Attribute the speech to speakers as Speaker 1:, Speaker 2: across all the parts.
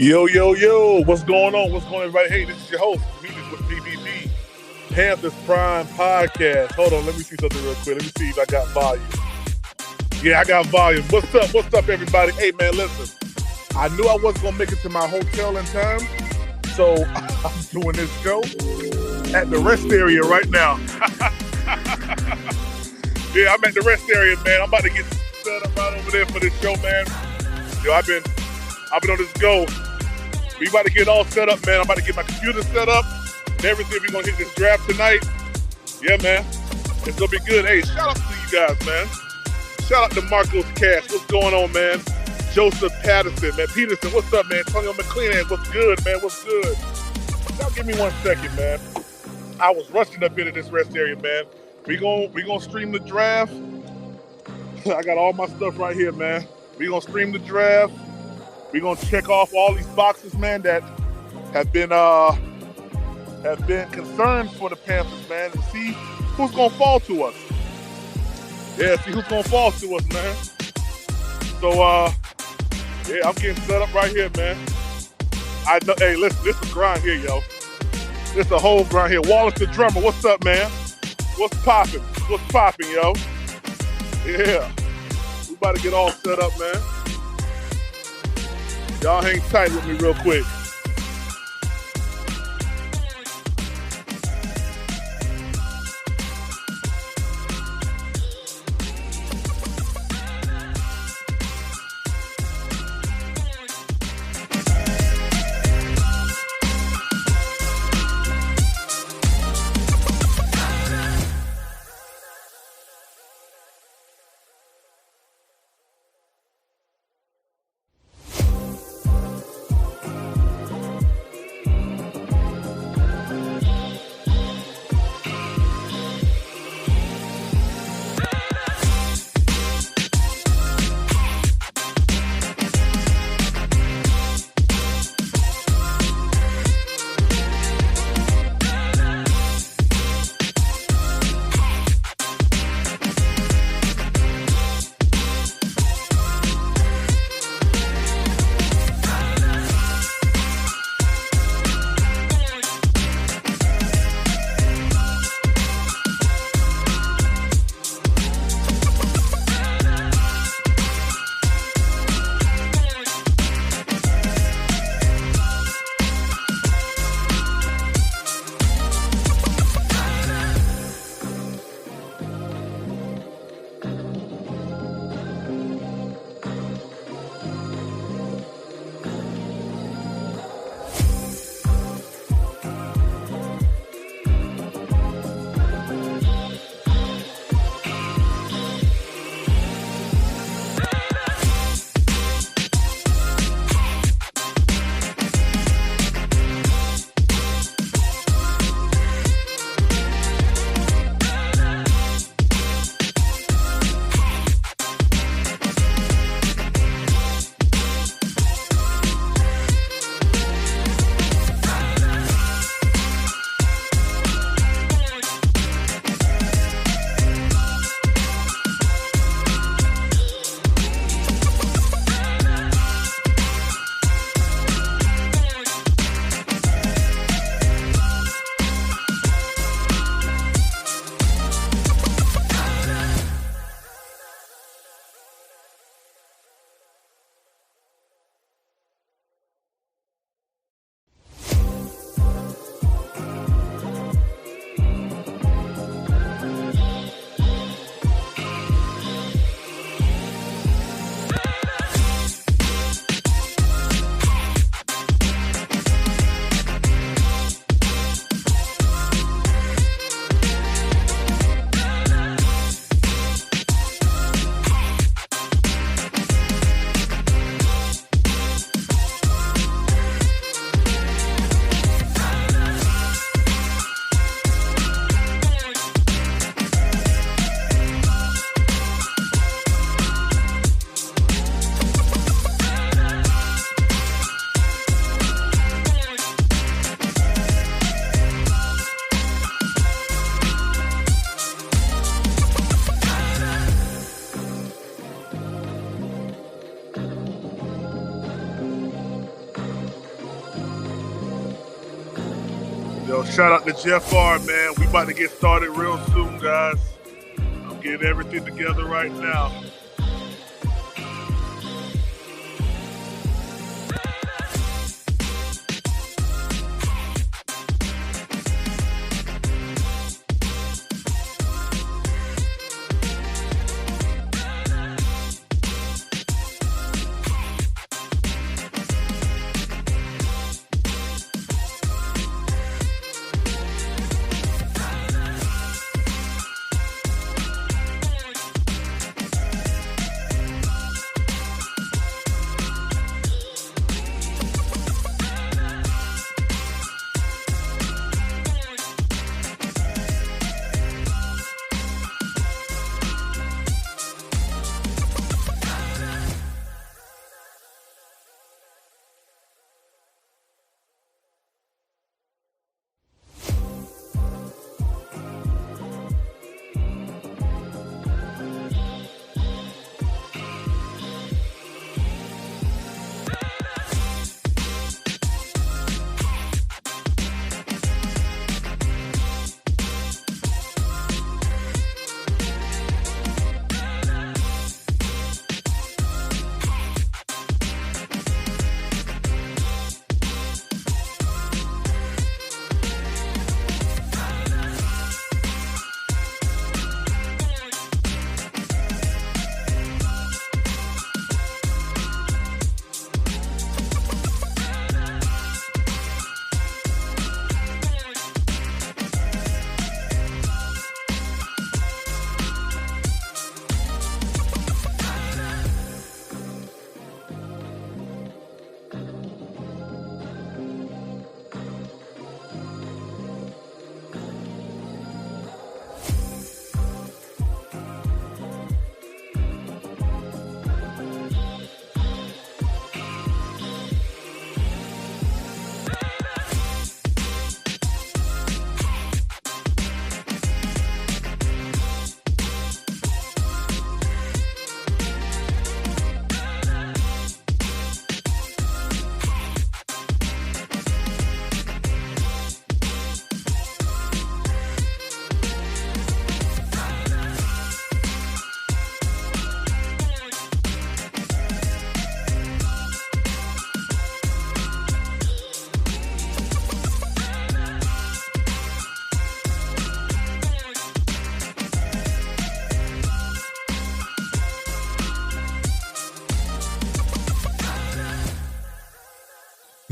Speaker 1: Yo, yo, yo, what's going on? What's going on, everybody? Hey, this is your host, Penix with PBB, Panthers Prime Podcast. Hold on, let me see something real quick. Let me see if I got volume. Yeah, I got volume. What's up? What's up, everybody? Hey, man, listen. I knew I wasn't going to make it to my hotel in time, so I'm doing this show at the rest area right now. Yeah, I'm at the rest area, man. I'm about to get set up right over there for this show, man. Yo, I've been on this go. We about to get all set up, man. I'm about to get my computer set up and everything. We're going to hit this draft tonight. Yeah, man. It's going to be good. Hey, shout out to you guys, man. Shout out to Marcos Cash. What's going on, man? Joseph Patterson, man. Peterson, what's up, man? Antonio McLean, what's good, man? What's good? Y'all give me 1 second, man. I was rushing up into this rest area, man. We gonna stream the draft. I got all my stuff right here, man. We gonna stream the draft. We're going to check off all these boxes, man, that have been concerns for the Panthers, man, and see who's going to fall to us. Yeah, see who's going to fall to us, man. So, yeah, I'm getting set up right here, man. I know. Hey, listen, this is a grind here, yo. This is a whole grind here. Wallace the drummer, what's up, man? What's popping? What's popping, yo? Yeah. We about to get all set up, man. Y'all hang tight with me real quick. Yo, shout out to Jeff R, man. We about to get started real soon, guys. I'm getting everything together right now.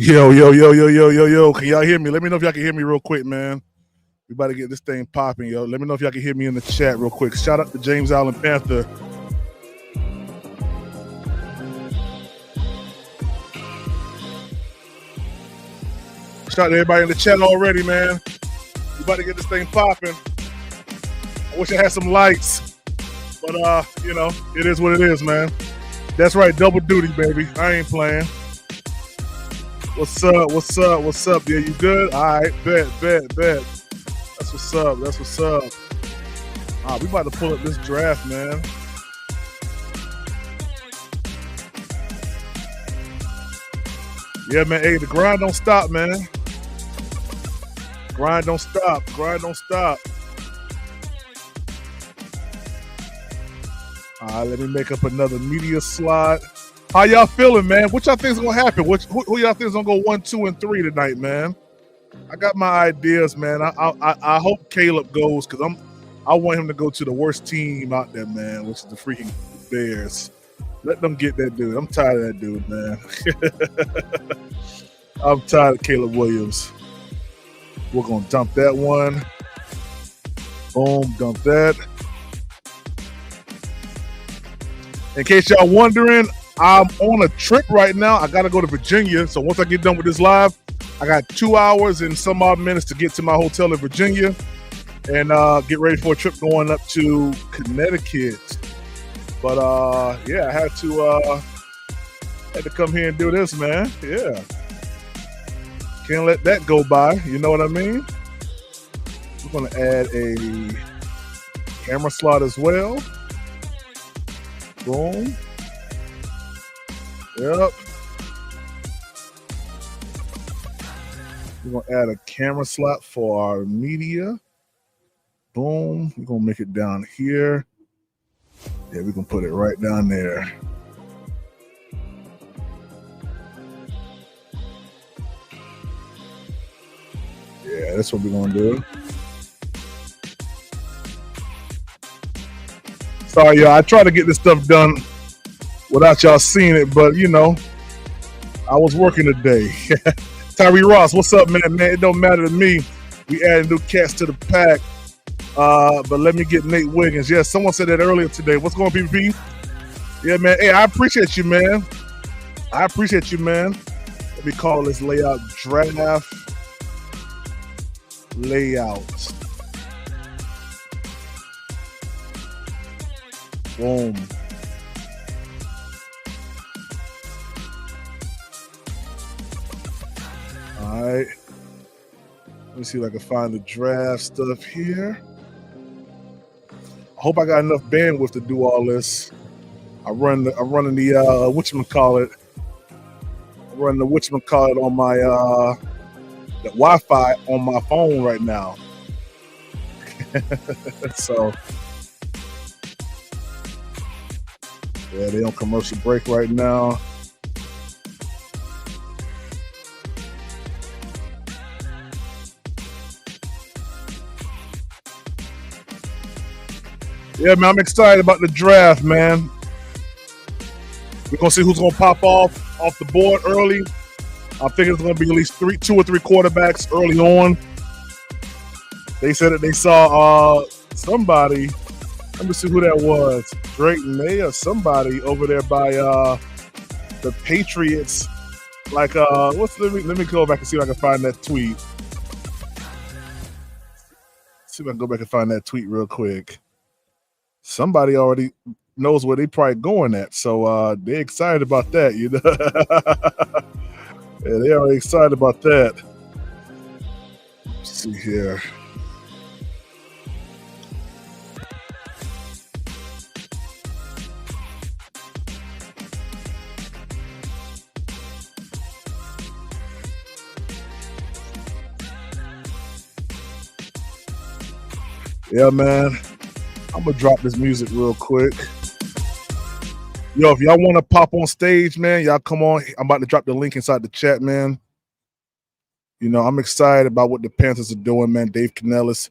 Speaker 1: Yo. Can y'all hear me? Let me know if y'all can hear me real quick, man. We about to get this thing popping, yo. Let me know if y'all can hear me in the chat real quick. Shout out to James Allen Panther. Shout out to everybody in the chat already, man. We about to get this thing popping. I wish I had some lights. But, you know, it is what it is, man. That's right, double duty, baby. I ain't playing. What's up? Yeah, you good? All right, bet. That's what's up. We about to pull up this draft, man. Yeah, man, hey, the grind don't stop, man. Grind don't stop. All right, let me make up another media slot. How y'all feeling, man? What y'all think's gonna happen? Who y'all think's gonna go 1, 2, and 3 tonight, man? I got my ideas, man. I hope Caleb goes because I want him to go to the worst team out there, man, which is the freaking Bears. Let them get that dude. I'm tired of that dude, man. I'm tired of Caleb Williams. We're gonna dump that one. Boom, dump that. In case y'all wondering, I'm on a trip right now. I got to go to Virginia. So once I get done with this live, I got 2 hours and some odd minutes to get to my hotel in Virginia and get ready for a trip going up to Connecticut. But, yeah, I had to come here and do this, man. Yeah. Can't let that go by. You know what I mean? I'm going to add a camera slot as well. Boom. Yep. We're gonna add a camera slot for our media. Boom. We're gonna make it down here. Yeah, we can put it right down there. Yeah, that's what we're gonna do. Sorry, y'all. I try to get this stuff done without y'all seeing it, but you know, I was working today. Tyree Ross, what's up, man? Man, it don't matter to me. We added new cats to the pack. But let me get Nate Wiggins. Yeah, someone said that earlier today. What's going on, PvP? Yeah, man. Hey, I appreciate you, man. I appreciate you, man. Let me call this layout draft layout. Boom. All right. Let me see if I can find the draft stuff here. I hope I got enough bandwidth to do all this. I'm running the whatchamacallit. I'm running the whatchamacallit on my the Wi-Fi on my phone right now. So yeah, they on commercial break right now. Yeah, man, I'm excited about the draft, man. We're gonna see who's gonna pop off the board early. I think it's gonna be at least 2 or 3 quarterbacks early on. They said that they saw somebody. Let me see who that was. Drake May or somebody over there by the Patriots. Like let me go back and see if I can find that tweet. See if I can go back and find that tweet real quick. Somebody already knows where they probably going at, so they're excited about that, you know. Yeah, they're already excited about that. Let's see here. Yeah, man. I'm gonna drop this music real quick. Yo, if y'all want to pop on stage, man, y'all come on. I'm about to drop the link inside the chat, man. You know, I'm excited about what the Panthers are doing, man. Dave Canellis.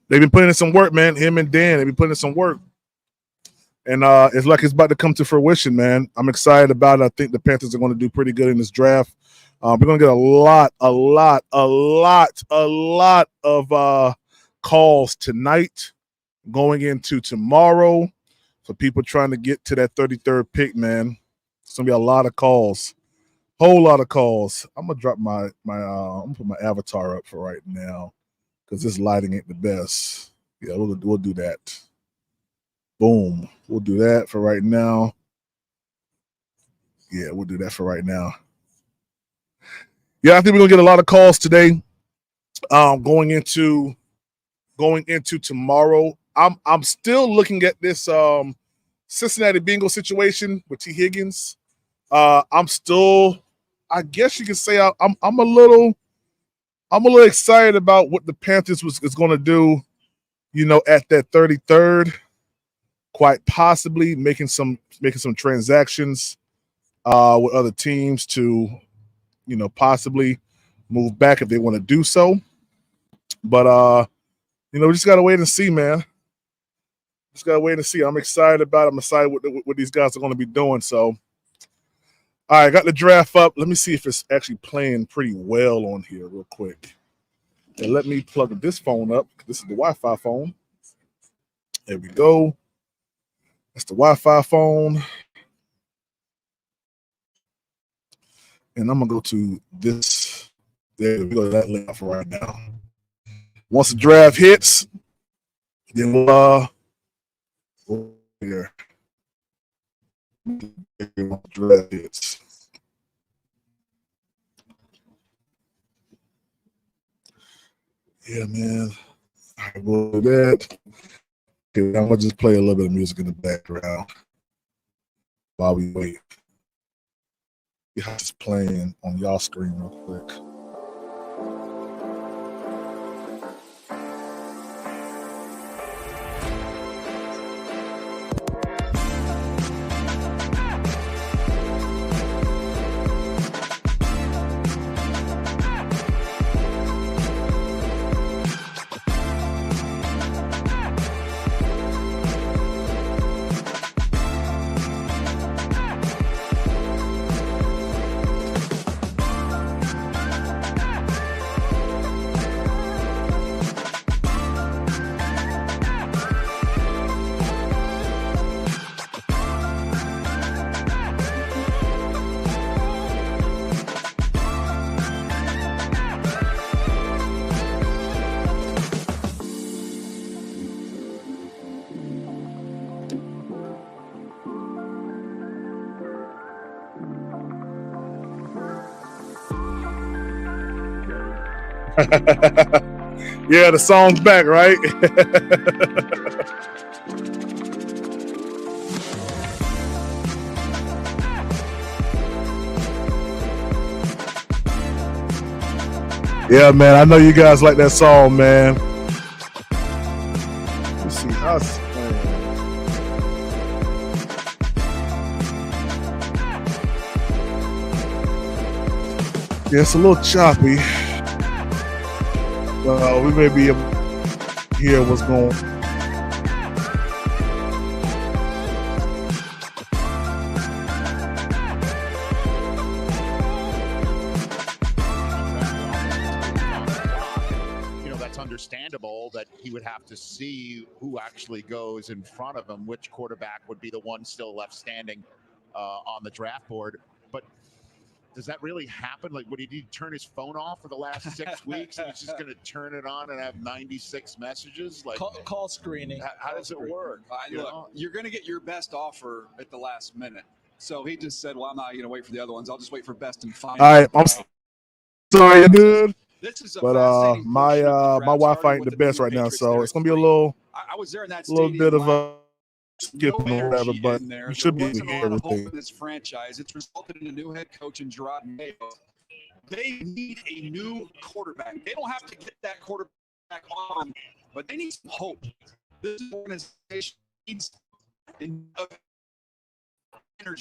Speaker 1: They've been putting in some work, man. Him and Dan, they've been putting in some work. And it's like it's about to come to fruition, man. I'm excited about it. I think the Panthers are going to do pretty good in this draft. We're going to get a lot of calls tonight going into tomorrow for people trying to get to that 33rd pick, man. It's going to be a lot of calls. Whole lot of calls. I'm going to drop I'm going to put my avatar up for right now because this lighting ain't the best. Yeah, we'll do that. Boom. We'll do that for right now. Yeah, we'll do that for right now. Yeah, I think we're gonna get a lot of calls today. Going into tomorrow. I'm still looking at this Cincinnati Bengals situation with T. Higgins. I'm still, I guess you could say I'm a little excited about what the Panthers is gonna do, you know, at that 33rd. Quite possibly making some transactions with other teams to, you know, possibly move back if they want to do so. But you know, we just gotta wait and see, man. Just gotta wait and see. I'm excited about it. I'm excited what these guys are going to be doing. So, all right, got the draft up. Let me see if it's actually playing pretty well on here, real quick. And let me plug this phone up. This is the Wi-Fi phone. There we go. That's the Wi-Fi phone. And I'm going to go to this. There we go to that link for right now. Once the draft hits, then we'll here. Draft hits. Yeah, man. All right, we'll do that. Okay, I'm going to just play a little bit of music in the background while we wait.
Speaker 2: Just playing on y'all screen real quick. Yeah, the song's back, right? Yeah, man, I know you guys like that song, man. Let's see us. Yeah, it's a little choppy. Well, we may be able to hear what's going on.
Speaker 3: That's understandable that he would have to see who actually goes in front of him, which quarterback would be the one still left standing on the draft board. But does that really happen? Like, would he turn his phone off for the last 6 weeks and he's just going to turn it on and have 96 messages? Like
Speaker 4: call screening.
Speaker 3: How does it work?
Speaker 5: Look, you're going to get your best offer at the last minute. So he just said, well, I'm not going to wait for the other ones. I'll just wait for best and final.
Speaker 2: All right, I'm sorry, dude.
Speaker 5: This is
Speaker 2: but my Wi-Fi ain't the best right now, so it's gonna be a little.
Speaker 5: I was there in that
Speaker 2: little bit of a skip
Speaker 5: no
Speaker 2: or whatever, but
Speaker 5: there.
Speaker 2: you should
Speaker 5: there
Speaker 2: be
Speaker 5: wasn't
Speaker 2: able
Speaker 5: a
Speaker 2: to
Speaker 5: lot
Speaker 2: hear
Speaker 5: of hope
Speaker 2: everything.
Speaker 5: in this franchise. It's resulted in a new head coach in Gerard Mayo. They need a new quarterback. They don't have to get that quarterback on, but they need some hope. This organization needs energy.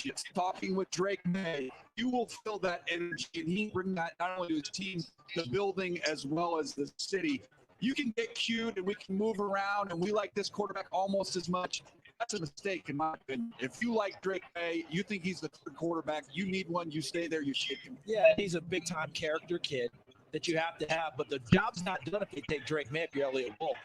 Speaker 5: It's talking with Drake May. You will feel that energy, and he bring that not only to his team, the building, as well as the city. You can get cute, and we can move around, and we like this quarterback almost as much. That's a mistake, in my opinion. If you like Drake May, you think he's the third quarterback, you need one, you stay there, you shake him.
Speaker 4: Yeah, he's a big-time character kid that you have to have, but the job's not done if they take Drake May if you're Elliott Wolf.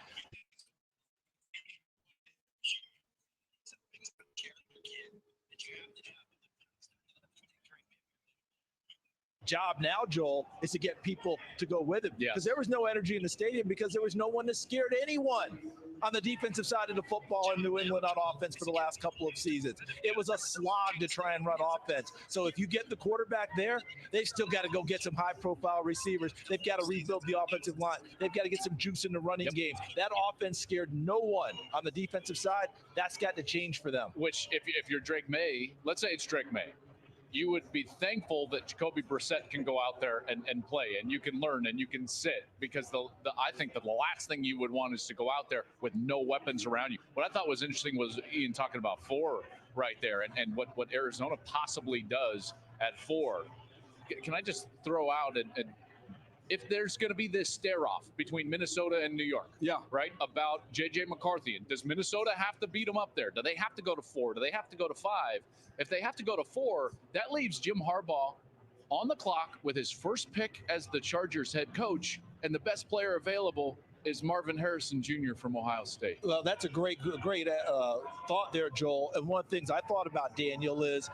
Speaker 4: Job now, Joel, is to get people to go with him because there was no energy in the stadium because there was no one that scared anyone on the defensive side of the football in New England on offense for the last couple of seasons. It was a slog to try and run offense. So if you get the quarterback there, they've still got to go get some high-profile receivers. They've got to rebuild the offensive line. They've got to get some juice in the running game. That offense scared no one on the defensive side. That's got to change for them.
Speaker 6: Which, if you're Drake May, let's say it's Drake May, you would be thankful that Jacoby Brissett can go out there and play, and you can learn and you can sit, because I think that the last thing you would want is to go out there with no weapons around you. What I thought was interesting was Ian talking about 4 right there and what Arizona possibly does at 4. Can I just throw out and if there's going to be this stare-off between Minnesota and New York, right, about J.J. McCarthy, and does Minnesota have to beat them up there? Do they have to go to 4? Do they have to go to 5? If they have to go to 4, that leaves Jim Harbaugh on the clock with his first pick as the Chargers head coach, and the best player available is Marvin Harrison Jr. from Ohio State.
Speaker 4: Well, that's a great thought there, Joel. And one of the things I thought about, Daniel, is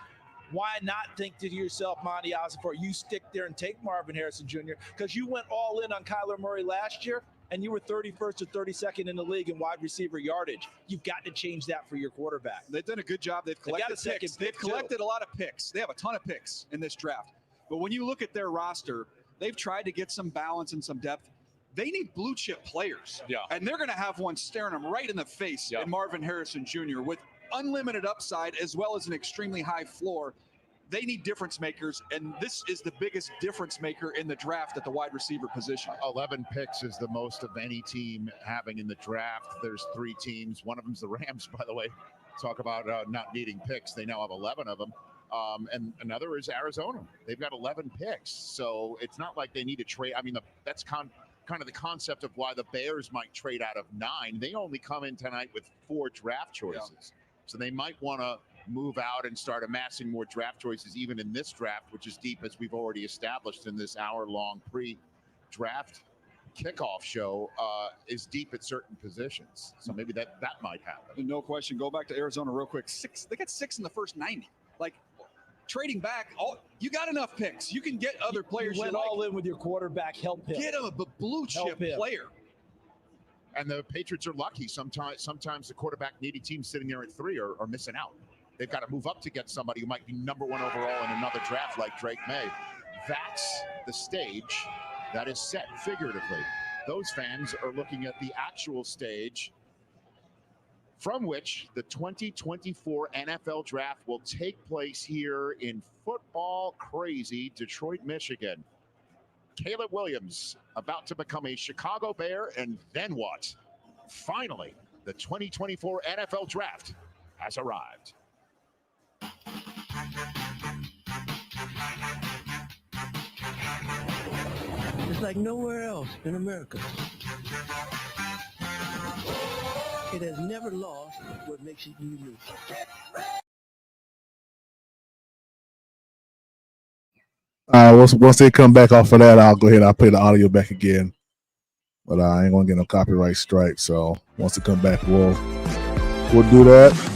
Speaker 4: why not think to yourself, Monty Ossenfort, you stick there and take Marvin Harrison Jr., because you went all in on Kyler Murray last year, and you were 31st or 32nd in the league in wide receiver yardage. You've got to change that for your quarterback.
Speaker 5: They've done a good job. They've collected picks. They've collected a lot of picks. They have a ton of picks in this draft. But when you look at their roster, they've tried to get some balance and some depth. They need blue chip players. And they're going to have one staring them right in the face in Marvin Harrison Jr. with unlimited upside as well as an extremely high floor. they need difference makers, and this is the biggest difference maker in the draft at the wide receiver position.
Speaker 3: 11 picks is the most of any team having in the draft. There's 3 teams. One of them's the Rams, by the way. Talk about not needing picks. They now have 11 of them. And another is Arizona. They've got 11 picks. So it's not like they need to trade. I mean, that's kind of the concept of why the Bears might trade out of 9. They only come in tonight with 4 draft choices. Yeah. So they might want to move out and start amassing more draft choices, even in this draft, which is deep, as we've already established in this hour-long pre-draft kickoff show, is deep at certain positions. So maybe that might happen.
Speaker 5: No question. Go back to Arizona real quick. 6. They got 6 in the first 90. Like, trading back, you got enough picks. You can get other players.
Speaker 4: You went all in with your quarterback. Help him.
Speaker 5: Get him a blue chip player.
Speaker 3: And the Patriots are lucky. Sometimes the quarterback needy teams sitting there at 3 are missing out. They've got to move up to get somebody who might be number 1 overall in another draft like Drake May. That's the stage that is set figuratively. Those fans are looking at the actual stage from which the 2024 NFL Draft will take place here in football crazy Detroit, Michigan. Caleb Williams about to become a Chicago Bear, and then what? Finally, the 2024 NFL Draft has arrived.
Speaker 7: It's like nowhere else in America. It has never lost what makes it unique.
Speaker 2: Once they come back off of that, I'll go ahead and I'll play the audio back again. But I ain't gonna get no copyright strike. So once they come back, we'll do that.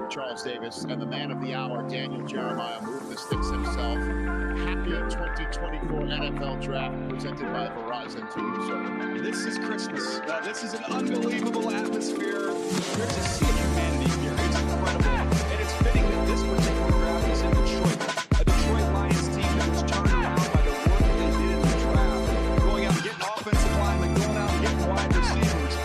Speaker 3: Charles Davis and the man of the hour, Daniel Jeremiah, moved the sticks himself. Happy 2024 NFL Draft presented by Verizon to you, sir.
Speaker 5: This is Christmas. This is an unbelievable atmosphere. There's a sea of humanity here. It's incredible. And it's fitting that this particular draft is in Detroit. A Detroit Lions team that was turned around by the work that they did in the draft. Going out and getting offensive linemen, going out and getting wide receivers.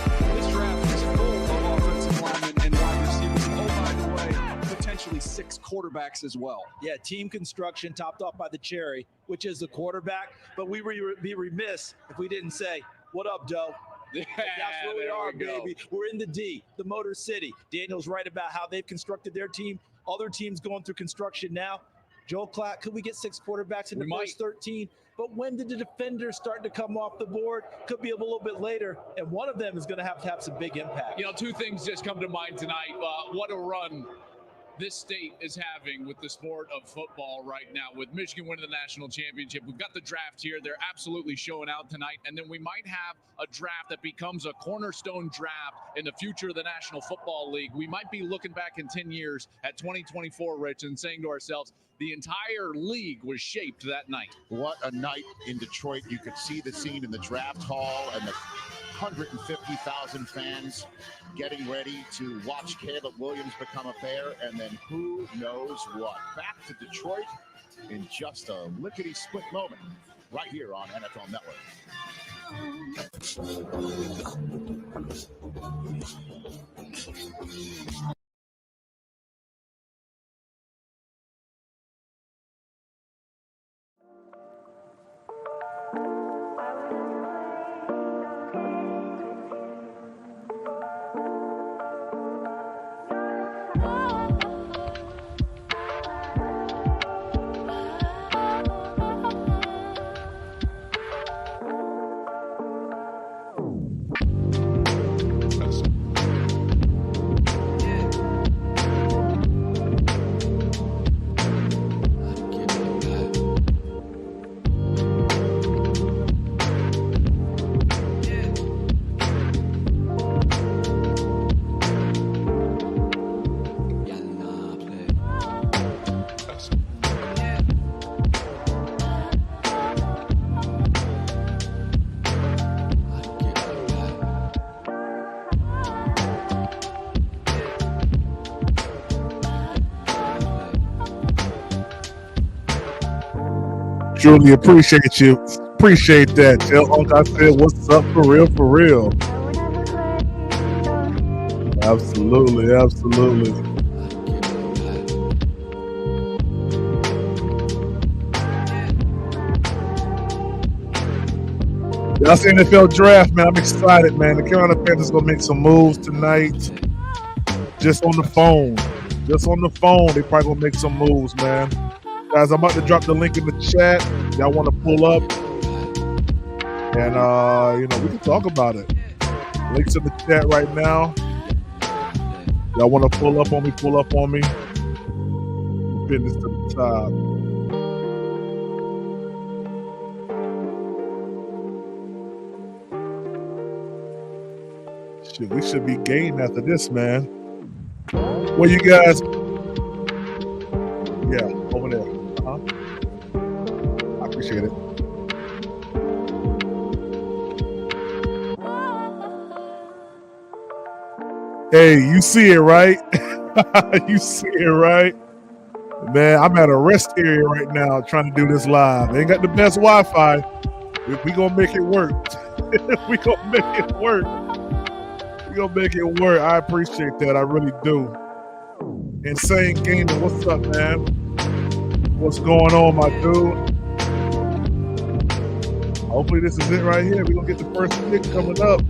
Speaker 5: This draft is full of offensive linemen and wide receivers. And oh, by the way, potentially 6 quarterbacks as well.
Speaker 4: Yeah, team construction topped off by the cherry, which is the quarterback. But we would be remiss if we didn't say, what up, Doe?
Speaker 6: Yeah,
Speaker 4: that's where we are, baby. We're in the D, the Motor City. Daniel's right about how they've constructed their team. Other teams going through construction now. Joel Klatt, could we get 6 quarterbacks in the first 13? But when did the defenders start to come off the board? Could be a little bit later, and one of them is going to have some big impact.
Speaker 6: You know, 2 things just come to mind tonight. What a run this state is having with the sport of football right now, with Michigan winning the national championship. We've got the draft here. They're absolutely showing out tonight. And then we might have a draft that becomes a cornerstone draft in the future of the National Football League. We might be looking back in 10 years at 2024, Rich, and saying to ourselves, the entire league was shaped that night.
Speaker 3: What a night in Detroit. You could see the scene in the draft hall and the 150,000 fans getting ready to watch Caleb Williams become a Bear, and then who knows what. Back to Detroit in just a lickety-split moment, right here on NFL Network.
Speaker 2: Truly appreciate you. Appreciate that. Tell Unc I said, what's up for real, for real. Absolutely, absolutely. That's the NFL draft, man. I'm excited, man. The Carolina Panthers gonna make some moves tonight. Just on the phone. Just on the phone. They probably gonna make some moves, man. Guys, I'm about to drop the link in the chat. Y'all want to pull up. And we can talk about it. Links in the chat right now. Y'all want to pull up on me, pull up on me. Pin this to the top. Shit, we should be game after this, man. Well, you guys, yeah, over there. I appreciate it. Hey, you see it, right? You see it, right? Man, I'm at a rest area right now trying to do this live. Ain't got the best Wi-Fi. We gonna make it work. We gonna make it work. We gonna make it work. I appreciate that. I really do. Insane Gaming, what's up, man? What's going on, my dude? Hopefully this is it right here. We're gonna get the first pick coming up.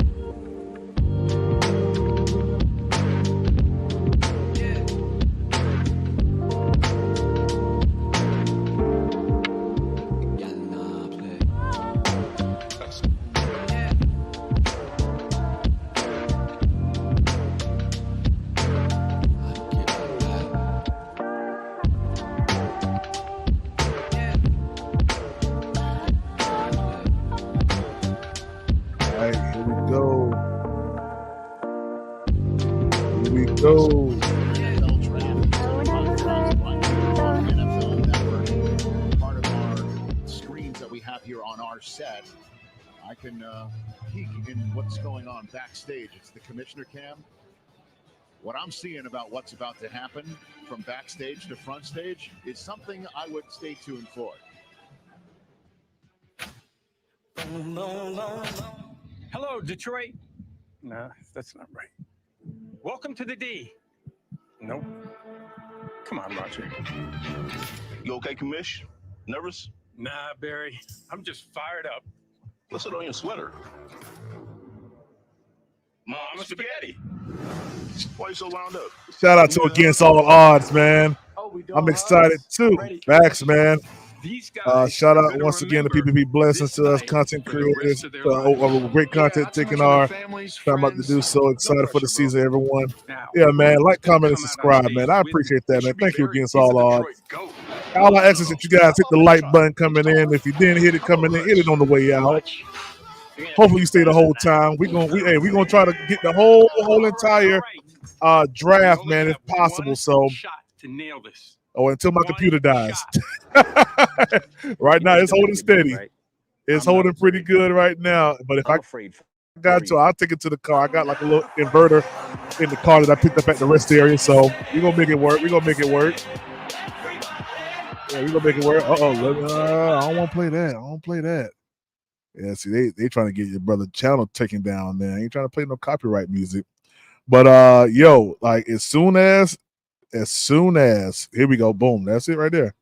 Speaker 3: Backstage, it's the commissioner cam. What I'm seeing about what's about to happen from backstage to front stage is something I would stay tuned for.
Speaker 8: Hello, Detroit. No, that's not right. Welcome to the D. Nope. Come on, Roger.
Speaker 9: You okay, Commish? Nervous?
Speaker 8: Nah, Barry. I'm just fired up.
Speaker 9: What's it on your sweater?
Speaker 8: Mom, spaghetti.
Speaker 9: Why you so wound up?
Speaker 2: Shout out to Against All Odds, man. I'm excited too. Facts, man. Shout out once again to PPP Blessings to us, content creators. Great content taking our time out to do so. Excited for the season, everyone. Yeah, man. Like, comment, and subscribe, man. I appreciate that, man. Thank you Against All Odds. All I ask is that you guys hit the like button coming in. If you didn't hit it coming in, hit it on the way out. Hopefully you stay the whole time. We're gonna try to get the whole entire draft, man, if possible. So until my computer dies. Right now it's holding steady. It's holding pretty good right now. But if I got to, I'll take it to the car. I got like a little inverter in the car that I picked up at the rest area. So we're gonna make it work. We're gonna make it work. Yeah, we're gonna make it work. I don't want to play that. I don't want to play that. Yeah, see, they trying to get your brother channel taken down, man. Ain't trying to play no copyright music. But like as soon as here we go, boom, that's it right there.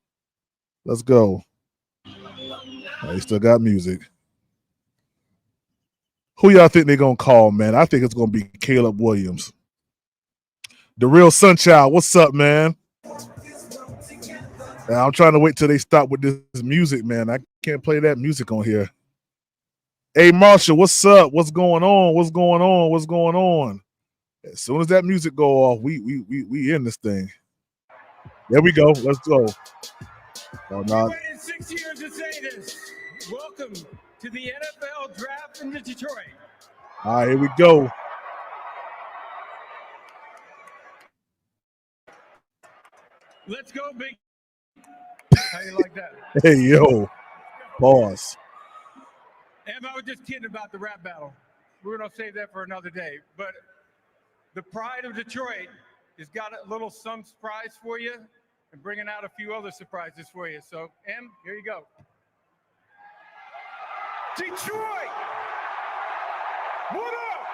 Speaker 2: Let's go. They still got music. Who y'all think they're gonna call, man? I think it's gonna be Caleb Williams. The real Sunchild. What's up, man? And I'm trying to wait till they stop with this music, man. I can't play that music on here. Hey, Marshall, what's up? What's going on? What's going on? What's going on? As soon as that music go off, we in this thing. There we go. Let's go. Oh, no.
Speaker 8: I've waited 6 years to say this. Welcome to the NFL draft in Detroit.
Speaker 2: All right, here we go.
Speaker 8: Let's go, big. How you like that?
Speaker 2: Hey, yo. Pause.
Speaker 8: I was just kidding about the rap battle. We're going to save that for another day. But the pride of Detroit has got a little some surprise for you and bringing out a few other surprises for you. So, Em, here you go.
Speaker 10: Detroit! What up?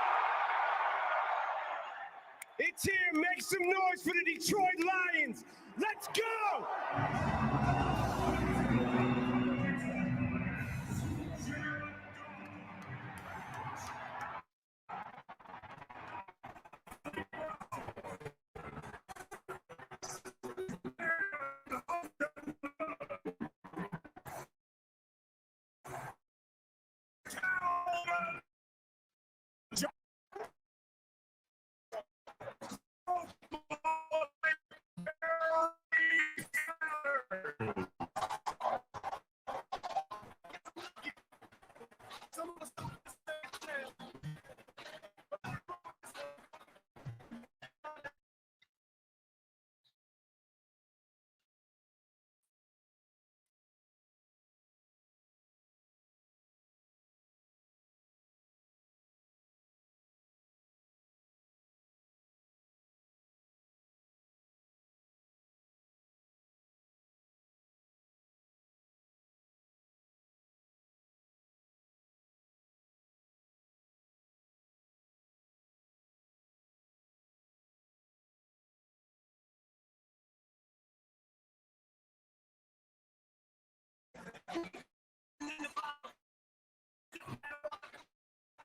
Speaker 10: It's here. Make some noise for the Detroit Lions. Let's go!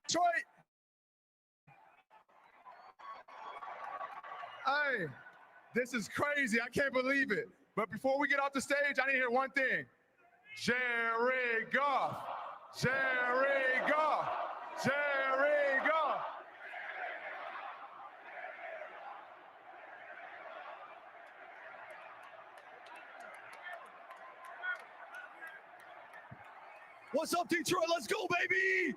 Speaker 11: Detroit. Hey, this is crazy. I can't believe it. But before we get off the stage, I need to hear one thing. Jerry Goff. Jerry Goff. Jerry Goff.
Speaker 4: What's up, Detroit? Let's go, baby!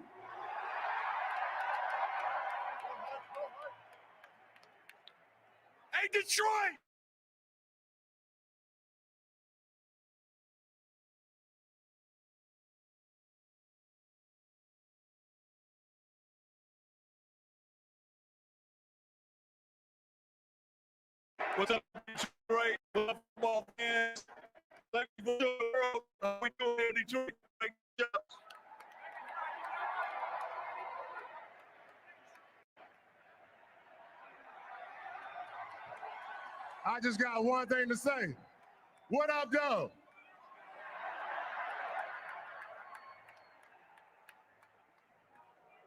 Speaker 10: Hey, Detroit!
Speaker 11: What's up, Detroit? What's up, football fans? Thank you for the world. We doing here in Detroit. Great job. I just got one thing to say. What up, though?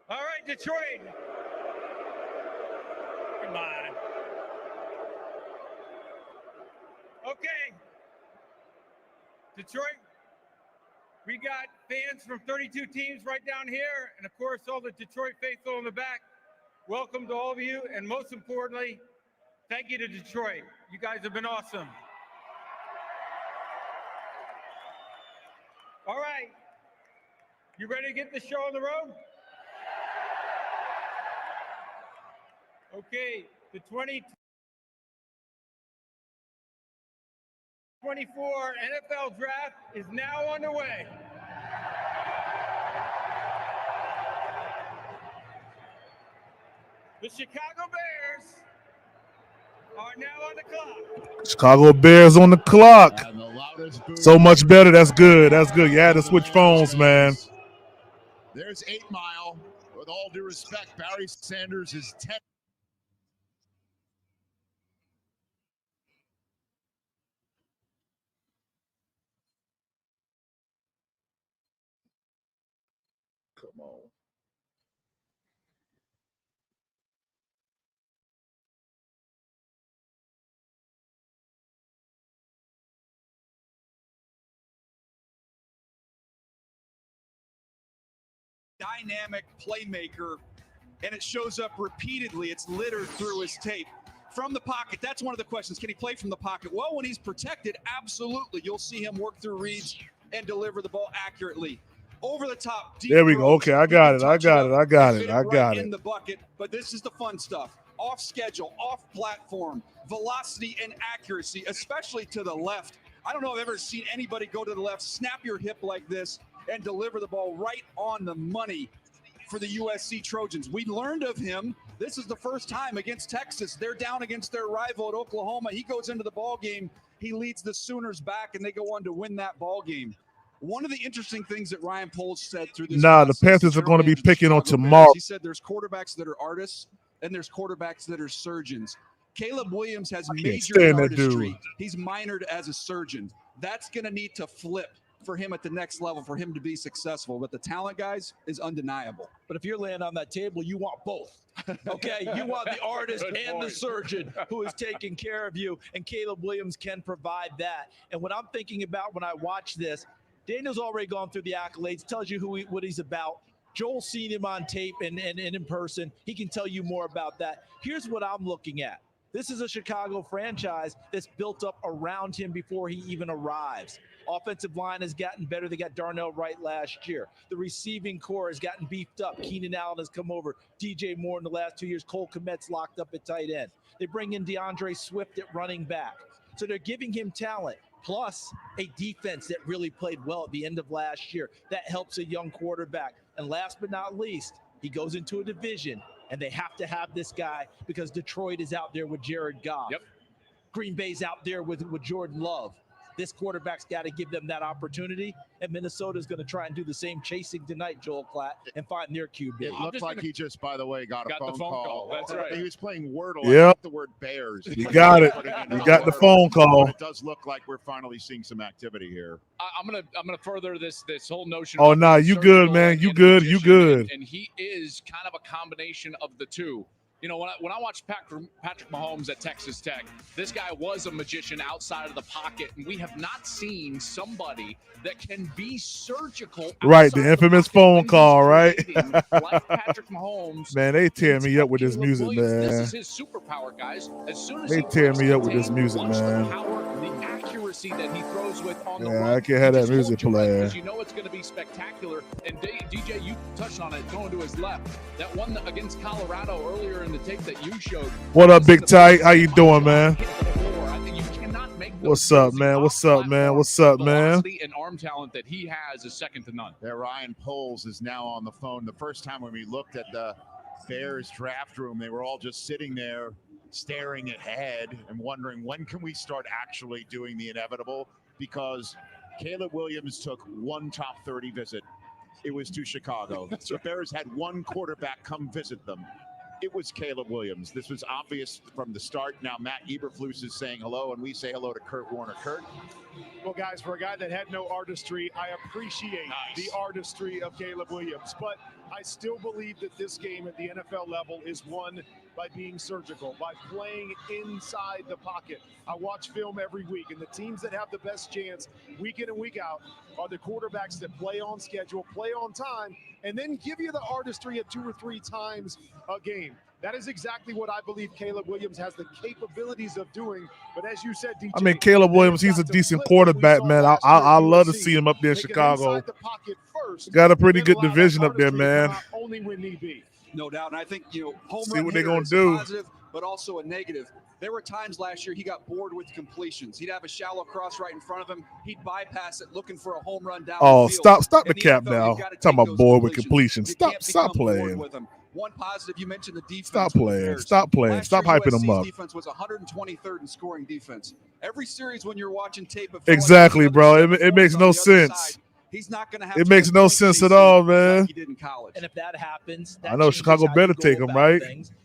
Speaker 8: All right, Detroit. Come on. Okay. Detroit, we got fans from 32 teams right down here, and of course, all the Detroit faithful in the back. Welcome to all of you, and most importantly, thank you to Detroit. You guys have been awesome. All right. You ready to get the show on the road? Okay, the 2024 NFL Draft is now underway. The Chicago Bears are now on the clock.
Speaker 2: Chicago Bears on the clock. So much better. That's good. That's good. You had to switch phones, man.
Speaker 3: There's 8 Mile. With all due respect, Barry Sanders is 10.
Speaker 2: Come on.
Speaker 5: Dynamic playmaker, and it shows up repeatedly. It's littered through his tape. From the pocket, that's one of the questions. Can he play from the pocket? Well, when he's protected, absolutely. You'll see him work through reads and deliver the ball accurately. Over the top, deep
Speaker 2: there we go. Okay, I got it. I got it.
Speaker 5: In the bucket, but this is the fun stuff. Off schedule, off platform, velocity and accuracy, especially to the left. I don't know if I've ever seen anybody go to the left, snap your hip like this, and deliver the ball right on the money for the USC Trojans. We learned of him. This is the first time against Texas. They're down against their rival at Oklahoma. He goes into the ball game. He leads the Sooners back, and they go on to win that ball game. One of the interesting things that Ryan Poles said through this
Speaker 2: Nah, the
Speaker 5: process
Speaker 2: Panthers are going to be
Speaker 5: generally into the
Speaker 2: picking on
Speaker 5: Chicago
Speaker 2: tomorrow.
Speaker 5: Bears, he said there's quarterbacks that are artists and there's quarterbacks that are surgeons. Caleb Williams has majored in
Speaker 2: stand that dude.
Speaker 5: artistry. He's minored as a surgeon. That's going to need to flip for him at the next level for him to be successful. But the talent, guys, is undeniable.
Speaker 4: But if you're laying on that table, you want both. Okay, you want the artist and the surgeon who is taking care of you, and Caleb Williams can provide that. And what I'm thinking about when I watch this, Daniel's already gone through the accolades, tells you what he's about. Joel's seen him on tape and in person. He can tell you more about that. Here's what I'm looking at. This is a Chicago franchise that's built up around him before he even arrives. Offensive line has gotten better. They got Darnell Wright last year. The receiving core has gotten beefed up. Keenan Allen has come over. DJ Moore in the last 2 years. Cole Kmet's locked up at tight end. They bring in DeAndre Swift at running back. So they're giving him talent, plus a defense that really played well at the end of last year. That helps a young quarterback. And last but not least, he goes into a division, and they have to have this guy because Detroit is out there with Jared Goff.
Speaker 6: Yep.
Speaker 4: Green Bay's out there with Jordan Love. This quarterback's got to give them that opportunity, and Minnesota's going to try and do the same chasing tonight, Joel Klatt, and find their QB.
Speaker 3: It looked like he just, by the way, got a phone call.
Speaker 6: That's right.
Speaker 3: He was playing Wordle.
Speaker 2: Yep.
Speaker 3: I think the word Bears.
Speaker 2: You got it. You got the phone call.
Speaker 3: But it does look like we're finally seeing some activity here.
Speaker 6: I'm gonna further this whole notion.
Speaker 2: Oh,
Speaker 6: of
Speaker 2: nah, you good, man. You good. You good.
Speaker 6: And he is kind of a combination of the two. You know, when I watched Patrick Mahomes at Texas Tech, this guy was a magician outside of the pocket, and we have not seen somebody that can be surgical.
Speaker 2: Right, the infamous phone call, right?
Speaker 6: Like Patrick Mahomes.
Speaker 2: Man, they tear me up with this music, man.
Speaker 6: This is his superpower, guys. As soon as
Speaker 2: they tear me up with this music, man.
Speaker 6: The power, the accuracy that he throws with on the
Speaker 2: run,
Speaker 6: I
Speaker 2: can't have that music playing.
Speaker 6: Because you know it's going to be spectacular. And DJ, you touched on it, going to his left. That one against Colorado earlier in the tape that you showed.
Speaker 2: What up, Big Tight? How you doing, man? What's up, man? What's up, man? What's up, man?
Speaker 6: And arm talent that he has is second to none.
Speaker 3: Yeah, Ryan Poles is now on the phone. The first time when we looked at the Bears draft room, they were all just sitting there staring ahead and wondering, when can we start actually doing the inevitable? Because Caleb Williams took one top 30 visit. It was to Chicago. The Bears had one quarterback come visit them. It was Caleb Williams. This was obvious from the start. Now Matt Eberflus is saying hello, and we say hello to Kurt Warner. Kurt?
Speaker 12: Well, guys, for a guy that had no artistry, I appreciate the artistry of Caleb Williams. But I still believe that this game at the NFL level is won by being surgical, by playing inside the pocket. I watch film every week, and the teams that have the best chance week in and week out are the quarterbacks that play on schedule, play on time, and then give you the artistry at 2 or 3 times a game. That is exactly what I believe Caleb Williams has the capabilities of doing. But as you said, DJ,
Speaker 2: I mean, Caleb Williams, he's a decent quarterback, man. I love to see him up there in Chicago. Got a pretty good division up there, man.
Speaker 12: Only when need be.
Speaker 5: No doubt. And I think, home
Speaker 2: see
Speaker 5: run
Speaker 2: what they're
Speaker 5: hitter
Speaker 2: gonna
Speaker 5: is
Speaker 2: do.
Speaker 5: Positive, but also a negative. There were times last year he got bored with completions. He'd have a shallow cross right in front of him. He'd bypass it, looking for a home run down the field.
Speaker 2: Stop the cap now. Talking about bored with completions. Stop playing.
Speaker 5: With him. One positive, you mentioned the defense.
Speaker 2: Stop playing. Stop playing. Stop hyping them up.
Speaker 5: Defense was 123rd in scoring defense. Every series when you're watching tape of
Speaker 2: exactly, bro. It makes no sense.
Speaker 5: He's not going to have.
Speaker 2: It makes no sense at all, man.
Speaker 5: Like he did in college.
Speaker 4: And if that happens,
Speaker 2: I know Chicago better take him, right?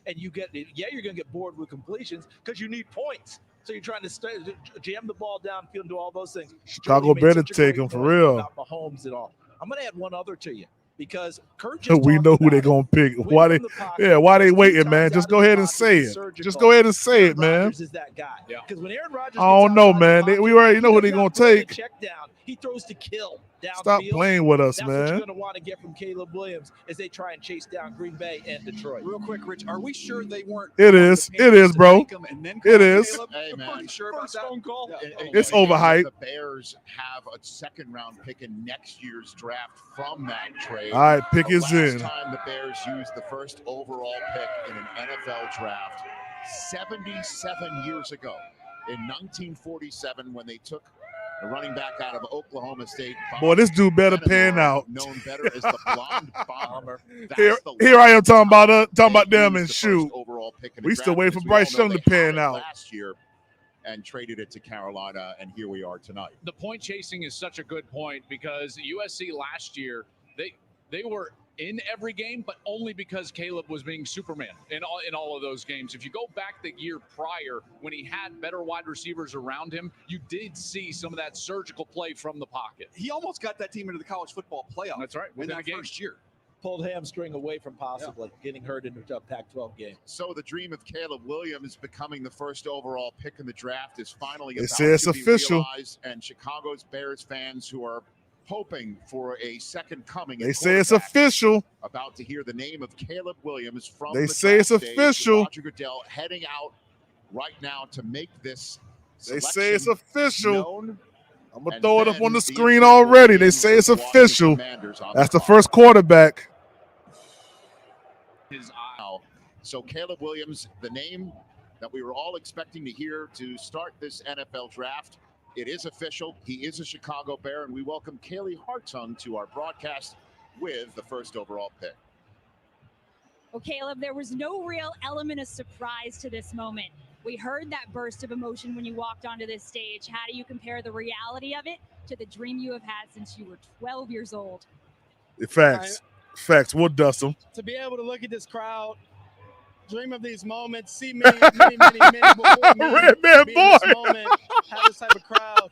Speaker 4: And you get, you're going to get bored with completions because you need points. So you're trying to jam the ball downfield and do all those things.
Speaker 2: Chicago better take him for real.
Speaker 4: Not Mahomes at all. I'm going to add one other to you. Because Kurt
Speaker 2: we know who they're gonna pick. Why they waiting, man? Just go ahead and say it. Just go ahead and say it, man.
Speaker 4: Is that guy? Because when Aaron Rodgers,
Speaker 2: I don't know, man. We already know who they're gonna take.
Speaker 4: Check down. He throws to kill.
Speaker 2: Stop playing with us,
Speaker 4: That's
Speaker 2: man.
Speaker 4: What you're going to want to get from Caleb Williams as they try and chase down Green Bay and Detroit.
Speaker 5: Real quick, Rich, are we sure they weren't?
Speaker 2: It is, bro. It is.
Speaker 3: Hey, man.
Speaker 5: Sure about that?
Speaker 4: Phone call?
Speaker 2: It's overhyped.
Speaker 3: The Bears have a second-round pick in next year's draft from that trade.
Speaker 2: All right, pick is in.
Speaker 3: Last time the Bears used the first overall pick in an NFL draft 77 years ago, in 1947, when they took the running back out of Oklahoma State.
Speaker 2: Boy, this dude better pan out.
Speaker 3: Known better as the blonde bomber.
Speaker 2: Here I am talking about them and shoot.
Speaker 3: Overall pick in
Speaker 2: we still waiting for Bryce Young to pan out.
Speaker 3: Last year, and traded it to Carolina, and here we are tonight.
Speaker 6: The point chasing is such a good point because USC last year, they were in every game, but only because Caleb was being Superman in all of those games. If you go back the year prior, when he had better wide receivers around him, you did see some of that surgical play from the pocket.
Speaker 5: He almost got that team into the college football playoff.
Speaker 6: That's right.
Speaker 5: In that first year.
Speaker 4: Pulled hamstring away from possibly getting hurt in a Pac-12 game.
Speaker 3: So the dream of Caleb Williams becoming the first overall pick in the draft is finally
Speaker 2: They
Speaker 3: about
Speaker 2: say it's
Speaker 3: to
Speaker 2: official.
Speaker 3: be realized, and Chicago's Bears fans who are hoping for a second coming.
Speaker 2: They say it's official.
Speaker 3: About to hear the name of Caleb Williams from
Speaker 2: They
Speaker 3: the
Speaker 2: say it's
Speaker 3: draft stage.
Speaker 2: official.
Speaker 3: Roger Goodell heading out right now to make this.
Speaker 2: They say it's official.
Speaker 3: Known.
Speaker 2: I'm gonna
Speaker 3: And
Speaker 2: throw it up
Speaker 3: then
Speaker 2: on the
Speaker 3: the
Speaker 2: screen
Speaker 3: official
Speaker 2: already. They
Speaker 3: name
Speaker 2: say it's
Speaker 3: of the
Speaker 2: official.
Speaker 3: Commanders on
Speaker 2: That's the
Speaker 3: clock.
Speaker 2: first quarterback.
Speaker 3: So Caleb Williams, the name that we were all expecting to hear to start this NFL draft. It is official. He is a Chicago Bear, and we welcome Kaylee Hartung to our broadcast with the first overall pick.
Speaker 13: Well, Caleb, there was no real element of surprise to this moment. We heard that burst of emotion when you walked onto this stage. How do you compare the reality of it to the dream you have had since you were 12 years old?
Speaker 2: Facts. Facts. We'll dust them.
Speaker 14: To be able to look at this crowd, dream of these moments, see many before me
Speaker 2: Red man
Speaker 14: be in
Speaker 2: boy.
Speaker 14: this moment, have this type of crowd.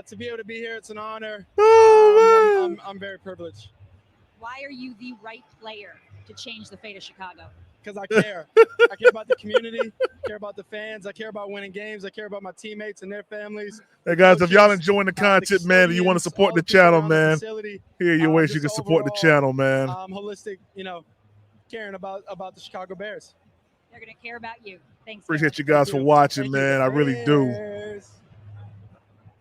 Speaker 14: To be able to be here, it's an honor. I'm very privileged.
Speaker 13: Why are you the right player to change the fate of Chicago?
Speaker 14: Because I care. I care about the community. I care about the fans. I care about winning games. I care about my teammates and their families.
Speaker 2: Hey guys, if y'all enjoying the content, man, and you want to support the channel, man, here are your ways you can support the channel, man.
Speaker 14: Holistic, caring about the Chicago Bears.
Speaker 13: They're going to care about you. Thanks.
Speaker 2: Appreciate you guys for watching, man. I really do.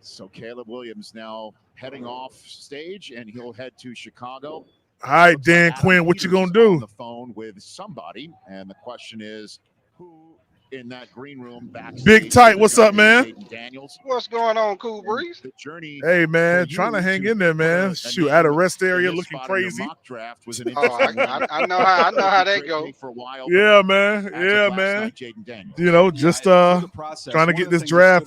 Speaker 3: So Caleb Williams now heading off stage, and he'll head to Chicago.
Speaker 2: All right, Dan Quinn, what you gonna do?
Speaker 3: On the phone with somebody, and the question is, who in that green room backstage?
Speaker 2: Big Tight, what's up, man?
Speaker 3: Daniels.
Speaker 15: What's going on, Cool Breeze?
Speaker 3: The journey.
Speaker 2: Hey, man, trying to hang in there, man. Shoot, at a rest area, looking crazy.
Speaker 3: Draft was an
Speaker 15: I know how that goes.
Speaker 3: For a while,
Speaker 2: Yeah, man. Yeah, man. You know, just trying to get this draft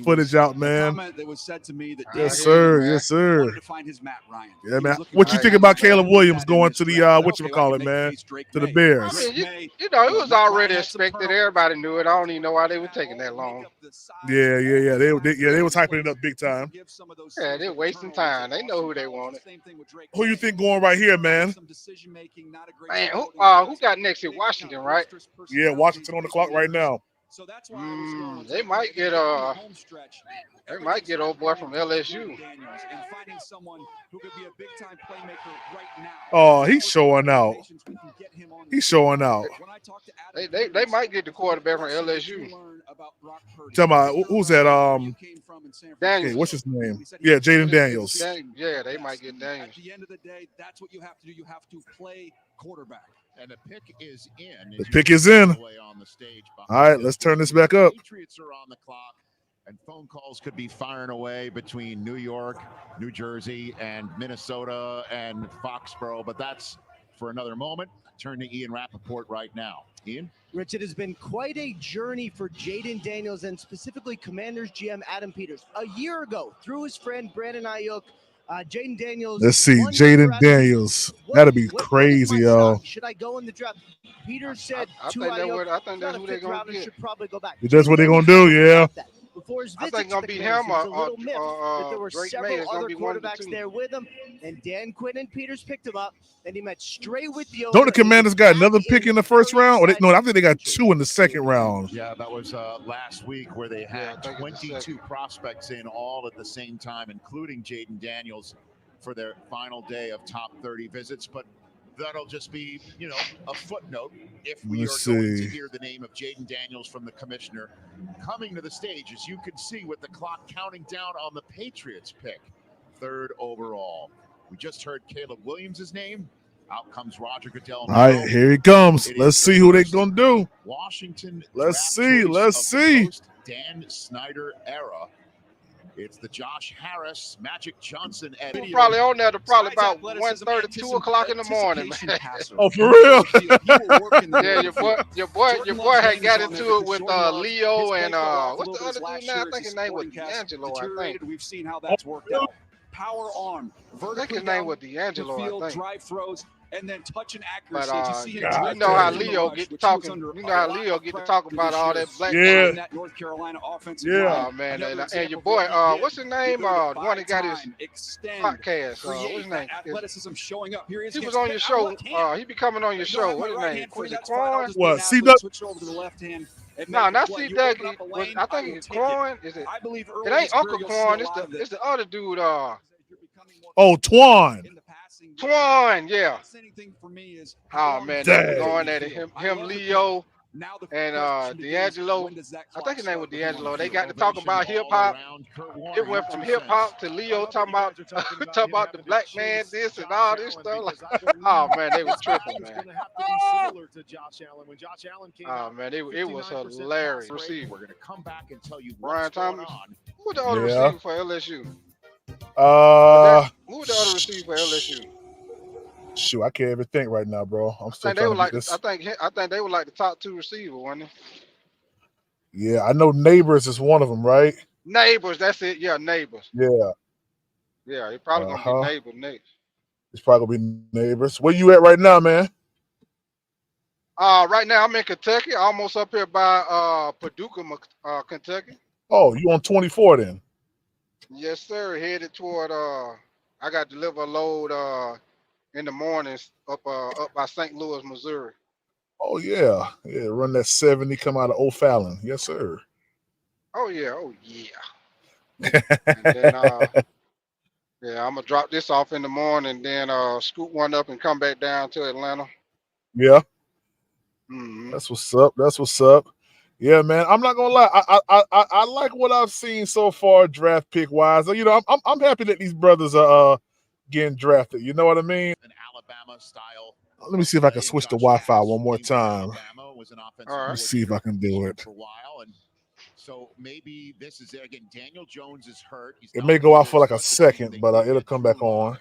Speaker 2: footage out, man.
Speaker 5: That was said to me that
Speaker 2: Yes, sir. Yes, sir.
Speaker 5: wanted to find his Matt Ryan.
Speaker 2: Yeah, man. What you think about Caleb Williams going to the whatchamacallit, man, to the Bears?
Speaker 15: I mean, you know, it was already expected. Everybody knew it. I don't even know why they were taking that long.
Speaker 2: Yeah. They was hyping it up big time.
Speaker 15: Yeah, they're wasting time. They know who they wanted.
Speaker 2: Who you think going right here, man?
Speaker 15: Man, who got next at Washington, right?
Speaker 2: Yeah, Washington on the clock right now.
Speaker 5: So that's why
Speaker 15: they might get old boy from LSU.
Speaker 5: And finding someone who could be a big time playmaker right now.
Speaker 2: Oh, he's showing out. He's showing out.
Speaker 15: They might get the quarterback from LSU.
Speaker 2: Tell me, who's that?
Speaker 15: Daniels.
Speaker 2: Hey, what's his name? Yeah, Jaden Daniels.
Speaker 15: Yeah, they might get Daniels.
Speaker 5: At the end of the day, that's what you have to do. You have to play quarterback.
Speaker 3: And the pick is in.
Speaker 2: The pick is in. All right, let's turn this back up.
Speaker 3: Patriots are on the clock, and phone calls could be firing away between New York, New Jersey, and Minnesota and Foxborough, but that's for another moment. Turn to Ian Rappaport right now. Ian?
Speaker 7: Rich, it has been quite a journey for Jaden Daniels and specifically Commanders GM Adam Peters. A year ago, through his friend Brandon Ayuk, Jaden Daniels.
Speaker 2: Let's see, Jaden Daniels. That'd be crazy, yo.
Speaker 7: Should I go in the draft? Peters said
Speaker 15: I think that's who they're going to get.
Speaker 7: Should probably go back.
Speaker 2: That's what they're going to do, yeah.
Speaker 7: Before his
Speaker 15: I
Speaker 7: visit
Speaker 15: think
Speaker 7: to
Speaker 15: it's going
Speaker 7: the
Speaker 15: to be
Speaker 7: Commanders,
Speaker 15: him
Speaker 7: it was a little myth that there were
Speaker 15: Drake May
Speaker 7: several
Speaker 15: is gonna
Speaker 7: other
Speaker 15: be one of the
Speaker 7: quarterbacks
Speaker 15: two.
Speaker 7: there with him, and Dan Quinn and Peters picked him up, and he met straight with the owner.
Speaker 2: Don't the Commanders got another pick in the first round? No, I think they got 2 in the second round.
Speaker 3: Yeah, that was last week where they had 22 prospects in all at the same time, including Jaden Daniels for their final day of top 30 visits. But that'll just be, a footnote if we
Speaker 2: Let's
Speaker 3: are going
Speaker 2: see.
Speaker 3: to hear the name of Jaden Daniels from the commissioner coming to the stage, as you can see with the clock counting down on the Patriots pick, 3rd overall. We just heard Caleb Williams' name. Out comes Roger Goodell.
Speaker 2: All right, here he comes. Let's see who they're going to do.
Speaker 3: Washington.
Speaker 2: Let's
Speaker 3: draft
Speaker 2: see.
Speaker 3: choice
Speaker 2: Let's
Speaker 3: of the
Speaker 2: see.
Speaker 3: post Dan Snyder era It's the Josh Harris, Magic Johnson edit.
Speaker 15: We're probably on there to probably about 1:30, 2 o'clock in the morning, man.
Speaker 2: Oh, for real?
Speaker 15: Yeah, your boy had got into it with Leo and what's the other dude now? I think his name was D'Angelo, I think.
Speaker 5: We've seen how that's worked out. Power arm,
Speaker 15: I think his name was D'Angelo, I think.
Speaker 5: Drive throws, and then touch and
Speaker 15: But
Speaker 5: accuracy.
Speaker 15: you know how Leo get to talking. You know how Leo get to talk about all that black.
Speaker 2: Yeah.
Speaker 5: That North Carolina offensive
Speaker 2: Yeah.
Speaker 15: Oh man, and your boy, what's his name? The one that got his podcast. What's his name?
Speaker 5: Athleticism showing up. Here
Speaker 15: He was on your show. He be coming on your show. What's his name? Was it Quan?
Speaker 2: What? C-Duck?
Speaker 5: Switch over to the left hand.
Speaker 15: No, not C-Duck. I think it's Quan. Is it?
Speaker 5: I believe
Speaker 15: It ain't Uncle Quan. It's the other dude.
Speaker 2: Oh, Twan.
Speaker 15: Twan, yeah.
Speaker 5: Fascinating for me is
Speaker 15: Oh man, they were going at it. Him, Leo, and D'Angelo. I think his name was D'Angelo. They got to talk about hip hop. It went from hip hop to Leo talking about the black man this and all this stuff. Like, oh man, they were tripping, man. Oh man, it was hilarious. Receiver.
Speaker 3: We're gonna come back and tell you
Speaker 15: Brian
Speaker 3: what's going
Speaker 15: Thomas.
Speaker 3: on.
Speaker 15: Who's the other receiver for LSU?
Speaker 2: Uh,
Speaker 15: Who was the other receiver for LSU?
Speaker 2: Shoot, I can't even think right now, bro. I'm still
Speaker 15: I think they were
Speaker 2: trying to
Speaker 15: like
Speaker 2: get this.
Speaker 15: I think they were like the top 2 receiver, wasn't they?
Speaker 2: Yeah, I know Neighbors is one of them, right?
Speaker 15: Neighbors, that's it. Yeah, Neighbors.
Speaker 2: Yeah.
Speaker 15: Yeah, it's probably gonna be Neighbors next.
Speaker 2: It's probably gonna be Neighbors. Where you at right now, man?
Speaker 15: Right now I'm in Kentucky, almost up here by Paducah, Kentucky.
Speaker 2: Oh, you on 24 then?
Speaker 15: Yes, sir. Headed toward I got to deliver a load in the mornings up by St. Louis, Missouri.
Speaker 2: Oh yeah. Yeah, run that 70, come out of O'Fallon. Yes, sir.
Speaker 15: Oh yeah. And then yeah, I'm gonna drop this off in the morning, then scoot one up and come back down to Atlanta.
Speaker 2: Yeah.
Speaker 15: Mm-hmm.
Speaker 2: That's what's up. That's what's up. Yeah, man. I'm not gonna lie. I like what I've seen so far, draft pick wise. You know, I'm happy that these brothers are getting drafted. You know what I mean?
Speaker 3: An Alabama style.
Speaker 2: Let me see if I can switch the Wi-Fi one more time.
Speaker 3: Was an
Speaker 2: Let me see if I can do it.
Speaker 3: For a while, and so maybe this is it again. Daniel Jones is hurt.
Speaker 2: It may go out for like a second, but it'll come back on.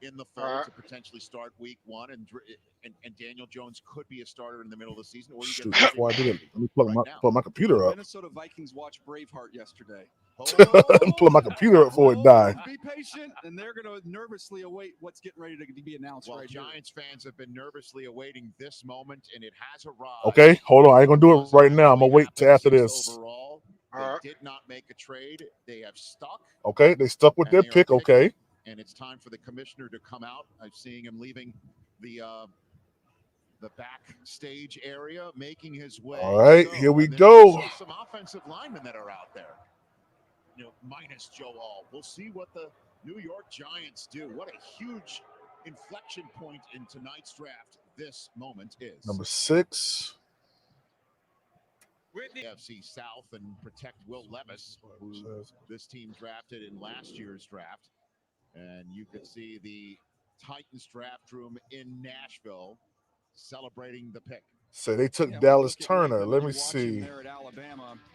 Speaker 3: In the fold to potentially start week 1, and Daniel Jones could be a starter in the middle of the season. Or
Speaker 2: Shoot, before I do that, let me plug my computer up.
Speaker 5: Minnesota Vikings watched Braveheart yesterday.
Speaker 2: Plug my computer up before it died.
Speaker 5: Be patient, and they're going to nervously await what's getting ready to be announced.
Speaker 3: Well, Giants fans have been nervously awaiting this moment, and it has arrived.
Speaker 2: Okay, hold on. I ain't gonna do it right now. I'm gonna wait till after this.
Speaker 3: Overall, they did not make a trade. They have stuck.
Speaker 2: Okay, they stuck with their pick. Okay.
Speaker 3: And it's time for the commissioner to come out. I'm seeing him leaving the backstage area, making his way.
Speaker 2: All right, here we go.
Speaker 3: Some offensive linemen that are out there. You know, minus Joe All. We'll see what the New York Giants do. What a huge inflection point in tonight's draft this moment is.
Speaker 2: Number 6.
Speaker 3: The FC South and protect Will Levis, who this team drafted in last year's draft. And you could see the Titans draft room in Nashville celebrating the pick.
Speaker 2: So they took Dallas Turner. Let me see.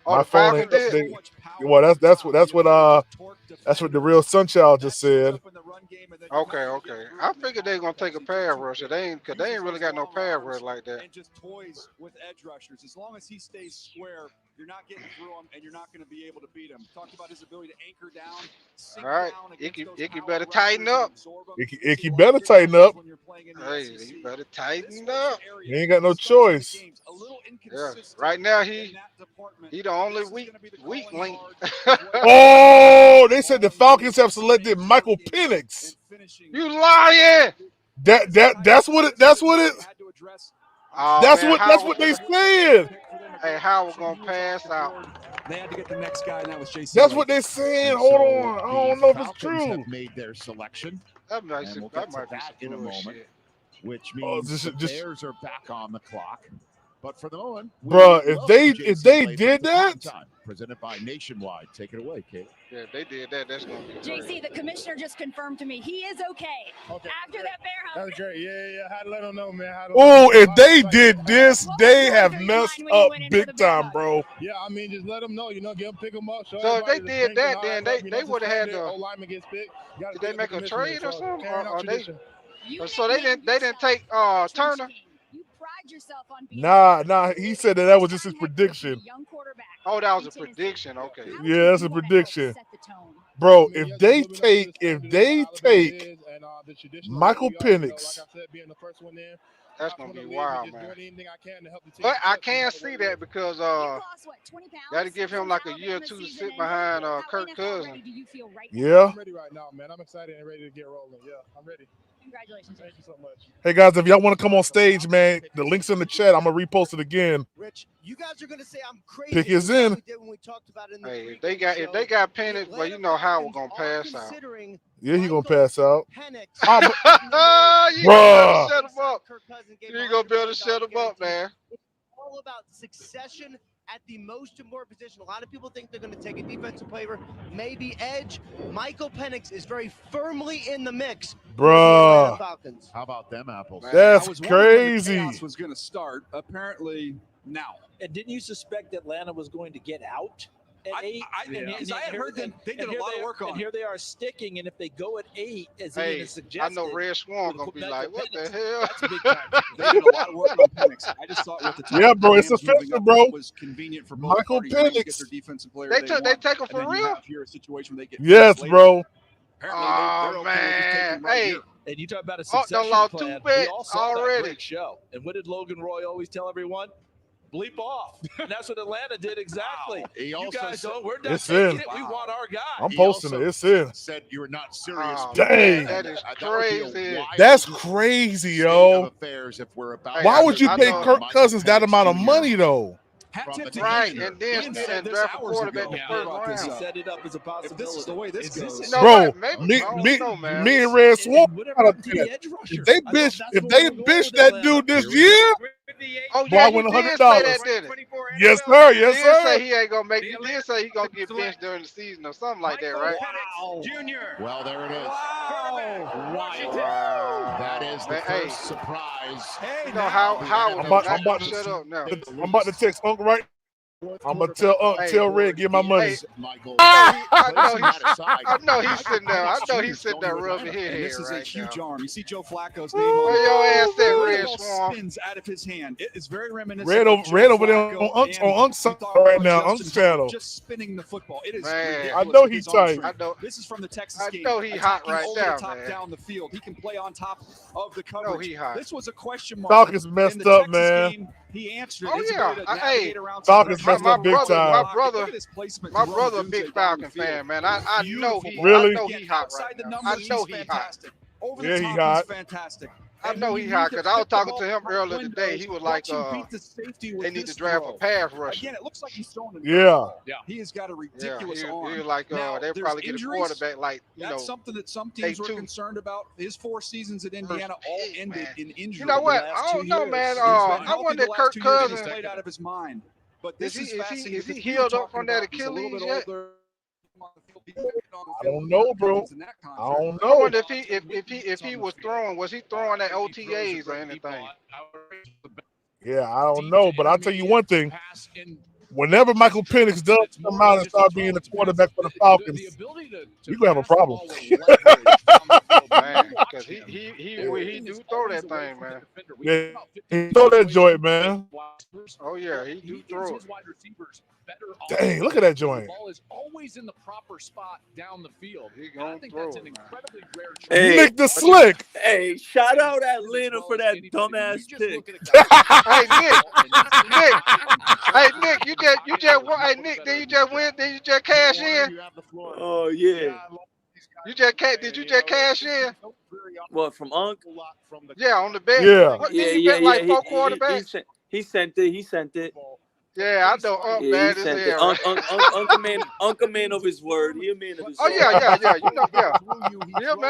Speaker 15: Oh,
Speaker 2: my phone ain't updated. Well, that's what the real Sunchild just said.
Speaker 15: Okay. I figured they're gonna take a pass rusher. They ain't really got no pass rush like that.
Speaker 5: And just toys with edge rushers. As long as he stays square, you're not getting through him, and you're not going to be able to beat him. Talked about his ability to anchor down.
Speaker 15: All right, Icky better tighten up.
Speaker 2: Icky better tighten up.
Speaker 15: Hey, he better tighten up.
Speaker 2: He ain't got no choice.
Speaker 15: Yeah, right now he the only weak link.
Speaker 2: Oh, they said the Falcons have selected Michael Penix.
Speaker 15: You lying?
Speaker 2: That's what it. That's what they said.
Speaker 15: Hey, Howard gonna pass out.
Speaker 5: They had to get the next guy, and that was Jason.
Speaker 2: That's what they're saying. Hold on, I don't know if it's true.
Speaker 3: Have made their selection.
Speaker 15: That might
Speaker 3: be in a moment, which means the Bears are back on the clock. But for the moment,
Speaker 2: Bruh, if
Speaker 3: JC
Speaker 2: they
Speaker 3: Labor
Speaker 2: did
Speaker 3: to
Speaker 2: that,
Speaker 3: Primetime, presented by Nationwide. Take it away, Kate.
Speaker 15: Yeah, if they did that, that's gonna be great.
Speaker 13: JC, the commissioner just confirmed to me he is okay after that bear hug.
Speaker 12: That's great. Yeah. How to let them know, man.
Speaker 2: oh, if they did this, they have messed up big time, bro.
Speaker 12: Yeah, I mean, just let them know. Pick them up. Show
Speaker 15: So if they
Speaker 12: everybody the
Speaker 15: did
Speaker 12: strength and
Speaker 15: that,
Speaker 12: all
Speaker 15: then
Speaker 12: stuff.
Speaker 15: they would have had the.
Speaker 12: lineman gets picked.
Speaker 15: Did they make a trade or something, or they?
Speaker 12: Tradition.
Speaker 15: So they didn't take Turner.
Speaker 13: You pride yourself on
Speaker 2: Nah. He said that was just his prediction.
Speaker 15: Oh, that was a prediction. Okay.
Speaker 2: Yeah, that's a prediction, bro. If they take Michael Penix,
Speaker 15: that's gonna be wild, man. But I can see that because that'll give him like a year or two to sit behind Kirk Cousins.
Speaker 2: Yeah.
Speaker 12: I'm ready right now, man. I'm excited and ready to get rolling. Yeah, I'm ready.
Speaker 13: Congratulations.
Speaker 12: Thank you so much.
Speaker 2: Hey guys, if y'all want to come on stage, man, the link's in the chat. I'm gonna repost it again.
Speaker 7: Rich, you guys are gonna say I'm crazy.
Speaker 2: Pick is in.
Speaker 15: Hey, if they got Penix, but you know how we're gonna pass out.
Speaker 2: Yeah, he gonna pass out.
Speaker 15: You gonna shut him up. You gonna be able to shut him up, man.
Speaker 7: It's all about succession at the most important position. A lot of people think they're going to take a defensive player, maybe edge. Michael Penix is very firmly in the mix.
Speaker 2: Bruh.
Speaker 7: Falcons.
Speaker 3: How about them apples?
Speaker 2: That's
Speaker 4: I was wondering when the
Speaker 2: crazy.
Speaker 4: chaos was going to start. Apparently now. And didn't you suspect Atlanta was going to get out at 8?
Speaker 5: I had heard that they did a lot of work on it.
Speaker 4: And here they are sticking, and if they go at 8, as
Speaker 15: Hey,
Speaker 4: Ian suggested,
Speaker 15: I know Red Swan gonna be like, "What the hell?"
Speaker 4: That's a big time.
Speaker 5: They did a lot of work on Penix. I just thought with the time
Speaker 2: Yeah, bro, it's
Speaker 5: Rams moving
Speaker 2: official,
Speaker 5: up,
Speaker 2: bro.
Speaker 5: it was convenient for both
Speaker 2: Michael
Speaker 5: parties to get
Speaker 2: Penix.
Speaker 5: their defensive player
Speaker 15: They
Speaker 5: want,
Speaker 15: take him
Speaker 5: and
Speaker 15: for
Speaker 5: then you
Speaker 15: real.
Speaker 5: have here a situation where they get
Speaker 2: Yes,
Speaker 5: later.
Speaker 2: bro.
Speaker 5: Apparently they're okay with just
Speaker 15: Man,
Speaker 5: taking right
Speaker 15: hey,
Speaker 5: here.
Speaker 4: And you talk about a
Speaker 15: Oh,
Speaker 4: succession
Speaker 15: done lost
Speaker 4: plan.
Speaker 15: 2 bets
Speaker 4: We all saw that
Speaker 15: already.
Speaker 4: great show. And what did Logan Roy always tell everyone? Bleep off. And that's what Atlanta did exactly.
Speaker 3: Wow. He
Speaker 4: You
Speaker 3: also
Speaker 4: guys
Speaker 3: said-
Speaker 4: don't. We're not
Speaker 2: It's
Speaker 4: taking
Speaker 2: in.
Speaker 4: it. We want our guy.
Speaker 2: I'm
Speaker 3: He
Speaker 2: posting
Speaker 3: also
Speaker 2: it. It's in.
Speaker 3: Said you were not serious.
Speaker 15: Oh,
Speaker 3: with
Speaker 2: Dang.
Speaker 15: that is
Speaker 3: that would be a
Speaker 15: crazy.
Speaker 3: wild
Speaker 2: That's crazy,
Speaker 3: state
Speaker 2: yo.
Speaker 3: of affairs if we're about
Speaker 15: Hey,
Speaker 2: Why
Speaker 3: to
Speaker 2: would you
Speaker 15: I
Speaker 2: pay
Speaker 15: know.
Speaker 2: Kirk
Speaker 3: Michael
Speaker 2: Cousins that
Speaker 3: Penix
Speaker 2: amount of
Speaker 3: Jr.
Speaker 2: money, though?
Speaker 5: Hat
Speaker 3: From
Speaker 5: tip
Speaker 3: the
Speaker 5: to
Speaker 15: Right,
Speaker 5: Ian.
Speaker 15: and then
Speaker 5: Ian said this
Speaker 15: draft a
Speaker 5: hours
Speaker 15: quarterback
Speaker 5: ago.
Speaker 15: the first
Speaker 5: About this,
Speaker 15: round.
Speaker 4: Set it up as a
Speaker 5: If
Speaker 4: possibility.
Speaker 5: this is the way this
Speaker 4: Is this
Speaker 5: goes,
Speaker 4: it?
Speaker 15: You know
Speaker 2: Bro,
Speaker 15: what? Maybe
Speaker 2: me,
Speaker 15: I don't
Speaker 2: me,
Speaker 15: know, man.
Speaker 2: me and Red Swan
Speaker 4: And whatever
Speaker 2: got
Speaker 4: happened
Speaker 2: up
Speaker 4: to the
Speaker 2: there.
Speaker 4: edge rushers?
Speaker 2: If they
Speaker 4: I thought
Speaker 2: bitch,
Speaker 4: that's
Speaker 2: if
Speaker 4: where
Speaker 2: they
Speaker 4: we were going
Speaker 2: bitch
Speaker 4: with
Speaker 2: that
Speaker 4: Atlanta.
Speaker 2: dude this year,
Speaker 15: Oh
Speaker 2: boy, I
Speaker 15: yeah,
Speaker 2: win
Speaker 15: you did say
Speaker 2: $100.
Speaker 15: that, didn't it?
Speaker 2: Yes, sir.
Speaker 15: You
Speaker 2: Yes,
Speaker 15: did
Speaker 2: sir.
Speaker 15: say he ain't gonna make. You did say he gonna get benched during the season or something like that, right?
Speaker 8: Penix Jr.
Speaker 3: Well, there it is.
Speaker 15: Wow.
Speaker 3: That is the
Speaker 15: Man, hey.
Speaker 3: first surprise.
Speaker 5: hey,
Speaker 15: You know how
Speaker 2: I'm
Speaker 15: would
Speaker 2: about
Speaker 15: not
Speaker 2: to-
Speaker 15: shut up now.
Speaker 2: I'm about to text Uncle right. I'm gonna tell Red get my money.
Speaker 15: Hey,
Speaker 3: Michael.
Speaker 15: I know he's sitting there. I know he's sitting there rubbing his
Speaker 5: and
Speaker 15: head
Speaker 5: this is a
Speaker 15: right
Speaker 5: huge
Speaker 15: now.
Speaker 5: arm. You see Joe Flacco's name
Speaker 15: Where
Speaker 5: on
Speaker 15: your ass at,
Speaker 5: the
Speaker 15: Red
Speaker 5: ball
Speaker 15: Swan?
Speaker 5: spins out of his hand. It is very reminiscent
Speaker 2: Red
Speaker 5: of
Speaker 2: over there
Speaker 5: Joe
Speaker 2: on
Speaker 5: Flacco,
Speaker 2: Unc's
Speaker 5: and
Speaker 2: side
Speaker 5: we talk
Speaker 2: right
Speaker 5: about
Speaker 2: now,
Speaker 5: Justin
Speaker 2: Unc's
Speaker 5: Herbert
Speaker 2: channel.
Speaker 5: just spinning the football. It is
Speaker 15: Man.
Speaker 5: ridiculous.
Speaker 2: I know
Speaker 5: with
Speaker 2: he
Speaker 5: his arm
Speaker 2: tight.
Speaker 5: strength.
Speaker 15: I know-
Speaker 5: This is from the Texas
Speaker 15: I
Speaker 5: game.
Speaker 15: know he hot
Speaker 5: Attacking
Speaker 15: right
Speaker 5: over
Speaker 15: there,
Speaker 5: the top
Speaker 15: man.
Speaker 5: down the field. He can play on top of the
Speaker 15: know
Speaker 5: coverage.
Speaker 15: he hot.
Speaker 5: This was a question mark.
Speaker 2: Falcons
Speaker 5: in
Speaker 2: messed
Speaker 5: the
Speaker 2: up,
Speaker 5: Texas
Speaker 2: man.
Speaker 5: game. He answered.
Speaker 15: Oh,
Speaker 5: His
Speaker 15: yeah.
Speaker 5: ability to
Speaker 15: Hey,
Speaker 5: navigate around
Speaker 2: Falcons
Speaker 5: some
Speaker 2: messed
Speaker 15: My
Speaker 2: up big
Speaker 15: brother,
Speaker 2: time.
Speaker 5: Look at his placement
Speaker 15: my
Speaker 5: to
Speaker 15: brother, a
Speaker 5: Romo
Speaker 15: big
Speaker 5: Dunze down the
Speaker 15: Falcon
Speaker 5: field.
Speaker 15: fan, man. I know he,
Speaker 2: Really?
Speaker 15: I know he hot
Speaker 5: Outside
Speaker 15: right
Speaker 5: the
Speaker 15: now. I
Speaker 5: numbers,
Speaker 15: know
Speaker 5: he's
Speaker 15: he hot.
Speaker 5: fantastic. Over
Speaker 2: Yeah,
Speaker 5: the
Speaker 2: he
Speaker 5: top,
Speaker 2: hot.
Speaker 5: he's fantastic.
Speaker 15: I
Speaker 5: And
Speaker 15: know
Speaker 5: when
Speaker 15: he
Speaker 5: you
Speaker 15: hot
Speaker 5: need
Speaker 15: because
Speaker 5: to
Speaker 15: I was
Speaker 5: fit the
Speaker 15: talking
Speaker 5: ball
Speaker 15: to him
Speaker 5: out
Speaker 15: earlier today.
Speaker 5: windows,
Speaker 15: He was like,
Speaker 5: watch him beat the safety with
Speaker 15: they need
Speaker 5: his
Speaker 15: to draft a
Speaker 5: throw.
Speaker 15: pass rusher.
Speaker 5: Again, it looks like he's throwing a
Speaker 2: Yeah.
Speaker 5: He has got a
Speaker 15: Yeah,
Speaker 5: ridiculous
Speaker 15: he
Speaker 5: arm.
Speaker 15: was like,
Speaker 5: Now,
Speaker 15: they'll
Speaker 5: there's
Speaker 15: probably get a
Speaker 5: injuries.
Speaker 15: quarterback like, you know.
Speaker 5: That's something that some
Speaker 15: day
Speaker 5: teams were
Speaker 15: 2.
Speaker 5: concerned about. His 4 seasons at Indiana all
Speaker 15: Shit,
Speaker 5: ended
Speaker 15: man.
Speaker 5: in injury.
Speaker 15: You know what?
Speaker 5: The
Speaker 15: I
Speaker 5: last 2
Speaker 15: don't know,
Speaker 5: years.
Speaker 15: man.
Speaker 5: He's been
Speaker 15: I
Speaker 5: healthy
Speaker 15: wonder
Speaker 5: the
Speaker 15: if
Speaker 5: last
Speaker 15: Kirk
Speaker 5: 2 years. He's
Speaker 15: Cousins
Speaker 5: played out of his mind. But this
Speaker 15: is
Speaker 5: is fascinating.
Speaker 15: is he
Speaker 5: because we were
Speaker 15: healed up
Speaker 5: talking
Speaker 15: from that
Speaker 5: about he's a little
Speaker 15: Achilles
Speaker 5: bit
Speaker 15: yet?
Speaker 5: older. On the field, he's been on the
Speaker 2: I
Speaker 5: field
Speaker 2: don't know, bro.
Speaker 5: in that
Speaker 2: I
Speaker 5: contract.
Speaker 2: don't
Speaker 15: I
Speaker 2: know.
Speaker 15: wonder if he was throwing, was he throwing at OTAs or anything?
Speaker 2: Yeah, I don't know, but I'll tell you one thing. Whenever Michael Penix does come out and start being the quarterback for the Falcons, you're gonna have a problem.
Speaker 15: Man, because he do throw that thing, man.
Speaker 2: Yeah, he throw that joint, man.
Speaker 15: Oh yeah, he do throw it.
Speaker 2: Dang, look at that joint.
Speaker 6: The ball is always in the proper spot down the field.
Speaker 15: He
Speaker 6: And I
Speaker 15: gonna
Speaker 6: think
Speaker 15: throw
Speaker 6: that's
Speaker 15: it,
Speaker 6: an
Speaker 15: man.
Speaker 6: incredibly rare choice.
Speaker 16: Hey,
Speaker 2: Nick the Slick.
Speaker 16: Hey, shout out Atlanta for that dumbass pick.
Speaker 15: Hey Nick, you just won. Hey Nick, did you just win? Did you just cash in?
Speaker 16: Oh yeah.
Speaker 15: Did you just cash in?
Speaker 16: What, from Unc?
Speaker 15: Yeah, on the bet.
Speaker 2: Yeah.
Speaker 15: What,
Speaker 16: Yeah,
Speaker 15: did he
Speaker 16: yeah,
Speaker 15: bet like
Speaker 16: yeah.
Speaker 15: 4 quarterbacks?
Speaker 16: He sent it. He sent it.
Speaker 15: Yeah, I know.
Speaker 16: Yeah, he
Speaker 15: Bad as
Speaker 16: said that.
Speaker 15: hell.
Speaker 16: Uncle man of his word. He a man of his
Speaker 15: Oh
Speaker 16: word.
Speaker 15: yeah. You know,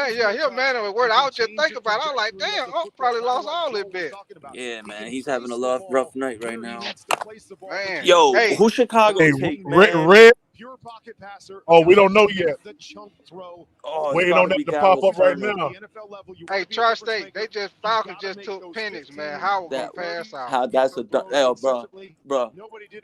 Speaker 15: yeah. He a man of his word. I was just thinking about it. I was like, damn, Unc probably lost all his bet.
Speaker 16: Yeah, man. He's having a rough night right now.
Speaker 15: Man.
Speaker 16: Yo,
Speaker 15: Hey,
Speaker 16: who Chicago
Speaker 2: Hey,
Speaker 16: take, man?
Speaker 2: Red. Oh, we don't know yet.
Speaker 16: Oh, it's
Speaker 2: Waiting
Speaker 16: about
Speaker 2: on
Speaker 16: to be
Speaker 2: that to pop up right
Speaker 16: Carlos'
Speaker 2: now.
Speaker 15: hey, Tri-State, Falcons just took Penix, man. How gonna pass out?
Speaker 16: How that's bro.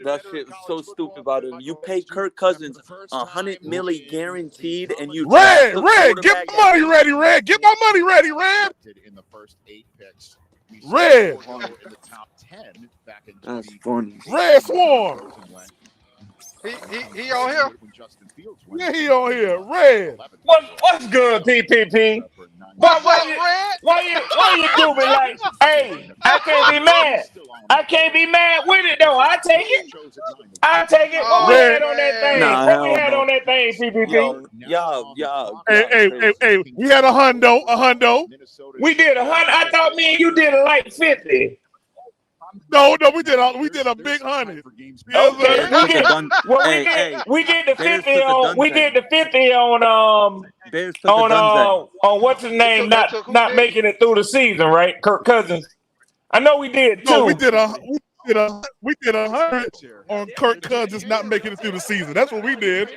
Speaker 16: That shit was so stupid about him. You pay Kirk Cousins $100 million guaranteed, and you
Speaker 2: Red, get my money ready, Red. Get my money ready, Red.
Speaker 3: In the first 8 picks.
Speaker 2: Red.
Speaker 3: In the top 10 back in
Speaker 16: That's funny.
Speaker 2: Red Swarm.
Speaker 15: He on here?
Speaker 2: Yeah, he on here. Red.
Speaker 17: What's good, PPP? Why you do me like? Hey, I can't be mad. I can't be mad with it though. I take it. What we had on that thing? What we had on that thing, PPP?
Speaker 16: Y'all.
Speaker 2: Hey. We had a hundo.
Speaker 17: We did 100. I thought me and you did a light 50.
Speaker 2: No, we did a big 100.
Speaker 17: Okay, we did the 50 on. We did the 50 on what's his name? Not making it through the season, right? Kirk Cousins. I know we did too.
Speaker 2: No, we did a 100 on Kirk Cousins not making it through the season. That's what we did.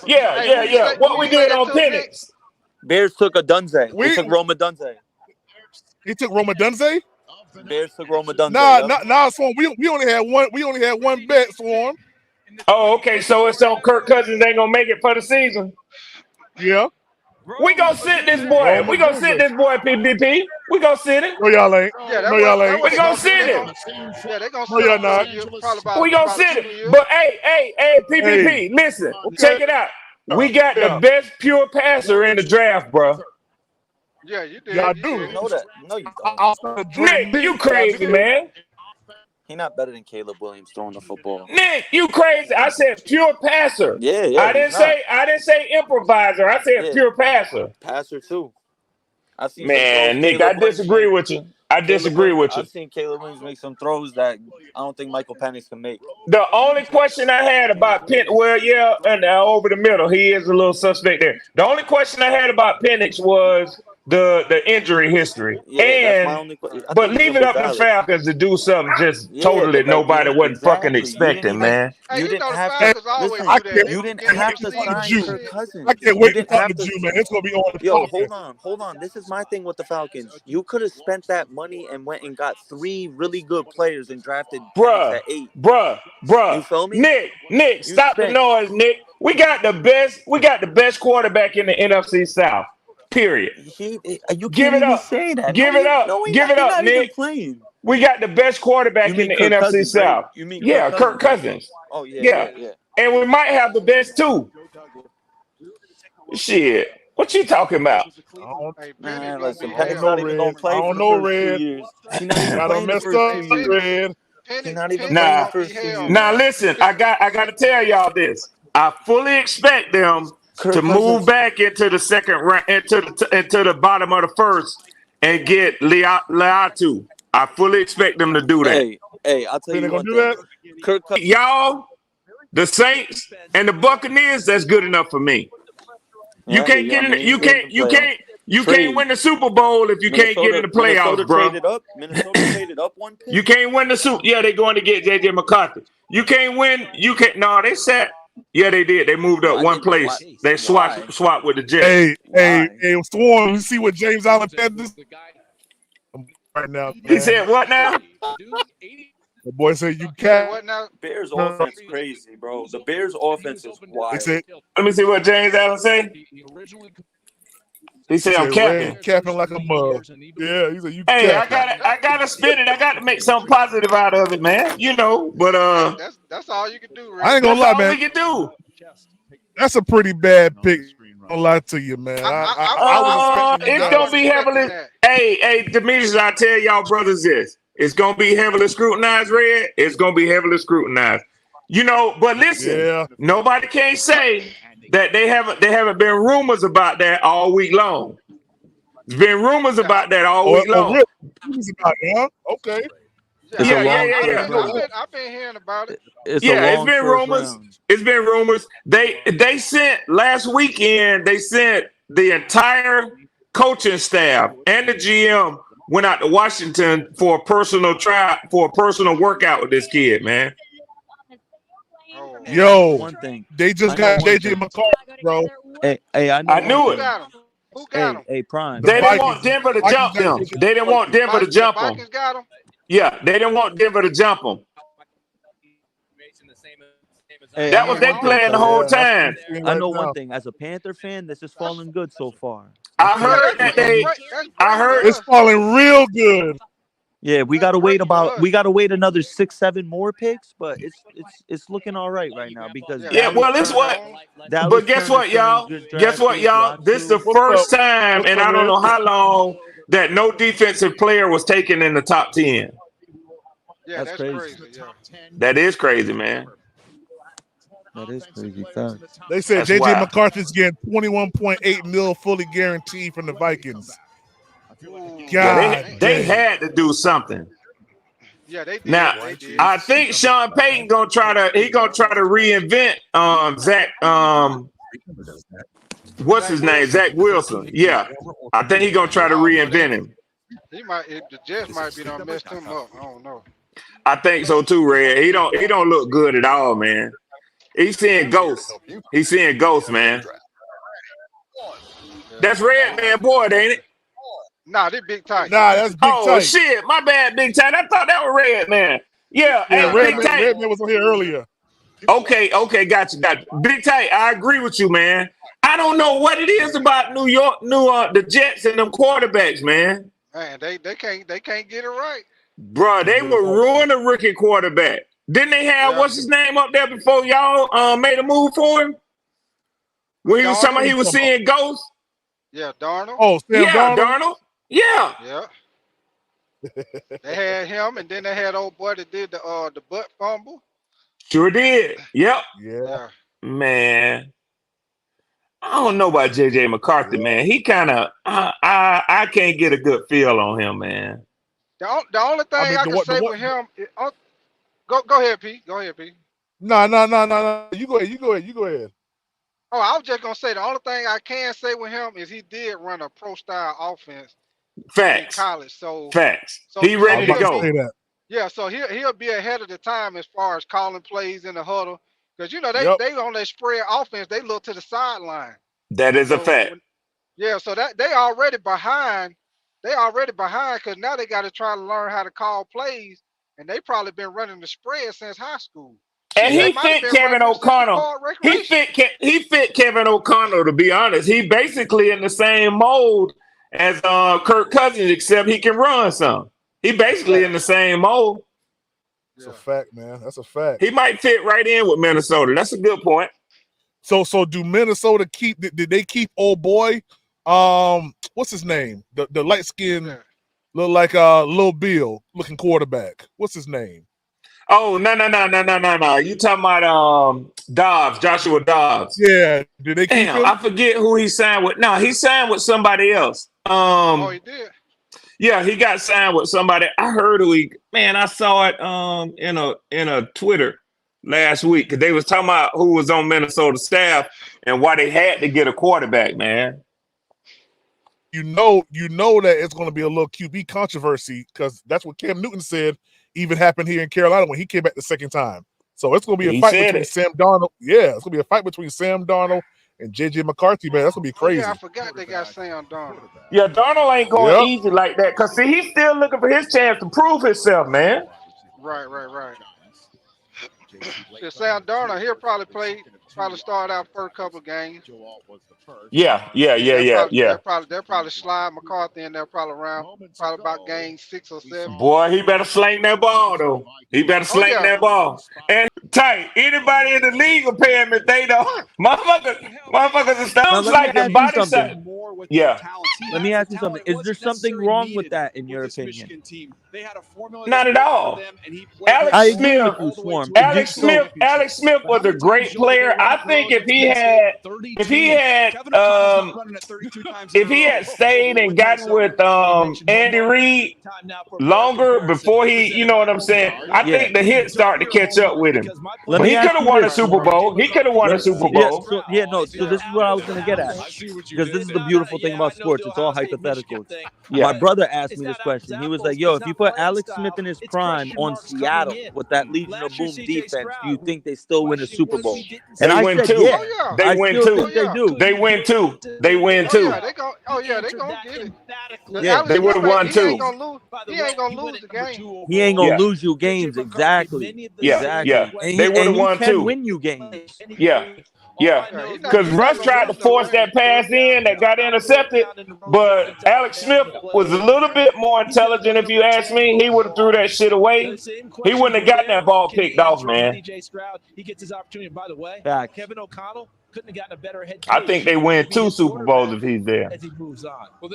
Speaker 17: Yeah. What we did on Penix.
Speaker 16: Bears took a Dunze. We took Roma Dunze.
Speaker 2: He took Roma Dunze?
Speaker 16: Bears took Roma Dunze.
Speaker 2: Nah, Swarm. We only had one bet, Swarm.
Speaker 17: Oh, okay. So it's on Kirk Cousins ain't gonna make it for the season.
Speaker 2: Yeah.
Speaker 17: We gonna sit this boy. We gonna sit this boy, PPP. We gonna sit it.
Speaker 2: No, y'all ain't. Y'all ain't.
Speaker 17: We gonna sit it.
Speaker 15: Yeah, they gonna
Speaker 2: no, y'all not.
Speaker 17: We gonna sit it. But hey, PPP, listen. Check it out. We got the best pure passer in the draft, bro.
Speaker 15: Yeah, you did.
Speaker 2: Yeah, I
Speaker 15: you
Speaker 2: do.
Speaker 15: did.
Speaker 16: Know that. No, you don't.
Speaker 17: Nick, you crazy, man.
Speaker 16: He not better than Caleb Williams throwing the football.
Speaker 17: Nick, you crazy. I said pure passer.
Speaker 16: Yeah.
Speaker 17: I didn't say improviser. I said pure passer.
Speaker 16: Passer too.
Speaker 17: Man, Nick, I disagree with you. I've
Speaker 16: seen Caleb Williams make some throws that I don't think Michael Penix can make.
Speaker 17: The only question I had about Penix, and over the middle, he is a little suspect there. The only question I had about Penix was the injury history.
Speaker 16: That's my only question.
Speaker 17: But leave it up to the Falcons to do something totally nobody wasn't fucking expecting, man.
Speaker 15: Hey,
Speaker 16: You didn't have
Speaker 15: to.
Speaker 16: You didn't have to sign Kirk Cousins.
Speaker 2: I can't wait to talk to you, man. It's gonna be on the
Speaker 16: Yo,
Speaker 2: podcast.
Speaker 16: hold on. This is my thing with the Falcons. You could have spent that money and went and got 3 really good players and drafted Penix at 8.
Speaker 17: Bruh.
Speaker 16: You feel me?
Speaker 17: Nick, stop the noise, Nick. We got the best quarterback in the NFC South. Period.
Speaker 16: You
Speaker 17: give it up.
Speaker 16: Say that.
Speaker 17: Give it up. Give it up, Nick. We got the best quarterback in the NFC
Speaker 16: Cousins,
Speaker 17: South.
Speaker 16: Right? You mean
Speaker 17: Kirk Cousins.
Speaker 16: Oh yeah.
Speaker 17: And we might have the best too. Shit. What you talking about?
Speaker 16: Man, listen, Penix not even gonna play for the first 2 years. He's not even playing the first 2 years. He's not even playing the first 2 years.
Speaker 17: Now listen, I got to tell y'all this. I fully expect them to move back into the second round, into the bottom of the first, and get Leatu. I fully expect them to do that.
Speaker 16: Hey, I'll tell you one thing.
Speaker 17: Y'all, the Saints and the Buccaneers, that's good enough for me. You can't get in. You can't win the Super Bowl if you can't get in the playoffs, bro.
Speaker 16: Minnesota traded up 1 pick.
Speaker 17: You can't win the Super. Yeah, they're going to get JJ McCarthy. You can't win. No, they set. Yeah, they did. They moved up one place. They swapped with the Jets.
Speaker 2: Hey, Swarm, you see what James Allen said this right now? Man.
Speaker 17: He said what now?
Speaker 2: The boy said you can't.
Speaker 15: What now?
Speaker 16: Bears offense crazy, bro. The Bears offense is wild.
Speaker 17: Let me see what James Allen said. He said I'm
Speaker 2: capping like a mug. Yeah, he said you.
Speaker 17: Hey, I gotta spin it. I got to make something positive out of it, man. You know, but
Speaker 15: that's all you can do. Rick.
Speaker 2: I ain't gonna lie, man.
Speaker 17: That's all we can do.
Speaker 2: That's a pretty bad pick. Don't lie to you, man.
Speaker 17: It's gonna be heavily. Hey, Demetrius, I tell y'all brothers this. It's gonna be heavily scrutinized, Red. It's gonna be heavily scrutinized. You know, but listen, nobody can say that they haven't been rumors about that all week long. There's been rumors about that all week long.
Speaker 2: Rumors about it, huh? Okay.
Speaker 18: It's a long first round.
Speaker 15: I've been hearing about it.
Speaker 18: It's a long
Speaker 17: it's been
Speaker 18: first
Speaker 17: rumors.
Speaker 18: round.
Speaker 17: It's been rumors. They sent last weekend. They sent the entire coaching staff and the GM went out to Washington for a personal workout with this kid, man.
Speaker 2: Yo,
Speaker 18: one thing.
Speaker 2: They just got JJ McCarthy, bro.
Speaker 18: Hey, I
Speaker 17: knew it.
Speaker 15: Who got him?
Speaker 18: Hey, Prime.
Speaker 17: They didn't want Denver to jump them. They didn't want Denver to jump them.
Speaker 15: Vikings got him?
Speaker 17: Yeah, they didn't want Denver to jump them.
Speaker 18: Hey,
Speaker 17: That was their plan the whole time.
Speaker 18: I know one thing. As a Panther fan, this is falling good so far.
Speaker 17: I heard that I heard
Speaker 2: it's falling real good.
Speaker 18: Yeah, we gotta wait another 6-7 more picks, but it's looking all right now because
Speaker 17: but guess what, y'all? This is the first time, and I don't know how long, that no defensive player was taken in the top 10.
Speaker 15: Yeah, that's crazy.
Speaker 17: That is crazy, man.
Speaker 18: That is crazy. Facts.
Speaker 2: They said
Speaker 17: That's
Speaker 2: JJ
Speaker 17: wild.
Speaker 2: McCarthy's getting $21.8 million fully guaranteed from the Vikings.
Speaker 17: Yeah, they had to do something.
Speaker 15: Yeah, they did.
Speaker 17: Now, I think Sean Payton gonna try to reinvent Zach. What's his name? Zach Wilson. Yeah, I think he's gonna try to reinvent him.
Speaker 15: The Jets might be done messed him up. I don't know.
Speaker 17: I think so too, Red. He don't look good at all, man. He's seeing ghosts. He's seeing ghosts, man. That's Red Man Boyd, ain't it?
Speaker 15: Nah, they Big Tight.
Speaker 2: Nah, that's Big Tight.
Speaker 17: Oh shit, my bad, Big Tight. I thought that was Red Man. Yeah, hey,
Speaker 2: Red Man was on here earlier.
Speaker 17: Okay, gotcha. Big Tight, I agree with you, man. I don't know what it is about the Jets and them quarterbacks, man.
Speaker 15: Man, they can't get it right.
Speaker 17: Bro, they were ruining a rookie quarterback. Didn't they have what's his name up there before y'all made a move for him? When he was talking about he was seeing ghosts?
Speaker 15: Yeah, Darnold.
Speaker 2: Oh, Sam
Speaker 17: Darnold? Yeah.
Speaker 15: Yeah. They had him, and then they had old boy that did the butt fumble.
Speaker 17: Sure did. Yep.
Speaker 2: Yeah.
Speaker 17: Man. I don't know about JJ McCarthy, man. He kind of I can't get a good feel on him, man.
Speaker 15: The only thing I can say with him go ahead, P. Go ahead, P.
Speaker 2: No. You go ahead.
Speaker 15: Oh, I was just gonna say the only thing I can say with him is he did run a pro style offense in college. So
Speaker 17: he ready to go.
Speaker 15: Yeah, so he'll be ahead of the time as far as calling plays in the huddle. Because they on their spread offense, they look to the sideline.
Speaker 17: That is a fact.
Speaker 15: Yeah, so that they already behind. They already behind because now they got to try to learn how to call plays, and they probably been running the spread since high school.
Speaker 17: And he fit Kevin O'Connell. He fit Kevin O'Connell, to be honest. He basically in the same mold as Kirk Cousins, except he can run some. He basically in the same mold.
Speaker 2: That's a fact, man. That's a fact.
Speaker 17: He might fit right in with Minnesota. That's a good point.
Speaker 2: So do Minnesota keep? Did they keep old boy? What's his name? The light skinned, look like Lil Bill looking quarterback. What's his name?
Speaker 17: Oh no! You talking about Dobbs, Joshua Dobbs?
Speaker 2: Yeah. Did they keep him?
Speaker 17: I forget who he signed with. No, he signed with somebody else.
Speaker 15: Oh, he did.
Speaker 17: Yeah, he got signed with somebody. I heard I saw it in a Twitter last week because they was talking about who was on Minnesota staff and why they had to get a quarterback, man.
Speaker 2: You know that it's going to be a little QB controversy because that's what Cam Newton said even happened here in Carolina when he came back the second time. So it's going to be a fight between Sam Darnold. Yeah, it's going to be a fight between Sam Darnold and JJ McCarthy, man. That's going to be crazy.
Speaker 15: Yeah, I forgot they got Sam Darnold.
Speaker 17: Yeah, Darnold ain't going easy like that because, see, he's still looking for his chance to prove himself, man.
Speaker 15: Right. Sam Darnold, he'll probably start out first couple games.
Speaker 17: Yeah.
Speaker 15: They'll probably slide McCarthy in there probably about game 6 or 7.
Speaker 17: Boy, he better sling that ball, though. He better sling that ball. And tight, anybody in the league will pay him if they don't. Motherfuckers, it sounds like his body shot.
Speaker 5: more with
Speaker 17: Yeah.
Speaker 5: the talent.
Speaker 18: Let me ask you something. Is there something wrong with that, in your opinion?
Speaker 5: Michigan team. They had a formula
Speaker 17: Not at all.
Speaker 5: them, and he played
Speaker 18: I agree with you, Swarm.
Speaker 17: Alex Smith was a great player. I think if he had stayed and gotten with Andy Reid longer before he, you know what I'm saying? I think the hits start to catch up with him. But he could have won a Super Bowl. He could have won a Super Bowl.
Speaker 18: So this is what I was going to get at. Because this is the beautiful thing about sports. It's all hypotheticals.
Speaker 17: Yeah.
Speaker 18: My brother asked me this question. He was like, yo, if you put Alex Smith in his prime on Seattle with that Legion of Boom defense, do you think they still win a Super Bowl? And I said, yeah.
Speaker 17: They win too. They win too. They win too.
Speaker 15: They gonna get it.
Speaker 17: Yeah, they would have won too.
Speaker 15: He ain't gonna lose the game.
Speaker 18: He ain't gonna lose you games. Exactly.
Speaker 17: Yeah,
Speaker 18: exactly.
Speaker 17: yeah.
Speaker 18: And
Speaker 17: They would have won
Speaker 18: he can
Speaker 17: too.
Speaker 18: win you games.
Speaker 17: Yeah. Yeah, because Russ tried to force that pass in that got intercepted, but Alex Smith was a little bit more intelligent, if you ask me. He would have threw that shit away. He wouldn't have gotten that ball picked off, man.
Speaker 4: DJ Stroud, he gets his opportunity. By the way,
Speaker 18: Facts.
Speaker 4: Kevin O'Connell couldn't have gotten a better head
Speaker 17: I
Speaker 4: coach
Speaker 17: think they win 2 Super Bowls if he's there.
Speaker 4: as he moves on.
Speaker 6: Well,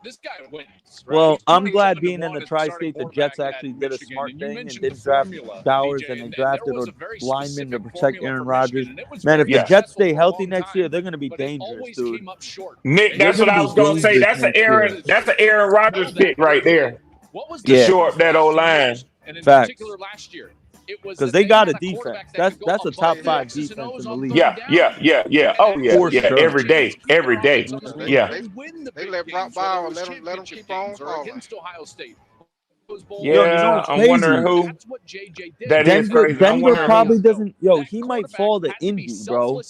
Speaker 6: this guy wins. Right?
Speaker 18: Well,
Speaker 6: He's
Speaker 18: I'm glad
Speaker 6: 27-1
Speaker 18: being in the
Speaker 6: as starting
Speaker 18: tri-state, the
Speaker 6: quarterback
Speaker 18: Jets actually
Speaker 6: at
Speaker 18: did a
Speaker 6: Michigan,
Speaker 18: smart
Speaker 6: and you
Speaker 18: thing and
Speaker 6: mentioned
Speaker 18: didn't
Speaker 6: the
Speaker 18: draft
Speaker 6: formula,
Speaker 18: Bowers,
Speaker 6: DJ,
Speaker 18: and they
Speaker 6: and
Speaker 18: drafted
Speaker 6: there was
Speaker 18: a
Speaker 6: a very
Speaker 18: lineman to
Speaker 6: specific
Speaker 18: protect
Speaker 6: formula
Speaker 18: Aaron
Speaker 6: for
Speaker 18: Rodgers.
Speaker 6: Michigan, and it was
Speaker 18: Man, if
Speaker 6: very
Speaker 18: the Jets
Speaker 6: successful
Speaker 18: stay
Speaker 6: for a
Speaker 18: healthy
Speaker 6: long
Speaker 18: next year,
Speaker 6: time,
Speaker 18: they're going to be
Speaker 6: but it
Speaker 18: dangerous,
Speaker 6: always
Speaker 18: dude.
Speaker 6: came up short.
Speaker 17: Nick,
Speaker 18: They're
Speaker 17: that's what
Speaker 18: gonna
Speaker 17: I
Speaker 18: be
Speaker 17: was gonna say.
Speaker 18: dangerous
Speaker 17: That's
Speaker 18: next
Speaker 17: an Aaron Rodgers pick right there.
Speaker 6: What was
Speaker 17: To
Speaker 18: Yeah.
Speaker 17: shore up that old line.
Speaker 6: And in
Speaker 18: Facts.
Speaker 6: particular last year, it was
Speaker 18: Because
Speaker 6: that
Speaker 18: they got a
Speaker 6: had
Speaker 18: defense.
Speaker 6: quarterback that could go
Speaker 18: That's a
Speaker 6: up
Speaker 18: top
Speaker 6: the
Speaker 18: 5
Speaker 6: X's and
Speaker 18: defense
Speaker 6: O's
Speaker 18: in the
Speaker 6: on
Speaker 18: league.
Speaker 6: third down.
Speaker 17: Yeah. Oh, yeah,
Speaker 18: For
Speaker 17: yeah.
Speaker 18: sure.
Speaker 17: Every day.
Speaker 6: They
Speaker 15: They let Brock Bowers let him keep on falling.
Speaker 6: Against Ohio State.
Speaker 18: Yo, you know
Speaker 17: Yeah,
Speaker 18: what's
Speaker 17: I'm
Speaker 18: crazy?
Speaker 17: wondering who.
Speaker 6: That's what JJ did.
Speaker 17: That is
Speaker 18: Denver,
Speaker 17: crazy. I'm
Speaker 18: Denver
Speaker 17: wondering
Speaker 18: probably
Speaker 17: who.
Speaker 18: doesn't. Yo, he might fall to injury, bro.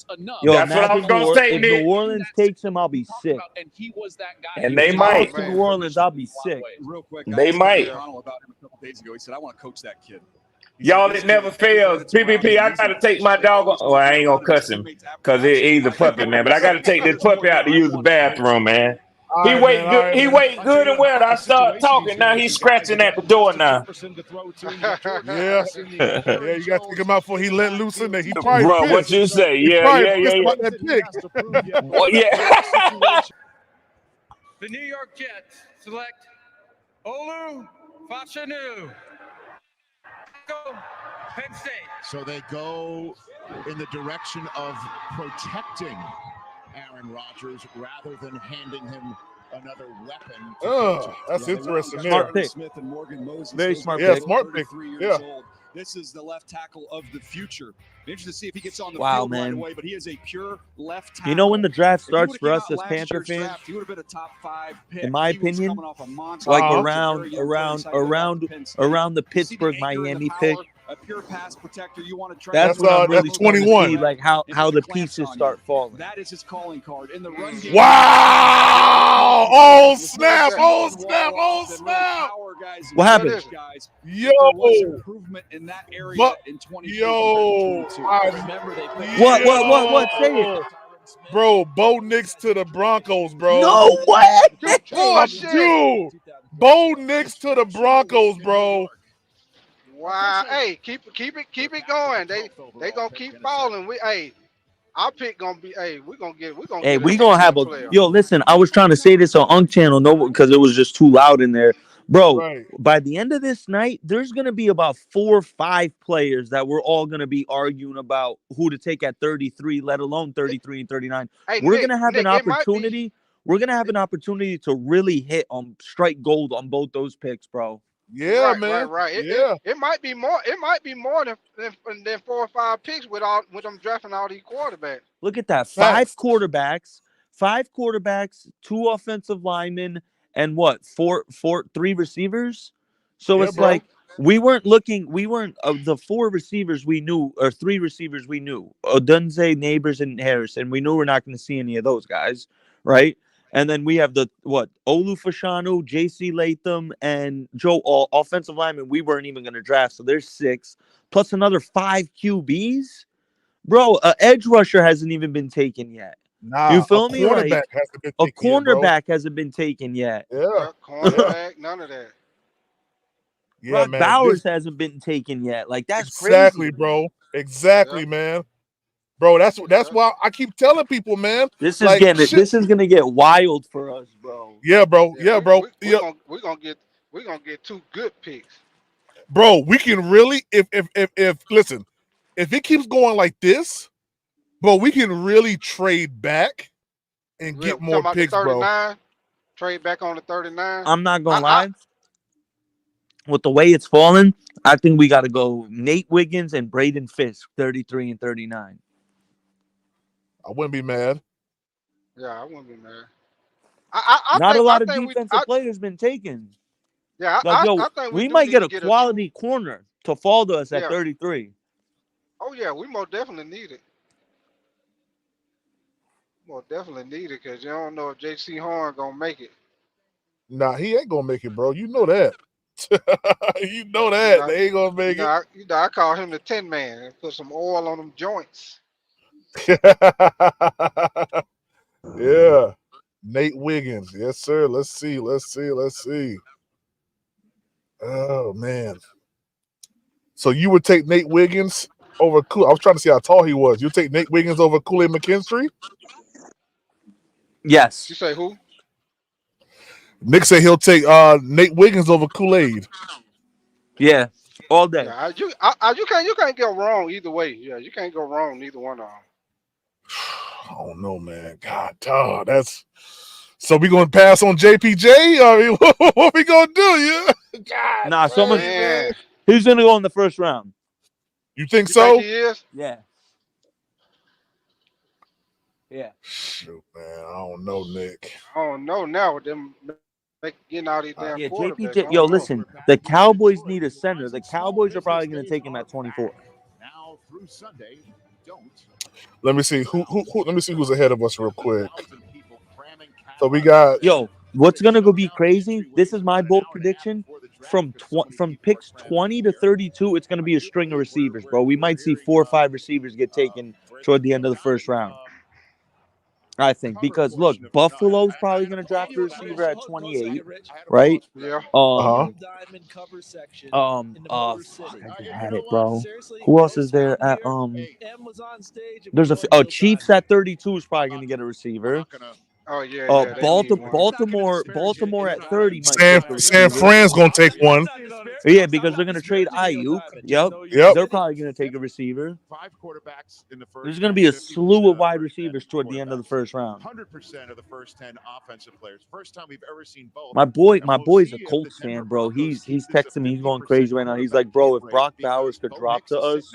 Speaker 18: Yo,
Speaker 17: That's what I was
Speaker 18: imagine
Speaker 17: gonna say,
Speaker 18: if
Speaker 17: Nick.
Speaker 18: New Orleans takes him, I'll be sick.
Speaker 6: And he was that guy.
Speaker 17: And they
Speaker 18: If he
Speaker 17: might.
Speaker 18: goes to New Orleans, I'll be sick.
Speaker 5: Real quick,
Speaker 17: They might.
Speaker 5: O'Connell about him a couple days ago. He said, "I want to coach that kid."
Speaker 17: Y'all, it never fails. PPP, I gotta take my dog. Oh, I ain't gonna cuss him because he's a puppy, man. But I gotta take this puppy out to use the bathroom, man. He wait good. He wait good and well. I start talking. Now he's scratching at the door now.
Speaker 2: Yeah, yeah, you got to take him out before he let loose in there. He probably
Speaker 17: Bro,
Speaker 2: pissed.
Speaker 17: what you say?
Speaker 2: He
Speaker 17: Yeah,
Speaker 2: probably
Speaker 17: yeah,
Speaker 2: pissed
Speaker 17: yeah,
Speaker 2: about
Speaker 17: yeah.
Speaker 2: that pick.
Speaker 17: Well, yeah.
Speaker 8: The New York Jets select Olu Fashanu. Penn State.
Speaker 3: So they go in the direction of protecting Aaron Rodgers rather than handing him another weapon.
Speaker 2: That's interesting.
Speaker 18: Smart pick.
Speaker 5: Smith and Morgan Moses.
Speaker 18: Very
Speaker 5: Those
Speaker 18: smart
Speaker 5: guys
Speaker 18: pick.
Speaker 5: are
Speaker 2: Smart pick.
Speaker 5: 33 years
Speaker 2: Yeah.
Speaker 5: old. This is the left tackle of the future. Interesting to see if he gets on the
Speaker 18: Wow,
Speaker 5: field right
Speaker 18: man.
Speaker 5: away, but he is a pure left tackle.
Speaker 18: You know when the draft
Speaker 5: If he
Speaker 18: starts
Speaker 5: would've
Speaker 18: for
Speaker 5: came
Speaker 18: us
Speaker 5: out
Speaker 18: as
Speaker 5: last
Speaker 18: Panther
Speaker 5: year's
Speaker 18: fans?
Speaker 5: draft, he would have been a top 5 pick.
Speaker 18: In my
Speaker 5: He was
Speaker 18: opinion,
Speaker 5: coming off a monster
Speaker 18: like
Speaker 5: season.
Speaker 18: around
Speaker 5: Very young, very excited about Penn State.
Speaker 18: around the
Speaker 5: You see the
Speaker 18: Pittsburgh
Speaker 5: anchor and the
Speaker 18: Miami
Speaker 5: power,
Speaker 18: pick.
Speaker 5: a pure pass protector. You want to try
Speaker 18: That's
Speaker 5: to
Speaker 18: when I'm really
Speaker 2: that's
Speaker 18: starting to
Speaker 2: 21.
Speaker 18: see like how the pieces start falling.
Speaker 5: That is his calling card. In the run game.
Speaker 2: Wow! Oh snap! Oh snap! Oh snap!
Speaker 18: What happened?
Speaker 2: Yo!
Speaker 5: Improvement in that area
Speaker 2: What?
Speaker 5: in 2022.
Speaker 2: Yo!
Speaker 5: Remember they played
Speaker 18: What? Say it.
Speaker 2: Bro, Bo Nix to the Broncos, bro.
Speaker 18: No way!
Speaker 2: Dude, Bo Nix to the Broncos, bro.
Speaker 15: Wow. Hey, keep it going. They gonna keep falling. Our pick gonna be. Hey, we gonna get
Speaker 18: Hey,
Speaker 15: a
Speaker 18: we gonna have a
Speaker 15: player.
Speaker 18: yo. Listen, I was trying to say this on Unk Channel, no, because it was just too loud in there, bro.
Speaker 2: Right.
Speaker 18: By the end of this night, there's gonna be about 4 or 5 players that we're all gonna be arguing about who to take at 33, let alone 33 and 39.
Speaker 15: Hey,
Speaker 18: We're
Speaker 15: Nick,
Speaker 18: gonna have an
Speaker 15: it might be-
Speaker 18: opportunity. We're gonna have an opportunity to really hit on strike gold on both those picks, bro.
Speaker 2: Yeah,
Speaker 15: right,
Speaker 2: man.
Speaker 15: Right.
Speaker 2: Yeah.
Speaker 15: It might be more. It might be more than 4 or 5 picks with them drafting all these quarterbacks.
Speaker 18: Look at that.
Speaker 2: Facts.
Speaker 18: 5 quarterbacks, 2 offensive linemen, and what? 3 receivers. So
Speaker 2: Yeah,
Speaker 18: it's
Speaker 2: bro.
Speaker 18: like we weren't of the 4 receivers we knew, or 3 receivers we knew, Odunze, Neighbors, and Harris, and we knew we're not going to see any of those guys, right? And then we have Olu Fashanu, J.C. Latham, and Joe All offensive linemen we weren't even going to draft. So there's 6, plus another 5 QBs. Bro, an edge rusher hasn't even been taken yet.
Speaker 2: Nah,
Speaker 18: You feel
Speaker 2: a
Speaker 18: me?
Speaker 2: cornerback
Speaker 18: Like,
Speaker 2: hasn't been
Speaker 18: a
Speaker 2: taken yet, bro.
Speaker 18: cornerback hasn't been taken yet.
Speaker 2: Yeah.
Speaker 15: Cornerback, none of that.
Speaker 2: Yeah,
Speaker 18: Brock
Speaker 2: man.
Speaker 18: Bowers hasn't been taken yet. Like, that's
Speaker 2: Exactly,
Speaker 18: crazy.
Speaker 2: bro. Exactly, man. Bro, that's why I keep telling people, man.
Speaker 18: This is gonna get wild for us, bro.
Speaker 2: Yeah, bro. Yeah, bro.
Speaker 15: We're gonna get 2 good picks.
Speaker 2: Bro, we can really if listen, if it keeps going like this, bro, we can really trade back and get more picks, bro.
Speaker 15: Trade back on the 39.
Speaker 18: I'm not gonna lie. With the way it's fallen, I think we got to go Nate Wiggins and Braden Fisk, 33 and 39.
Speaker 2: I wouldn't be mad.
Speaker 15: Yeah, I wouldn't be mad.
Speaker 18: Not a lot of defensive players been taken.
Speaker 15: Yeah,
Speaker 18: I
Speaker 15: think
Speaker 18: we might get a quality corner to fall to us at 33.
Speaker 15: Oh yeah, we most definitely need it. Most definitely need it because you don't know if J.C. Horn gonna make it.
Speaker 2: Nah, he ain't gonna make it, bro. You know that. You know that. They ain't gonna make it.
Speaker 15: I call him the 10 man and put some oil on them joints.
Speaker 2: Yeah. Nate Wiggins. Yes, sir. Let's see. Oh, man. So you would take Nate Wiggins over Kool? I was trying to see how tall he was. You take Nate Wiggins over Kool-Aid McKinstry?
Speaker 18: Yes.
Speaker 15: You say who?
Speaker 2: Nick said he'll take Nate Wiggins over Kool-Aid.
Speaker 18: Yeah, all day.
Speaker 15: Yeah, you can't go wrong either way. Yeah, you can't go wrong neither one of them.
Speaker 2: I don't know, man. God, that's so we gonna pass on JPJ? I mean, what we gonna do? Yeah. God,
Speaker 18: nah, so much. He's gonna go in the first round.
Speaker 2: You think so?
Speaker 15: Think he is?
Speaker 18: Yeah. Yeah.
Speaker 2: Shoot, man. I don't know, Nick.
Speaker 15: I don't know now with them getting all these damn quarterbacks.
Speaker 18: JPJ. Yo, listen. The Cowboys need a center. The Cowboys are probably gonna take him at 24.
Speaker 3: Now through Sunday, don't.
Speaker 2: Let me see who. Let me see who's ahead of us real quick. So we got.
Speaker 18: Yo, what's gonna go be crazy? This is my bold prediction. From picks 20 to 32, it's gonna be a string of receivers, bro. We might see 4 or 5 receivers get taken toward the end of the first round. I think because look, Buffalo's probably gonna draft a receiver at 28, right?
Speaker 15: Yeah.
Speaker 18: I had it, bro. Who else is there at There's Chiefs at 32 is probably gonna get a receiver.
Speaker 15: Oh yeah.
Speaker 18: Baltimore at 30 might take a receiver.
Speaker 2: San Fran's gonna take one.
Speaker 18: Yeah, because they're gonna trade Ayuk. Yep. They're probably gonna take a receiver.
Speaker 3: 5 quarterbacks in the first.
Speaker 18: There's gonna be a slew of wide receivers toward the end of the first round.
Speaker 3: 100% of the first 10 offensive players. First time we've ever seen both.
Speaker 18: My boy's a Colts fan, bro. He's texting me. He's going crazy right now. He's like, bro, if Brock Bowers could drop to us.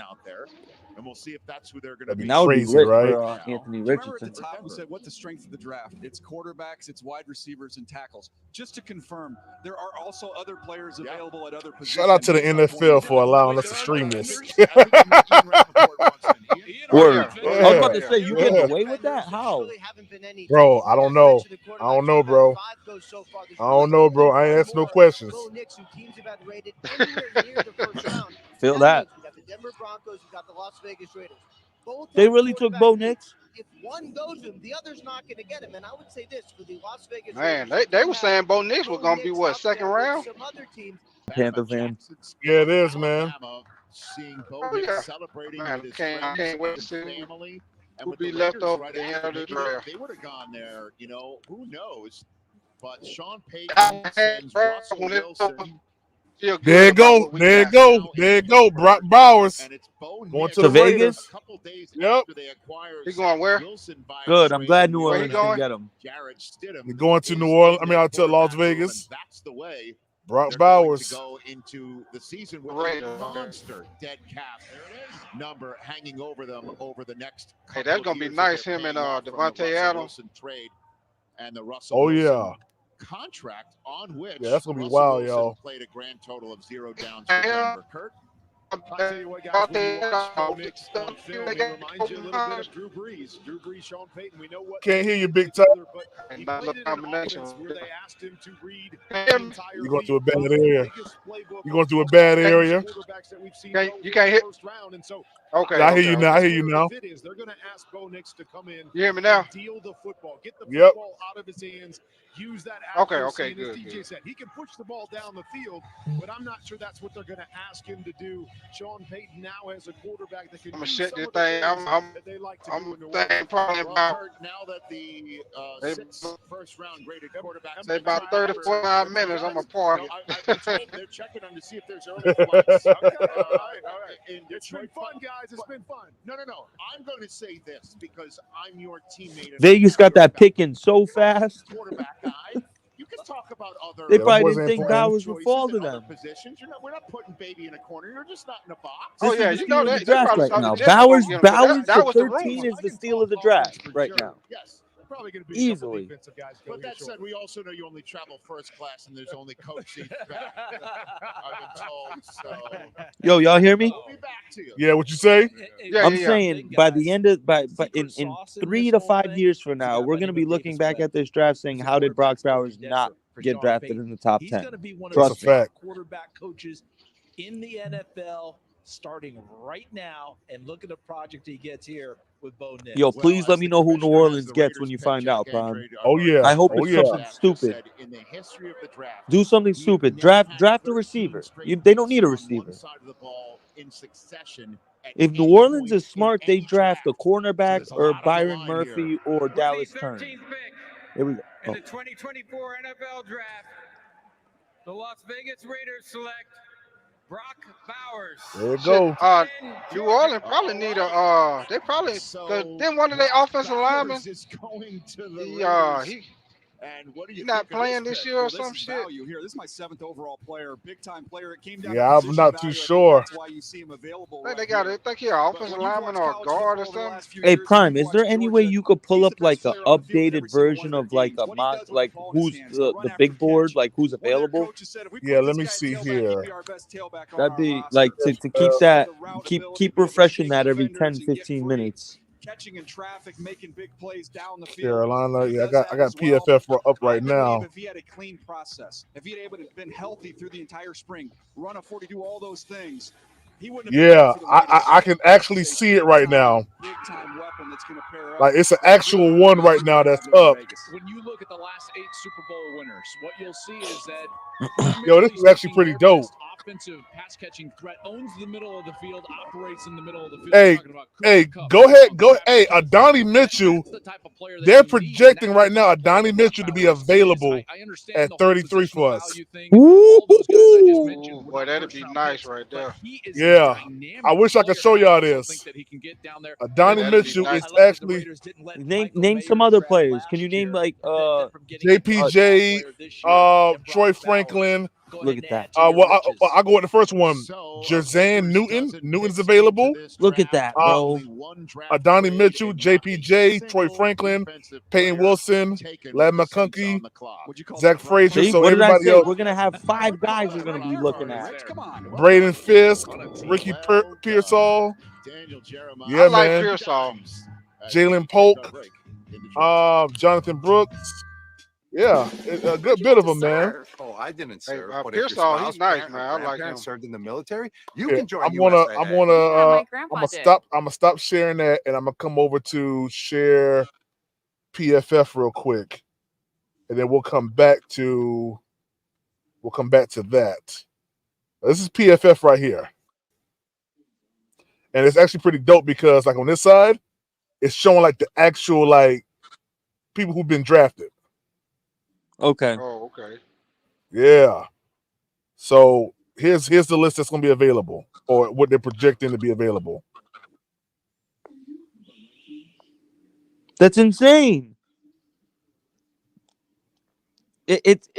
Speaker 3: And we'll see if that's who they're going to be.
Speaker 18: That would
Speaker 2: crazy,
Speaker 18: be lit
Speaker 2: right?
Speaker 18: for Anthony Richardson.
Speaker 5: At the top, we said what the strength of the draft. It's quarterbacks, it's wide receivers, and tackles. Just to confirm, there are also other players available at other positions.
Speaker 2: Shout out to the NFL for allowing us to stream this.
Speaker 18: Word. I was about to say, you get away with that? How?
Speaker 2: Bro, I don't know. Bro. I don't know, bro. I ain't asking no questions.
Speaker 18: Feel that.
Speaker 7: Denver Broncos, you got the Las Vegas Raiders.
Speaker 18: They really took Bo Nix?
Speaker 7: If one goes to him, the other's not going to get him. And I would say this for the Las Vegas
Speaker 15: Man,
Speaker 7: Raiders.
Speaker 15: they were saying Bo Nix was going to be what, second round?
Speaker 18: Panther fan.
Speaker 2: Yeah, it is, man.
Speaker 3: Seeing Bo Nix celebrating with his friends,
Speaker 15: I can't wait to see
Speaker 3: family, and
Speaker 15: who'll be left over at the end of the draft.
Speaker 3: They would have gone there, who knows? But Sean Payton sends Russell Wilson.
Speaker 2: There you go. Brock Bowers going to the
Speaker 18: Vegas.
Speaker 2: Yep.
Speaker 15: He's going where?
Speaker 18: Good. I'm glad New Orleans can get him.
Speaker 2: You're going to New Orleans. I mean, out to Las Vegas.
Speaker 3: That's the way.
Speaker 2: Brock Bowers.
Speaker 3: To go into the season with a monster dead cap number hanging over them over the next.
Speaker 15: Hey, that's gonna be nice. Him and Devontae Adams
Speaker 3: trade and the Russell.
Speaker 2: Oh yeah.
Speaker 3: Contract on which
Speaker 2: that's gonna be
Speaker 3: Russell
Speaker 2: wild,
Speaker 3: Wilson
Speaker 2: y'all.
Speaker 3: Played a grand total of 0 downs for Denver. Kurt.
Speaker 12: I'll tell you what, guys, when you watch Penix on film, he reminds you a little bit of Drew Brees. Drew Brees, Sean Payton, we know what.
Speaker 2: Can't hear you, Big Time.
Speaker 12: But he played it in an offense where they asked him to read
Speaker 2: You're going to a bad area. You're going to a bad area.
Speaker 15: You can't hit. Okay.
Speaker 2: Yeah, I hear you now. I hear you now.
Speaker 12: If it is, they're going to ask Bo Nix to come in.
Speaker 15: You hear me now?
Speaker 12: And deal the football. Get the
Speaker 2: Yep.
Speaker 12: football out of his hands. Use that
Speaker 15: Okay,
Speaker 12: accuracy.
Speaker 15: okay,
Speaker 12: And as
Speaker 15: good,
Speaker 12: DJ
Speaker 15: good.
Speaker 12: said, he can push the ball down the field, but I'm not sure that's what they're going to ask him to do. Sean Payton now has a quarterback that can
Speaker 15: I'm gonna
Speaker 12: do
Speaker 15: shut
Speaker 12: some
Speaker 15: this
Speaker 12: of the
Speaker 15: thing.
Speaker 12: things
Speaker 15: I'm
Speaker 12: that they like to
Speaker 15: I'm
Speaker 12: do in New
Speaker 15: thinking
Speaker 12: Orleans.
Speaker 15: probably about
Speaker 3: Kurt, now that the
Speaker 15: They-
Speaker 3: 6 first-round graded quarterbacks
Speaker 15: say
Speaker 3: have
Speaker 15: about 30,
Speaker 3: tried
Speaker 15: 45 minutes. I'm gonna park
Speaker 3: No,
Speaker 15: it.
Speaker 3: they're checking them to see if there's early flights.
Speaker 12: All right.
Speaker 3: In
Speaker 12: It's been
Speaker 3: Detroit.
Speaker 12: fun, guys. It's been fun.
Speaker 3: No. I'm going to say this because I'm your teammate. and
Speaker 18: Vegas
Speaker 3: I'm
Speaker 18: got
Speaker 3: your
Speaker 18: that
Speaker 3: guy.
Speaker 18: pick in so fast.
Speaker 3: Quarterback guy. You can talk about other.
Speaker 18: They
Speaker 2: Yeah, them
Speaker 18: probably
Speaker 2: boys
Speaker 18: didn't
Speaker 2: ain't
Speaker 18: think
Speaker 2: playing.
Speaker 18: Bowers would
Speaker 3: choices
Speaker 18: fall to
Speaker 3: at other
Speaker 18: them.
Speaker 3: positions. We're not putting baby in a corner. You're just not in a box.
Speaker 15: Oh
Speaker 18: This
Speaker 15: yeah,
Speaker 18: is the
Speaker 15: you know
Speaker 18: steal of the
Speaker 15: they
Speaker 18: draft
Speaker 15: probably
Speaker 18: right
Speaker 15: thought
Speaker 18: now.
Speaker 15: the Jets were
Speaker 18: Bowers,
Speaker 15: gonna get him, but
Speaker 18: Bowers
Speaker 15: that
Speaker 18: to
Speaker 15: was the
Speaker 18: 13
Speaker 15: rumor.
Speaker 18: is the steal of the draft right now.
Speaker 3: Yes.
Speaker 12: Probably going to be a couple
Speaker 18: Easily.
Speaker 12: defensive guys go
Speaker 3: But
Speaker 12: here
Speaker 3: that said,
Speaker 12: shortly.
Speaker 3: we also know you only travel first class and there's only coach seats back. I've been told. So
Speaker 18: Yo, y'all hear me?
Speaker 3: we'll be back to you.
Speaker 2: Yeah, what you say?
Speaker 18: I'm saying by the end of by in 3 to 5 years from now, we're gonna be looking back at this draft saying, how did Brock Bowers not get drafted in the top
Speaker 4: He's
Speaker 18: 10?
Speaker 4: going to be one of
Speaker 2: That's
Speaker 4: the
Speaker 2: a fact.
Speaker 4: quarterback coaches in the NFL starting right now, and look at the project he gets here with Bo Nix.
Speaker 18: Yo, please let me know who New Orleans gets when you find out, Prime.
Speaker 2: Oh yeah.
Speaker 18: I hope
Speaker 2: Oh
Speaker 18: it's
Speaker 2: yeah.
Speaker 18: something stupid.
Speaker 3: In the history of the draft,
Speaker 18: Do something stupid. Draft a receiver. They don't need a receiver.
Speaker 3: side of the ball in succession.
Speaker 18: If New Orleans is smart, they draft a cornerback or Byron Murphy or Dallas Turner. Here we go.
Speaker 8: In the 2024 NFL Draft, the Las Vegas Raiders select Brock Bowers.
Speaker 2: There you go.
Speaker 15: New Orleans probably need a. They probably then one of their offensive linemen.
Speaker 3: Is going to the
Speaker 15: He
Speaker 3: and what do
Speaker 15: he
Speaker 3: you
Speaker 15: not
Speaker 3: think of
Speaker 15: playing
Speaker 3: this
Speaker 15: this
Speaker 3: pick?
Speaker 15: year or
Speaker 5: Well,
Speaker 15: some
Speaker 5: this is
Speaker 15: shit.
Speaker 5: value here. This is my 7th overall player, big time player. It came down
Speaker 2: Yeah,
Speaker 5: to
Speaker 2: I'm
Speaker 5: position
Speaker 2: not too
Speaker 5: value. I think
Speaker 2: sure.
Speaker 5: that's why you see him available.
Speaker 15: I think
Speaker 5: Right
Speaker 15: they got
Speaker 5: here.
Speaker 15: it. I think he an
Speaker 5: But
Speaker 15: offensive
Speaker 5: when you've
Speaker 15: lineman
Speaker 5: watched
Speaker 15: or a
Speaker 5: college
Speaker 15: guard or
Speaker 5: football over the
Speaker 15: something.
Speaker 5: last few
Speaker 18: Hey,
Speaker 5: years,
Speaker 18: Prime,
Speaker 5: and you've
Speaker 18: is there
Speaker 5: watched
Speaker 18: any way
Speaker 5: Georgia,
Speaker 18: you could pull
Speaker 5: he's
Speaker 18: up
Speaker 5: the
Speaker 18: like
Speaker 5: best
Speaker 18: a
Speaker 5: player on the field in
Speaker 18: updated
Speaker 5: every single
Speaker 18: version
Speaker 5: one
Speaker 18: of
Speaker 5: their
Speaker 18: like
Speaker 5: games.
Speaker 18: a
Speaker 5: What he
Speaker 18: mock,
Speaker 5: does with
Speaker 18: like
Speaker 5: the ball in his
Speaker 18: who's
Speaker 5: hands,
Speaker 18: the
Speaker 5: run after
Speaker 18: big board,
Speaker 5: catch.
Speaker 18: like who's
Speaker 5: One of their
Speaker 18: available?
Speaker 5: coaches said, if we
Speaker 2: Yeah,
Speaker 5: put
Speaker 2: let
Speaker 5: this
Speaker 2: me
Speaker 5: guy at
Speaker 2: see
Speaker 5: tailback,
Speaker 2: here.
Speaker 5: he'd be our best tailback on
Speaker 18: That'd
Speaker 5: our
Speaker 18: be
Speaker 5: roster.
Speaker 18: like to
Speaker 5: He
Speaker 18: keep
Speaker 5: has
Speaker 18: that
Speaker 5: the route
Speaker 18: keep
Speaker 5: ability,
Speaker 18: keep
Speaker 5: be able to
Speaker 18: refreshing
Speaker 5: shake
Speaker 18: that every
Speaker 5: defenders
Speaker 18: 10,
Speaker 5: and get
Speaker 18: 15
Speaker 5: free,
Speaker 18: minutes.
Speaker 5: catching in traffic, making big plays down the field.
Speaker 2: Carolina.
Speaker 5: He
Speaker 2: Yeah,
Speaker 5: does that
Speaker 2: I got
Speaker 5: as well.
Speaker 2: PFF up right
Speaker 5: I believe
Speaker 2: now.
Speaker 5: if he had a clean process, if he had able to been healthy through the entire spring, run a 40, do all those things, he wouldn't have been
Speaker 2: Yeah,
Speaker 5: good for the Raiders.
Speaker 2: I can actually see it right now.
Speaker 5: Big time weapon that's going to pair up.
Speaker 2: Like it's an actual one right now that's up.
Speaker 6: When you look at the last 8 Super Bowl winners, what you'll see is that
Speaker 2: Yo, this is actually pretty dope.
Speaker 6: offensive pass catching threat owns the middle of the field, operates in the middle of the field.
Speaker 2: Hey, hey, go ahead. Hey, Adonai Mitchell. They're projecting right now Adonai Mitchell to be available at 33 for us.
Speaker 15: Ooh, boy, that'd be nice right there.
Speaker 2: Yeah, I wish I could show y'all this. Adonai
Speaker 15: that'd be
Speaker 2: Mitchell
Speaker 15: nice.
Speaker 2: is actually
Speaker 18: Name some other players. Can you name like
Speaker 2: JPJ, Troy Franklin.
Speaker 18: Look at that.
Speaker 2: Well, I'll go with the first one. Jazan Newton. Newton's available.
Speaker 18: Look at that, bro.
Speaker 2: Adonai Mitchell, JPJ, Troy Franklin, Peyton Wilson, Lad McConkey, Zach Frazier.
Speaker 18: See,
Speaker 2: So
Speaker 18: what did I
Speaker 2: everybody
Speaker 18: say?
Speaker 2: else.
Speaker 18: We're gonna have 5 guys we're gonna be looking at.
Speaker 2: Braden Fisk, Ricky Pearsall. Yeah,
Speaker 15: I like
Speaker 2: man.
Speaker 15: Pearsall.
Speaker 2: Jalen Polk, Jonathan Brooks. Yeah, a good bit of them, man.
Speaker 19: Oh, I didn't
Speaker 15: Hey,
Speaker 19: serve. But if your
Speaker 15: Pearsall,
Speaker 19: spouse,
Speaker 15: he's nice,
Speaker 19: parent,
Speaker 15: man.
Speaker 19: or
Speaker 15: I like
Speaker 19: grandparent
Speaker 15: him.
Speaker 19: served in the military, you
Speaker 2: Yeah,
Speaker 19: can join
Speaker 2: I'm gonna
Speaker 19: USAA.
Speaker 2: stop sharing that, and I'm gonna come over to share PFF real quick, and then we'll come back to that. This is PFF right here, and it's actually pretty dope because like on this side, it's showing like the actual like people who've been drafted.
Speaker 18: Okay.
Speaker 15: Oh, okay.
Speaker 2: Yeah. So here's the list that's gonna be available, or what they're projecting to be available.
Speaker 18: That's insane. If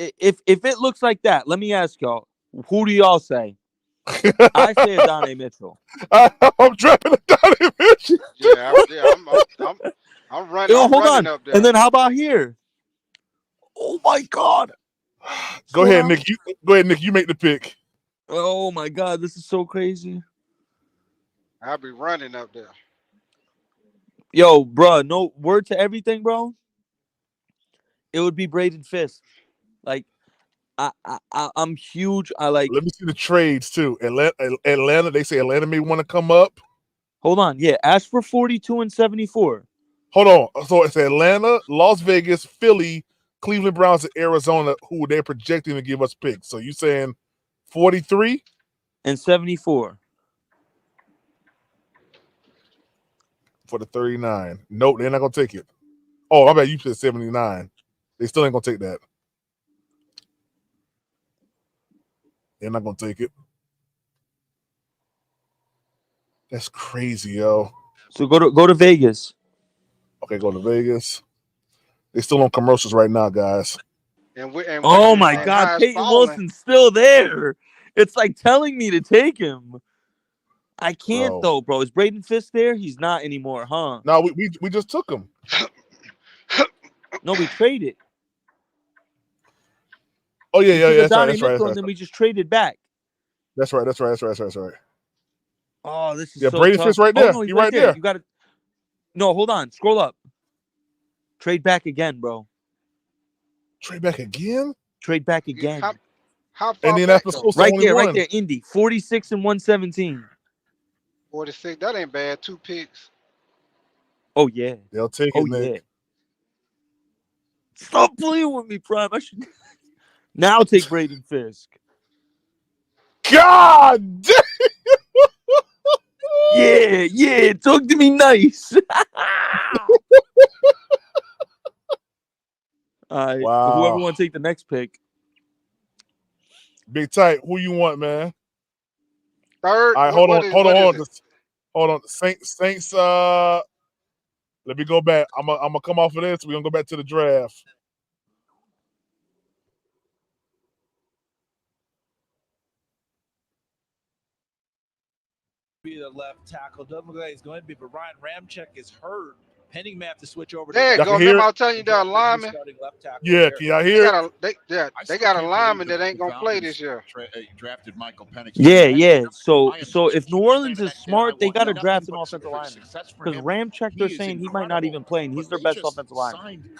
Speaker 18: it looks like that, let me ask y'all, who do y'all say? I say Adonai Mitchell.
Speaker 2: I'm drafting Adonai Mitchell.
Speaker 15: I'm running.
Speaker 18: Yo,
Speaker 15: I'm
Speaker 18: hold
Speaker 15: running
Speaker 18: on.
Speaker 15: up there.
Speaker 18: And then how about here? Oh my God.
Speaker 2: Go ahead, Nick. You make the pick.
Speaker 18: Oh my God, this is so crazy.
Speaker 15: I'll be running up there.
Speaker 18: Yo, bro, no word to everything, bro. It would be Braden Fisk. Like, I'm huge. I like.
Speaker 2: Let me see the trades too. Atlanta. They say Atlanta may want to come up.
Speaker 18: Hold on. Yeah, ask for 42 and 74.
Speaker 2: Hold on. So it's Atlanta, Las Vegas, Philly, Cleveland Browns, and Arizona, who they're projecting to give us picks. So you saying 43
Speaker 18: and 74
Speaker 2: for the 39? Nope, they're not gonna take it. Oh, I bet you said 79. They still ain't gonna take that. They're not gonna take it. That's crazy, yo.
Speaker 18: So go to Vegas.
Speaker 2: Okay, go to Vegas. They still on commercials right now, guys.
Speaker 18: Oh my God, Peyton Wilson's still there. It's like telling me to take him. I can't though, bro. Is Braden Fisk there? He's not anymore, huh?
Speaker 2: No, we just took him.
Speaker 18: No, we traded.
Speaker 2: Oh yeah,
Speaker 18: We
Speaker 2: yeah,
Speaker 18: took
Speaker 2: yeah.
Speaker 18: a Donnie
Speaker 2: That's right.
Speaker 18: Mitchell, and then we just traded back.
Speaker 2: That's right.
Speaker 18: Oh, this is
Speaker 2: yeah.
Speaker 18: so
Speaker 2: Brady
Speaker 18: tough.
Speaker 2: Fisk right there.
Speaker 18: Oh, no, he's
Speaker 2: He right
Speaker 18: there.
Speaker 2: there.
Speaker 18: You got to. No, hold on. Scroll up. Trade back again, bro.
Speaker 2: Trade back again.
Speaker 18: Trade back again.
Speaker 15: How far
Speaker 2: Indianapolis
Speaker 15: back,
Speaker 2: Colts
Speaker 18: right
Speaker 2: only
Speaker 18: there,
Speaker 2: one.
Speaker 18: right there. Indy 46 and 117.
Speaker 15: 46. That ain't bad. 2 picks.
Speaker 18: Oh yeah.
Speaker 2: They'll take it, Nick.
Speaker 18: Yeah. Stop playing with me, Prime. I should now take Braden Fisk.
Speaker 2: God damn.
Speaker 18: Yeah. Talk to me nice. All right.
Speaker 2: Wow.
Speaker 18: Whoever want to take the next pick.
Speaker 2: Big Tight, who you want, man?
Speaker 15: Third.
Speaker 2: All right, hold on. Saints. Let me go back. I'm gonna come off of this. We're gonna go back to the draft.
Speaker 4: Be the left tackle. Doesn't look like he's going to be, but Ryan Ramczyk is hurt. Penning may have to switch over.
Speaker 15: There you go. Remember I was telling you the lineman.
Speaker 2: Yeah, can y'all hear it?
Speaker 15: They got a lineman that ain't gonna play this year.
Speaker 3: Drafted Michael Penix.
Speaker 18: Yeah. So if New Orleans is smart, they got to draft an offensive lineman. Because Ramczyk, they're saying he might not even play, and he's their best offensive lineman.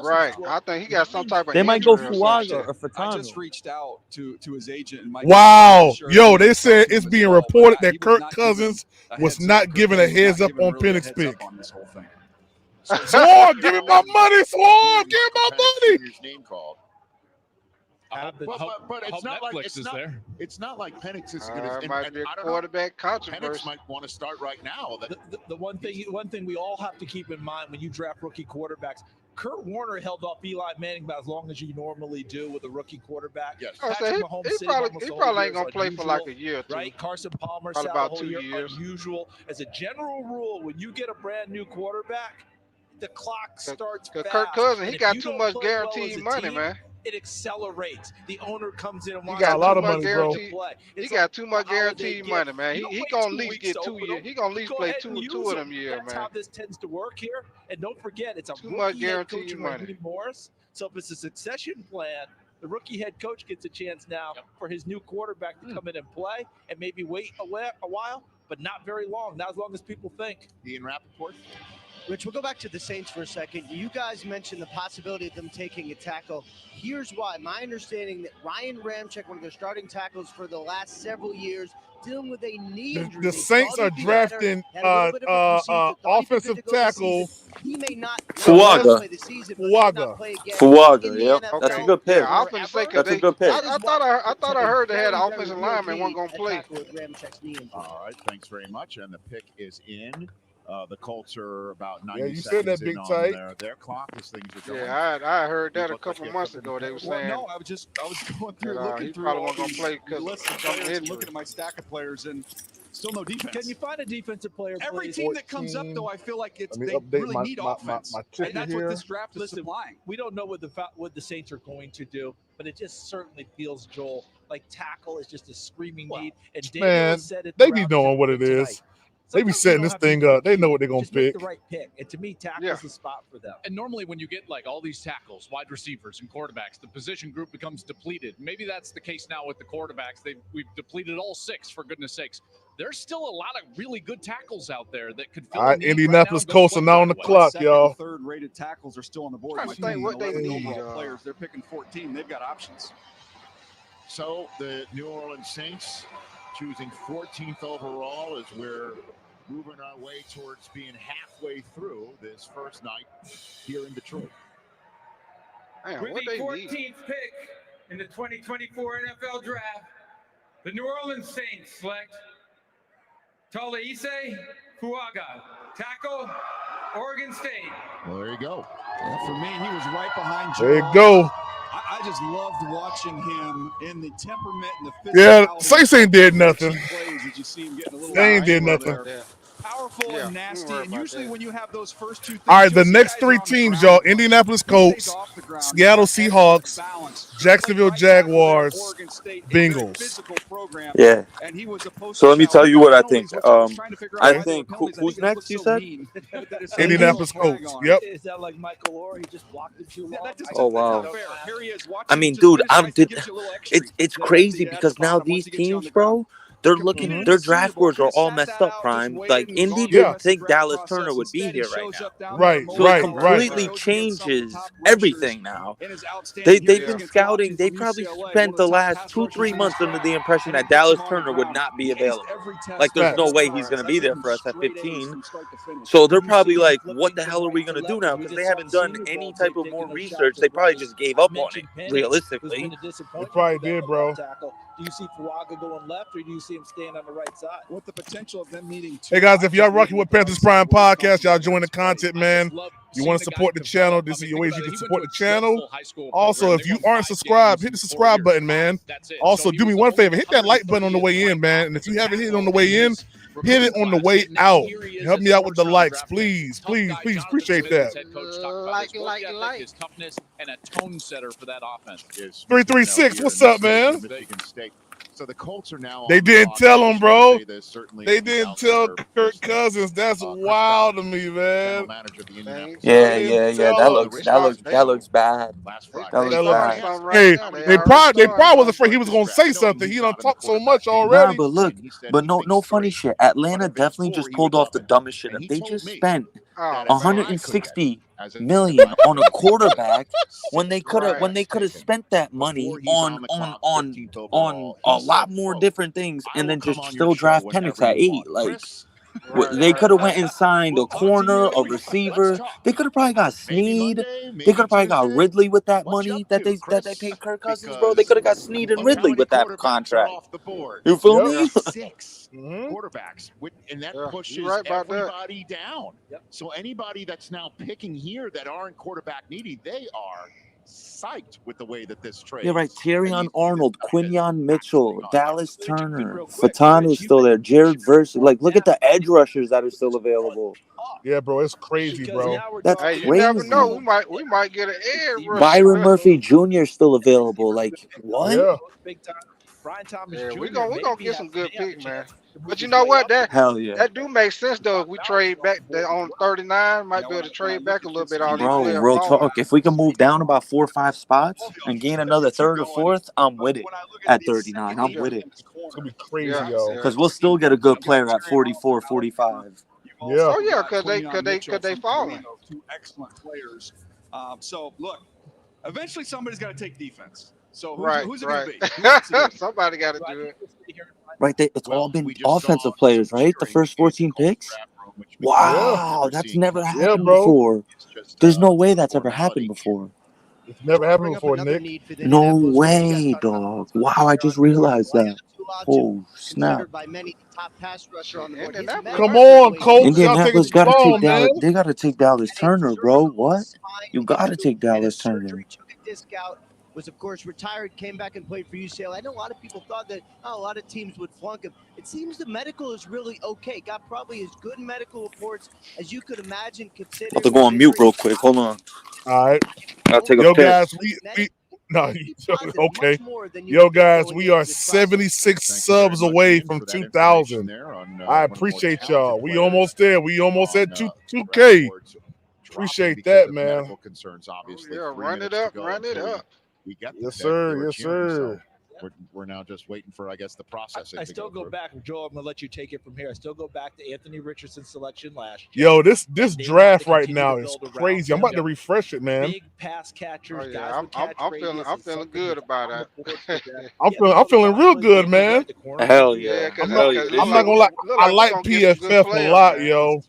Speaker 15: Right. I think he got some type of.
Speaker 18: They might go Fuaga or Fatano.
Speaker 5: I just reached out to his agent. And
Speaker 2: Wow. Yo, they said it's being reported that Kirk Cousins was not given a heads up on Penix pick. Swan, give me my money, Swan. Give me my money.
Speaker 3: Name called. But it's not like it's not like Penix is going to.
Speaker 15: Might be a quarterback controversy.
Speaker 3: Penix might want to start right now.
Speaker 4: The one thing we all have to keep in mind when you draft rookie quarterbacks. Kurt Warner held off Eli Manning about as long as you normally do with a rookie quarterback.
Speaker 15: Yes. He probably ain't gonna play for like a year or two.
Speaker 4: Right? Carson Palmer
Speaker 15: probably
Speaker 4: sat
Speaker 15: about
Speaker 4: a whole
Speaker 15: 2
Speaker 4: year.
Speaker 15: years.
Speaker 4: Unusual. As a general rule, when you get a brand new quarterback, the clock starts fast.
Speaker 15: Kirk Cousins, he
Speaker 4: And
Speaker 15: got
Speaker 4: if
Speaker 15: too
Speaker 4: you
Speaker 15: much
Speaker 4: don't play well
Speaker 15: guaranteed
Speaker 4: as a
Speaker 15: money,
Speaker 4: team,
Speaker 15: man.
Speaker 4: It accelerates. The owner comes in and wants
Speaker 15: got
Speaker 2: a lot of money, bro.
Speaker 15: He got too much guaranteed money, man. He gonna at least get 2 years. He gonna at least play two of them years,
Speaker 4: That's
Speaker 15: man.
Speaker 4: how this tends to work here. And don't forget, it's a
Speaker 15: Too much
Speaker 4: rookie head coach
Speaker 15: guaranteed
Speaker 4: in
Speaker 15: money.
Speaker 4: Raheem Morris. So if it's a succession plan, the rookie head coach gets a chance now for his new quarterback to come in and play and maybe wait a while, but not very long. Not as long as people think.
Speaker 3: Ian Rappaport.
Speaker 7: Rich, we'll go back to the Saints for a second. You guys mentioned the possibility of them taking a tackle. Here's why. My understanding that Ryan Ramczyk, one of their starting tackles for the last several years, dealing with a knee injury.
Speaker 2: The Saints are drafting offensive tackle.
Speaker 7: He may not
Speaker 18: Fuaga.
Speaker 7: Fuaga,
Speaker 18: yep. That's a good pick.
Speaker 15: Yeah, I was gonna say,
Speaker 18: That's a good pick.
Speaker 15: I thought I heard they had an offensive lineman wasn't gonna play.
Speaker 3: All right, thanks very much. And the pick is in. The Colts are about 90
Speaker 2: you said that, Big
Speaker 3: on
Speaker 2: Tight.
Speaker 3: their clock as things are going.
Speaker 15: Yeah, I heard that a couple months ago. They were saying.
Speaker 5: No, I was going through looking
Speaker 15: he
Speaker 5: through
Speaker 15: probably
Speaker 5: all
Speaker 15: wasn't gonna
Speaker 5: these
Speaker 15: play because
Speaker 5: lists of players and looking at my stack of players and still no defense.
Speaker 4: Can you find a defensive player?
Speaker 5: Every
Speaker 4: please?
Speaker 5: team that comes up, though, I feel like they
Speaker 2: update
Speaker 5: really need offense,
Speaker 2: my
Speaker 5: and
Speaker 2: ticket
Speaker 5: that's
Speaker 2: here.
Speaker 5: what this draft is supplying.
Speaker 4: We don't know what the Saints are going to do, but it just certainly feels, Joel, like tackle is just a screaming need. And Daniel
Speaker 2: Man,
Speaker 4: said it
Speaker 2: they be
Speaker 4: throughout
Speaker 2: knowing what it
Speaker 4: tonight.
Speaker 2: is. They be setting this thing up. They know what they're gonna
Speaker 4: Just
Speaker 2: pick.
Speaker 4: make the right pick. And to me, tackle's the spot for them.
Speaker 6: And normally when you get like all these tackles, wide receivers and quarterbacks, the position group becomes depleted. Maybe that's the case now with the quarterbacks. We've depleted all 6, for goodness sakes. There's still a lot of really good tackles out there that could fill a need
Speaker 2: Indianapolis
Speaker 6: right now
Speaker 2: Colts are now on the clock,
Speaker 5: Second,
Speaker 2: y'all.
Speaker 5: third-rated tackles are still on the board.
Speaker 15: I
Speaker 5: My
Speaker 15: think
Speaker 5: team,
Speaker 15: what they
Speaker 5: 11
Speaker 15: need,
Speaker 5: overall players. They're picking 14. They've got options.
Speaker 3: So the New Orleans Saints choosing 14th overall is where moving our way towards being halfway through this first night here in Detroit.
Speaker 15: Man,
Speaker 8: With
Speaker 15: what
Speaker 8: the
Speaker 15: they
Speaker 8: 14th
Speaker 15: need?
Speaker 8: pick in the 2024 NFL Draft, the New Orleans Saints select Tolaise Fuaga, tackle, Oregon State.
Speaker 3: Well, there you go.
Speaker 5: Yeah, for me, he was right behind
Speaker 2: There you
Speaker 5: Joel.
Speaker 2: go.
Speaker 5: I just loved watching him in the temperament and the
Speaker 2: Yeah,
Speaker 5: physicality.
Speaker 2: Saints ain't did nothing.
Speaker 5: Plays as you see him getting a little
Speaker 2: They ain't did
Speaker 5: aggressive
Speaker 2: nothing.
Speaker 5: there. Powerful
Speaker 15: Yeah,
Speaker 5: and nasty. And usually when you have those first two things,
Speaker 2: All right, the
Speaker 5: you'll see
Speaker 2: next
Speaker 5: guys
Speaker 2: three
Speaker 5: are on the
Speaker 2: teams,
Speaker 5: ground
Speaker 2: y'all:
Speaker 5: a bunch.
Speaker 2: Indianapolis
Speaker 5: He stays
Speaker 2: Colts,
Speaker 5: off the ground.
Speaker 2: Seattle
Speaker 5: He's got excellent
Speaker 2: Seahawks,
Speaker 5: balance.
Speaker 2: Jacksonville
Speaker 5: Played right tackle there at
Speaker 2: Jaguars,
Speaker 5: Oregon State, a very
Speaker 2: Bengals.
Speaker 5: physical program.
Speaker 18: Yeah.
Speaker 5: And he was a poster
Speaker 18: So let me
Speaker 5: child
Speaker 18: tell
Speaker 5: for
Speaker 18: you what I think.
Speaker 5: penalties, which I was trying to figure out
Speaker 18: I
Speaker 5: why they were
Speaker 18: think
Speaker 5: penalties. I
Speaker 18: who's
Speaker 5: think it
Speaker 18: next?
Speaker 5: looks
Speaker 18: You
Speaker 5: so
Speaker 18: said
Speaker 5: mean that it's
Speaker 2: Indianapolis
Speaker 5: a flag
Speaker 2: Colts.
Speaker 5: on
Speaker 2: Yep.
Speaker 4: Is that like Michael Orr? He just blocked it too long.
Speaker 18: Oh wow.
Speaker 5: That's not fair. Here he is watching.
Speaker 18: I mean,
Speaker 5: Just
Speaker 18: dude,
Speaker 5: his eyes, he gives you a little extra.
Speaker 18: it's crazy because now these teams, bro, they're looking, their draft boards are all messed up, Prime. Like Indy didn't think Dallas Turner would be here right now.
Speaker 2: Right,
Speaker 18: So it completely changes everything now. They've been scouting. They probably spent the last 2-3 months under the impression that Dallas Turner would not be available. Like there's no way he's going to be there for us at 15. So they're probably like, what the hell are we going to do now? Because they haven't done any type of more research. They probably just gave up on it, realistically.
Speaker 2: They probably did, bro.
Speaker 4: Do you see Fuaga going left, or do you see him staying on the right side?
Speaker 5: With the potential of them needing
Speaker 2: Hey guys, if y'all rocking with Panthers Prime Podcast, y'all join the content, man. You want to support the channel? This is your ways you can support the channel. Also, if you aren't subscribed, hit the subscribe button, man. Also, do me one favor, hit that like button on the way in, man. And if you haven't hit it on the way in, hit it on the way out. Help me out with the likes, please, please, please. Appreciate that.
Speaker 6: Like. His toughness and a tone setter for that offense.
Speaker 2: 336, what's up, man?
Speaker 3: So the Colts are now.
Speaker 2: They didn't tell him, bro. They
Speaker 3: didn't
Speaker 2: didn't tell Kirk Cousins. That's wild to me, man.
Speaker 18: Yeah. That looks bad. That looks bad.
Speaker 2: Hey, they probably was afraid he was gonna say something. He done talked so much already.
Speaker 18: Nah, but look, but no funny shit. Atlanta definitely just pulled off the dumbest shit. If they just spent 160 million on a quarterback when they could have spent that money on a lot more different things and then just still draft Penix at 8. Like they could have went and signed a corner, a receiver. They could have probably got Snead. They could have probably got Ridley with that money that they paid Kirk Cousins, bro. They could have got Snead and Ridley with that contract. You feel me?
Speaker 3: 6 quarterbacks, and that pushes everybody down. So anybody that's now picking here that aren't quarterback needy, they are psyched with the way that this trade.
Speaker 18: Yeah, right. Terrion Arnold, Quinyon Mitchell, Dallas Turner, Fatano's still there. Jared Verse. Like, look at the edge rushers that are still available.
Speaker 2: Yeah, bro, it's crazy, bro.
Speaker 18: That's
Speaker 15: Hey,
Speaker 18: crazy.
Speaker 15: you never know. We might get an edge rusher.
Speaker 18: Byron Murphy Jr. is still available. Like, what?
Speaker 2: Yeah.
Speaker 15: We're gonna get some good picks, man. But you know what?
Speaker 18: Hell yeah.
Speaker 15: That do make sense though. If we trade back on 39, might be able to trade back a little bit. All
Speaker 18: Bro,
Speaker 15: these
Speaker 18: real talk. If we can move down about 4 or 5 spots and gain another 3rd or 4th, I'm with it. At 39, I'm with it.
Speaker 2: It's gonna be crazy, yo.
Speaker 18: Because we'll still get a good player at 44, 45.
Speaker 2: Yeah.
Speaker 15: Oh yeah, because they falling.
Speaker 5: 2 excellent players. So look, eventually somebody's got to take defense. So who's it going to be? Who wants to do it?
Speaker 15: Somebody got to do it.
Speaker 18: Right, it's all been offensive players, right? The first 14 picks? Wow, that's never happened before. There's no way that's ever happened before.
Speaker 2: It's never happened before, Nick.
Speaker 18: No way, dog. Wow, I just realized that. Oh, snap.
Speaker 2: Come on, Colts.
Speaker 18: Indianapolis
Speaker 2: Y'all
Speaker 18: got to
Speaker 2: taking
Speaker 18: take
Speaker 2: the ball,
Speaker 18: Dallas.
Speaker 2: man.
Speaker 18: They got to take Dallas Turner, bro. What? You got to take Dallas Turner.
Speaker 7: Was of course retired, came back and played for UCLA. I know a lot of people thought that a lot of teams would flunk him. It seems the medical is really okay. Got probably as good medical reports as you could imagine. Considering
Speaker 18: I have to go on mute real quick. Hold on.
Speaker 2: All right.
Speaker 18: I'll take a
Speaker 2: Yo,
Speaker 18: piss.
Speaker 2: guys, we no, okay. Yo, guys, we are 76 subs away from 2,000. I appreciate y'all. We almost there. We almost at 2K. Appreciate that, man.
Speaker 3: Concerns, obviously.
Speaker 15: Yeah, run it up.
Speaker 3: We get
Speaker 2: yes, sir. Yes, sir.
Speaker 3: We're now just waiting for, I guess, the processing.
Speaker 4: I still go back, Joel. I'm gonna let you take it from here. I still go back to Anthony Richardson's selection last year.
Speaker 2: Yo, this draft right now is crazy. I'm about to refresh it, man.
Speaker 4: Big pass catchers, guys
Speaker 15: Yeah,
Speaker 4: with catch
Speaker 15: I'm
Speaker 4: radius
Speaker 15: feeling good about that.
Speaker 2: I'm feeling real good, man.
Speaker 18: Hell yeah.
Speaker 15: because
Speaker 2: I'm not gonna lie. I like PFF a lot, yo.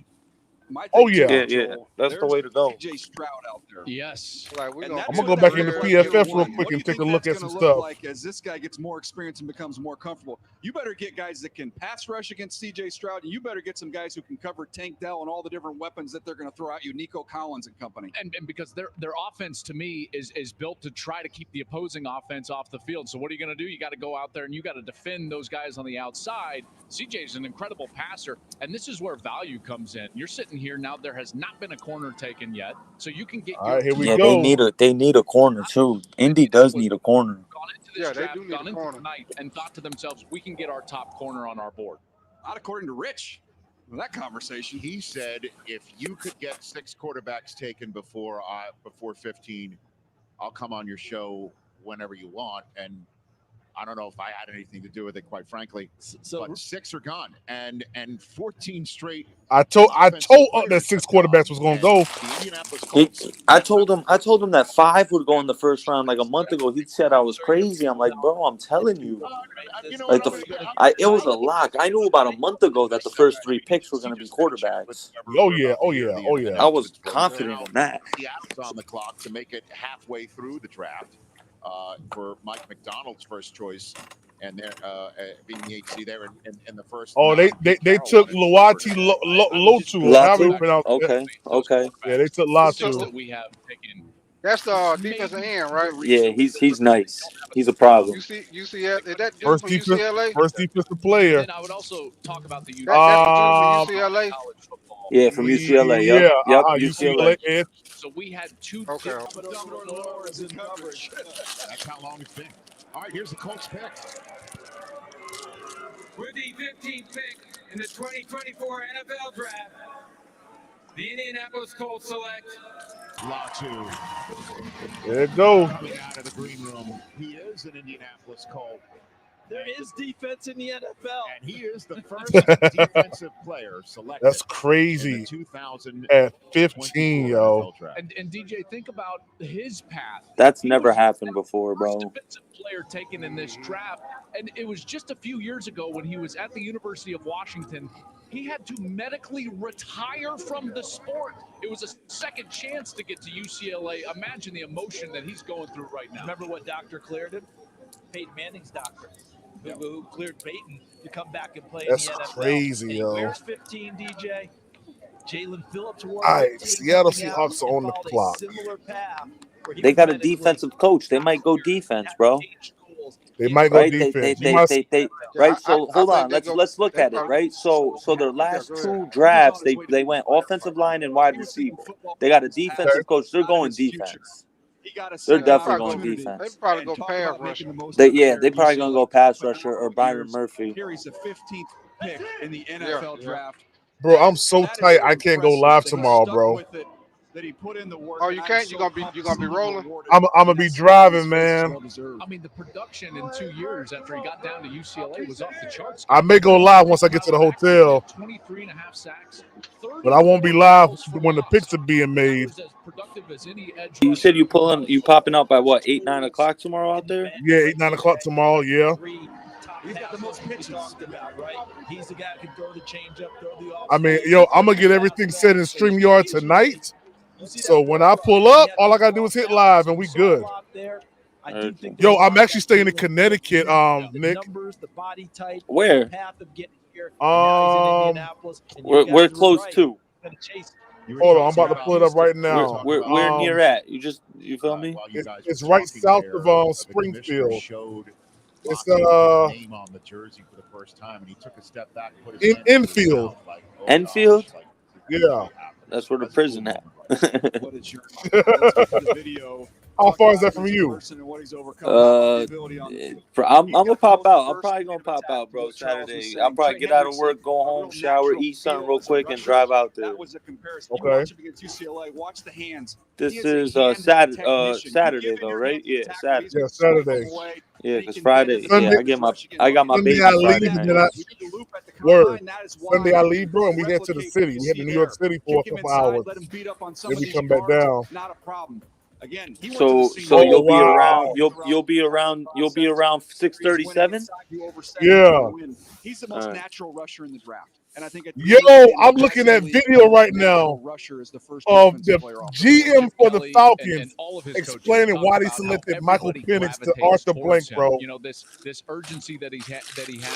Speaker 2: Oh yeah.
Speaker 18: Yeah. That's the way to go.
Speaker 5: CJ Stroud out there.
Speaker 6: Yes.
Speaker 5: Like
Speaker 2: I'm gonna go back into PFF real quick and take a look at some stuff.
Speaker 5: Like as this guy gets more experience and becomes more comfortable, you better get guys that can pass rush against CJ Stroud, and you better get some guys who can cover Tank Dell and all the different weapons that they're going to throw at you, Nico Collins and company.
Speaker 6: And because their offense to me is built to try to keep the opposing offense off the field. So what are you going to do? You got to go out there and you got to defend those guys on the outside. CJ is an incredible passer, and this is where value comes in. You're sitting here now. There has not been a corner taken yet, so you can get.
Speaker 2: All right, here we
Speaker 18: Yeah,
Speaker 2: go.
Speaker 18: they need a corner too. Indy does need a corner.
Speaker 6: Yeah, they do need a corner. Tonight and thought to themselves, we can get our top corner on our board.
Speaker 5: Not according to Rich. In that conversation,
Speaker 3: he said, if you could get 6 quarterbacks taken before 15, I'll come on your show whenever you want. And I don't know if I had anything to do with it, quite frankly. But 6 are gone, and 14 straight.
Speaker 2: I told that 6 quarterbacks was gonna go.
Speaker 18: I told him that 5 would go in the first round like a month ago. He said I was crazy. I'm like, bro, I'm telling you. Like it was a lock. I knew about a month ago that the first 3 picks were gonna be quarterbacks.
Speaker 2: Oh yeah.
Speaker 18: I was confident in that.
Speaker 3: Seattle's on the clock to make it halfway through the draft. For Mike McDonald's first choice, and they're being the HC there in the first.
Speaker 2: Oh, they took Luati Lotu.
Speaker 18: Okay.
Speaker 2: Yeah, they took Latu.
Speaker 6: We have taken.
Speaker 15: That's the defensive end, right?
Speaker 18: Yeah, he's nice. He's a problem.
Speaker 15: UCLA, is that dude
Speaker 2: First
Speaker 15: from UCLA?
Speaker 2: First defensive player.
Speaker 6: And I would also talk about the
Speaker 15: That's the dude from UCLA.
Speaker 18: Yeah, from UCLA. Yep.
Speaker 2: Yeah,
Speaker 18: UCLA.
Speaker 6: So we had 2
Speaker 15: Okay.
Speaker 3: That's how long it's been. All right, here's the Colts pick.
Speaker 8: With the 15th pick in the 2024 NFL Draft, the Indianapolis Colts select
Speaker 3: Latu.
Speaker 2: There it go.
Speaker 3: Coming out of the green room, he is an Indianapolis Colt.
Speaker 4: There is defense in the NFL.
Speaker 3: And he is the first defensive player selected.
Speaker 2: That's crazy. At 15, yo.
Speaker 6: And DJ, think about his path.
Speaker 18: That's never happened before, bro.
Speaker 6: Defensive player taken in this draft, and it was just a few years ago when he was at the University of Washington. He had to medically retire from the sport. It was a second chance to get to UCLA. Imagine the emotion that he's going through right now.
Speaker 4: Remember what Dr. cleared him? Peyton Manning's doctor, who cleared Peyton to come back and play
Speaker 2: That's
Speaker 4: in the NFL.
Speaker 2: crazy,
Speaker 4: Hey,
Speaker 2: yo.
Speaker 4: where's 15, DJ? Jalen Phillips.
Speaker 2: All right, Seattle Seahawks are on the clock.
Speaker 18: They got a defensive coach. They might go defense, bro.
Speaker 2: They might go
Speaker 18: Right?
Speaker 2: defense.
Speaker 18: Right. So hold on. Let's look at it. Right. So their last 2 drafts, they went offensive line and wide receiver. They got a defensive coach. They're going defense. They're definitely going defense.
Speaker 15: They probably go pass rush.
Speaker 18: They probably gonna go pass rusher or Byron Murphy.
Speaker 5: Carries the 15th pick in the NFL draft.
Speaker 2: Bro, I'm so tight. I can't go live tomorrow, bro.
Speaker 5: That he put in the work.
Speaker 15: Oh, you can't? You're gonna be rolling?
Speaker 2: I'm gonna be driving, man.
Speaker 6: I mean, the production in 2 years after he got down to UCLA was off the charts.
Speaker 2: I may go live once I get to the hotel,
Speaker 6: 23.5 sacks.
Speaker 2: but I won't be live when the picks are being made.
Speaker 18: You said you popping out by what 8, 9 o'clock tomorrow out there?
Speaker 2: Yeah, 8, 9 o'clock tomorrow. Yeah.
Speaker 4: He's got the most pitches talked about, right? He's the guy who can throw the changeup, throw the off.
Speaker 2: I mean, yo, I'm gonna get everything set in StreamYard tonight. So when I pull up, all I gotta do is hit live and we good. Yo, I'm actually staying in Connecticut, Nick.
Speaker 18: Where? We're close to.
Speaker 2: Hold on, I'm about to pull it up right now.
Speaker 18: We're near at. You feel me?
Speaker 2: It's right south of Springfield. It's
Speaker 3: name on the jersey for the first time, and he took a step back, put his
Speaker 2: Enfield.
Speaker 18: Enfield?
Speaker 2: Yeah.
Speaker 18: That's where the prison at.
Speaker 2: How far is that from you?
Speaker 18: I'm gonna pop out. I'm probably gonna pop out, bro. Saturday. I'll probably get out of work, go home, shower, eat something real quick, and drive out there.
Speaker 2: Okay.
Speaker 5: Watch the hands.
Speaker 18: This is Saturday though, right? Yeah, Saturday.
Speaker 2: Yeah, Saturday.
Speaker 18: Yeah, because Friday.
Speaker 2: Sunday,
Speaker 18: Yeah, I got my
Speaker 2: Sunday
Speaker 18: baby
Speaker 2: I
Speaker 18: Friday
Speaker 2: leave,
Speaker 18: night.
Speaker 2: and word. Sunday I leave, bro, and we head to the city. We head to New York City for a couple hours. Then we come back down.
Speaker 5: Not a problem. Again,
Speaker 18: So you'll be around. You'll be around 6:37.
Speaker 2: Yeah.
Speaker 5: He's the most natural rusher in the draft. And I think
Speaker 2: I'm looking at video right now of the GM for the Falcons explaining why they selected Michael Penix to Arthur Blank, bro.
Speaker 6: You know this urgency that he has.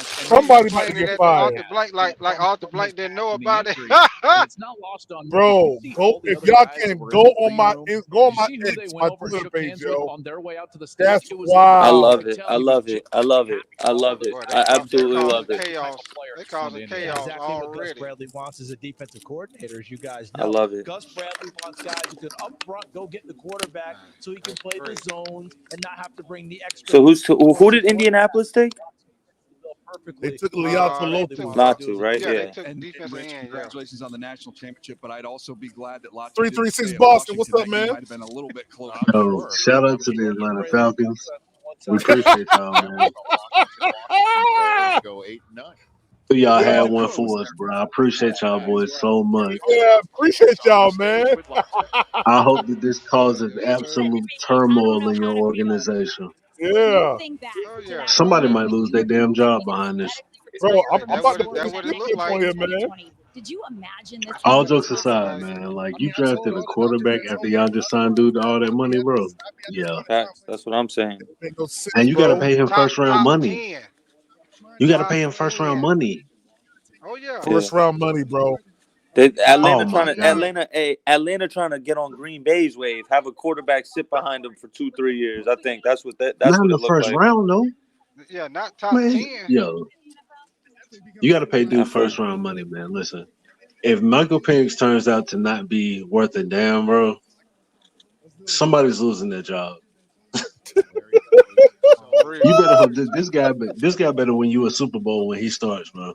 Speaker 2: Somebody might get fired.
Speaker 15: Arthur Blank, like Arthur Blank didn't know about it.
Speaker 6: It's not lost on
Speaker 2: bro. Go if y'all can go on my X, my Twitter page, yo.
Speaker 6: on their way out to the stage.
Speaker 2: That's wild.
Speaker 18: I love it. I love it. I love it. I love it. I absolutely love it.
Speaker 15: Chaos. They causing chaos
Speaker 4: exactly what Gus
Speaker 15: already.
Speaker 4: Bradley wants as a defensive coordinator, as you guys
Speaker 18: I
Speaker 4: know.
Speaker 18: love it.
Speaker 4: Gus Bradley wants guys who can up front go get the quarterback so he can play the zones and not have to bring the extra.
Speaker 18: So who did Indianapolis take?
Speaker 2: They took Latu,
Speaker 18: right?
Speaker 5: Yeah.
Speaker 18: Yeah.
Speaker 5: They took defensive end. Congratulations on the national championship, but I'd also be glad that Latu
Speaker 2: 336 Boston. What's up, man?
Speaker 5: might have been a little bit closer.
Speaker 20: Oh, shout out to the Atlanta Falcons. We appreciate y'all, man.
Speaker 3: Go 8-9.
Speaker 20: Y'all had one for us, bro. I appreciate y'all boys so much.
Speaker 2: Yeah, appreciate y'all, man.
Speaker 20: I hope that this causes absolute turmoil in your organization.
Speaker 2: Yeah.
Speaker 20: Somebody might lose their damn job behind this.
Speaker 2: Bro, I'm about to
Speaker 15: That's what it looked
Speaker 2: put
Speaker 15: like.
Speaker 2: on here, man.
Speaker 13: Did you imagine this?
Speaker 20: All jokes aside, man, like you drafted a quarterback after y'all just signed dude all that money, bro. Yeah.
Speaker 18: That's what I'm saying.
Speaker 20: And you gotta pay him first round money. You gotta pay him first round money.
Speaker 15: Oh yeah.
Speaker 2: First round money, bro.
Speaker 18: Atlanta trying to get on Green Bay's wave. Have a quarterback sit behind him for 2-3 years. I think that's what
Speaker 20: Not
Speaker 18: what
Speaker 20: in the
Speaker 18: it looked
Speaker 20: first
Speaker 18: like.
Speaker 20: round, though.
Speaker 15: Yeah, not top
Speaker 20: Man,
Speaker 15: 10.
Speaker 20: yo, you got to pay dude first round money, man. Listen, if Michael Penix turns out to not be worth a damn, bro, somebody's losing their job. You better hope this guy better win you a Super Bowl when he starts, bro.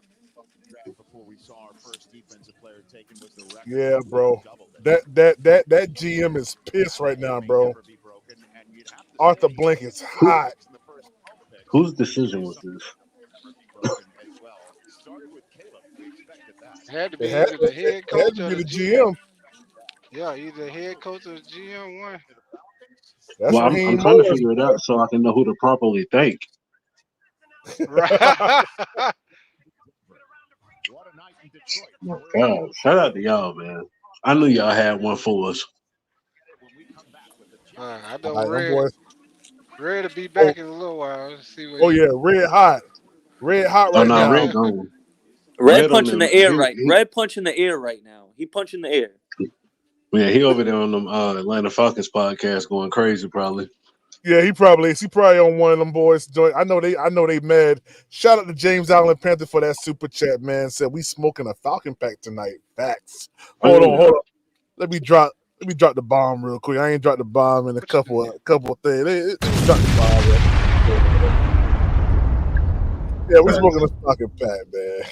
Speaker 2: Yeah, bro. That GM is pissed right now, bro. Arthur Blank is hot.
Speaker 20: Whose decision was this?
Speaker 15: It had to be either the head coach or the
Speaker 2: GM.
Speaker 15: Yeah, either the head coach or the GM one.
Speaker 20: Well, I'm trying to figure it out so I can know who to properly thank.
Speaker 15: Right.
Speaker 20: God, shout out to y'all, man. I knew y'all had one for us.
Speaker 15: I know Red to be back in a little while. Let's see what
Speaker 2: yeah, Red hot right now.
Speaker 20: Red gone.
Speaker 18: Red punching the air right. Red punching the air right now. He punching the air.
Speaker 20: Yeah, he over there on them Atlanta Falcons podcast going crazy probably.
Speaker 2: Yeah, he probably on one of them boys. I know they mad. Shout out to James Allen Panther for that super chat, man. Said we smoking a Falcon pack tonight. Facts. Hold on. Let me drop the bomb real quick. I ain't dropped the bomb in a couple of things. Let me drop the bomb. Yeah, we smoking a Falcon pack, man.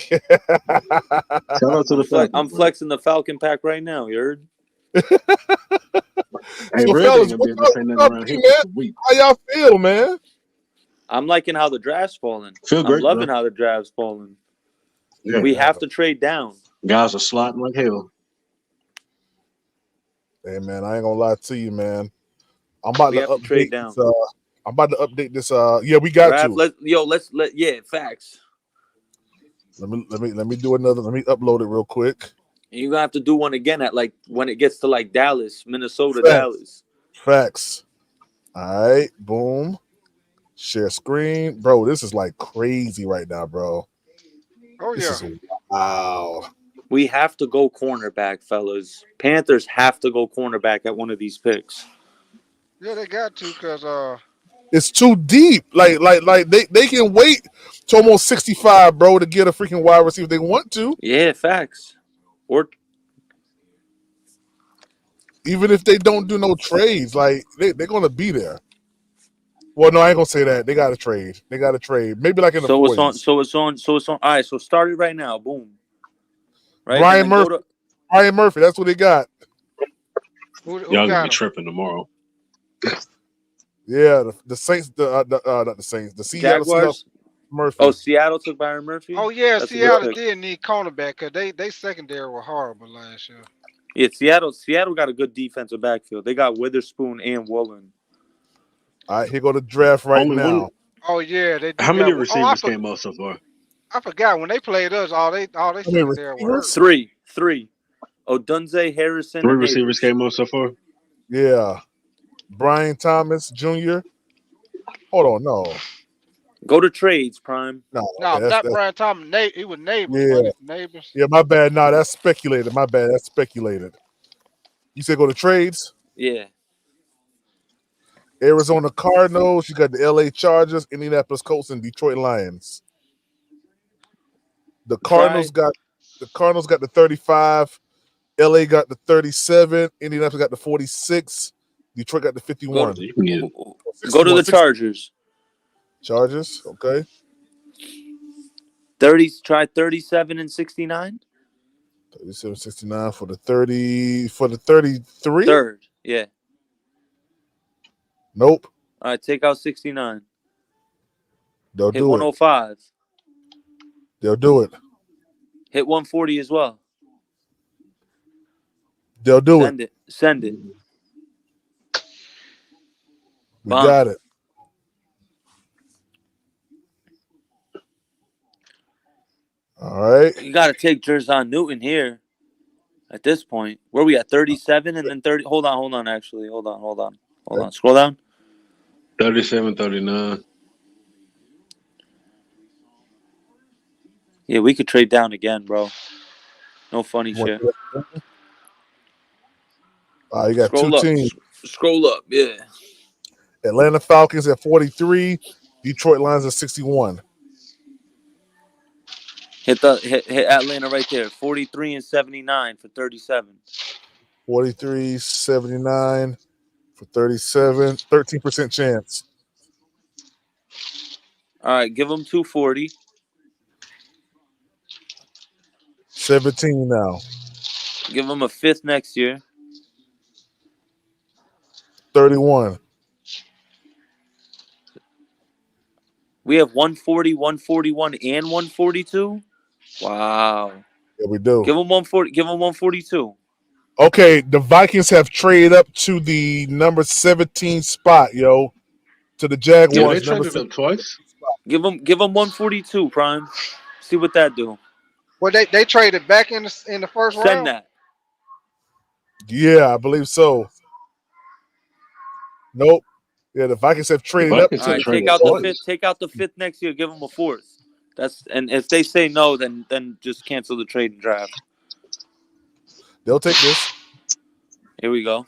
Speaker 20: Shout out to the Falcons.
Speaker 18: I'm flexing the Falcon pack right now. You heard?
Speaker 20: Hey,
Speaker 2: So,
Speaker 20: Red
Speaker 2: fellas,
Speaker 20: ain't gonna be able to say nothing around here for a week.
Speaker 2: how y'all feel, man?
Speaker 18: I'm liking how the draft's falling.
Speaker 20: Feel great,
Speaker 18: I'm loving
Speaker 20: bro.
Speaker 18: how the draft's falling.
Speaker 20: Yeah.
Speaker 18: We have to trade down.
Speaker 20: Guys are slotting like hell.
Speaker 2: Hey, man, I ain't gonna lie to you, man. I'm about
Speaker 18: We
Speaker 2: to
Speaker 18: have to trade
Speaker 2: update
Speaker 18: down.
Speaker 2: this. I'm about to update this. Yeah, we got
Speaker 18: Draft,
Speaker 2: to.
Speaker 18: Facts.
Speaker 2: Let me do another. Let me upload it real quick.
Speaker 18: You're gonna have to do one again at when it gets to Dallas, Minnesota,
Speaker 2: Facts.
Speaker 18: Dallas.
Speaker 2: Facts. All right, boom. Share screen, bro. This is crazy right now, bro.
Speaker 15: Oh
Speaker 2: This
Speaker 15: yeah.
Speaker 2: is wow.
Speaker 18: We have to go cornerback, fellas. Panthers have to go cornerback at one of these picks.
Speaker 15: Yeah, they got to because
Speaker 2: It's too deep. They can wait to almost 65, bro, to get a freaking wide receiver if they want to.
Speaker 18: Yeah, facts. Or
Speaker 2: Even if they don't do no trades, like they're gonna be there. Well, no, I ain't gonna say that. They got to trade. They got to trade. Maybe like in the 40s.
Speaker 18: So it's on. All right. So start it right now. Boom. Right.
Speaker 2: Brian Murphy. Brian Murphy. That's what they got.
Speaker 15: Who
Speaker 20: Y'all
Speaker 15: got
Speaker 20: gonna be
Speaker 15: him?
Speaker 20: tripping tomorrow.
Speaker 2: Yeah, the Saints. Not the Saints. The Seattle
Speaker 18: Jaguars.
Speaker 2: Seahawks. Murphy.
Speaker 18: Oh, Seattle took Byron Murphy.
Speaker 15: Oh yeah,
Speaker 18: That's
Speaker 15: Seattle did need cornerback because they secondary were horrible last year.
Speaker 18: Yeah, Seattle got a good defensive backfield. They got Witherspoon and Woolen.
Speaker 2: All right, here go the draft right
Speaker 20: Only
Speaker 2: now.
Speaker 20: one.
Speaker 15: Oh yeah, they do.
Speaker 20: How many
Speaker 15: got,
Speaker 20: receivers came out so far?
Speaker 15: I forgot when they played us. All they secondary were hurt.
Speaker 18: Three. Odunze, Harrison,
Speaker 20: 3
Speaker 18: and
Speaker 20: receivers
Speaker 18: Neighbors.
Speaker 20: came out so far.
Speaker 2: Yeah, Brian Thomas Jr. Hold on, no.
Speaker 18: Go to trades, Prime.
Speaker 15: No, not Brian Thomas. He was Neighbors.
Speaker 2: Yeah.
Speaker 15: Neighbors.
Speaker 2: Yeah, my bad. No, that's speculated. My bad. That's speculated. You said go to trades?
Speaker 18: Yeah.
Speaker 2: Arizona Cardinals. You got the LA Chargers, Indianapolis Colts, and Detroit Lions. The Cardinals got the 35. LA got the 37. Indianapolis got the 46. Detroit got the 51.
Speaker 18: Go to the Chargers.
Speaker 2: Chargers, okay.
Speaker 18: 37 and 69.
Speaker 2: 37-69 for the 33.
Speaker 18: Third, yeah.
Speaker 2: Nope.
Speaker 18: All right, take out 69.
Speaker 2: They'll
Speaker 18: Hit
Speaker 2: do
Speaker 18: 105.
Speaker 2: it. They'll do it.
Speaker 18: Hit 140 as well.
Speaker 2: They'll do it.
Speaker 18: Send it.
Speaker 2: We got it. All right.
Speaker 18: You got to take Jerzon Newton here at this point. Where we at? 37 and then 30. Hold on. Actually, hold on. Scroll down.
Speaker 20: 37, 39.
Speaker 18: Yeah, we could trade down again, bro. No funny shit.
Speaker 2: You got two teams.
Speaker 18: Scroll up, yeah.
Speaker 2: Atlanta Falcons at 43. Detroit Lions at 61.
Speaker 18: Hit Atlanta right there. 43 and 79 for 37.
Speaker 2: 43-79 for 37. 13% chance.
Speaker 18: All right, give them 240.
Speaker 2: 17 now.
Speaker 18: Give them a fifth next year.
Speaker 2: 31.
Speaker 18: We have 140, 141, and 142. Wow.
Speaker 2: Yeah, we do.
Speaker 18: Give them 140. Give them 142.
Speaker 2: Okay, the Vikings have traded up to the number 17 spot, yo, to the Jaguars.
Speaker 20: Yeah, they traded up twice.
Speaker 18: Give them 142, Prime. See what that do.
Speaker 15: Well, they traded back in the first round.
Speaker 18: Send that.
Speaker 2: Yeah, I believe so. Nope. Yeah, the Vikings have traded up.
Speaker 18: All right, take out the fifth next year. Give them a fourth. And if they say no, then just cancel the trade and draft.
Speaker 2: They'll take this.
Speaker 18: Here we go.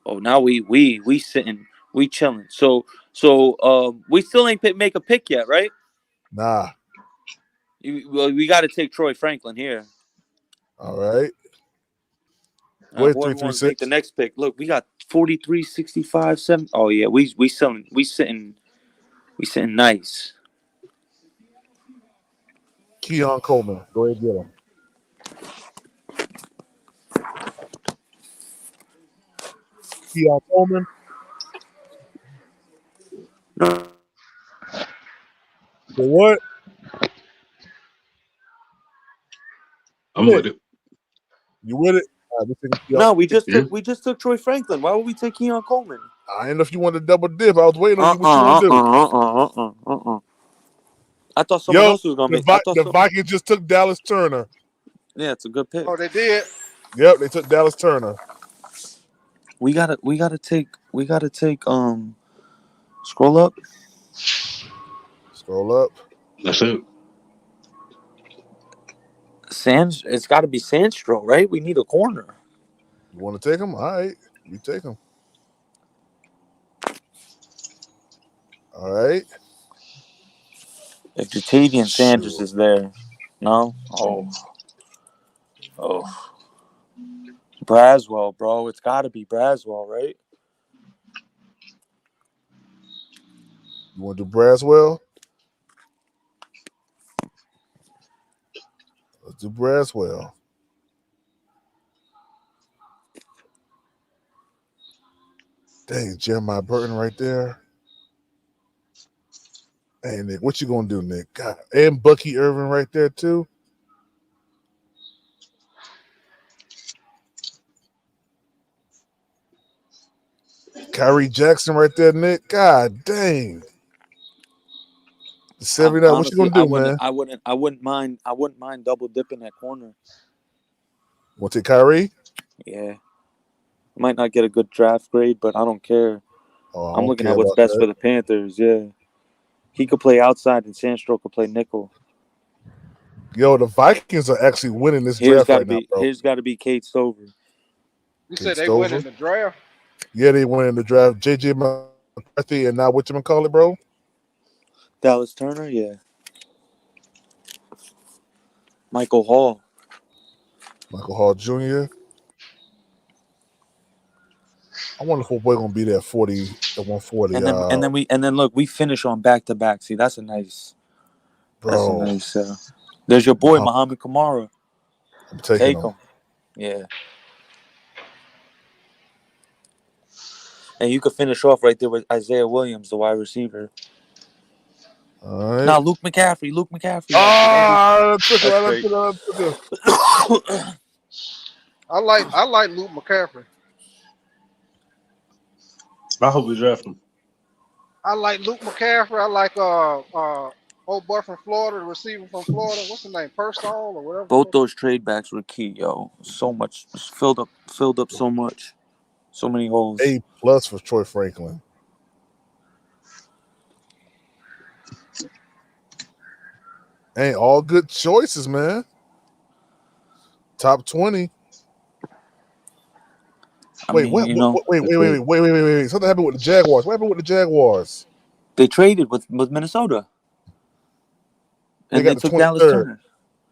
Speaker 18: Oh, now we sitting, we chilling. So we still ain't make a pick yet, right?
Speaker 2: Nah.
Speaker 18: We got to take Troy Franklin here.
Speaker 2: All right.
Speaker 18: Wait, 336. Make the next pick. Look, we got 43, 65, 7. Oh yeah, we sitting nice.
Speaker 2: Keon Coleman, go ahead and get him. Keon Coleman.
Speaker 18: No.
Speaker 2: For what?
Speaker 20: I'm with it.
Speaker 2: You with it?
Speaker 18: No, we just took Troy Franklin. Why would we take Keon Coleman?
Speaker 2: I didn't know if you wanted to double dip. I was waiting on you what you want to do.
Speaker 18: I thought someone else was gonna make.
Speaker 2: The Vikings just took Dallas Turner.
Speaker 18: Yeah, it's a good pick.
Speaker 15: Oh, they did.
Speaker 2: Yep, they took Dallas Turner.
Speaker 18: We gotta take. Scroll up.
Speaker 2: Scroll up.
Speaker 20: That's it.
Speaker 18: It's got to be Sandstro, right? We need a corner.
Speaker 2: You want to take him? All right, you take him. All right.
Speaker 18: If Jatavian Sanders is there, no. Oh. Braswell, bro. It's got to be Braswell, right?
Speaker 2: You want to do Braswell? Let's do Braswell. Dang, Jeremiah Burton right there. Hey, Nick, what you going to do, Nick? God, and Bucky Irvin right there, too. Kyrie Jackson right there, Nick. God dang. 79. What you
Speaker 18: Honestly,
Speaker 2: gonna do, man?
Speaker 18: I wouldn't mind double dipping that corner.
Speaker 2: Want to take Kyrie?
Speaker 18: Yeah. I might not get a good draft grade, but I don't care. I'm looking at what's best for the Panthers. Yeah. He could play outside, and Sandstro could play nickel.
Speaker 2: Yo, the Vikings are actually winning this draft right now, bro.
Speaker 18: Here's got to be Kate Stover.
Speaker 15: You said they win in the draft?
Speaker 2: Yeah, they win in the draft. J.J. McCarthy and now whatchamacallit, bro?
Speaker 18: Dallas Turner, yeah. Michael Hall
Speaker 2: Jr. I wonder if old boy gonna be there 40 at 140.
Speaker 18: And then look, we finish on back to back. See, that's a nice.
Speaker 2: Bro.
Speaker 18: That's a nice. There's your boy Muhammad Kamara.
Speaker 2: I'm taking him.
Speaker 18: Yeah. And you could finish off right there with Isaiah Williams, the wide receiver.
Speaker 2: All right.
Speaker 18: Now Luke McCaffrey.
Speaker 15: I like Luke McCaffrey.
Speaker 20: I hope we draft him.
Speaker 15: I like Luke McCaffrey. I like old boy from Florida, the receiver from Florida. What's his name? Persall or whatever.
Speaker 18: Both those trade backs were key, yo. So much filled up so much. So many holes.
Speaker 2: A+ for Troy Franklin. Ain't all good choices, man. Top 20. Wait. Something happened with the Jaguars. What happened with the Jaguars?
Speaker 18: They traded with Minnesota. And they took Dallas Turner.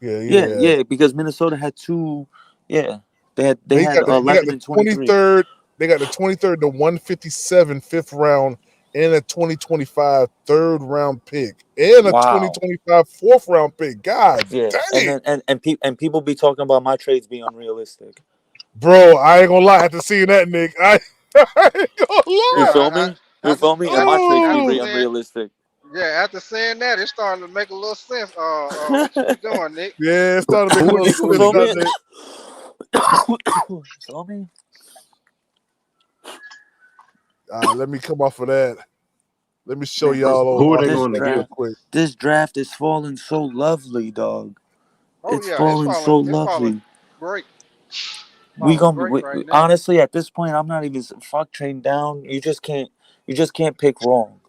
Speaker 18: Yeah, because Minnesota had two. Yeah. They had 11 and 23.
Speaker 2: They got the 23rd to 157 fifth round and a 2025 third round pick and a 2025 fourth round pick. God dang.
Speaker 18: And people be talking about my trades being unrealistic.
Speaker 2: Bro, I ain't gonna lie. After seeing that, Nick, I ain't gonna lie.
Speaker 18: You feel me? And my trades be unrealistic.
Speaker 15: Yeah, after saying that, it's starting to make a little sense. What you be doing, Nick?
Speaker 2: Yeah, it's starting to make a little sense, Nick.
Speaker 18: Feel me?
Speaker 2: Let me come off of that. Let me show y'all
Speaker 20: who are they going to get
Speaker 2: quick.
Speaker 18: This draft is falling so lovely, dog.
Speaker 15: It's
Speaker 18: falling so lovely.
Speaker 15: Great.
Speaker 18: We honestly at this point, I'm not even trading down. You just can't pick wrong.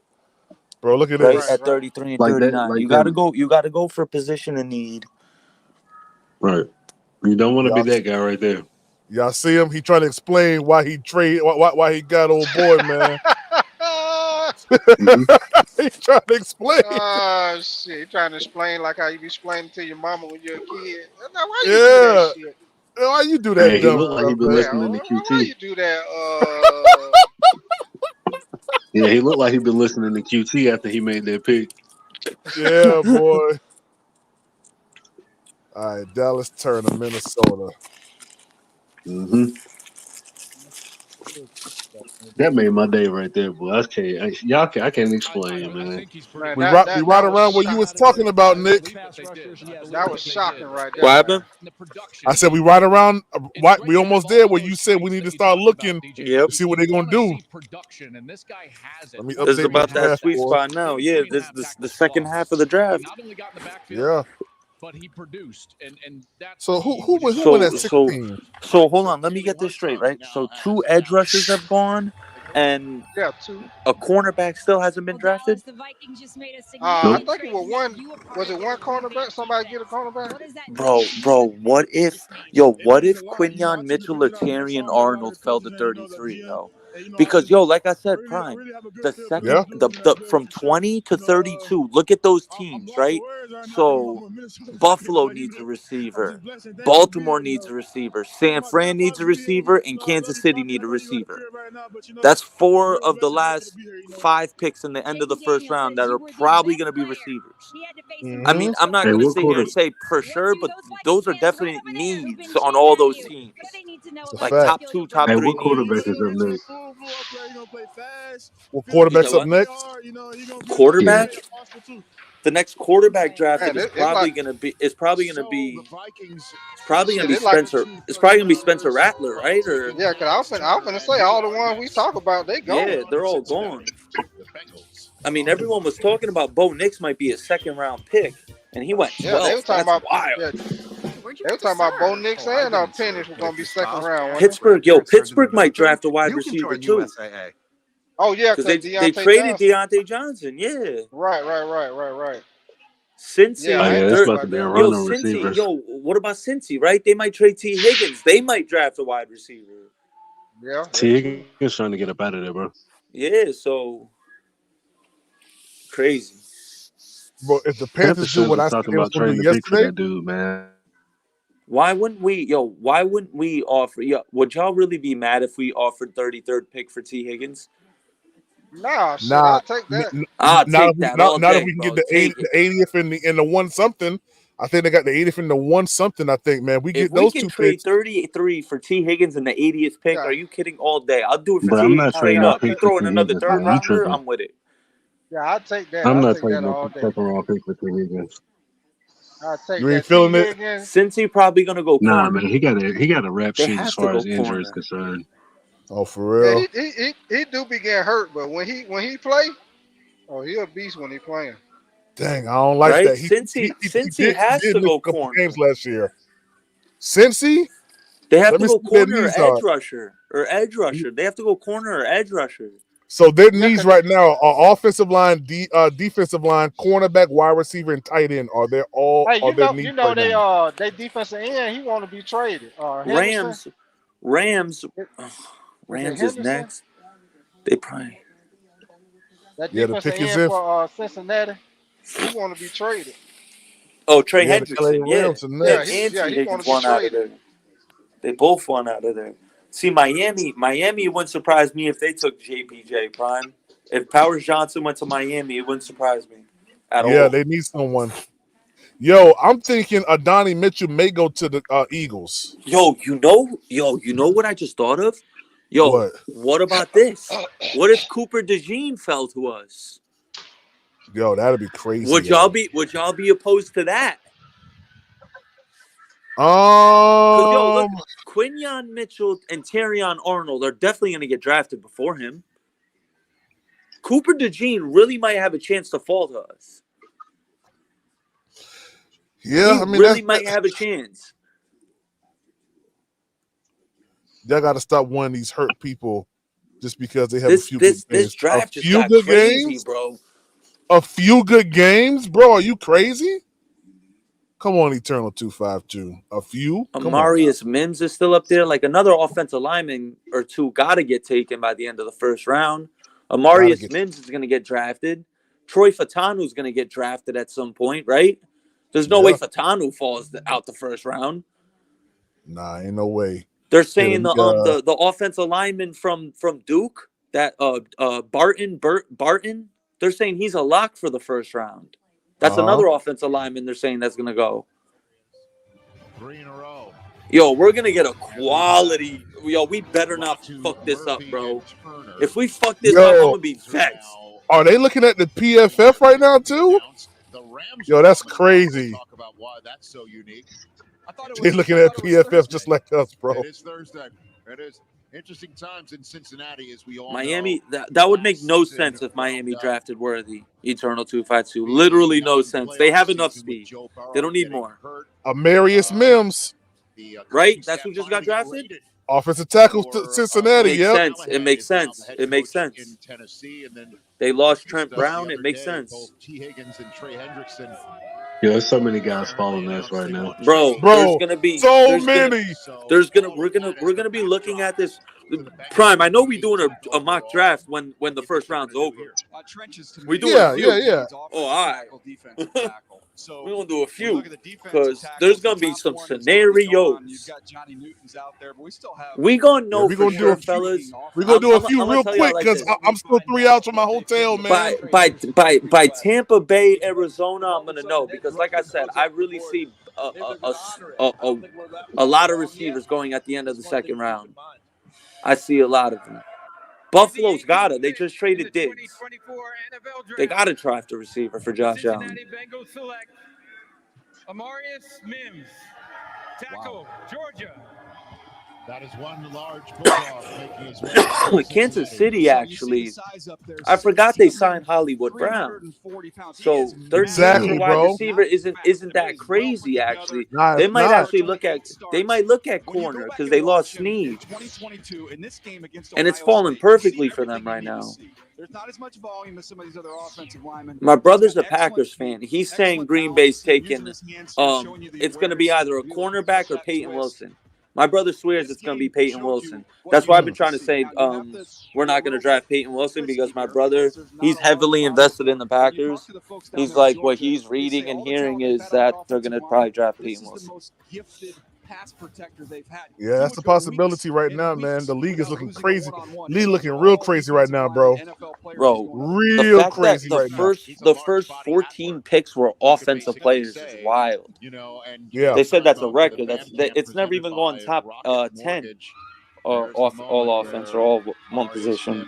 Speaker 2: Bro, look at
Speaker 18: this. At 33 and
Speaker 20: like
Speaker 18: 39.
Speaker 20: Like
Speaker 18: you gotta go for position of need.
Speaker 20: Right. You don't want to be that guy right there.
Speaker 2: Y'all see him? He trying to explain why he why he got old boy, man. He's trying to explain.
Speaker 15: Oh shit! He trying to explain like how you be explaining to your mama when you're a kid. Now, why you do that shit?
Speaker 2: Why you do that?
Speaker 20: He looked like he been listening to QT.
Speaker 15: Why you do that?
Speaker 20: Yeah, he looked like he been listening to QT after he made that pick.
Speaker 2: Yeah, boy. All right, Dallas Turner, Minnesota.
Speaker 20: That made my day right there, boy. I can't explain, man.
Speaker 2: We ride around what you was talking about, Nick.
Speaker 15: That was shocking right there.
Speaker 18: What happened?
Speaker 2: I said we ride around. We almost there where you said we need to start looking to see what they're gonna do.
Speaker 6: And this guy has it.
Speaker 2: Let me
Speaker 18: This is
Speaker 2: update
Speaker 18: about
Speaker 2: the
Speaker 18: that
Speaker 2: draft,
Speaker 18: sweet
Speaker 2: boy.
Speaker 18: spot now. Yeah, this the second half of the draft.
Speaker 6: Not only got in the backfield,
Speaker 2: Yeah.
Speaker 6: but he produced, and that's
Speaker 2: So who went at 16?
Speaker 18: So hold on, let me get this straight, right? So 2 edge rushers have gone, and a cornerback still hasn't been drafted.
Speaker 15: I think it was one. Was it one cornerback? Somebody get a cornerback?
Speaker 18: Bro, what if Quinyon Mitchell or Terrion Arnold fell to 33, yo? Because like I said, Prime, the second, the from 20 to 32. Look at those teams, right? So Buffalo needs a receiver, Baltimore needs a receiver, San Fran needs a receiver, and Kansas City need a receiver. That's 4 of the last 5 picks in the end of the first round that are probably going to be receivers. I mean, I'm not going to sit here and say for sure, but those are definite needs on all those teams. Like top 2, top 3
Speaker 20: what
Speaker 18: needs.
Speaker 20: quarterback is up next?
Speaker 2: What quarterback's up next?
Speaker 18: Quarterback? The next quarterback drafted
Speaker 15: Man,
Speaker 18: is probably going to be Spencer Rattler, right? Or
Speaker 15: Yeah, because I was finna say all the ones we talk about, they gone.
Speaker 18: yeah, they're all gone. I mean, everyone was talking about Bo Nix might be a 2nd-round pick, and he went 12th.
Speaker 15: Yeah, they were talking
Speaker 18: That's
Speaker 15: about
Speaker 18: wild.
Speaker 15: Yeah, they were talking about Bo Nix and Penix were gonna be 2nd round.
Speaker 18: Pittsburgh might draft a wide receiver too.
Speaker 15: Oh yeah,
Speaker 18: because they traded Deontay Johnson. Yeah.
Speaker 15: Right.
Speaker 18: Cincy,
Speaker 20: that's about to be a running receiver.
Speaker 18: What about Cincy? Right? They might trade T. Higgins. They might draft a wide receiver.
Speaker 15: Yeah.
Speaker 20: T. Higgins trying to get up out of there, bro.
Speaker 18: Yeah. So crazy.
Speaker 2: But if the Panthers do what I said they was going to do yesterday,
Speaker 20: that dude, man.
Speaker 18: Why wouldn't we offer? Would y'all really be mad if we offered 33rd pick for T. Higgins?
Speaker 15: I'll take that.
Speaker 18: I'll take that all day,
Speaker 2: not if we can get the 80th and the 1 something. I think they got the 80th and the 1 something. I think, man, we get those 2 picks.
Speaker 18: If we can trade 33 for T. Higgins and the 80th pick, are you kidding? All day, I'll do it for
Speaker 20: Bro,
Speaker 18: T.
Speaker 20: I'm
Speaker 18: Higgins
Speaker 20: not trading
Speaker 18: straight up.
Speaker 20: no
Speaker 18: You
Speaker 20: pick
Speaker 18: throw
Speaker 20: for
Speaker 18: in
Speaker 20: T.
Speaker 18: another
Speaker 20: Higgins,
Speaker 18: 3rd
Speaker 20: man. You
Speaker 18: rounder,
Speaker 20: tripping.
Speaker 18: I'm with it.
Speaker 15: Yeah, I'll take that.
Speaker 20: I'm
Speaker 15: I'll
Speaker 20: not
Speaker 15: take
Speaker 20: trading
Speaker 15: that all
Speaker 20: no
Speaker 15: day.
Speaker 20: 2nd round pick for T. Higgins.
Speaker 15: I'll take
Speaker 2: You
Speaker 15: that.
Speaker 2: ain't feeling it?
Speaker 18: Cincy probably gonna go corner.
Speaker 20: Nah, man, he got a rap
Speaker 18: They
Speaker 20: sheet
Speaker 18: have
Speaker 20: as
Speaker 18: to
Speaker 20: far
Speaker 18: go
Speaker 20: as injuries
Speaker 18: corner.
Speaker 20: concerned.
Speaker 2: Oh, for real?
Speaker 15: Yeah, he do be getting hurt, but when he play, he a beast when he playing.
Speaker 2: Dang, I don't like that.
Speaker 18: Cincy has to
Speaker 2: miss
Speaker 18: go
Speaker 2: a couple
Speaker 18: corner.
Speaker 2: games last year. Cincy?
Speaker 18: They have to
Speaker 2: Let me
Speaker 18: go
Speaker 2: see what their
Speaker 18: corner or
Speaker 2: knees
Speaker 18: edge rusher. They have to go corner or edge rusher.
Speaker 2: So their needs right now are offensive line, defensive line, cornerback, wide receiver, and tight end. Are they all?
Speaker 15: Hey,
Speaker 2: Are their needs right now?
Speaker 15: they defensive end. He want to be traded.
Speaker 18: Rams
Speaker 15: Henderson?
Speaker 18: is next. They probably
Speaker 15: That
Speaker 2: Yeah, the
Speaker 15: defensive
Speaker 2: pick is
Speaker 15: end
Speaker 2: in.
Speaker 15: for Cincinnati. He want to be traded.
Speaker 18: Oh, Trey
Speaker 2: Yeah, the
Speaker 18: Hendrickson.
Speaker 2: LA Rams are next.
Speaker 18: And T.
Speaker 15: he want
Speaker 18: Higgins
Speaker 15: to be
Speaker 18: won out of
Speaker 15: traded.
Speaker 18: there. They both won out of there. See, Miami wouldn't surprise me if they took JPJ Prime. If Powers Johnson went to Miami, it wouldn't surprise me at all.
Speaker 2: Yeah, they need someone. Yo, I'm thinking Adonai Mitchell may go to the Eagles.
Speaker 18: You know what I just thought of? What about this? What if Cooper DeJean fell to us?
Speaker 2: Yo, that'd be crazy.
Speaker 18: Would y'all be opposed to that?
Speaker 2: Look,
Speaker 18: Quinyon Mitchell and Terrion Arnold are definitely going to get drafted before him. Cooper DeJean really might have a chance to fall to us.
Speaker 2: Yeah,
Speaker 18: he really might have a chance.
Speaker 2: Y'all got to stop one of these hurt people just because they have a few
Speaker 18: good games.
Speaker 2: This
Speaker 18: draft just got crazy, bro.
Speaker 2: A few good games, bro. Are you crazy? Come on, Eternal 252. A few.
Speaker 18: Amarius Mims is still up there. Like another offensive lineman or two got to get taken by the end of the first round. Amarius Mims is going to get drafted. Troy Fatanu is going to get drafted at some point, right? There's no way Fatanu falls out the first round.
Speaker 2: Nah, ain't no way.
Speaker 18: They're saying the offensive lineman from Duke, that Barton. They're saying he's a lock for the first round. That's another offensive lineman they're saying that's gonna go.
Speaker 3: 3 in a row.
Speaker 18: Yo, we're gonna get a quality. Yo, we better not fuck this up, bro. If we fuck this up, I'm gonna be vexed.
Speaker 2: Are they looking at the PFF right now too? Yo, that's crazy.
Speaker 3: Talk about why that's so unique.
Speaker 2: They're looking at PFF just like us, bro.
Speaker 3: It is Thursday. It is interesting times in Cincinnati, as we all
Speaker 18: Miami,
Speaker 3: know.
Speaker 18: that would make no sense if Miami drafted Worthy. Eternal 252. Literally no sense. They have enough speed. They don't need more.
Speaker 2: Amarius Mims.
Speaker 18: Right? That's who just got drafted?
Speaker 2: Offensive tackle Cincinnati,
Speaker 18: It makes sense. It makes sense.
Speaker 3: In Tennessee, and then
Speaker 18: they lost Trent Brown. It makes sense.
Speaker 3: Both T. Higgins and Trey Hendrickson.
Speaker 20: Yo, there's so many guys following us right now,
Speaker 18: bro. There's gonna be
Speaker 2: so many.
Speaker 18: We're gonna be looking at this. Prime, I know we're doing a mock draft when the first round's over. We doing a few.
Speaker 2: Yeah.
Speaker 18: Oh, all right. We're going to do a few because there's going to be some scenarios. We going to know for sure, fellas.
Speaker 2: We're going to do a few real quick because I'm still 3 hours from my hotel, man.
Speaker 18: By Tampa Bay, Arizona, I'm going to know because, like I said, I really see a lot of receivers going at the end of the second round. I see a lot of them. Buffalo's got it. They just traded Diggs. They got to draft a receiver for Josh Allen.
Speaker 8: Amarius Mims, tackle, Georgia.
Speaker 3: That is one large bulldog making his way.
Speaker 18: Kansas City, actually. I forgot they signed Hollywood Brown. So their
Speaker 2: exactly,
Speaker 18: wide receiver isn't that crazy, actually.
Speaker 2: Nah,
Speaker 18: they might actually look at corner because they lost Snead. And it's falling perfectly for them right now.
Speaker 5: There's not as much volume as some of these other offensive linemen.
Speaker 18: My brother's a Packers fan. He's saying Green Bay's taking it's going to be either a cornerback or Peyton Wilson. My brother swears it's going to be Peyton Wilson. That's why I've been trying to say we're not going to draft Peyton Wilson because my brother, he's heavily invested in the Packers. He's like, what he's reading and hearing is that they're going to probably draft Peyton Wilson.
Speaker 5: Pass protector they've had.
Speaker 2: Yeah, that's a possibility right now, man. The league is looking crazy. League looking real crazy right now, bro. Real crazy right now.
Speaker 18: The first 14 picks were offensive players is wild.
Speaker 2: Yeah,
Speaker 18: they said that's a record. It's never even gone top 10 off all offense or all one position.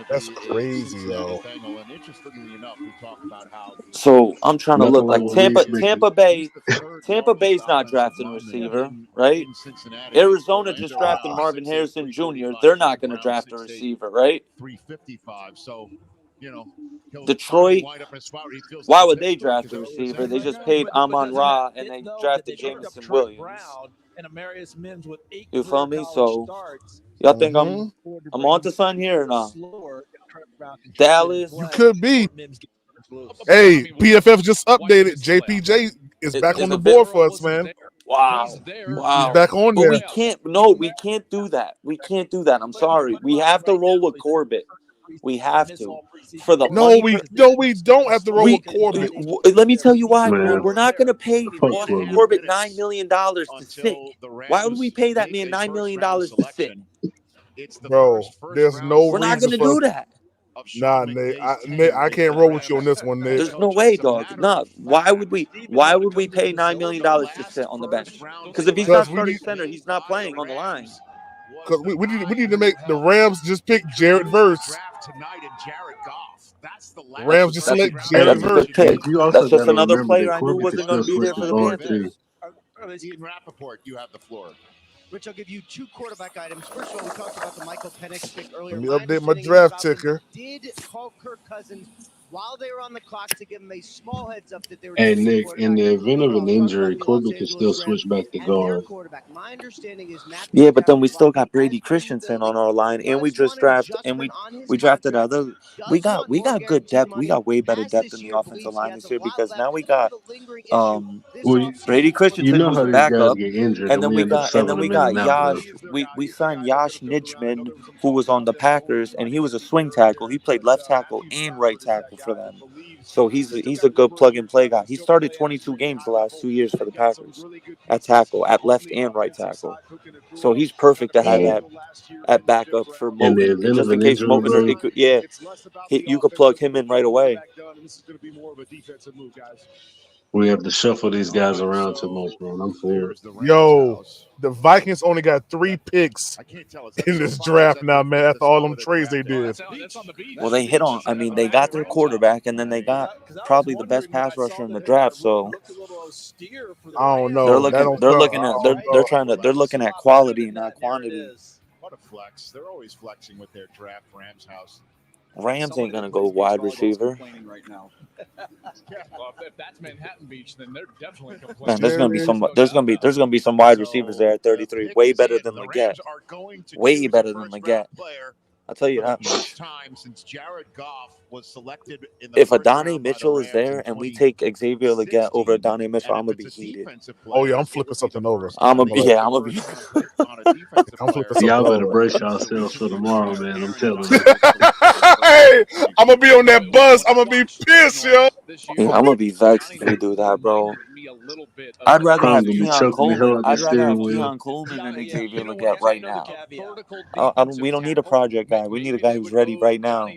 Speaker 2: That's crazy, yo.
Speaker 18: So I'm trying to look like Tampa Bay. Tampa Bay's not drafting a receiver, right? Arizona just drafted Marvin Harrison Jr. They're not going to draft a receiver, right?
Speaker 3: 355. So,
Speaker 18: Detroit, why would they draft a receiver? They just paid Amon Ra and they drafted Jameson Williams. You feel me? So y'all think I'm on to something here or not? Dallas.
Speaker 2: You could be. Hey, PFF just updated. JPJ is back on the board for us, man.
Speaker 18: Wow.
Speaker 2: He's back on there.
Speaker 18: But we can't do that. We can't do that. I'm sorry. We have to roll with Corbett. We have to. For the
Speaker 2: we don't have to roll with Corbett.
Speaker 18: Let me tell you why, man. We're not going to pay Austin Corbett $9 million to sit. Why would we pay that man $9 million to sit?
Speaker 2: Bro, there's no reason.
Speaker 18: We're not going to do that.
Speaker 2: Nah, Nate, I can't roll with you on this one, Nate.
Speaker 18: There's no way, dog. Nah. Why would we pay $9 million to sit on the bench? Because if he's not starting center, he's not playing on the line.
Speaker 2: Because we need to make the Rams just pick Jared Verse. Rams just select Jared Verse.
Speaker 18: That's just another player I knew wasn't going to be there for the Panthers.
Speaker 3: Ian Rappaport, you have the floor.
Speaker 7: Rich, I'll give you 2 quarterback items. First of all, we talked about the Michael Penix pick earlier.
Speaker 2: Let me update my draft ticker.
Speaker 7: Did call Kirk Cousins while they were on the clock to give him a small heads up that they were.
Speaker 20: Hey, Nick, in the event of an injury, Corbett can still switch back to guard.
Speaker 7: My understanding is
Speaker 18: Yeah, but then we still got Brady Christensen on our line, and we just drafted we drafted other. We got good depth. We got way better depth in the offensive line this year because now we got Brady Christensen who's the backup, and then we got Yash. We signed Yash Nijman, who was on the Packers, and he was a swing tackle. He played left tackle and right tackle for them. So he's a good plug-and-play guy. He started 22 games the last 2 years for the Packers at tackle, at left and right tackle. So he's perfect to have at backup for Moten, just in case Moten. You could plug him in right away.
Speaker 20: We have to shuffle these guys around too much, man. I'm fair.
Speaker 2: Yo, the Vikings only got 3 picks in this draft now, man, after all them trades they did.
Speaker 18: Well, they hit on. I mean, they got their quarterback, and then they got probably the best pass rusher in the draft. So
Speaker 2: I don't know.
Speaker 18: They're looking at quality, not quantity.
Speaker 3: What a flex! They're always flexing with their draft. Rams house.
Speaker 18: Rams ain't gonna go wide receiver.
Speaker 6: Well, if that's Manhattan Beach, then they're definitely complaining.
Speaker 18: Man, there's gonna be some wide receivers there at 33. Way better than Leggett. Way better than Leggett. I'll tell you
Speaker 3: For
Speaker 18: that
Speaker 3: the
Speaker 18: much.
Speaker 3: first time since Jared Goff was selected in the
Speaker 18: If
Speaker 3: first
Speaker 18: Adonai
Speaker 3: round by the
Speaker 18: Mitchell is
Speaker 3: Rams
Speaker 18: there
Speaker 3: in
Speaker 18: and we take Xavier Leggett over Adonai Mitchell, I'm gonna be heated.
Speaker 2: Oh yeah, I'm flipping something over.
Speaker 18: I'm gonna be. I'm gonna be.
Speaker 2: I'm flipping
Speaker 20: Y'all
Speaker 2: something
Speaker 20: better
Speaker 2: over.
Speaker 20: brace yourselves for tomorrow, man. I'm telling you.
Speaker 2: Hey, I'm gonna be on that bus. I'm gonna be pissed, yo.
Speaker 18: Yeah, I'm gonna be vexed if we do that, bro. I'd rather
Speaker 20: I'm
Speaker 18: have
Speaker 20: gonna be
Speaker 18: Keon
Speaker 20: choking the hell
Speaker 18: Coleman.
Speaker 20: out the
Speaker 18: I'd rather have
Speaker 20: steering wheel.
Speaker 18: Keon Coleman than Xavier Leggett right now. We don't need a project guy. We need a guy who's ready right now.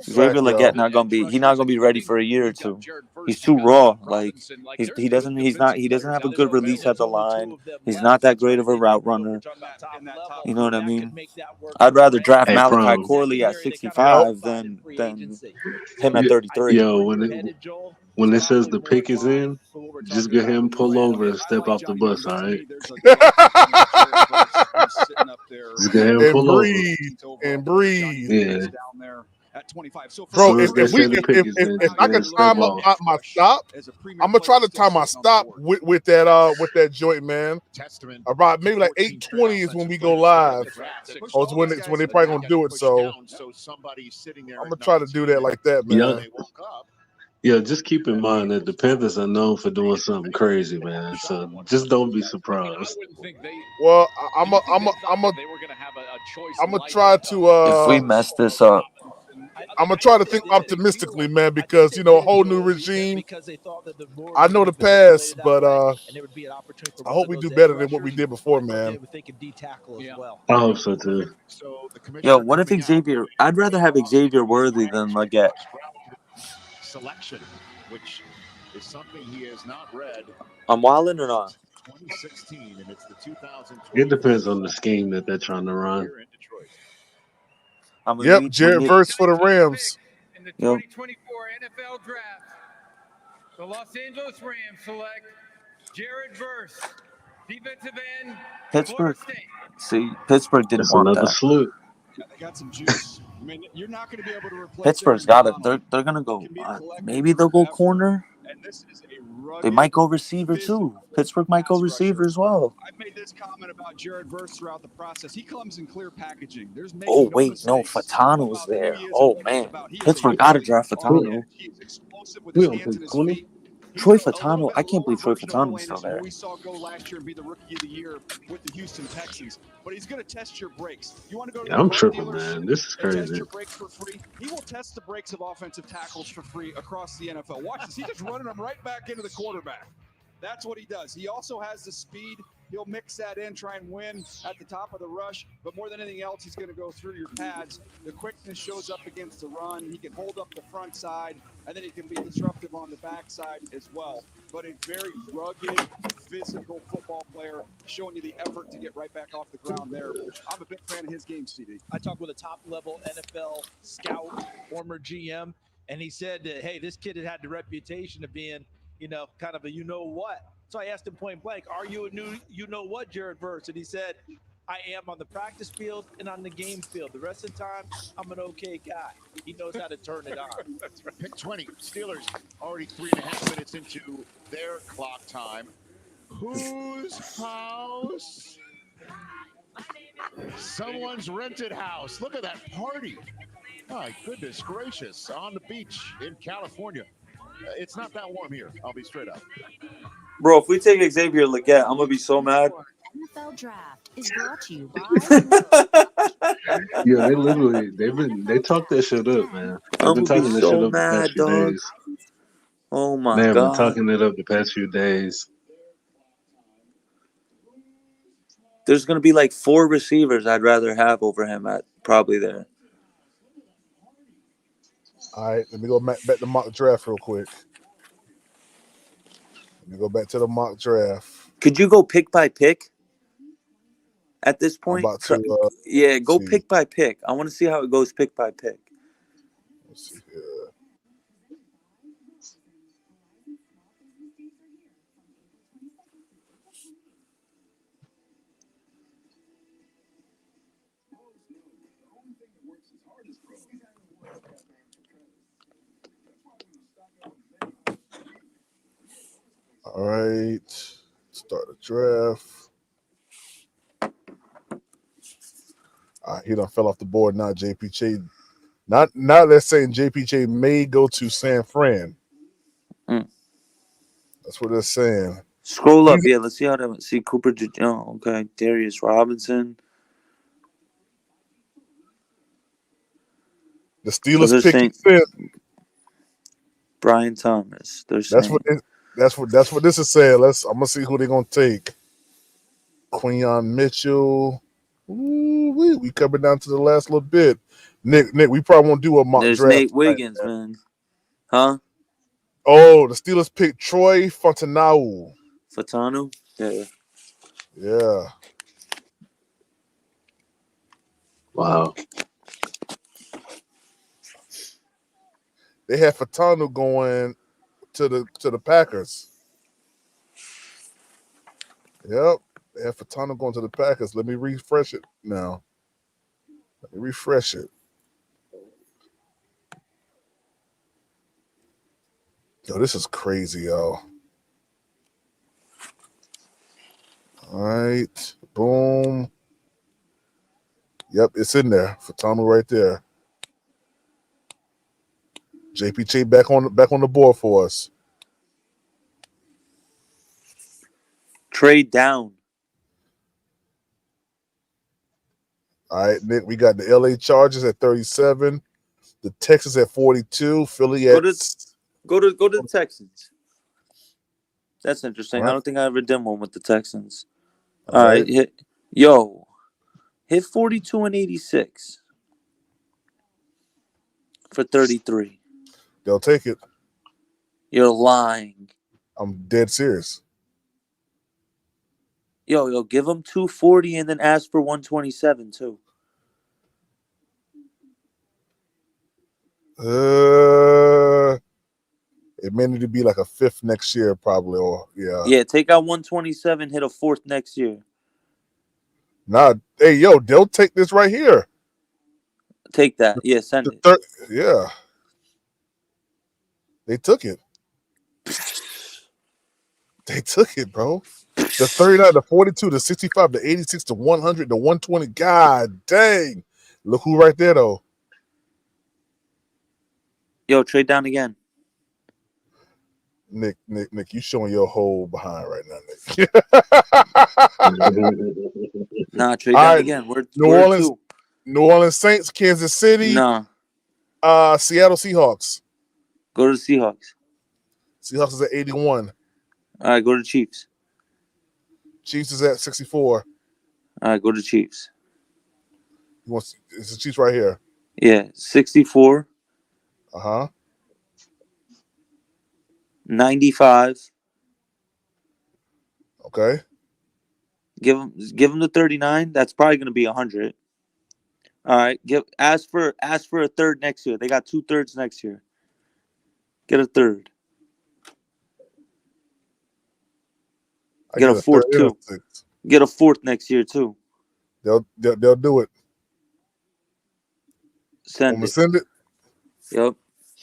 Speaker 18: Xavier Leggett not gonna be. He's not gonna be ready for a year or two. He's too raw. Like he doesn't have a good release at the line. He's not that great of a route runner. You know what I mean? I'd rather draft
Speaker 20: Hey,
Speaker 18: Malachi
Speaker 20: Prime.
Speaker 18: Corley at 65 than him at 33.
Speaker 20: Yo, when it says the pick is in, just go ahead and pull over and step off the bus, all right? Just go ahead and
Speaker 2: And
Speaker 20: pull over.
Speaker 2: breathe.
Speaker 20: Yeah.
Speaker 5: At 25. So
Speaker 2: Bro,
Speaker 20: Soon as they say the pick is in, just
Speaker 2: if I
Speaker 20: go ahead
Speaker 2: can
Speaker 20: and step
Speaker 2: time
Speaker 20: off.
Speaker 2: up my stop, I'm gonna try to time my stop with that joint, man. About maybe like 8:20 is when we go live. Or it's when they probably gonna do it. So I'm gonna try to do that like that, man.
Speaker 20: Yeah, just keep in mind that the Panthers are known for doing something crazy, man. So just don't be surprised.
Speaker 2: Well, I'm gonna try to
Speaker 18: If we mess this up,
Speaker 2: I'm gonna try to think optimistically, man, because a whole new regime. I know the past, but I hope we do better than what we did before, man.
Speaker 20: I hope so too.
Speaker 18: yo, what if Xavier? I'd rather have Xavier Worthy than Leggett.
Speaker 3: Selection, which is something he has not read.
Speaker 18: I'm wilding or not?
Speaker 3: 2016, and it's the 2020.
Speaker 20: It depends on the scheme that they're trying to run.
Speaker 2: Yep, Jared Verse for the Rams.
Speaker 8: In the 2024 NFL Draft, the Los Angeles Rams select Jared Verse, defensive end,
Speaker 18: Pittsburgh.
Speaker 8: Florida State.
Speaker 18: See, Pittsburgh didn't
Speaker 20: That's
Speaker 18: want
Speaker 20: another
Speaker 18: that.
Speaker 20: salute.
Speaker 5: Yeah, they got some juice. I mean, you're not going to be able to replace
Speaker 18: Pittsburgh's got it. They're gonna go. Maybe they'll go corner. They might go receiver too. Pittsburgh might go receiver as well.
Speaker 5: I've made this comment about Jared Verse throughout the process. He comes in clear packaging. There's
Speaker 18: Oh wait, no, Fatano's there. Oh man, Pittsburgh got to draft Fatano.
Speaker 20: We don't think Cooney.
Speaker 18: Troy Fatano. I can't believe Troy Fatano's still there.
Speaker 5: We saw go last year and be the rookie of the year with the Houston Texans. But he's going to test your brakes. You want to go to
Speaker 20: Yeah, I'm
Speaker 5: the
Speaker 20: tripping,
Speaker 5: dealership
Speaker 20: man. This is
Speaker 5: and test
Speaker 20: crazy.
Speaker 5: your brakes for free? He will test the brakes of offensive tackles for free across the NFL. Watch this. He's just running them right back into the quarterback. That's what he does. He also has the speed. He'll mix that in, try and win at the top of the rush. But more than anything else, he's going to go through your pads. The quickness shows up against the run. He can hold up the front side, and then he can be disruptive on the backside as well. But a very rugged, physical football player, showing you the effort to get right back off the ground there. I'm a big fan of his game, CD.
Speaker 4: I talked with a top-level NFL scout, former GM, and he said that, hey, this kid had the reputation of being, kind of a you-know-what. So I asked him point blank, are you a new you-know-what, Jared Verse? And he said, I am on the practice field and on the game field. The rest of the time, I'm an okay guy. He knows how to turn it on.
Speaker 3: That's right. Pick 20. Steelers already 3.5 minutes into their clock time. Whose house? Someone's rented house. Look at that party. My goodness gracious. On the beach in California. It's not that warm here. I'll be straight up.
Speaker 18: Bro, if we take Xavier Leggett, I'm gonna be so mad.
Speaker 21: NFL Draft is brought to you by.
Speaker 20: Yeah, they talked that shit up, man. They've been talking that shit up the past few days.
Speaker 18: Oh my
Speaker 20: They have been
Speaker 18: god.
Speaker 20: talking it up the past few days.
Speaker 18: There's gonna be like 4 receivers I'd rather have over him at probably there.
Speaker 2: All right, let me go back to mock draft real quick. Let me go back to the mock draft.
Speaker 18: Could you go pick by pick at this point?
Speaker 2: I'm about to,
Speaker 18: yeah, go
Speaker 2: see.
Speaker 18: pick by pick. I want to see how it goes pick by pick.
Speaker 2: Let's see here. All right, start the draft. He done fell off the board now. JPJ. Not now they're saying JPJ may go to San Fran. That's what they're saying.
Speaker 18: Scroll up, yeah. Let's see how that. See Cooper. Oh, okay. Darius Robinson.
Speaker 2: The Steelers picked
Speaker 18: Brian Thomas. They're
Speaker 2: that's
Speaker 18: saying
Speaker 2: that's what this is saying. I'm gonna see who they're gonna take. Quinyon Mitchell. Ooh, we coming down to the last little bit. Nick, we probably won't do a mock
Speaker 18: there's
Speaker 2: draft.
Speaker 18: Nate Wiggins, man. Huh?
Speaker 2: Oh, the Steelers picked Troy Fontanau.
Speaker 18: Fatanu? Yeah.
Speaker 2: Yeah.
Speaker 20: Wow.
Speaker 2: They had Fatanu going to the Packers. Yep. They had Fatanu going to the Packers. Let me refresh it now. Let me refresh it. Yo, this is crazy, yo. All right. Boom. Yep, it's in there. Fatanu right there. JPJ back on the board for us.
Speaker 18: Trade down.
Speaker 2: All right, Nick, we got the LA Chargers at 37, the Texans at 42, Philly at
Speaker 18: go to the Texans. That's interesting.
Speaker 2: Right.
Speaker 18: I don't think I ever did one with the Texans.
Speaker 2: Okay.
Speaker 18: All right, hit 42 and 86 for 33.
Speaker 2: They'll take it.
Speaker 18: You're lying.
Speaker 2: I'm dead serious.
Speaker 18: Yo, give them 240 and then ask for 127 too.
Speaker 2: It may need to be like a fifth next year, probably, or yeah.
Speaker 18: Yeah, take out 127, hit a fourth next year.
Speaker 2: Nah, hey, yo, they'll take this right here.
Speaker 18: Take that. Yeah, send it.
Speaker 2: Yeah. They took it. They took it, bro. The 39, the 42, the 65, the 86, the 100, the 120. God dang. Look who right there, though.
Speaker 18: Yo, trade down again.
Speaker 2: Nick, you showing your whole behind right now, Nick.
Speaker 18: Nah, trade down again. We're
Speaker 2: New Orleans Saints, Kansas City.
Speaker 18: Nah.
Speaker 2: Seattle Seahawks.
Speaker 18: Go to the Seahawks.
Speaker 2: Seahawks is at 81.
Speaker 18: All right, go to Chiefs.
Speaker 2: Chiefs is at 64.
Speaker 18: All right, go to Chiefs.
Speaker 2: It's the Chiefs right here.
Speaker 18: Yeah, 64. 95.
Speaker 2: Okay.
Speaker 18: Give him the 39. That's probably going to be 100. All right. Ask for a third next year. They got 2 thirds next year. Get a third. Get a fourth too. Get a fourth next year too.
Speaker 2: They'll do it.
Speaker 18: Send
Speaker 2: it.
Speaker 18: Yep.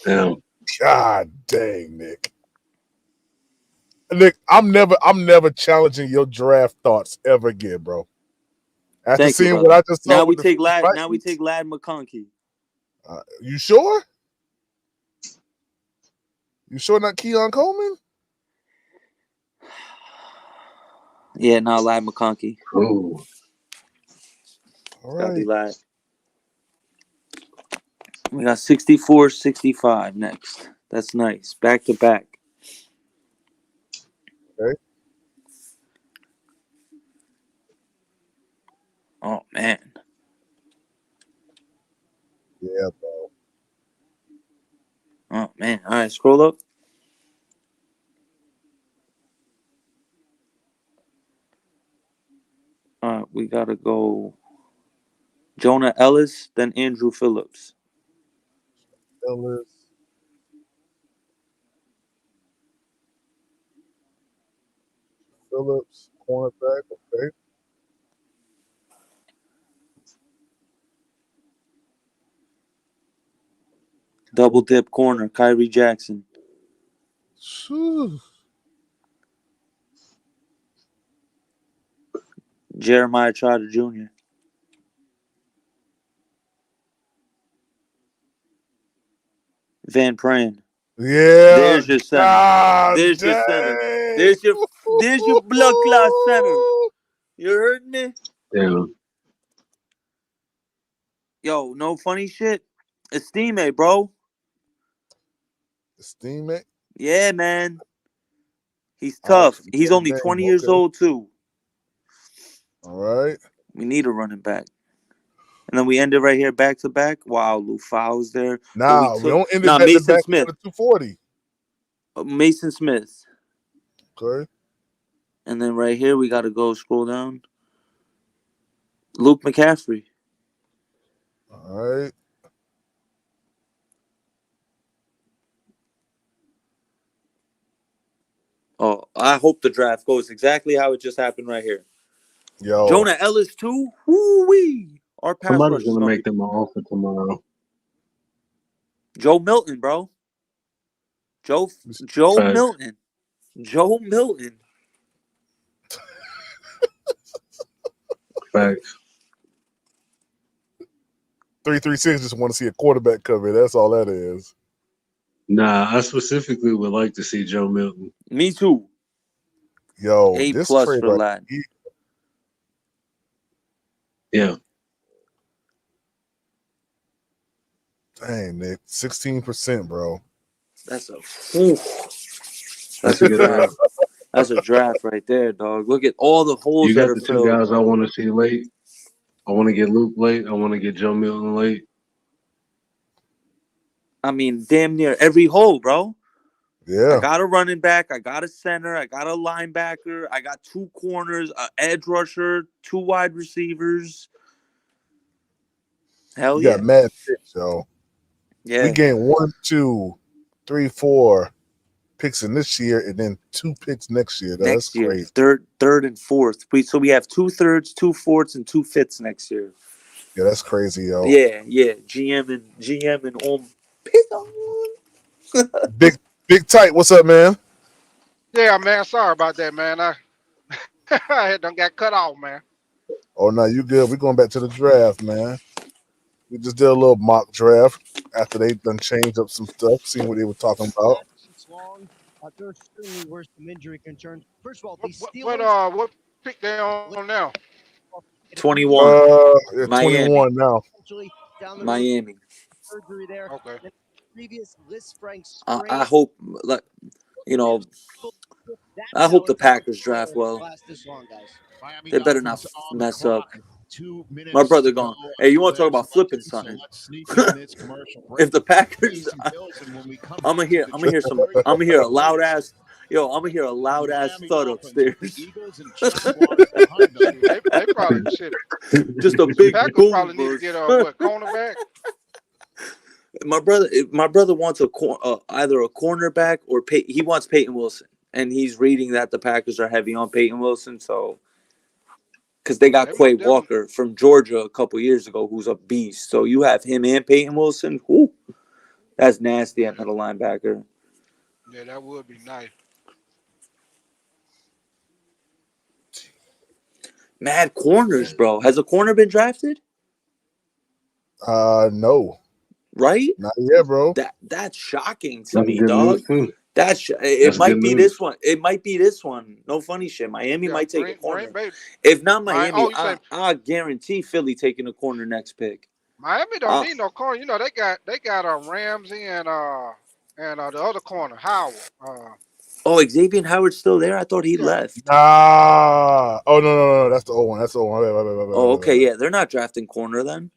Speaker 20: Damn.
Speaker 2: God dang, Nick. Nick, I'm never challenging your draft thoughts ever again, bro. After seeing what I just saw,
Speaker 18: now we take Lad McConkey.
Speaker 2: You sure? You sure not Keon Coleman?
Speaker 18: Yeah, not Lad McConkey.
Speaker 20: Oh.
Speaker 2: All
Speaker 18: Gotta be
Speaker 2: right.
Speaker 18: Lad. We got 64, 65 next. That's nice. Back to back.
Speaker 2: Okay.
Speaker 18: Oh, man.
Speaker 2: Yeah, bro.
Speaker 18: Oh, man. All right, scroll up. All right, we got to go Jonah Ellis, then Andrew Phillips.
Speaker 2: Ellis. Phillips, cornerback, okay.
Speaker 18: Double dip corner, Kyrie Jackson. Jeremiah Trotter Jr. Van Pran.
Speaker 2: Yeah.
Speaker 18: There's your center.
Speaker 2: God
Speaker 18: There's your center. There's your blood clot center. You heard me?
Speaker 20: Yeah.
Speaker 18: Yo, no funny shit. It's teammate, bro.
Speaker 2: Teammate?
Speaker 18: Yeah, man. He's tough. He's only 20 years old, too.
Speaker 2: All right.
Speaker 18: We need a running back. And then we end it right here back to back. Wow, Lou Fowles there.
Speaker 2: Nah, we don't end it back to
Speaker 18: Mason
Speaker 2: back
Speaker 18: Smith.
Speaker 2: for the 240.
Speaker 18: Mason Smith.
Speaker 2: Okay.
Speaker 18: And then right here, we got to go scroll down. Luke McCaffrey.
Speaker 2: All right.
Speaker 18: Oh, I hope the draft goes exactly how it just happened right here.
Speaker 2: Yo.
Speaker 18: Jonah Ellis, too. Woo-wee. Our pass
Speaker 20: Somebody's
Speaker 18: rush is
Speaker 20: gonna make them an offer tomorrow.
Speaker 18: Joe Milton, bro. Joe
Speaker 20: Facts.
Speaker 18: Milton. Joe Milton.
Speaker 20: Facts.
Speaker 2: 336 just want to see a quarterback cover. That's all that is.
Speaker 20: Nah, I specifically would like to see Joe Milton.
Speaker 18: Me too.
Speaker 2: Yo,
Speaker 18: A
Speaker 2: this
Speaker 18: plus
Speaker 2: trade
Speaker 18: for
Speaker 2: right
Speaker 18: lad.
Speaker 2: here,
Speaker 20: Yeah.
Speaker 2: dang, Nick, 16%, bro.
Speaker 18: That's a draft. That's a draft right there, dog. Look at all the holes
Speaker 20: You
Speaker 18: that
Speaker 20: got
Speaker 18: are
Speaker 20: the two
Speaker 18: filled.
Speaker 20: guys I want to see late. I want to get Luke late. I want to get Joe Milton late.
Speaker 18: I mean, damn near every hole, bro.
Speaker 2: Yeah.
Speaker 18: I got a running back. I got a center. I got a linebacker. I got 2 corners, an edge rusher, 2 wide receivers. Hell
Speaker 2: You
Speaker 18: yeah.
Speaker 2: got mad picks, yo.
Speaker 18: Yeah.
Speaker 2: We gained 1, 2, 3, 4 picks in this year and then 2 picks next year. That's
Speaker 18: Next year,
Speaker 2: crazy.
Speaker 18: third and fourth. So we have 2 thirds, 2 fourths, and 2 fifths next year.
Speaker 2: Yeah, that's crazy, yo.
Speaker 18: Yeah. GM and
Speaker 2: Big tight. What's up, man?
Speaker 15: Yeah, man. Sorry about that, man. I had done got cut off, man.
Speaker 2: Oh no, you good. We're going back to the draft, man. We just did a little mock draft after they done changed up some stuff, seeing what they were talking about.
Speaker 7: There certainly were some injury concerns. First of all, the Steelers.
Speaker 15: What pick they on now?
Speaker 18: 21.
Speaker 2: Yeah,
Speaker 18: Miami.
Speaker 2: 21 now.
Speaker 18: Miami.
Speaker 7: Surgery there.
Speaker 15: Okay.
Speaker 7: Previous Liz Frank's
Speaker 18: I hope, I hope the Packers draft well. They better not mess up. My brother going, hey, you want to talk about flipping something? If the Packers, I'm gonna hear a loud ass thud upstairs.
Speaker 15: they probably shit.
Speaker 18: Just a big
Speaker 15: Packers
Speaker 18: boom.
Speaker 15: probably need to get cornerback.
Speaker 18: My brother wants either a cornerback or he wants Peyton Wilson, and he's reading that the Packers are heavy on Peyton Wilson, so. Because they got Quay Walker from Georgia a couple years ago, who's a beast. So you have him and Peyton Wilson. Whoo, that's nasty at middle linebacker.
Speaker 15: Yeah, that would be nice.
Speaker 18: Mad corners, bro. Has a corner been drafted?
Speaker 2: No.
Speaker 18: Right?
Speaker 2: Not yet, bro.
Speaker 18: That's shocking to me,
Speaker 20: good
Speaker 18: dog.
Speaker 20: news,
Speaker 18: It might be this one. It might be this one. No funny shit. Miami might take a corner. If not Miami, I guarantee Philly taking a corner next pick.
Speaker 15: Miami don't need no corner. You know they got Ramsey and the other corner Howard.
Speaker 18: Xavier Howard's still there. I thought he left.
Speaker 2: Oh no. That's the old one. That's the old one.
Speaker 18: Oh, okay, yeah. They're not drafting corner then.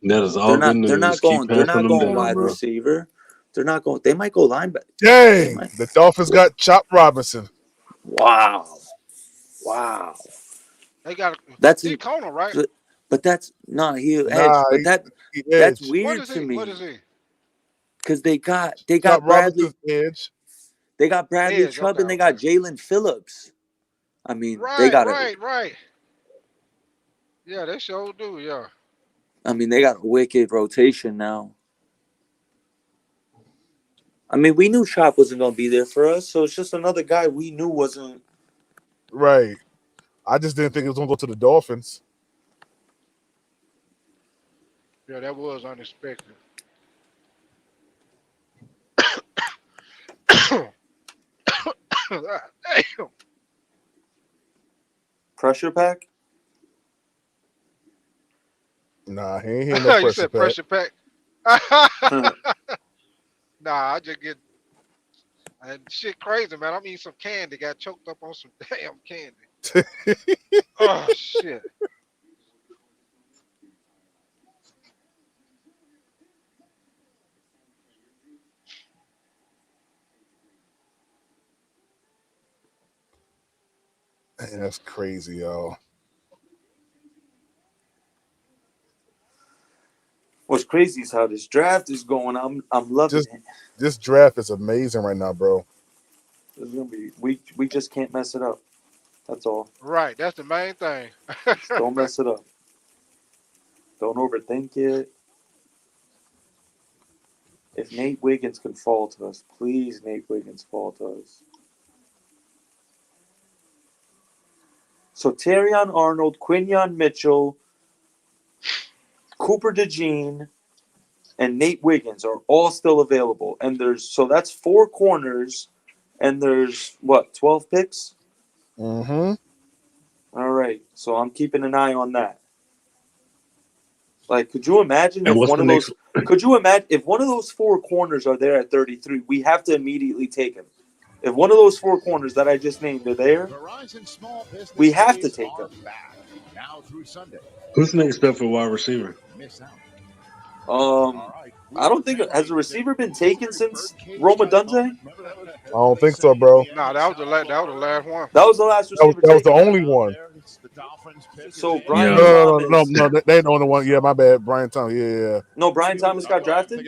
Speaker 20: That is all good news.
Speaker 18: They're not going
Speaker 20: down,
Speaker 18: wide
Speaker 20: bro.
Speaker 18: receiver. They're not going. They might go linebacker.
Speaker 2: Dang, the Dolphins got Chop Robinson.
Speaker 18: Wow.
Speaker 15: They got
Speaker 18: that's
Speaker 15: a corner, right?
Speaker 18: But that's edge. That's weird to me.
Speaker 15: What is he?
Speaker 18: Because they got
Speaker 2: Chop
Speaker 18: Bradley
Speaker 2: edge.
Speaker 18: They got Bradley Chubb and they got Jalen Phillips. I mean, they got
Speaker 15: right. Yeah, they sure do. Yeah.
Speaker 18: I mean, they got a wicked rotation now. I mean, we knew Chop wasn't going to be there for us, so it's just another guy we knew wasn't.
Speaker 2: Right. I just didn't think it was going to go to the Dolphins.
Speaker 15: Yeah, that was unexpected.
Speaker 18: Pressure pack?
Speaker 2: Nah, he ain't hear no
Speaker 15: You
Speaker 2: pressure
Speaker 15: said
Speaker 2: pack.
Speaker 15: pressure pack. Nah, I just get and shit crazy, man. I'm eating some candy. Got choked up on some damn candy. Oh shit.
Speaker 2: Man, that's crazy, y'all.
Speaker 18: What's crazy is how this draft is going. I'm loving it.
Speaker 2: This draft is amazing right now, bro.
Speaker 18: It's gonna be we just can't mess it up. That's all.
Speaker 15: Right, that's the main thing.
Speaker 18: Just don't mess it up. Don't overthink it. If Nate Wiggins can fall to us, please, Nate Wiggins, fall to us. So Terrion Arnold, Quinyon Mitchell, Cooper DeJean, and Nate Wiggins are all still available. And that's 4 corners, and there's what, 12 picks?
Speaker 2: Mm-hmm.
Speaker 18: All right. So I'm keeping an eye on that. Like, could you imagine if one of those? Could you imagine if one of those 4 corners are there at 33? We have to immediately take him. If one of those 4 corners that I just named are there, we have to take them.
Speaker 3: Now through Sunday.
Speaker 20: Who's next up for wide receiver?
Speaker 3: Miss out.
Speaker 18: I don't think has a receiver been taken since Roma Dunze?
Speaker 2: I don't think so, bro.
Speaker 15: Nah, that was the last one.
Speaker 18: That was the last receiver.
Speaker 2: That was the only one.
Speaker 18: So Brian
Speaker 2: No,
Speaker 18: Thomas.
Speaker 2: they the only one. Yeah, my bad. Brian Thomas. Yeah.
Speaker 18: No, Brian Thomas got drafted.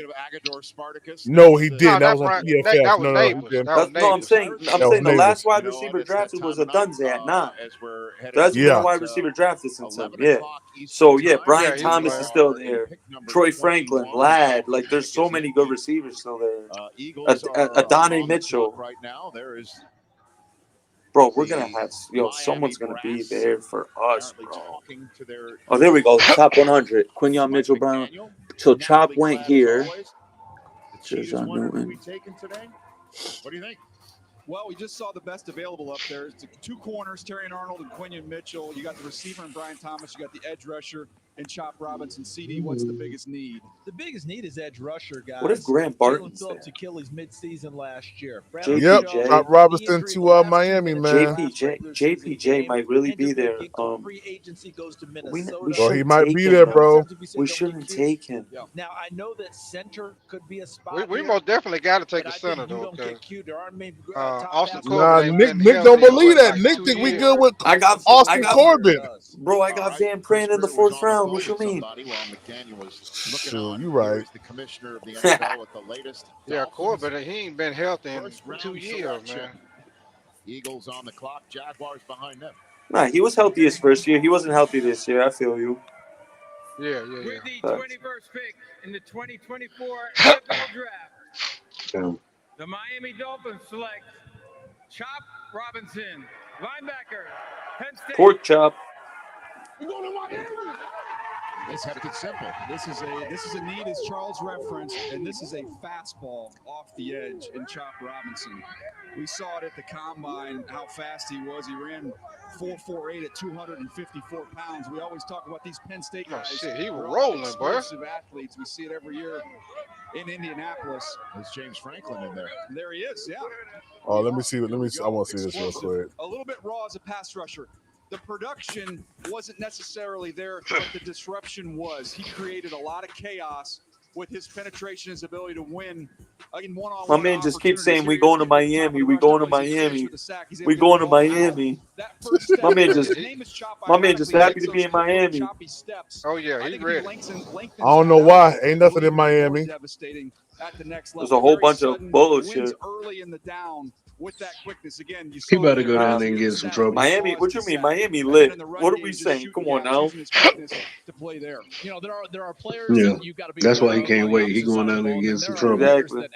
Speaker 2: No, he didn't. That was on
Speaker 15: Brian,
Speaker 2: PFF.
Speaker 15: that was
Speaker 2: No,
Speaker 15: Neighbors.
Speaker 2: he didn't.
Speaker 15: That was
Speaker 18: No, I'm saying the last wide receiver drafted was a Dunze at 9. There hasn't been a wide receiver drafted since then. Yeah. So yeah, Brian Thomas is still there. Troy Franklin, Ladd. Like, there's so many good receivers still there. Adonai Mitchell.
Speaker 3: Right now, there is.
Speaker 18: Bro, we're gonna have someone's gonna be there for us, bro. Oh, there we go. Top 100. Quinyon Mitchell Brown. So Chop went here. John Newton.
Speaker 3: What do you think?
Speaker 5: Well, we just saw the best available up there. It's 2 corners, Terrion Arnold and Quinyon Mitchell. You got the receiver and Brian Thomas. You got the edge rusher and Chop Robinson. CD, what's the biggest need?
Speaker 4: The biggest need is edge rusher, guys.
Speaker 18: What if Graham Barton's
Speaker 4: Jalen Phillips' Achilles midseason last year.
Speaker 2: Yep, Chop Robinson to Miami, man.
Speaker 18: JPJ might really be there.
Speaker 4: Free agency goes to
Speaker 18: We
Speaker 2: Well, he might be there, bro.
Speaker 18: We shouldn't take him.
Speaker 4: Now, I know that center could be a spot.
Speaker 15: We most definitely got to take a center though. Austin Corbin.
Speaker 2: Nick don't believe that. Nick think we good with Austin Corbin.
Speaker 18: Bro, I got Van Pran in the 4th round. What you mean?
Speaker 2: Sure, you right.
Speaker 3: The commissioner of the NFL with the latest.
Speaker 15: Yeah, Corbin, he ain't been healthy in 2 years, man.
Speaker 3: Eagles on the clock, Jaguars behind them.
Speaker 18: Nah, he was healthy his first year. He wasn't healthy this year. I feel you.
Speaker 15: Yeah.
Speaker 8: With the 21st pick in the 2024 NFL Draft, the Miami Dolphins select Chop Robinson, linebacker, Penn State.
Speaker 18: Pork chop.
Speaker 3: Let's have it simple.
Speaker 5: This is a need, as Charles referenced, and this is a fastball off the edge in Chop Robinson. We saw it at the combine how fast he was. He ran 4.48 at 254 pounds. We always talk about these Penn State guys.
Speaker 15: Oh, shit, he was
Speaker 5: They're all
Speaker 15: rolling, boy.
Speaker 5: explosive athletes. We see it every year in Indianapolis.
Speaker 3: There's James Franklin in there.
Speaker 5: There he is. Yeah.
Speaker 2: Oh, let me see. I want to see this real quick.
Speaker 5: A little bit raw as a pass rusher. The production wasn't necessarily there, but the disruption was. He created a lot of chaos with his penetration, his ability to win in one-on-one.
Speaker 18: My man just keeps saying, we going to Miami. We going to Miami. We going to Miami. My man just happy to be in Miami.
Speaker 15: Oh, yeah, he's ready.
Speaker 2: I don't know why. Ain't nothing in Miami.
Speaker 18: There's a whole bunch of bullshit.
Speaker 5: Early in the down with that quickness. Again,
Speaker 20: He about to go down there and get in some trouble.
Speaker 18: Miami, what you mean? Miami lit. What are we saying? Come on now.
Speaker 5: To play there.
Speaker 6: You know, there are players
Speaker 20: Yeah,
Speaker 6: that you've got to be.
Speaker 20: that's why he can't wait. He going down there and get in some trouble.
Speaker 18: Exactly.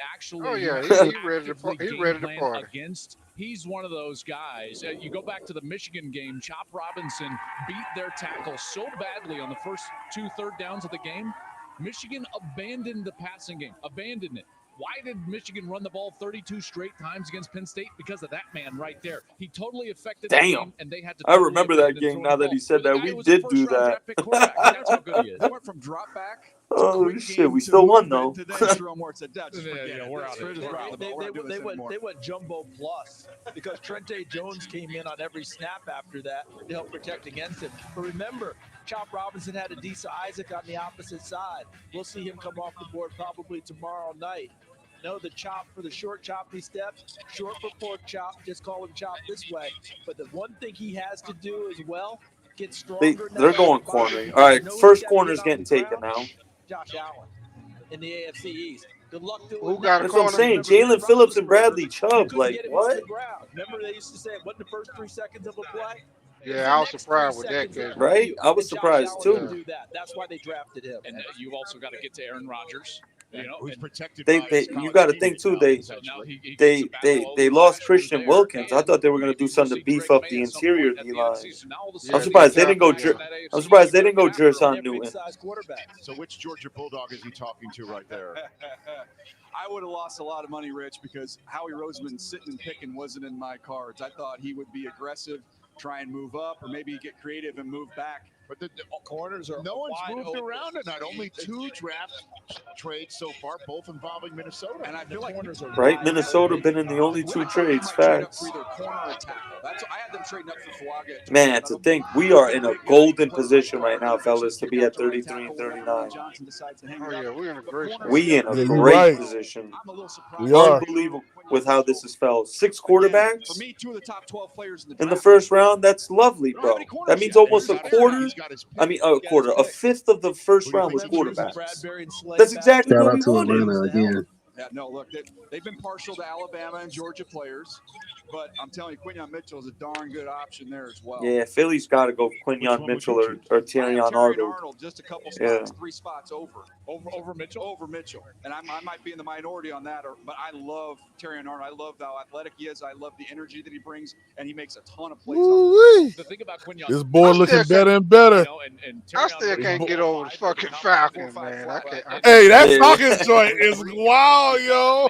Speaker 15: Oh, yeah, he ready to party.
Speaker 6: Against. He's one of those guys. You go back to the Michigan game. Chop Robinson beat their tackle so badly on the first 2 third downs of the game. Michigan abandoned the passing game, abandoned it. Why did Michigan run the ball 32 straight times against Penn State? Because of that man right there. He totally affected the
Speaker 18: Damn.
Speaker 6: game, and they had to.
Speaker 18: I
Speaker 6: Totally
Speaker 18: remember that game now that he said that. We did do that.
Speaker 6: That's how good he is.
Speaker 5: They went from drop back.
Speaker 18: Oh, shit. We still won, though.
Speaker 5: To then Jerome Moore said, "Dad, just forget it.
Speaker 6: we're out of it."
Speaker 4: They went jumbo plus because Trente Jones came in on every snap after that to help protect against him. But remember, Chop Robinson had Adisa Isaac on the opposite side. We'll see him come off the board probably tomorrow night. No, the chop for the short choppy steps, short for pork chop, just call him chop this way. But the one thing he has to do as well, get stronger.
Speaker 18: They're going cornering. All right, first corner's getting taken now.
Speaker 4: Josh Allen in the AFC East. Good luck to
Speaker 15: Who got a
Speaker 18: That's what I'm
Speaker 15: corner?
Speaker 18: saying. Jalen Phillips and Bradley Chubb. Like, what?
Speaker 4: Remember they used to say it wasn't the first 3 seconds of a play?
Speaker 15: Yeah, I was surprised with that kid.
Speaker 18: Right? I was surprised, too.
Speaker 4: That's why they drafted him.
Speaker 6: And you've also got to get to Aaron Rodgers. You know,
Speaker 3: who's protected.
Speaker 18: You got to think too. They lost Christian Wilkins. I thought they were going to do something to beef up the interior of the line. I'm surprised they didn't go. I'm surprised they didn't go Jerson Newton.
Speaker 3: So which Georgia Bulldog is he talking to right there?
Speaker 5: I would have lost a lot of money, Rich, because Howie Roseman sitting and picking wasn't in my cards. I thought he would be aggressive, try and move up, or maybe get creative and move back.
Speaker 3: But the corners are no one's moved around tonight. Only 2 draft trades so far, both involving Minnesota.
Speaker 5: And I feel like
Speaker 18: Right, Minnesota been in the only 2 trades. Facts.
Speaker 5: I had them trading up for Fuaga.
Speaker 18: Man, to think we are in a golden position right now, fellas, to be at 33 and 39.
Speaker 15: Oh yeah, we're in a great.
Speaker 18: We in a great position.
Speaker 2: We are
Speaker 18: unbelievable with how this is felt. 6 quarterbacks
Speaker 5: For me, 2 of the top 12 players
Speaker 18: in the first round. That's lovely, bro. That means almost a quarter. I mean, a quarter. A fifth of the first round was quarterbacks. That's exactly what we wanted.
Speaker 20: Again.
Speaker 5: Yeah, no, look, they've been partial to Alabama and Georgia players, but I'm telling you, Quinyon Mitchell is a darn good option there as well.
Speaker 18: Yeah, Philly's got to go Quinyon Mitchell or Terrion Arnold.
Speaker 5: Just a couple spots, 3 spots over Mitchell. And I might be in the minority on that, but I love Terrion Arnold. I love how athletic he is. I love the energy that he brings, and he makes a ton of plays.
Speaker 6: The thing about Quinyon,
Speaker 2: this boy looking better and better.
Speaker 6: You know, and
Speaker 15: I still can't get over the fucking Falcons, man.
Speaker 2: Hey, that Falcons joint is wild, yo.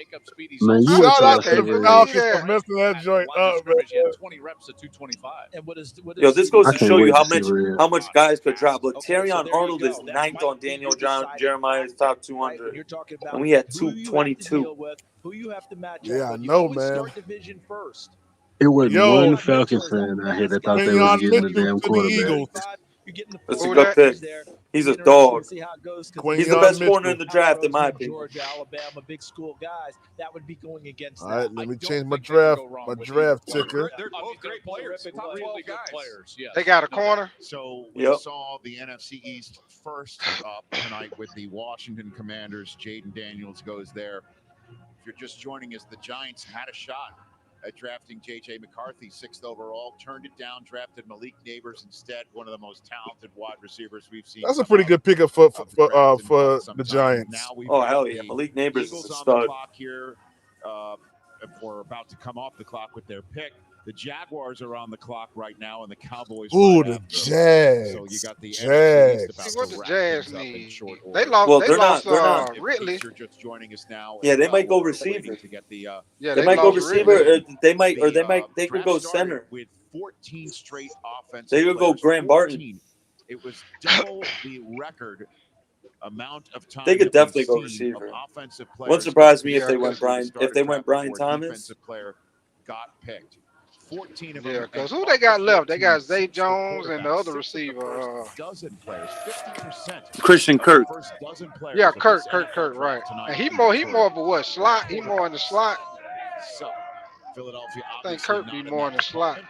Speaker 20: Man, you
Speaker 2: Shout out
Speaker 20: to
Speaker 2: to the Falcons for messing that joint up, man.
Speaker 6: 20 reps at 225.
Speaker 4: And what is
Speaker 18: Yo, this goes
Speaker 20: I
Speaker 18: to
Speaker 20: can't
Speaker 18: show you
Speaker 20: wait
Speaker 18: how much guys could drop. Look, Terrion Arnold is 9th on Daniel Jeremiah's top 200, and we had 222.
Speaker 4: Who you have to match
Speaker 2: Yeah,
Speaker 4: up
Speaker 2: I
Speaker 4: with. You
Speaker 2: know,
Speaker 4: always
Speaker 2: man.
Speaker 4: start division first.
Speaker 20: It wasn't
Speaker 2: Yo,
Speaker 20: one Falcons fan out here that thought they was
Speaker 2: Quinyon
Speaker 20: getting a
Speaker 2: Mitchell
Speaker 20: damn
Speaker 2: to the
Speaker 20: quarterback.
Speaker 2: Eagles.
Speaker 18: That's a good pick. He's a dog. He's the
Speaker 2: Quinyon
Speaker 18: best
Speaker 2: Mitchell.
Speaker 18: corner in the draft, in my opinion.
Speaker 4: Georgia, Alabama, big school guys. That would be going against
Speaker 2: All
Speaker 4: that.
Speaker 2: right, let me change my draft ticker.
Speaker 5: They're both great players. Top 12 guys.
Speaker 6: Players, yes.
Speaker 15: They got a corner.
Speaker 3: So we saw the NFC East first up tonight with the Washington Commanders. Jaden Daniels goes there. If you're just joining us, the Giants had a shot at drafting J.J. McCarthy, 6th overall, turned it down, drafted Malik Neighbors instead, one of the most talented wide receivers we've seen.
Speaker 2: That's a pretty good pickup for the Giants.
Speaker 18: Oh, hell yeah. Malik Neighbors is a stud.
Speaker 3: Here, we're about to come off the clock with their pick. The Jaguars are on the clock right now, and the Cowboys.
Speaker 2: Ooh,
Speaker 3: right
Speaker 2: the
Speaker 3: after.
Speaker 2: Jags.
Speaker 3: So you got the
Speaker 2: Jags.
Speaker 15: What the Jazz need? They
Speaker 18: Well,
Speaker 15: lost
Speaker 18: they're not.
Speaker 15: Ridley.
Speaker 3: You're just joining us now.
Speaker 18: Yeah, they might go receiver.
Speaker 3: To get the,
Speaker 18: They might go receiver. They could go center.
Speaker 3: With 14 straight offensive.
Speaker 18: They could go
Speaker 3: players.
Speaker 18: Graham Barton.
Speaker 3: It was double the record amount of time.
Speaker 18: They could
Speaker 3: that we've
Speaker 18: definitely go
Speaker 3: seen
Speaker 18: receiver.
Speaker 3: of offensive
Speaker 18: Wouldn't
Speaker 3: players
Speaker 18: surprise me if
Speaker 3: get
Speaker 18: they
Speaker 3: picked
Speaker 18: went
Speaker 3: before
Speaker 18: Brian.
Speaker 3: the start
Speaker 18: If they
Speaker 3: of
Speaker 18: went
Speaker 3: draft
Speaker 18: Brian
Speaker 3: before a
Speaker 18: Thomas.
Speaker 3: defensive player got picked. 14 of them.
Speaker 15: Yeah, because who they got left? They got Zay Jones and the other receiver.
Speaker 3: Dozen players, 50%.
Speaker 18: Christian Kirk.
Speaker 15: Yeah, Kirk, right. And he more of a what slot? He more in the slot.
Speaker 3: So, Philadelphia.
Speaker 15: I think Kirk be more in the slot.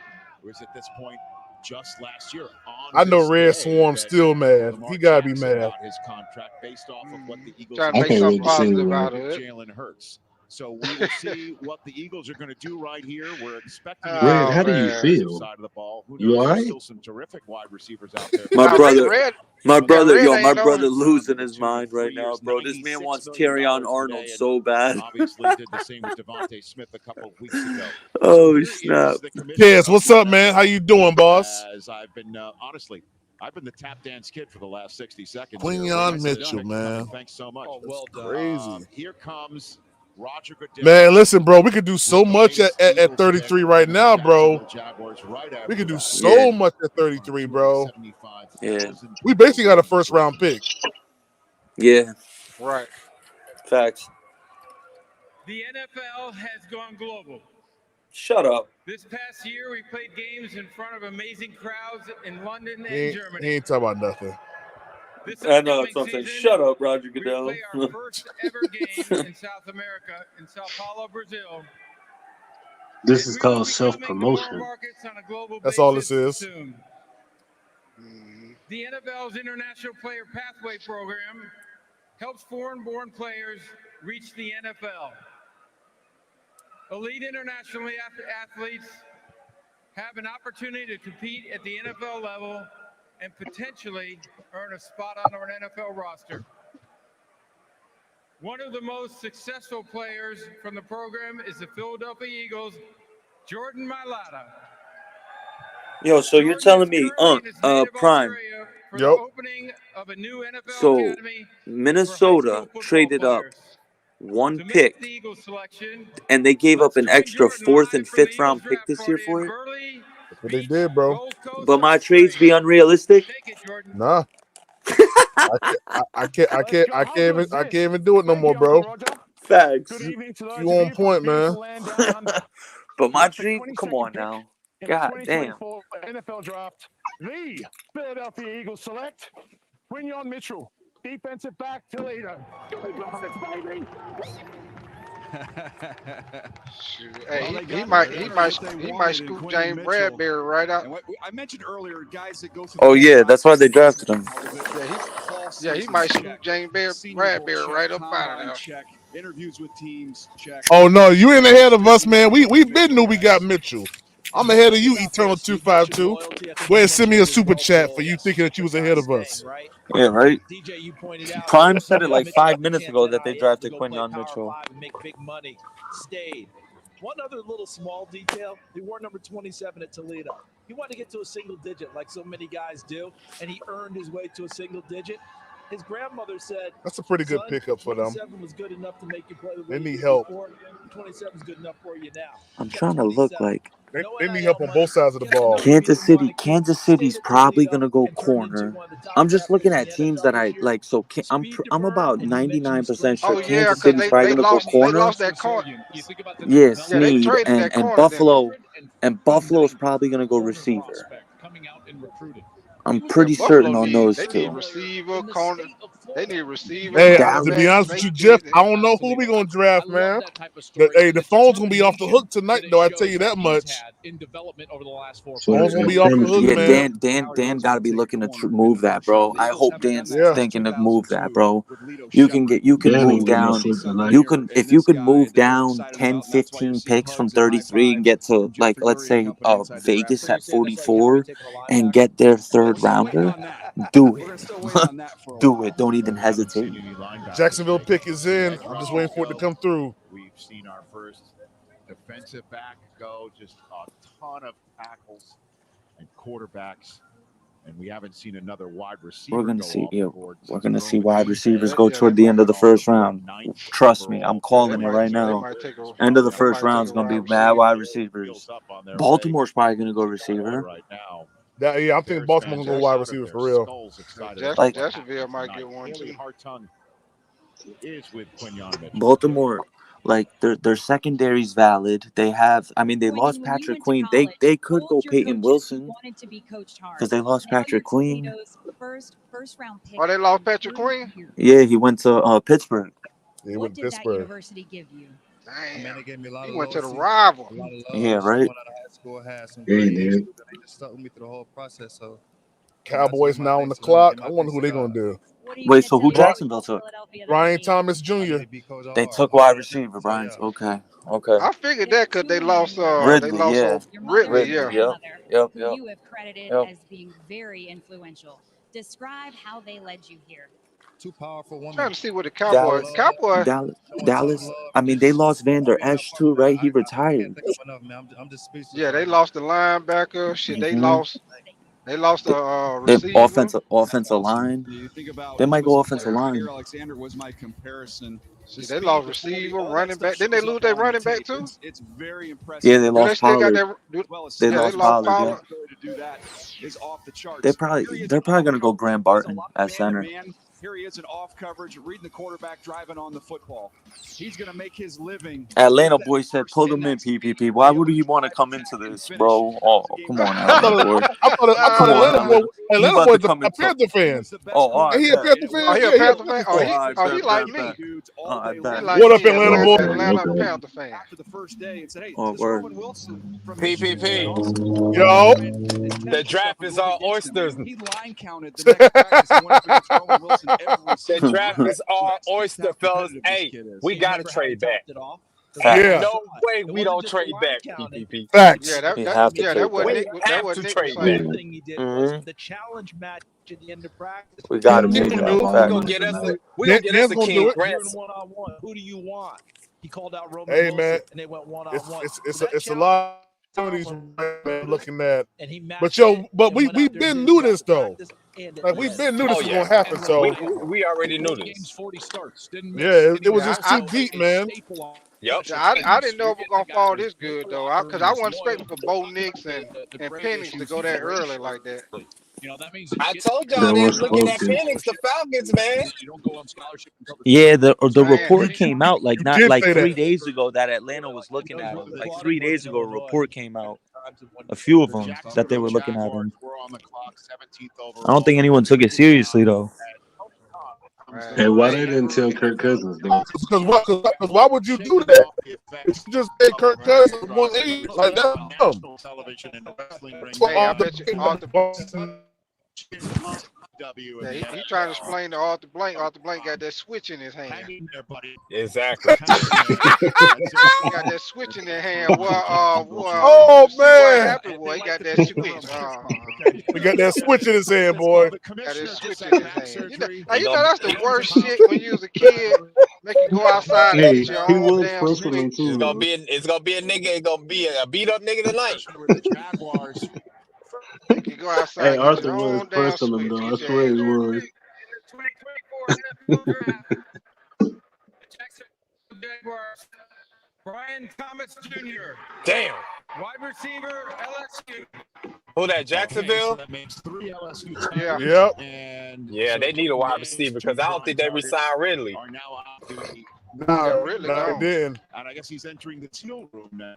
Speaker 3: Was at this point just last year.
Speaker 2: I know Red Swarm's still mad. He gotta be mad.
Speaker 3: His contract based off of what the Eagles
Speaker 15: Trying to make something positive out of it.
Speaker 3: Jalen Hurts. So we will see what the Eagles are going to do right here. We're expecting
Speaker 20: Red, how do you feel?
Speaker 3: side of the ball. Who
Speaker 20: You
Speaker 3: knows?
Speaker 20: all
Speaker 3: There's
Speaker 20: right?
Speaker 3: still some terrific wide receivers out there.
Speaker 18: My brother, my brother
Speaker 15: Red
Speaker 18: losing his mind right now, bro. This man wants Terrion Arnold so bad.
Speaker 3: Obviously did the same with Devontae Smith a couple of weeks ago.
Speaker 18: Oh snap!
Speaker 2: Yes, what's up, man? How you doing, boss?
Speaker 3: As I've been honestly, I've been the tap dance kid for the last 60 seconds.
Speaker 2: Quinyon Mitchell, man.
Speaker 3: Thanks so much.
Speaker 4: Oh, well done.
Speaker 2: Crazy.
Speaker 3: Here comes
Speaker 2: Man, listen, bro, we could do so much at 33 right now, bro. We could do so much at 33, bro.
Speaker 18: Yeah.
Speaker 2: We basically got a first-round pick.
Speaker 18: Yeah.
Speaker 15: Right.
Speaker 18: Facts.
Speaker 8: The NFL has gone global.
Speaker 18: Shut up.
Speaker 8: This past year, we played games in front of amazing crowds in London
Speaker 2: He
Speaker 8: and Germany.
Speaker 2: ain't talking about nothing.
Speaker 18: I know, that's what I'm saying. Shut up, Roger
Speaker 8: We
Speaker 18: Goodell.
Speaker 8: play our first ever game in South America, in Sao Paulo, Brazil.
Speaker 20: This is called self-promotion.
Speaker 2: That's all this is.
Speaker 8: Soon. The NFL's International Player Pathway Program helps foreign-born players reach the NFL. Elite international athletes have an opportunity to compete at the NFL level and potentially earn a spot on an NFL roster. One of the most successful players from the program is the Philadelphia Eagles, Jordan Mailata.
Speaker 18: Yo, so you're telling me, Prime.
Speaker 2: Yep.
Speaker 18: So Minnesota traded up one pick, and they gave up an extra 4th and 5th round pick this year for it.
Speaker 2: That's what they did, bro.
Speaker 18: But my trades be unrealistic.
Speaker 2: Nah. I can't even do it no more, bro.
Speaker 18: Facts.
Speaker 2: You on point, man.
Speaker 18: But my dream, come on now. God damn.
Speaker 12: NFL draft, the Philadelphia Eagles select Quinyon Mitchell, defensive back till later.
Speaker 15: Hey, he might scoop James Bradbury right out.
Speaker 5: I mentioned earlier, guys that go through.
Speaker 18: Oh yeah, that's why they drafted him.
Speaker 15: He might scoop James Bradbury right up out of there.
Speaker 5: Check. Interviews with teams. Check.
Speaker 2: Oh no, you ain't ahead of us, man. We been knew we got Mitchell. I'm ahead of you, Eternal 252. Go ahead and send me a super chat for you thinking that you was ahead of us.
Speaker 18: Yeah, right. Prime said it like 5 minutes ago that they drafted Quinyon Mitchell.
Speaker 4: Make big money. Stayed. One other little small detail: he wore number 27 at Toledo. He wanted to get to a single digit, like so many guys do, and he earned his way to a single digit. His grandmother said,
Speaker 2: "That's a pretty good pickup for them.
Speaker 4: 27 was good enough to make you play the
Speaker 2: they need help.
Speaker 4: 27 is good enough for you now."
Speaker 18: I'm trying to look like
Speaker 2: they need help on both sides of the ball.
Speaker 18: Kansas City's probably gonna go corner. I'm just looking at teams that I like. So I'm about 99% sure Kansas City's probably gonna go corner.
Speaker 15: They lost that corner.
Speaker 18: Yeah, Snead
Speaker 15: that
Speaker 18: and
Speaker 15: corner
Speaker 18: Buffalo's probably gonna go receiver. I'm pretty certain on those
Speaker 15: They
Speaker 18: two.
Speaker 15: need receiver, corner. They need receiver.
Speaker 2: Hey, to be honest with you, Jeff, I don't know who we gonna draft, man. The phone's gonna be off the hook tonight, though. I tell you that much. Phone's gonna be off the hook, man.
Speaker 18: Dan got to be looking to move that, bro. I hope Dan's thinking to move that, bro. You can move down. If you can move down 10, 15 picks from 33 and get to like let's say Vegas at 44 and get their third rounder, do it. Do it. Don't even hesitate.
Speaker 2: Jacksonville pick is in. I'm just waiting for it to come through.
Speaker 3: We've seen our first defensive back go, just a ton of tackles and quarterbacks, and we haven't seen another wide receiver.
Speaker 18: We're gonna see wide receivers go toward the end of the first round. Trust me, I'm calling it right now. End of the first round is gonna be mad wide receivers. Baltimore's probably gonna go receiver.
Speaker 3: Right now.
Speaker 2: I'm thinking Baltimore's gonna go wide receiver for real.
Speaker 18: Like
Speaker 15: Jacksonville might get one too.
Speaker 18: Baltimore, like their secondary's valid. They have, I mean, they lost Patrick Queen. They could go Peyton Wilson because they lost Patrick Queen.
Speaker 15: Oh, they lost Patrick Queen?
Speaker 18: Yeah, he went to Pittsburgh.
Speaker 2: He went to Pittsburgh.
Speaker 15: Damn. He went to the rival.
Speaker 18: Yeah, right.
Speaker 2: Cowboys now on the clock. I wonder who they're gonna do.
Speaker 18: Wait, so who Jacksonville took?
Speaker 2: Ryan Thomas Jr.
Speaker 18: They took wide receiver, Brian. Okay.
Speaker 15: I figured that because they lost
Speaker 18: Ridley.
Speaker 15: Ridley, yeah.
Speaker 18: Yep.
Speaker 13: You have credited as being very influential. Describe how they led you here.
Speaker 10: Two powerful women.
Speaker 15: Trying to see what the Cowboys.
Speaker 18: Dallas. I mean, they lost Van Der Esch too, right? He retired.
Speaker 15: Yeah, they lost the linebacker. Shit, they lost. They lost the receiver.
Speaker 18: Offensive line.
Speaker 5: You think about
Speaker 18: They might go offensive line.
Speaker 5: Alexander was my comparison
Speaker 15: See, they lost receiver, running back. Didn't they lose their running back too?
Speaker 5: It's very impressive.
Speaker 18: Yeah, they
Speaker 15: Do they
Speaker 18: lost
Speaker 15: still got
Speaker 18: Pollard.
Speaker 15: that?
Speaker 18: They
Speaker 15: Yeah, they
Speaker 18: lost
Speaker 15: lost
Speaker 18: Pollard. Yeah.
Speaker 15: Pollard.
Speaker 5: To do that is off the charts.
Speaker 18: They're probably gonna go Graham Barton at center.
Speaker 5: Here he is in off coverage, reading the quarterback, driving on the football. He's going to make his living.
Speaker 18: Atlanta boy said, "Pull him in, PPP." Why would he want to come into this, bro? Oh, come on, Atlanta boy.
Speaker 2: I thought Atlanta boy a Panther fan.
Speaker 18: Oh, all right,
Speaker 2: He a Panther fan.
Speaker 15: Oh, he a
Speaker 2: Yeah,
Speaker 15: Panther fan.
Speaker 2: fan.
Speaker 15: He like me.
Speaker 2: What up, Atlanta boy?
Speaker 15: Atlanta Panther fan.
Speaker 5: After the first day and said, hey,
Speaker 18: oh, word.
Speaker 5: Wilson from
Speaker 1: PPP.
Speaker 2: Yo.
Speaker 1: The draft is all oysters.
Speaker 5: He line counted the next practice and went against Roman Wilson every
Speaker 1: The draft is all oyster, fellas. Hey, we got to trade back.
Speaker 2: Yeah.
Speaker 1: No way we don't trade back, PPP.
Speaker 2: Facts.
Speaker 15: Yeah, that was
Speaker 1: we
Speaker 15: Nick. That was Nick.
Speaker 4: Thing he did was the challenge match at the end of practice.
Speaker 18: We got to make
Speaker 1: We're
Speaker 18: that
Speaker 1: gonna
Speaker 18: fact.
Speaker 1: get us a King Grant.
Speaker 4: One-on-one. Who do you want? He called out Roman
Speaker 2: Hey
Speaker 4: Wilson,
Speaker 2: man,
Speaker 4: and they went one-on-one.
Speaker 2: it's a lot of these man looking at. But we've been knew this though. Like we've been knew this was gonna happen. So
Speaker 1: we already knew this.
Speaker 6: Games 40 starts. Didn't
Speaker 2: yeah, it was just too deep, man.
Speaker 1: Yep.
Speaker 15: I didn't know it was gonna fall this good though, because I wasn't expecting for Bo Nix and Penix to go that early like that.
Speaker 6: You know, that means
Speaker 1: I told y'all they was looking at Penix, the Falcons, man.
Speaker 6: You don't go on scholarship.
Speaker 18: Yeah, the report came out like 3 days ago that Atlanta was looking at him. Like 3 days ago, a report came out. A few of them that they were looking at him. I don't think anyone took it seriously though.
Speaker 20: Hey, why they didn't tell Kirk Cousins though?
Speaker 2: Because why would you do that? It's just hey, Kirk Cousins 180 like that.
Speaker 15: Hey, I bet you Arthur. Yeah, he trying to explain to Arthur Blank. Arthur Blank got that switch in his hand.
Speaker 1: Exactly.
Speaker 15: He got that switch in his hand.
Speaker 2: Oh man!
Speaker 15: What happened? Boy, he got that switch.
Speaker 2: We got that switch in his hand, boy.
Speaker 15: Got that switch in his hand. You know that's the worst shit when you was a kid. Make you go outside and get your own damn switch.
Speaker 1: It's gonna be a nigga. It's gonna be a beat up nigga tonight.
Speaker 15: You go outside.
Speaker 20: Hey, Arthur was first on them though. I swear he was.
Speaker 8: 2024 Jaguars, Brian Thomas Jr.
Speaker 1: Damn.
Speaker 8: Wide receiver, LSU.
Speaker 1: Who that? Jacksonville?
Speaker 3: So that makes 3 LSU.
Speaker 15: Yeah.
Speaker 2: Yep.
Speaker 3: And
Speaker 1: Yeah, they need a wide receiver because I don't think they re-signed Ridley.
Speaker 3: are now out of duty.
Speaker 2: No,
Speaker 15: really
Speaker 2: no,
Speaker 15: don't.
Speaker 2: it didn't.
Speaker 3: And I guess he's entering the teal room now.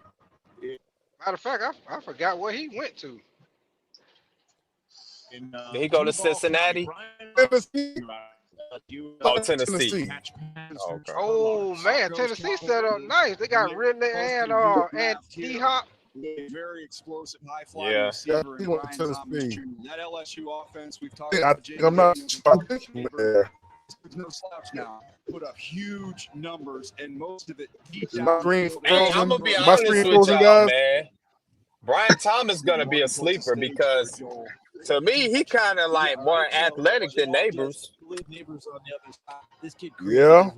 Speaker 15: Matter of fact, I forgot where he went to.
Speaker 3: In,
Speaker 1: Did he go to Cincinnati?
Speaker 2: Tennessee.
Speaker 1: Oh, Tennessee. Okay.
Speaker 15: Oh man, Tennessee set up nice. They got Ridley and D-Hop.
Speaker 5: Very explosive, high flying
Speaker 1: Yeah.
Speaker 5: receiver.
Speaker 2: He
Speaker 5: And
Speaker 2: went
Speaker 5: Brian
Speaker 2: to
Speaker 5: Thomas
Speaker 2: Tennessee.
Speaker 5: Jr. That LSU offense, we've talked
Speaker 2: I
Speaker 5: about.
Speaker 2: think I'm not.
Speaker 5: There's no slouch now. Put up huge numbers, and most of it deep down.
Speaker 2: My screen
Speaker 1: Hey, I'm gonna be
Speaker 2: My
Speaker 1: honest
Speaker 2: screen
Speaker 1: with
Speaker 2: frozen,
Speaker 1: y'all,
Speaker 2: guys.
Speaker 1: man. Brian Thomas gonna be a sleeper because to me he kind of like more athletic than Neighbors.
Speaker 4: Neighbors on the other side. This kid
Speaker 2: Yeah.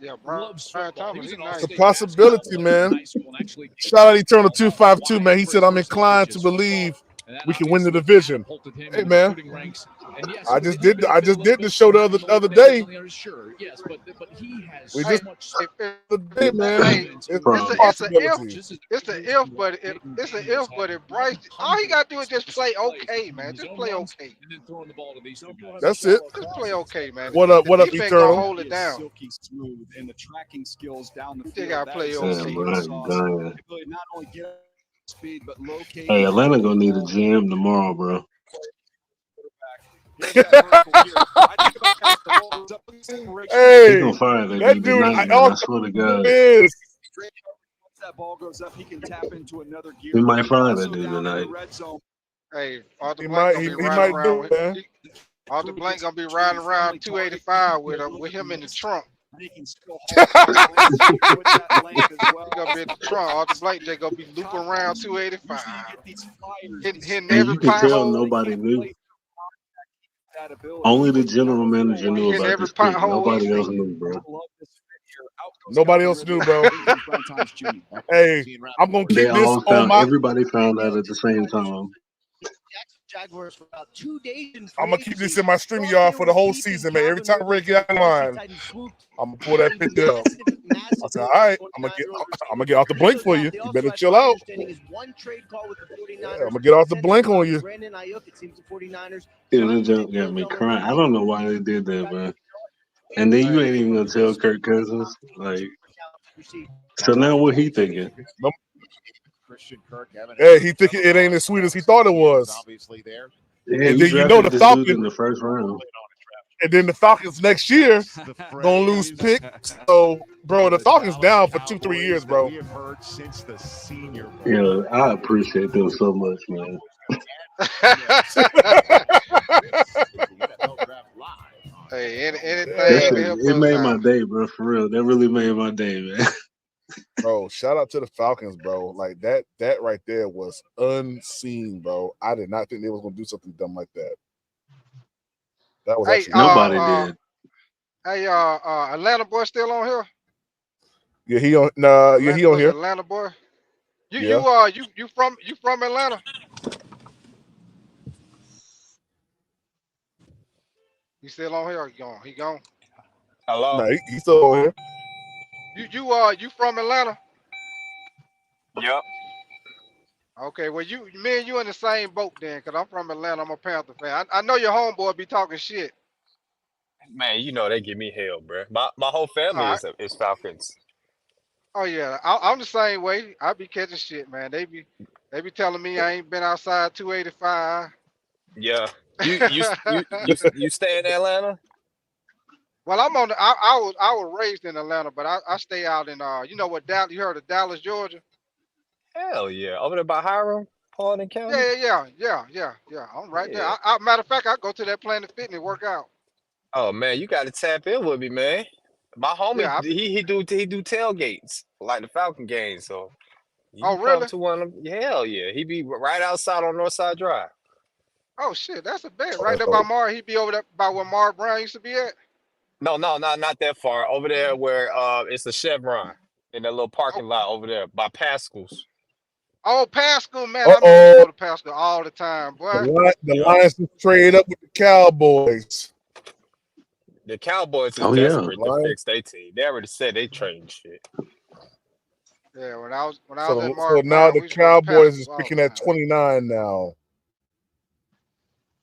Speaker 15: Yeah, Brian Thomas, he's nice.
Speaker 2: It's a possibility, man. Shout out Eternal 252, man. He said, I'm inclined to believe we can win the division. Hey, man. I just did the show the other day. We just the day, man. It's a possibility.
Speaker 15: It's an if, but if Bryce, all he got to do is just play okay, man. Just play okay.
Speaker 2: That's it.
Speaker 15: Just play okay, man.
Speaker 2: What up,
Speaker 15: Defense
Speaker 2: Eternal?
Speaker 15: gonna hold it down.
Speaker 5: Silky smooth, and the tracking skills down the field.
Speaker 15: They gotta
Speaker 5: that
Speaker 15: play
Speaker 5: is
Speaker 15: okay.
Speaker 5: something
Speaker 20: Yeah,
Speaker 5: that's
Speaker 20: right,
Speaker 5: awesome.
Speaker 20: right.
Speaker 5: Ability not only get speed, but locate.
Speaker 20: Hey, Atlanta gonna need a GM tomorrow, bro.
Speaker 2: Hey,
Speaker 20: He gonna fire that
Speaker 2: that
Speaker 20: dude
Speaker 2: dude,
Speaker 20: tonight, man. I swear to God.
Speaker 2: is.
Speaker 5: Once that ball goes up, he can tap into another gear.
Speaker 20: We might fire that
Speaker 5: Also
Speaker 20: dude
Speaker 5: down in the
Speaker 20: tonight.
Speaker 5: red zone.
Speaker 15: Hey, Arthur
Speaker 2: He
Speaker 15: Blank
Speaker 2: might,
Speaker 15: gonna
Speaker 2: he
Speaker 15: be riding
Speaker 2: might do
Speaker 15: around
Speaker 2: it, man.
Speaker 15: Arthur Blank gonna be riding around 285 with him in the trunk.
Speaker 5: He can still hold that length as well.
Speaker 15: He gonna be in the trunk. Arthur Blank just gonna be looping around 285, hitting
Speaker 20: And
Speaker 15: every
Speaker 20: you can tell
Speaker 15: pothole.
Speaker 20: nobody knew. Only the general manager knew
Speaker 15: Hitting
Speaker 20: about
Speaker 15: every
Speaker 20: this pick.
Speaker 15: pothole.
Speaker 20: Nobody else knew, bro.
Speaker 2: Nobody else knew, bro. Hey, I'm gonna
Speaker 20: They
Speaker 2: keep this
Speaker 20: all
Speaker 2: on
Speaker 20: found.
Speaker 2: my.
Speaker 20: Everybody found out at the same time.
Speaker 7: Jaguars for about 2 days.
Speaker 2: I'm gonna keep this in my stream yard for the whole season, man. Every time Ray get out of line, I'm gonna pull that picture up. I said, all right, I'm gonna get off the blink for you. You better chill out. Yeah, I'm gonna get off the blink on you.
Speaker 20: Yeah, that joke got me crying. I don't know why they did that, man. And then you ain't even gonna tell Kirk Cousins, like. So now what he thinking?
Speaker 2: Yeah, he thinking it ain't as sweet as he thought it was.
Speaker 20: Yeah,
Speaker 2: and
Speaker 20: you
Speaker 2: then you know the
Speaker 20: this
Speaker 2: Falcons
Speaker 20: dude in the first round.
Speaker 2: And then the Falcons next year gonna lose pick. So, bro, the Falcons down for 2-3 years, bro.
Speaker 20: Yeah, I appreciate them so much, man.
Speaker 15: Hey, anything to help
Speaker 20: it
Speaker 15: us
Speaker 20: made
Speaker 15: out.
Speaker 20: my day, bro. For real, that really made my day, man.
Speaker 2: Bro, shout out to the Falcons, bro. Like that right there was unseen, bro. I did not think they was gonna do something dumb like that. That was actually
Speaker 20: nobody did.
Speaker 15: Hey, Atlanta boy still on here?
Speaker 2: Yeah, he on. Yeah, he on here.
Speaker 15: Atlanta boy. You from Atlanta? You still on here? Or he gone?
Speaker 1: Hello.
Speaker 2: No, he's still on here.
Speaker 15: You from Atlanta?
Speaker 1: Yep.
Speaker 15: Okay, well me and you in the same boat then, cause I'm from Atlanta. I'm a Panther fan. I know your homeboy be talking shit.
Speaker 1: Man, you know they give me hell, bro. My whole family is Falcons.
Speaker 15: Oh yeah, I'm the same way. I be catching shit, man. They be telling me I ain't been outside 285.
Speaker 1: Yeah. You stay in Atlanta?
Speaker 15: Well, I'm on. I was raised in Atlanta, but I stay out in you know what Dallas? You heard of Dallas, Georgia?
Speaker 1: Hell yeah, over there by Hiram, Paulding County.
Speaker 15: Yeah. I'm right there. Matter of fact, I go to that Planet Fitness workout.
Speaker 1: Oh man, you got to tap in with me, man. My homie, he do tailgates like the Falcon games, so you can come
Speaker 15: really?
Speaker 1: to one of them. Hell yeah, he be right outside on Northside Drive.
Speaker 15: Oh shit, that's a bet. Right there by Mar, he be over there by where Mar Brown used to be at.
Speaker 1: No, not that far. Over there where it's the Chevron in that little parking lot over there by Pascal's.
Speaker 15: Oh, Pascal, man, I used to go to Pascal all the time, boy.
Speaker 2: The Lions trade up with the Cowboys.
Speaker 1: The Cowboys is desperate to fix their team. They already said they trading shit.
Speaker 15: Yeah, when I was
Speaker 2: So,
Speaker 15: at Mar
Speaker 2: so now
Speaker 15: Brown,
Speaker 2: the Cowboys is picking at 29 now.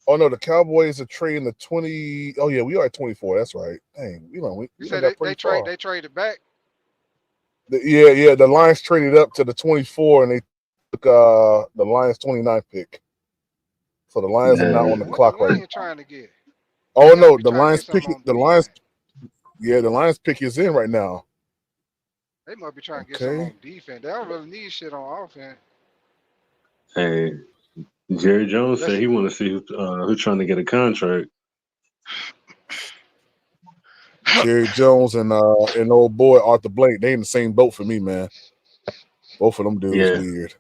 Speaker 2: Oh no, the Cowboys are trading the 20. Oh yeah, we are at 24. That's right. Dang, we
Speaker 15: said they traded back.
Speaker 2: Yeah. The Lions traded up to the 24, and they took the Lions 29 pick. So the Lions are not on the clock right now.
Speaker 15: Trying to get?
Speaker 2: Oh no, the Lions pick. The Lions. Yeah, the Lions pick is in right now.
Speaker 15: They must be trying to get some on defense. They don't really need shit on offense.
Speaker 20: Hey, Jerry Jones said he want to see who's trying to get a contract.
Speaker 2: Jerry Jones and old boy Arthur Blank, they in the same boat for me, man. Both of them dudes weird.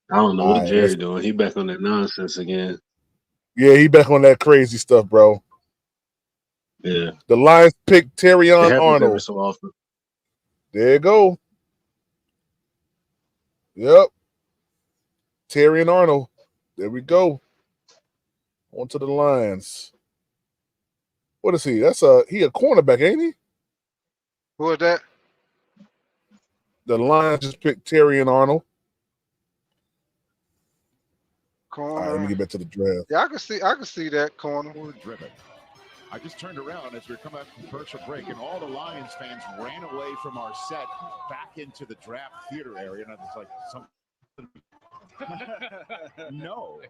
Speaker 20: I don't know what Jerry doing. He back on that nonsense again.
Speaker 2: Yeah, he back on that crazy stuff, bro.
Speaker 20: Yeah.
Speaker 2: The Lions picked Terrion Arnold.
Speaker 20: Every so often.
Speaker 2: There you go. Yep. Terrion Arnold. There we go. On to the Lions. What is he? He a cornerback, ain't he?
Speaker 15: Who is that?
Speaker 2: The Lions just picked Terrion Arnold.
Speaker 15: Corner.
Speaker 2: All right, let me get back to the draft.
Speaker 15: Yeah, I can see that corner.
Speaker 3: Driven. I just turned around as we were coming out from commercial break, and all the Lions fans ran away from our set back into the draft theater area, and I was like, no,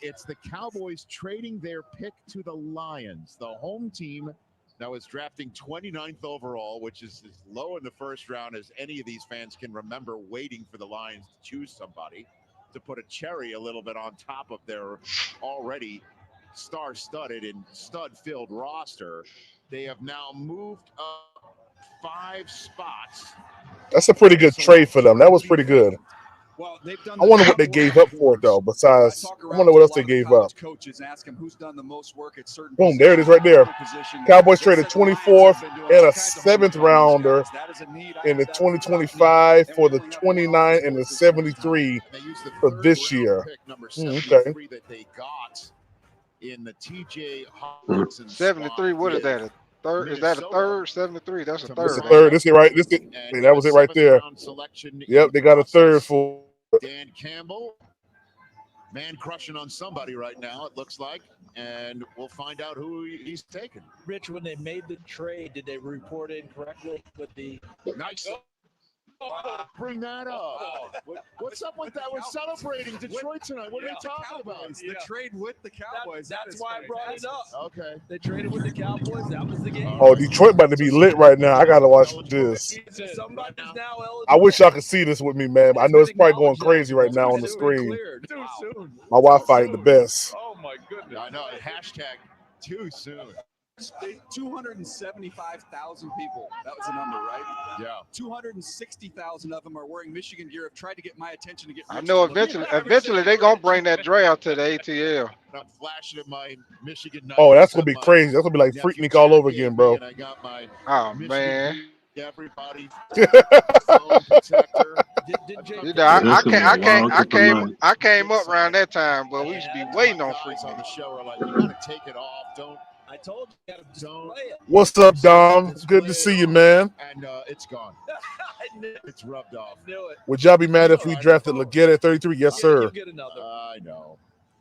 Speaker 3: it's the Cowboys trading their pick to the Lions, the home team that was drafting 29th overall, which is as low in the first round as any of these fans can remember, waiting for the Lions to choose somebody to put a cherry a little bit on top of their already star-studded and stud-filled roster. They have now moved up 5 spots.
Speaker 2: That's a pretty good trade for them. That was pretty good.
Speaker 5: Well, they've done
Speaker 2: I wonder what they gave up for it though. Besides, I wonder what else they gave up.
Speaker 5: Coaches ask them who's done the most work at certain
Speaker 2: Boom, there it is right there. Cowboys traded 24th and a 7th rounder in the 2025 for the 29 and the 73 for this year. Okay.
Speaker 3: That they got in the TJ Hawkinson
Speaker 15: 73. What is that? A third? Is that a third? 73. That's a third.
Speaker 2: It's a third. This is right. This is, that was it right there. Yep, they got a third for
Speaker 3: Dan Campbell. Man crushing on somebody right now, it looks like, and we'll find out who he's taking.
Speaker 4: Rich, when they made the trade, did they report it incorrectly with the
Speaker 3: nice? Bring that up. What's up with that? We're celebrating Detroit tonight. What are you talking about?
Speaker 5: The trade with the Cowboys.
Speaker 4: That's why I brought it up.
Speaker 3: Okay.
Speaker 4: They traded with the Cowboys. That was the game.
Speaker 2: Oh, Detroit about to be lit right now. I gotta watch this.
Speaker 4: Somebody's now eligible.
Speaker 2: I wish y'all could see this with me, man. I know it's probably going crazy right now on the screen.
Speaker 5: Too soon.
Speaker 2: My Wi-Fi ain't the best.
Speaker 5: Oh my goodness.
Speaker 3: I know. Hashtag too soon.
Speaker 5: 275,000 people. That was the number, right?
Speaker 3: Yeah.
Speaker 5: 260,000 of them are wearing Michigan gear. Have tried to get my attention to get.
Speaker 15: I know eventually they're gonna bring that draft to the ATL.
Speaker 3: I'm flashing at my Michigan.
Speaker 2: Oh, that's gonna be crazy. That's gonna be like Freaknik all over again, bro.
Speaker 3: I got my
Speaker 15: Oh man.
Speaker 3: Everybody.
Speaker 15: I came up around that time, but we used to be waiting on Freaknik.
Speaker 3: On the show are like, you gotta take it off. Don't.
Speaker 4: I told you, don't play it.
Speaker 2: What's up, Dom? Good to see you, man.
Speaker 3: And it's gone. It's rubbed off.
Speaker 2: Would y'all be mad if we drafted Leggett at 33? Yes, sir.
Speaker 3: I know.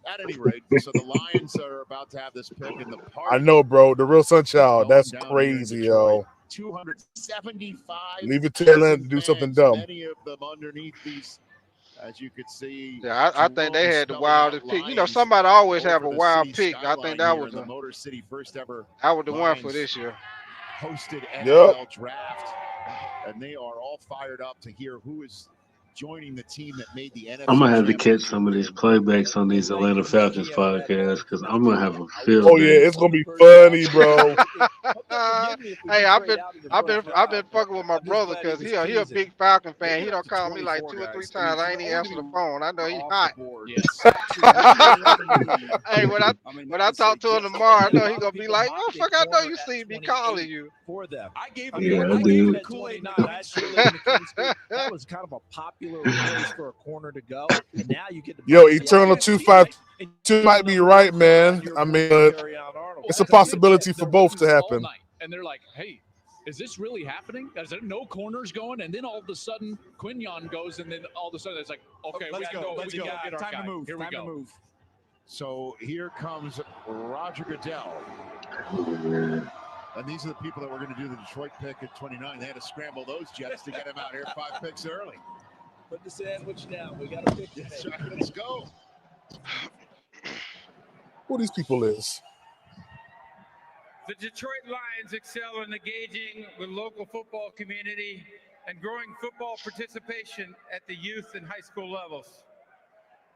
Speaker 3: At any rate, so the Lions are about to have this pick in the park.
Speaker 2: I know, bro. The real Sunchild. That's crazy, yo.
Speaker 3: 275.
Speaker 2: Leave it to Atlanta to do something dumb.
Speaker 3: Many of them underneath these, as you could see.
Speaker 15: Yeah, I think they had the wildest pick. You know, somebody always have a wild pick. I think that was
Speaker 3: the Motor City first ever.
Speaker 15: That was the one for this year.
Speaker 3: Hosted NFL draft, and they are all fired up to hear who is joining the team that made the NFL.
Speaker 20: I'm gonna have to catch some of these playbacks on these Atlanta Falcons podcasts because I'm gonna have a field.
Speaker 2: Oh yeah, it's gonna be funny, bro.
Speaker 15: Hey, I've been fucking with my brother because he a big Falcon fan. He don't call me like 2 or 3 times. I ain't even answer the phone. I know he hot. Hey, when I talk to him tomorrow, I know he gonna be like, "Oh fuck, I know you see me calling you."
Speaker 4: For them, I gave
Speaker 20: him
Speaker 4: a Kool-Aid night last year. That was kind of a popular place for a corner to go, and now you get.
Speaker 2: Yo, Eternal 252 might be right, man. I mean, it's a possibility for both to happen.
Speaker 6: And they're like, "Hey, is this really happening? Is there no corners going?" And then all of a sudden, Quinyon goes, and then all of a sudden, it's like, "Okay,
Speaker 5: let's go.
Speaker 6: Let's go. Get our
Speaker 5: Time
Speaker 6: guy.
Speaker 5: to move.
Speaker 6: Here we
Speaker 5: Time
Speaker 6: go."
Speaker 5: to move.
Speaker 3: So here comes Roger Goodell. And these are the people that were going to do the Detroit pick at 29. They had to scramble those Jets to get him out here 5 picks early.
Speaker 4: Put the sandwich down. We got to pick this.
Speaker 3: Let's go.
Speaker 2: Who these people is?
Speaker 8: The Detroit Lions excel in engaging with local football community and growing football participation at the youth and high school levels.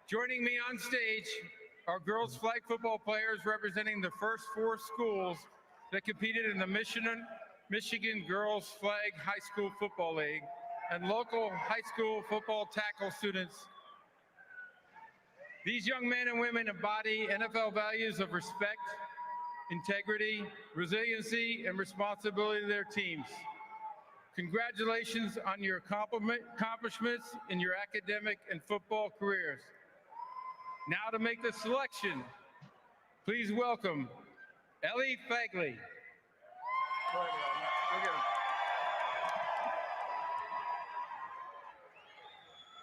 Speaker 8: Joining me on stage are girls flag football players representing the first 4 schools that competed in the Michigan Girls Flag High School Football League and local high school football tackle students. These young men and women embody NFL values of respect, integrity, resiliency, and responsibility to their teams. Congratulations on your accomplishments in your academic and football careers. Now to make the selection, please welcome Ellie Fagley.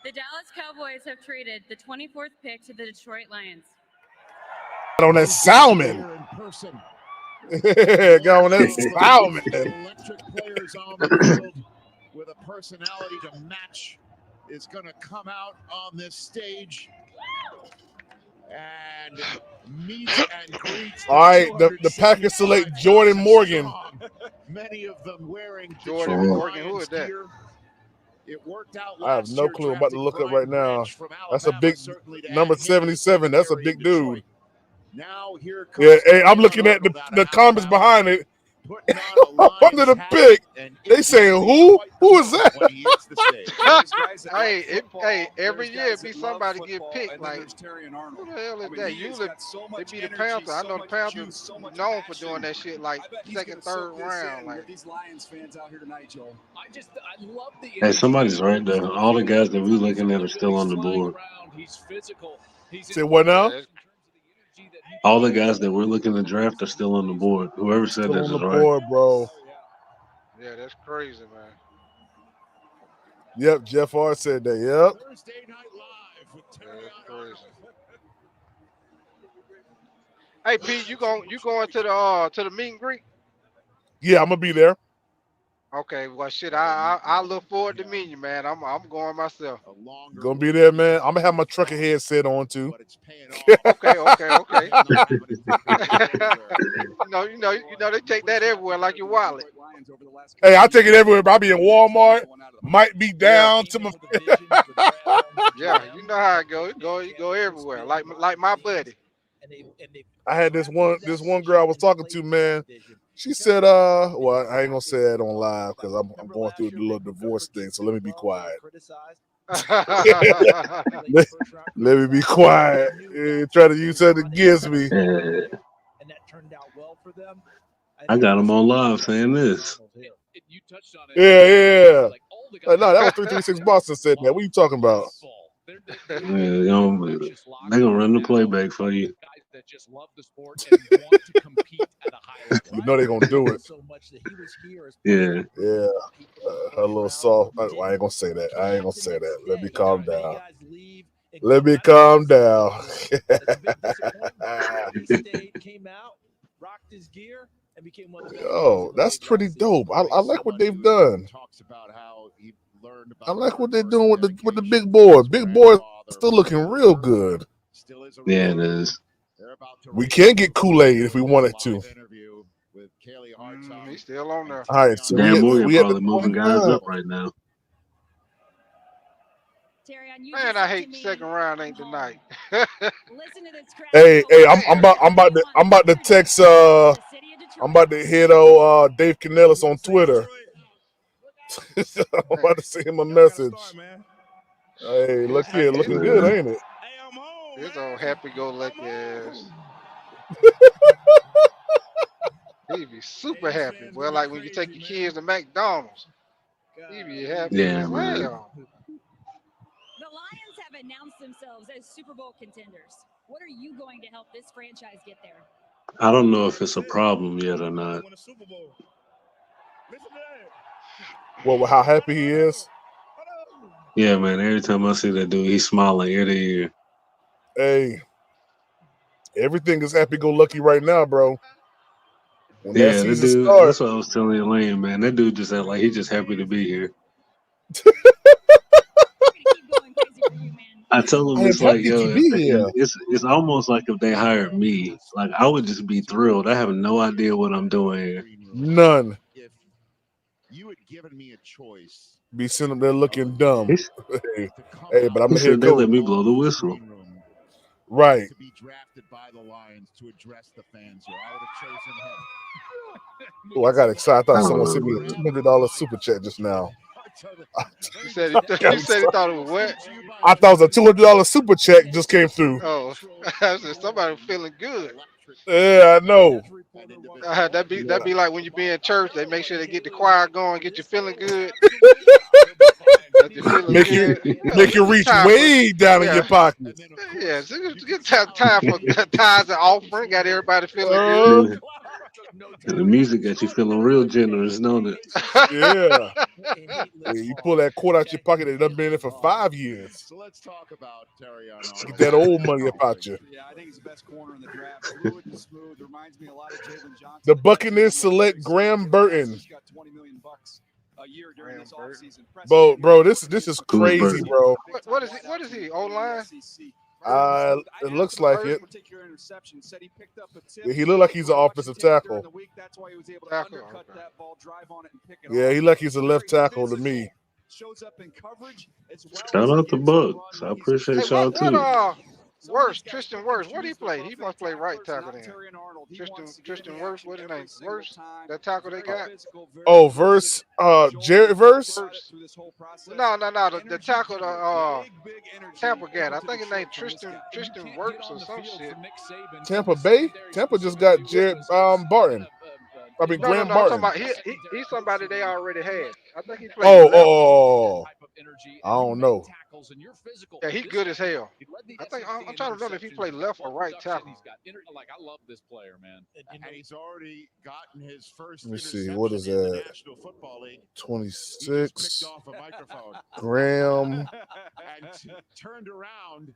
Speaker 9: The Dallas Cowboys have traded the 24th pick to the Detroit Lions.
Speaker 2: Got on that Salmon. Got on that Salmon.
Speaker 3: Electric players on the field with a personality to match is going to come out on this stage and meet and greet.
Speaker 2: All right, the Packers select Jordan Morgan.
Speaker 3: Many of them wearing
Speaker 15: Jordan Morgan. Who is that?
Speaker 3: Gear. It worked out.
Speaker 2: I have no clue. I'm about to look up right now. That's a big number 77. That's a big dude.
Speaker 3: Now here
Speaker 2: comes hey, I'm looking at the comments behind it.
Speaker 3: putting on a Lions
Speaker 2: under the
Speaker 3: hat,
Speaker 2: pick.
Speaker 3: and
Speaker 2: They saying who? Who is that?
Speaker 3: when he hits the stage.
Speaker 15: Hey, every year
Speaker 5: guys
Speaker 15: be
Speaker 5: that love
Speaker 15: somebody get
Speaker 5: football,
Speaker 15: picked.
Speaker 5: and then
Speaker 15: Like,
Speaker 5: there's Terry and Arnold.
Speaker 15: who the hell is
Speaker 5: I mean,
Speaker 15: that?
Speaker 5: he has
Speaker 15: Usually
Speaker 5: got so
Speaker 15: they
Speaker 5: much
Speaker 15: be the
Speaker 5: energy,
Speaker 15: Panthers. I
Speaker 5: so
Speaker 15: know the
Speaker 5: much
Speaker 15: Panthers
Speaker 5: juice, so much
Speaker 15: known for
Speaker 5: passion.
Speaker 15: doing that shit like
Speaker 5: I bet he's
Speaker 15: second,
Speaker 5: gonna
Speaker 15: third
Speaker 5: soak this
Speaker 15: round.
Speaker 5: in
Speaker 15: Like,
Speaker 5: with these Lions fans out here tonight, Joel.
Speaker 6: I love the
Speaker 20: Hey,
Speaker 6: energy.
Speaker 20: somebody's right there. All the guys that we're looking at are still on the board.
Speaker 6: He's physical.
Speaker 2: Say what now?
Speaker 20: All the guys that we're looking to draft are still on the board. Whoever said
Speaker 2: Still
Speaker 20: this
Speaker 2: on the
Speaker 20: is right.
Speaker 2: board, bro.
Speaker 15: yeah, that's crazy, man.
Speaker 2: Yep, Jeff Hart said that. Yep.
Speaker 3: Thursday Night Live with Terry
Speaker 15: That's crazy.
Speaker 3: Arnold.
Speaker 15: Hey, Pete, you going to the meet and greet?
Speaker 2: Yeah, I'm gonna be there.
Speaker 15: Okay, well, shit, I look forward to meeting you, man. I'm going myself.
Speaker 2: Gonna be there, man. I'm gonna have my trucker headset on too.
Speaker 15: Okay. you know, they take that everywhere like your wallet.
Speaker 2: Hey, I take it everywhere. But I be in Walmart. Might be down to my.
Speaker 15: Yeah, you know how it goes. You go everywhere. Like my buddy.
Speaker 2: I had this one girl I was talking to, man. She said, well, I ain't gonna say that on live because I'm going through the little divorce thing. So let me be quiet. let me be quiet. Try to use that against me.
Speaker 4: And that turned out well for them.
Speaker 20: I got him on live saying this.
Speaker 6: You touched on it.
Speaker 2: Yeah. No, that was 336 Boston said that. What are you talking about?
Speaker 20: Yeah, they're gonna run the playback for you.
Speaker 6: That just love the sport and want to compete at a high level.
Speaker 2: You know they're gonna do it.
Speaker 20: Yeah.
Speaker 2: Yeah. Her little soft. I ain't gonna say that. I ain't gonna say that. Let me calm down. Let me calm down. Oh, that's pretty dope. I like what they've done. I like what they're doing with the big boys. Big boys still looking real good.
Speaker 20: Yeah, it is.
Speaker 2: We can get Kool-Aid if we wanted to.
Speaker 15: He's still on there.
Speaker 2: All right, so
Speaker 20: Dan Morgan
Speaker 2: we
Speaker 20: probably moving guys up right now.
Speaker 15: Man, I hate the second round ain't tonight.
Speaker 2: Hey, I'm about to text I'm about to hit Dave Canellis on Twitter. I'm about to send him a message. Hey, look here, looking good, ain't it?
Speaker 15: This old happy-go-lucky ass. He be super happy. Well, like when you take your kids to McDonald's. He be happy as hell.
Speaker 13: The Lions have announced themselves as Super Bowl contenders. What are you going to help this franchise get there?
Speaker 20: I don't know if it's a problem yet or not.
Speaker 2: Well, how happy he is.
Speaker 20: Yeah, man. Every time I see that dude, he's smiling ear to ear.
Speaker 2: Hey, everything is happy-go-lucky right now, bro. When that
Speaker 20: Yeah, that
Speaker 2: season
Speaker 20: dude.
Speaker 2: starts,
Speaker 20: That's what I was telling Elaine, man. That dude just act like he's just happy to be here. I told him
Speaker 2: I am
Speaker 20: it's like,
Speaker 2: happy
Speaker 20: yo,
Speaker 2: to be here.
Speaker 20: it's almost like if they hired me, like I would just be thrilled. I have no idea what I'm doing here.
Speaker 2: None.
Speaker 3: If you had given me a choice,
Speaker 2: Be sitting up there looking dumb. Hey, but I'm
Speaker 20: He
Speaker 2: the head
Speaker 20: said they
Speaker 2: coach.
Speaker 20: let me blow the whistle.
Speaker 2: Right.
Speaker 3: to be drafted by the Lions to address the fans here, I would have chosen him.
Speaker 2: Oh, I got excited. I thought someone sent me a $200 super chat just now.
Speaker 15: He said he thought it was what?
Speaker 2: I thought it was a $200 super check just came through.
Speaker 15: Oh, I said somebody feeling good.
Speaker 2: Yeah, I know.
Speaker 15: That'd be like when you be in church, they make sure they get the choir going, get you feeling good.
Speaker 2: Make you reach way down in your pockets.
Speaker 15: Yeah, it's good time for tithes and offering. Got everybody feeling good.
Speaker 20: And the music got you feeling real generous, don't it?
Speaker 2: Yeah. You pull that quarter out your pocket that done been there for 5 years.
Speaker 3: So let's talk about Terry Arnold.
Speaker 2: Get that old money about you.
Speaker 5: Yeah, I think he's the best corner in the draft. Fluid and smooth. Reminds me a lot of Jalen Johnson.
Speaker 2: The Buccaneers select Graham Burton.
Speaker 5: Got $20 million a year during this offseason.
Speaker 2: Bro, this is crazy, bro.
Speaker 15: What is he? O-line?
Speaker 2: It looks like it. Yeah, he looked like he's an offensive tackle. Yeah, he like he's a left tackle to me.
Speaker 20: Shout out to Bucks. I appreciate y'all too.
Speaker 11: Tristan Wirfs. Where did he play? He must play right tackle then. Tristan Wirfs. What's his name? Wirfs. That tackle they got.
Speaker 2: Oh, Verse. Jared Verse.
Speaker 11: No. The tackle Tampa got. I think his name Tristan Wirfs or some shit.
Speaker 2: Tampa Bay. Tampa just got Jared Barton. I mean, Graham
Speaker 11: No. I'm
Speaker 2: Barton.
Speaker 11: talking about he's somebody they already had. I think he played.
Speaker 2: Oh. I don't know.
Speaker 11: Yeah, he's good as hell. I think I'm trying to remember if he played left or right tackle.
Speaker 6: I love this player, man.
Speaker 3: And he's already gotten his first.
Speaker 2: Let me see. What is that?
Speaker 3: National Football League.
Speaker 2: 26.
Speaker 3: Off a microphone.
Speaker 2: Graham.
Speaker 3: And turned around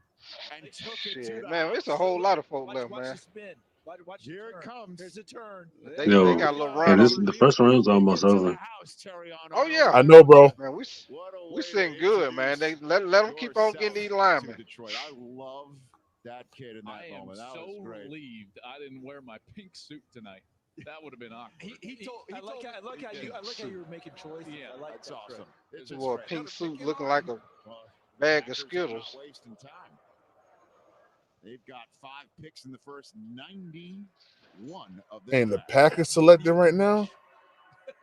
Speaker 3: and took it to the
Speaker 11: man, it's a whole lot of folk left, man.
Speaker 3: Here it comes. There's a turn.
Speaker 11: They got a little run.
Speaker 20: The first round's almost over.
Speaker 11: Oh yeah,
Speaker 2: I know, bro.
Speaker 11: Man, we sitting good, man. They let them keep on getting these linemen.
Speaker 3: Detroit. I love that kid in that moment. That was great.
Speaker 6: Relieved I didn't wear my pink suit tonight. That would have been awkward.
Speaker 4: I like how you were making choices.
Speaker 6: Yeah,
Speaker 4: I like
Speaker 3: that's
Speaker 4: that.
Speaker 3: awesome.
Speaker 11: He wore a pink suit looking like a bag of Skittles.
Speaker 3: Wasting time. They've got 5 picks in the first 91 of the
Speaker 2: And the Packers selected right now.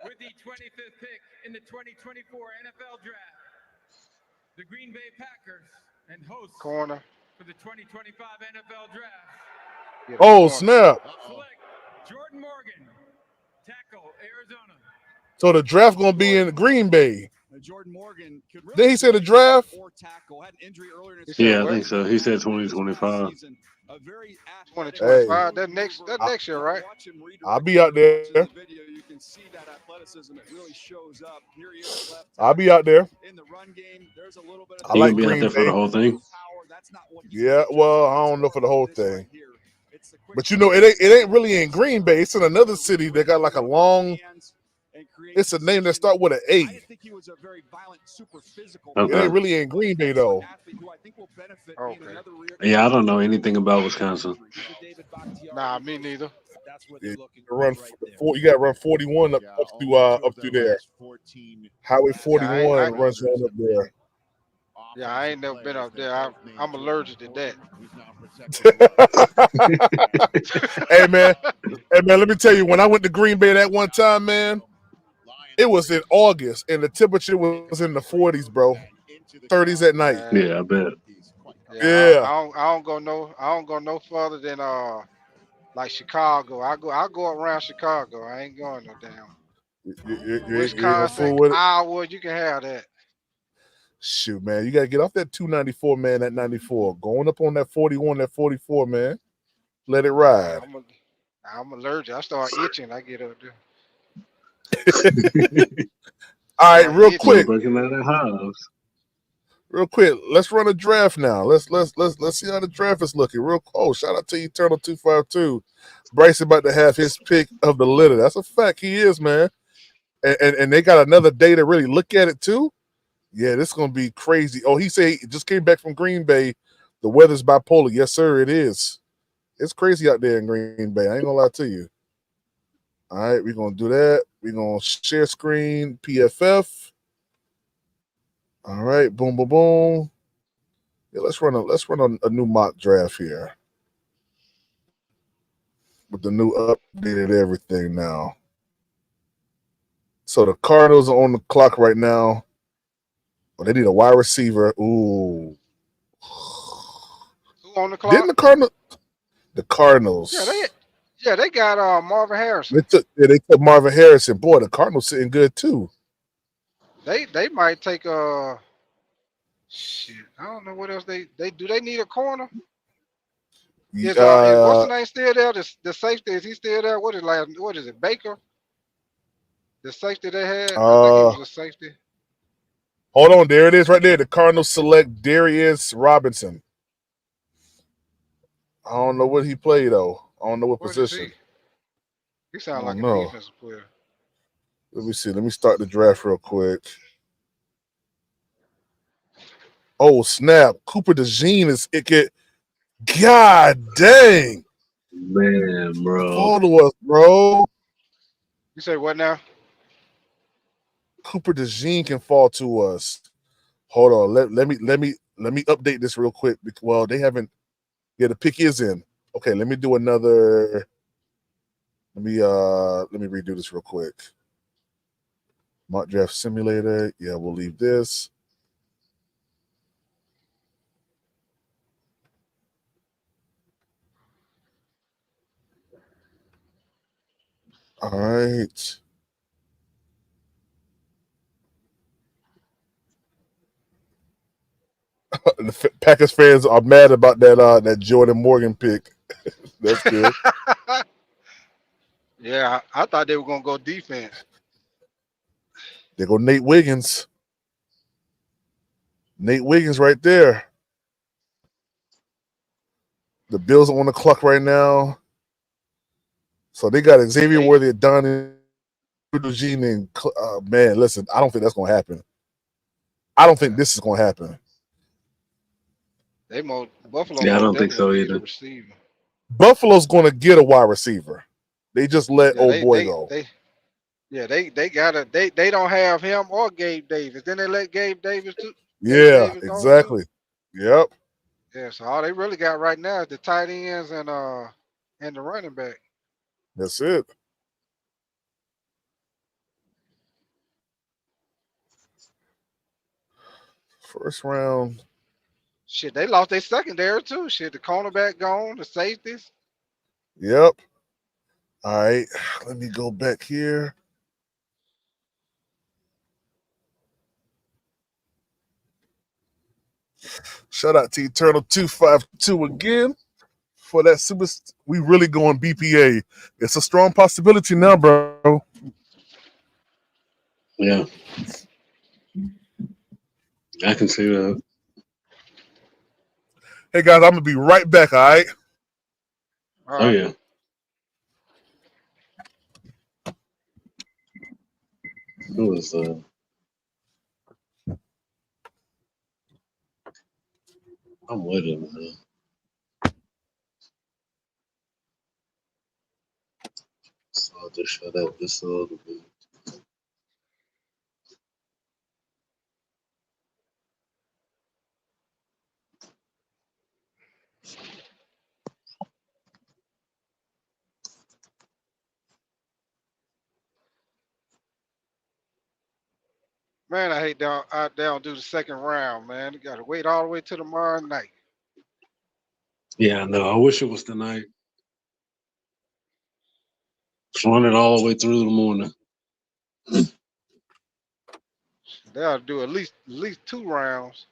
Speaker 8: With the 25th pick in the 2024 NFL Draft, the Green Bay Packers and hosts
Speaker 11: Corner.
Speaker 8: for the 2025 NFL Draft.
Speaker 2: Oh, snap.
Speaker 8: Select Jordan Morgan, tackle, Arizona.
Speaker 2: So the draft going to be in Green Bay.
Speaker 5: Jordan Morgan could really
Speaker 2: Did he say the draft?
Speaker 5: or tackle. Had an injury earlier in his
Speaker 20: Yeah, I think so. He said 2025.
Speaker 11: 2025. That next year, right?
Speaker 2: I'll be out there.
Speaker 5: The video, you can see that athleticism. It really shows up. Here he is, left
Speaker 2: I'll be out there.
Speaker 5: in the run game. There's a little bit of
Speaker 2: I like
Speaker 20: be out
Speaker 2: Green
Speaker 20: there for the
Speaker 2: Bay.
Speaker 20: whole thing.
Speaker 2: Yeah, well, I don't know for the whole thing. But you know, it ain't really in Green Bay. It's in another city that got like a long. It's a name that start with an A.
Speaker 5: I think he was a very violent, super physical.
Speaker 2: It ain't really in Green Bay though.
Speaker 11: Okay.
Speaker 20: Yeah, I don't know anything about Wisconsin.
Speaker 11: Nah, me neither.
Speaker 2: Yeah, you got to run 41 up through there. Highway 41 runs right up there.
Speaker 11: Yeah, I ain't never been up there. I'm allergic to that.
Speaker 2: Hey man, let me tell you, when I went to Green Bay that one time, man, it was in August and the temperature was in the 40s, bro. 30s at night.
Speaker 20: Yeah, I bet.
Speaker 2: Yeah.
Speaker 11: I don't go no further than like Chicago. I go around Chicago. I ain't going no damn Wisconsin, Iowa. You can have that.
Speaker 2: Shoot, man, you gotta get off that 294, man. That 94, going up on that 41, that 44, man. Let it ride.
Speaker 11: I'm allergic. I start itching. I get up there.
Speaker 2: All right, real quick. Real quick, let's run a draft now. Let's see how the draft is looking. Shout out to Eternal 252. Bryce about to have his pick of the litter. That's a fact. He is, man. And they got another day to really look at it too. Yeah, this is gonna be crazy. Oh, he said he just came back from Green Bay. The weather's bipolar. Yes, sir, it is. It's crazy out there in Green Bay. I ain't gonna lie to you. All right, we're gonna do that. We're gonna share screen PFF. All right, boom, boom, boom. Yeah, let's run a new mock draft here with the new updated everything now. So the Cardinals are on the clock right now. Oh, they need a wide receiver. Ooh.
Speaker 11: Who on the clock?
Speaker 2: Didn't the Cardinals?
Speaker 11: Yeah, they got Marvin Harrison.
Speaker 2: They took Marvin Harrison. Boy, the Cardinals sitting good too.
Speaker 11: They might take shit. I don't know what else they do. They need a corner. Is what's the name still there? The safety, is he still there? What is it? Baker? The safety they had? I think he was a safety.
Speaker 2: Hold on, there it is right there. The Cardinals select Darius Robinson. I don't know what he played though. I don't know what position.
Speaker 11: He sounds like a defensive player.
Speaker 2: Let me see. Let me start the draft real quick. Oh snap! Cooper DeJean is it. God dang,
Speaker 20: man, bro.
Speaker 2: Follow us, bro.
Speaker 11: You say what now?
Speaker 2: Cooper DeJean can fall to us. Hold on. Let me update this real quick. Well, they haven't. Yeah, the pick is in. Okay, let me do another. Let me redo this real quick. Mock draft simulator. Yeah, we'll leave this. All right. The Packers fans are mad about that Jordan Morgan pick. That's good.
Speaker 11: Yeah, I thought they were gonna go defense.
Speaker 2: There go Nate Wiggins. Nate Wiggins right there. The Bills are on the clock right now. So they got Xavier Worthy, Donnie Eugene, and man, listen, I don't think that's gonna happen. I don't think this is gonna happen.
Speaker 11: Buffalo.
Speaker 20: Yeah, I don't think so either.
Speaker 2: Buffalo's gonna get a wide receiver. They just let old boy go.
Speaker 11: They gotta they don't have him or Gabe Davis. Then they let Gabe Davis too.
Speaker 2: Yeah, exactly. Yep.
Speaker 11: Yeah, so all they really got right now is the tight ends and the running back.
Speaker 2: That's it. First round.
Speaker 11: Shit, they lost their secondary too. Shit, the cornerback gone, the safeties.
Speaker 2: Yep. All right. Let me go back here. Shout out to Eternal 252 again for that super. We really going BPA. It's a strong possibility now, bro.
Speaker 20: Yeah. I can see that.
Speaker 2: Hey guys, I'm gonna be right back. All right.
Speaker 20: Oh yeah. Who was I'm with him, man. So I'll just shut up just a little bit.
Speaker 11: Man, I hate they don't do the second round, man. You gotta wait all the way to tomorrow night.
Speaker 20: Yeah, I know. I wish it was tonight. Just run it all the way through the morning.
Speaker 11: They ought to do at least 2 rounds.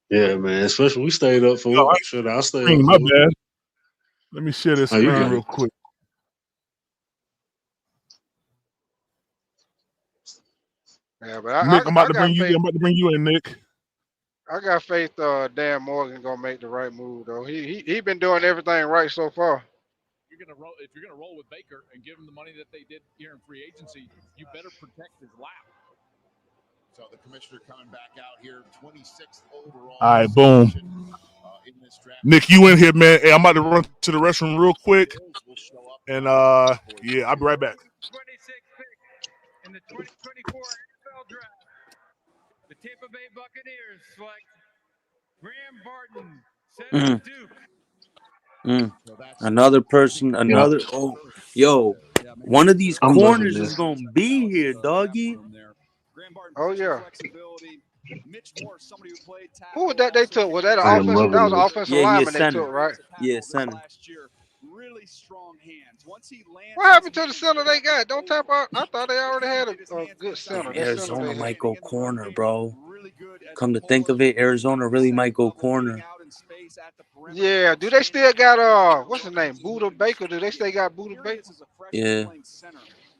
Speaker 20: Yeah, man. Especially we stayed up for it. Should I stay up
Speaker 2: My
Speaker 20: for
Speaker 2: bad. Let me share this screen real quick.
Speaker 11: Yeah, but
Speaker 2: Nick, I'm about to bring you in, Nick.
Speaker 11: I got faith Dan Morgan gonna make the right move though. He been doing everything right so far.
Speaker 6: If you're gonna roll with Baker and give him the money that they did here in free agency, you better protect his lap.
Speaker 3: So the commissioner coming back out here, 26th overall.
Speaker 2: All right, boom. Nick, you in here, man. Hey, I'm about to run to the restroom real quick. And yeah, I'll be right back.
Speaker 8: 26th pick in the 2024 NFL Draft. The Tampa Bay Buccaneers select Graham Barton, center Duke.
Speaker 18: Another person, one of these corners is gonna be here, doggy.
Speaker 11: Oh yeah. Who was that they took? Was that an offensive? That was an offensive lineman they took, right?
Speaker 18: Yeah, center.
Speaker 5: Really strong hands. Once he lands,
Speaker 11: what happened to the center they got? Don't tap out. I thought they already had a good center.
Speaker 18: Arizona might go corner, bro. Come to think of it, Arizona really might go corner.
Speaker 11: Yeah. Do they still got what's his name? Buda Baker? Do they still got Buda Baker?
Speaker 18: Yeah.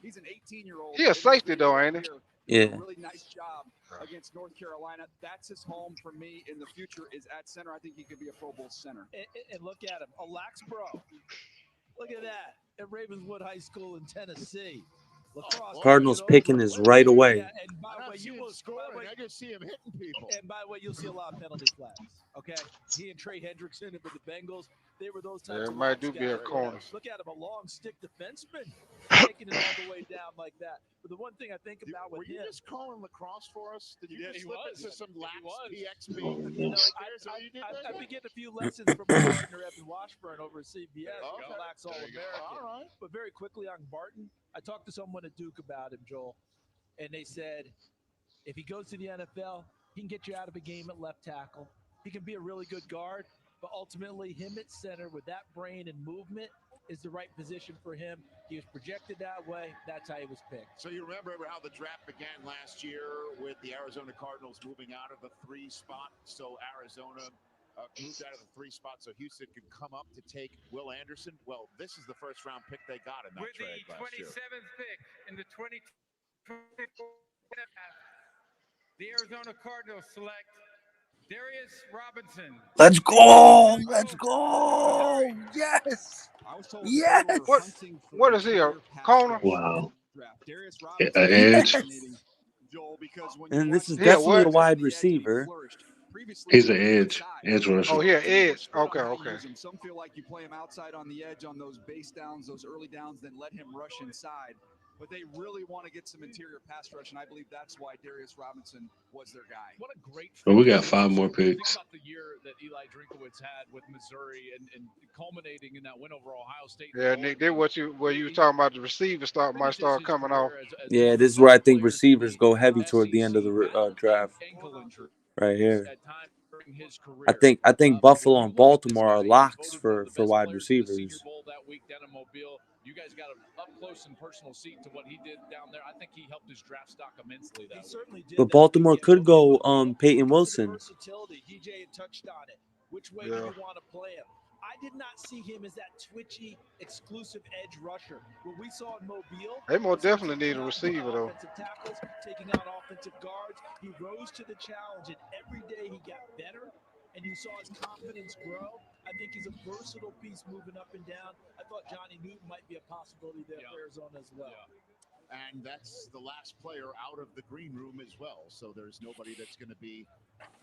Speaker 5: He's an 18-year-old.
Speaker 11: He a safety though, ain't he?
Speaker 18: Yeah.
Speaker 5: Really nice job against North Carolina. That's his home for me in the future is at center. I think he could be a Pro Bowl center.
Speaker 4: And look at him, a lax bro. Look at that at Ravenswood High School in Tennessee.
Speaker 18: Cardinals picking is right away.
Speaker 4: And by the way, you will
Speaker 3: scoring. I just see him hitting people.
Speaker 4: And by the way, you'll see a lot of penalty flags. Okay, he and Trey Hendrickson with the Bengals, they were those types of
Speaker 11: might do be a corner.
Speaker 4: Look at him, a long stick defenseman, taking it all the way down like that. But the one thing I think about with
Speaker 3: him, were you just calling lacrosse for us? Did you just slip into some lax PXP?
Speaker 4: You know, I've been getting a few lessons from my partner Evan Washburn over at CBS, Lax All-American.
Speaker 3: All right.
Speaker 4: But very quickly on Barton, I talked to someone at Duke about him, Joel, and they said if he goes to the NFL, he can get you out of a game at left tackle. He can be a really good guard, but ultimately him at center with that brain and movement is the right position for him. He was projected that way. That's how he was picked.
Speaker 3: So you remember how the draft began last year with the Arizona Cardinals moving out of the 3 spot. So Arizona moved out of the 3 spot so Houston could come up to take Will Anderson. Well, this is the first round pick they got in that
Speaker 8: with
Speaker 3: trade
Speaker 8: the
Speaker 3: last year.
Speaker 8: 27th pick in the 2024 draft, the Arizona Cardinals select Darius Robinson.
Speaker 18: Let's go! Let's go! Yes! Yes!
Speaker 11: What is he, a corner?
Speaker 20: Wow. Edge.
Speaker 18: And this is definitely a wide receiver.
Speaker 20: He's an edge rusher.
Speaker 11: Oh, yeah, edge. Okay.
Speaker 5: Some feel like you play him outside on the edge on those base downs, those early downs, then let him rush inside. But they really want to get some interior pass rush, and I believe that's why Darius Robinson was their guy.
Speaker 6: What a great.
Speaker 20: But we got 5 more picks.
Speaker 6: Think about the year that Eli Drinkowitz had with Missouri and culminating in that win over Ohio State.
Speaker 11: Yeah, Nick, did what you were talking about the receivers might start coming off.
Speaker 18: Yeah, this is where I think receivers go heavy toward the end of the draft. Right here. I think Buffalo and Baltimore are locks for wide receivers.
Speaker 6: You guys got an up close and personal seat to what he did down there. I think he helped his draft stock immensely. That way.
Speaker 18: But Baltimore could go Peyton Wilson.
Speaker 4: Versatility. DJ had touched on it. Which way do you want to play him? I did not see him as that twitchy, exclusive edge rusher. What we saw in Mobile,
Speaker 11: they more definitely need a receiver though.
Speaker 4: Offensive tackles, taking out offensive guards. He rose to the challenge, and every day he got better. And you saw his confidence grow. I think he's a versatile piece moving up and down. I thought Johnny Newton might be a possibility there for Arizona as well.
Speaker 3: And that's the last player out of the green room as well. So there's nobody that's going to be.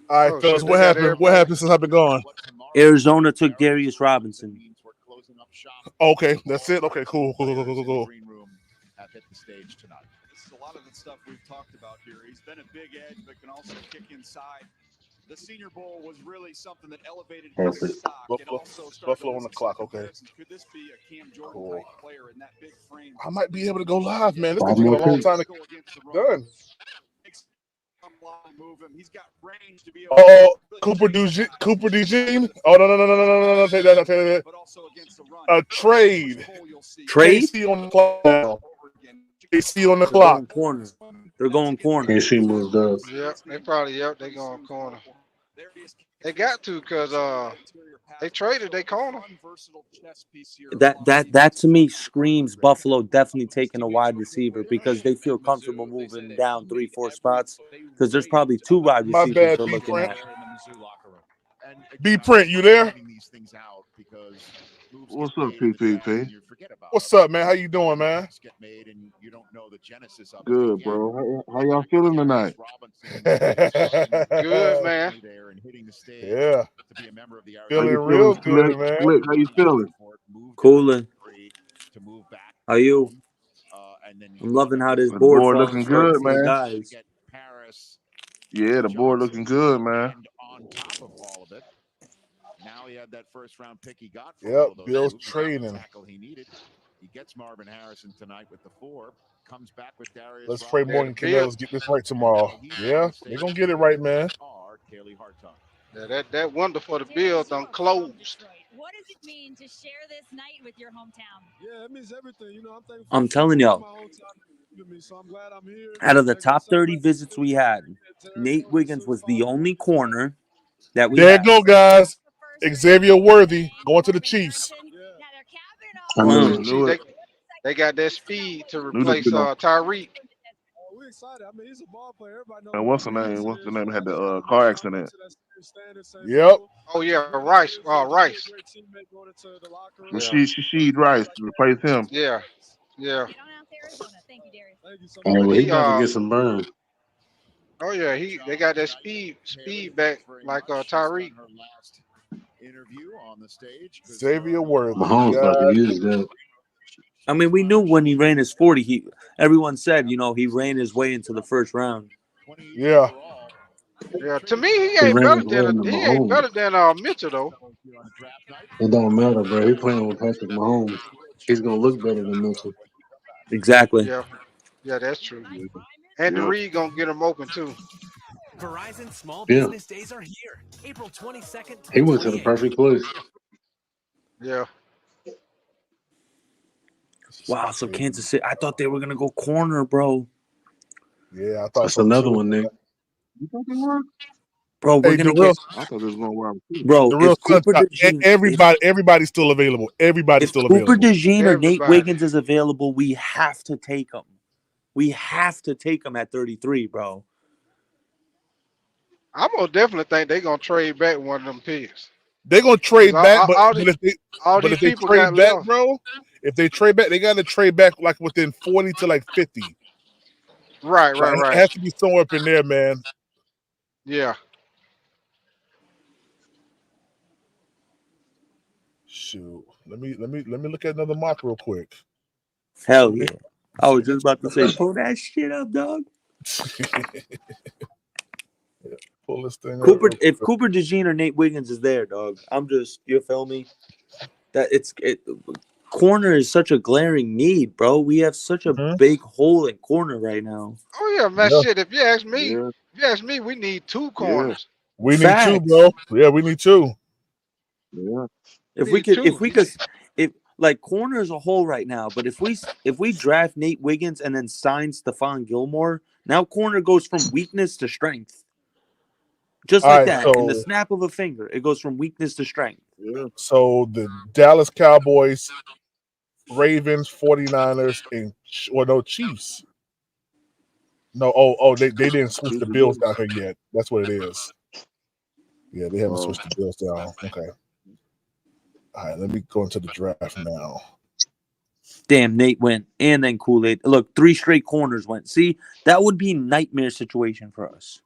Speaker 2: All right, fellas, what happened? What happened since I've been gone?
Speaker 18: Arizona took Darius Robinson.
Speaker 2: Okay, that's it. Okay, cool.
Speaker 3: Green room have hit the stage tonight.
Speaker 5: This is a lot of the stuff we've talked about here. He's been a big edge, but can also kick inside. The Senior Bowl was really something that elevated his stock.
Speaker 2: Buffalo on the clock. Okay.
Speaker 5: Could this be a Cam Jordan type player in that big frame?
Speaker 2: I might be able to go live, man. This is taking a long time to done.
Speaker 5: He's got range to be
Speaker 2: Cooper DeJean. Oh no. Take that.
Speaker 5: But also against the run.
Speaker 2: A trade. KC on the clock now. KC on the clock.
Speaker 18: They're going corner.
Speaker 20: KC moved up.
Speaker 11: Yep, they going corner. They got to because they traded their corner.
Speaker 18: That to me screams Buffalo definitely taking a wide receiver because they feel comfortable moving down 3-4 spots because there's probably 2 wide receivers they're looking at.
Speaker 2: B Print, you there?
Speaker 20: What's up, PPP?
Speaker 2: What's up, man? How you doing, man?
Speaker 20: Good, bro. How y'all feeling tonight?
Speaker 11: Good, man.
Speaker 2: Yeah. Feeling real good, man.
Speaker 20: Slick, how you feeling?
Speaker 18: Coolin'. How you? I'm loving how this board
Speaker 20: looking good, man.
Speaker 18: Guys.
Speaker 20: Yeah, the board looking good, man.
Speaker 3: On top of all of it, now he had that first round pick he got.
Speaker 2: Bill's trading.
Speaker 3: He needed. He gets Marvin Harrison tonight with the 4. Comes back with Darius.
Speaker 2: Let's pray Morgan Canel's get this right tomorrow. Yeah, they're gonna get it right, man.
Speaker 11: Yeah, that wonder for the Bills done closed.
Speaker 13: What does it mean to share this night with your hometown?
Speaker 12: Yeah, it means everything. You know, I'm thankful.
Speaker 18: I'm telling y'all.
Speaker 12: So I'm glad I'm here.
Speaker 18: Out of the top 30 visits we had, Nate Wiggins was the only corner that we
Speaker 2: There
Speaker 18: had.
Speaker 2: you go, guys. Xavier Worthy going to the Chiefs.
Speaker 11: They got that speed to replace Tyreek.
Speaker 12: We're excited. I mean, he's a ball player. Everybody knows.
Speaker 20: And what's the name? What's the name? Had the car accident.
Speaker 2: Yep.
Speaker 11: Oh yeah, Rice. Rice.
Speaker 20: Rashid Rice to replace him.
Speaker 11: Yeah.
Speaker 13: Thank you, Darius.
Speaker 20: Oh, well, he about to get some burn.
Speaker 11: Oh yeah, they got that speed back like Tyreek.
Speaker 3: Interview on the stage.
Speaker 2: Xavier Worthy.
Speaker 20: Mahomes about to use that.
Speaker 18: I mean, we knew when he ran his 40, everyone said, he ran his way into the first round.
Speaker 2: Yeah.
Speaker 11: Yeah, to me he
Speaker 20: He
Speaker 11: ain't
Speaker 20: ran
Speaker 11: better
Speaker 20: his way
Speaker 11: than
Speaker 20: into Mahomes.
Speaker 11: Mitchell though.
Speaker 20: It don't matter, bro. He playing with Patrick Mahomes. He's gonna look better than Mitchell.
Speaker 18: Exactly.
Speaker 11: Yeah, that's true. And the Reed gonna get him open too.
Speaker 14: Verizon Small
Speaker 20: Yeah.
Speaker 14: Business Days are here, April 22nd to
Speaker 20: He went to the
Speaker 14: 28th.
Speaker 20: perfect place.
Speaker 11: Yeah.
Speaker 18: Wow, so Kansas City, I thought they were going to go corner, bro.
Speaker 2: Yeah, I thought
Speaker 20: That's
Speaker 2: so
Speaker 20: another
Speaker 2: too.
Speaker 20: one, Nick.
Speaker 16: You thought they were?
Speaker 18: Bro, we're going to get.
Speaker 16: I thought this was going wide receiver.
Speaker 18: Bro,
Speaker 2: The real
Speaker 18: if Cooper
Speaker 2: sunshine.
Speaker 18: DeJean.
Speaker 2: Everybody's still available. Everybody's
Speaker 18: If
Speaker 2: still
Speaker 18: Cooper
Speaker 2: available.
Speaker 18: DeJean or Nate
Speaker 11: Everybody.
Speaker 18: Wiggins is available, we have to take them. We have to take them at 33, bro.
Speaker 11: I'm gonna definitely think they're gonna trade back one of them picks.
Speaker 2: They're gonna trade back, but
Speaker 11: All
Speaker 2: if
Speaker 11: these
Speaker 2: they
Speaker 11: people
Speaker 2: trade
Speaker 11: got
Speaker 2: back,
Speaker 11: left.
Speaker 2: bro, if they trade back, they gotta trade back like within 40 to like 50.
Speaker 11: Right.
Speaker 2: It has to be somewhere up in there, man.
Speaker 11: Yeah.
Speaker 2: Shoot. Let me look at another mock real quick.
Speaker 18: Hell yeah. I was just about to say, pull that shit up, dog.
Speaker 2: Pull this thing
Speaker 18: Cooper,
Speaker 2: up.
Speaker 18: if Cooper DeJean or Nate Wiggins is there, dog, I'm just, you feel me? Corner is such a glaring need, bro. We have such a big hole in corner right now.
Speaker 11: Oh yeah, man. Shit. If you ask me, we need two corners.
Speaker 2: We need two, bro. Yeah, we need two.
Speaker 16: Yeah.
Speaker 18: If we could, like corner is a hole right now, but if we draft Nate Wiggins and then sign Stephon Gilmore, now corner goes from weakness to strength. Just like that, in the snap of a finger, it goes from weakness to strength.
Speaker 16: Yeah.
Speaker 2: So the Dallas Cowboys, Ravens, 49ers, and Chiefs. No, they didn't switch the Bills down here yet. That's what it is. Yeah, they haven't switched the Bills down. Okay. All right, let me go into the draft now.
Speaker 18: Damn, Nate went, and then Kool-Aid. Look, 3 straight corners went. See, that would be a nightmare situation for us.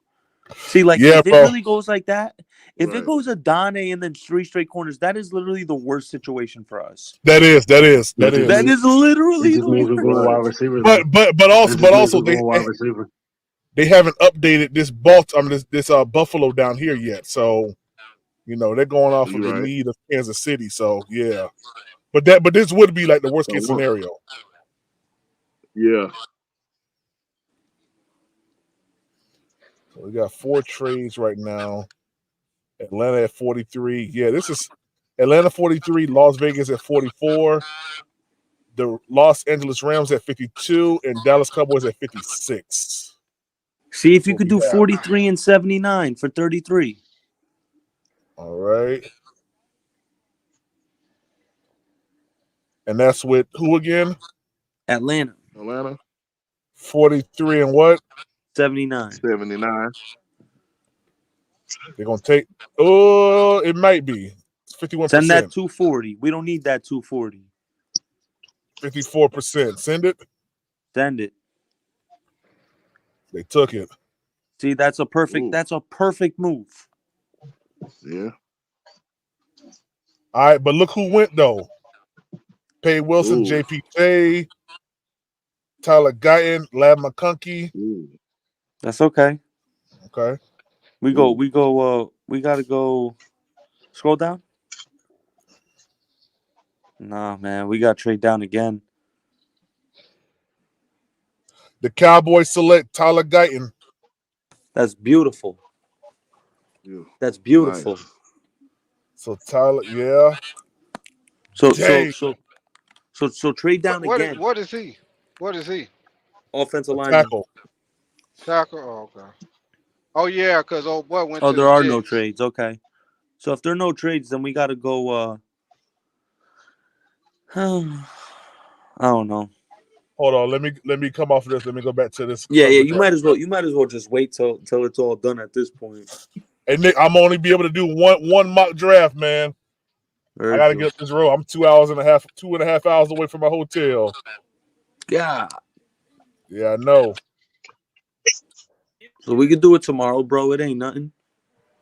Speaker 18: See, like, if it really goes like that, if it goes Adane and then 3 straight corners, that is literally the worst situation for us.
Speaker 2: That is
Speaker 18: literally the
Speaker 20: means we're going
Speaker 18: worst.
Speaker 20: wide receiver.
Speaker 2: But also they haven't updated this Buffalo down here yet. So, they're going off of the need of Kansas City. So yeah. But this would be like the worst case scenario.
Speaker 16: Yeah.
Speaker 2: So we got 4 trades right now. Atlanta at 43. Yeah, this is Atlanta 43, Las Vegas at 44, the Los Angeles Rams at 52, and Dallas Cowboys at 56.
Speaker 18: See if you could do 43 and 79 for 33.
Speaker 2: All right. And that's with who again?
Speaker 18: Atlanta.
Speaker 2: 43 and what?
Speaker 18: 79.
Speaker 2: They're going to take – it might be. It's 51%.
Speaker 18: Send that 240. We don't need that 240.
Speaker 2: 54%. Send it.
Speaker 18: Send it.
Speaker 2: They took it.
Speaker 18: See, that's a perfect move.
Speaker 16: Yeah.
Speaker 2: All right, but look who went, though. Pay Wilson, JPJ, Tyler Guyton, Lab McConkey.
Speaker 18: That's okay.
Speaker 2: Okay.
Speaker 18: We gotta go. Scroll down. Nah, man, we gotta trade down again.
Speaker 2: The Cowboys select Tyler Guyton.
Speaker 18: That's beautiful. That's beautiful.
Speaker 16: Nice.
Speaker 2: So Tyler, yeah.
Speaker 18: So trade down again.
Speaker 11: What is he? What is he?
Speaker 18: Offensive line.
Speaker 2: Tackle.
Speaker 11: Oh, okay. Oh yeah, because old boy went.
Speaker 18: Oh,
Speaker 11: to
Speaker 18: there
Speaker 11: the
Speaker 18: are
Speaker 11: Jets.
Speaker 18: no trades. Okay. So if there are no trades, then we gotta go. I don't know.
Speaker 2: Hold on, let me come off of this. Let me go back to this.
Speaker 18: Yeah. You might as well just wait till it's all done at this point.
Speaker 2: Hey Nick, I'm only be able to do one mock draft, man. I gotta get up this road. I'm 2.5 hours away from my hotel.
Speaker 18: Yeah.
Speaker 2: Yeah, I know.
Speaker 18: So we could do it tomorrow, bro. It ain't nothing.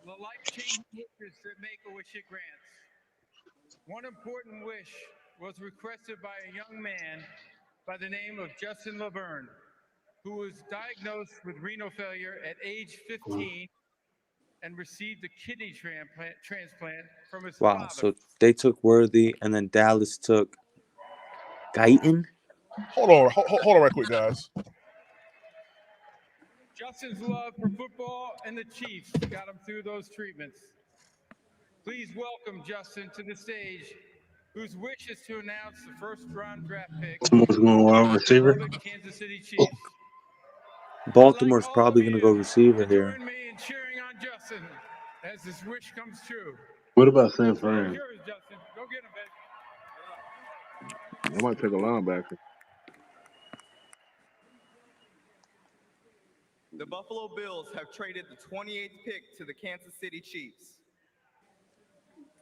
Speaker 8: The life-changing wishes that Make-A-Wish grants. One important wish was requested by a young man by the name of Justin Laverne, who was diagnosed with renal failure at age 15 and received a kidney transplant from his
Speaker 18: Wow.
Speaker 8: father.
Speaker 18: So they took Worthy, and then Dallas took Guyton.
Speaker 2: Hold on right quick, guys.
Speaker 8: Justin's love for football and the Chiefs got him through those treatments. Please welcome Justin to the stage, whose wish is to announce the first-round draft pick
Speaker 20: Someone's going wide receiver.
Speaker 8: for the Kansas City Chiefs.
Speaker 18: Baltimore's probably gonna go receiver here.
Speaker 8: Join me in cheering on Justin as his wish comes true.
Speaker 20: What about San Fran?
Speaker 8: Yours, Justin. Go get him, baby.
Speaker 17: I might take a linebacker.
Speaker 22: The Buffalo Bills have traded the 28th pick to the Kansas City Chiefs.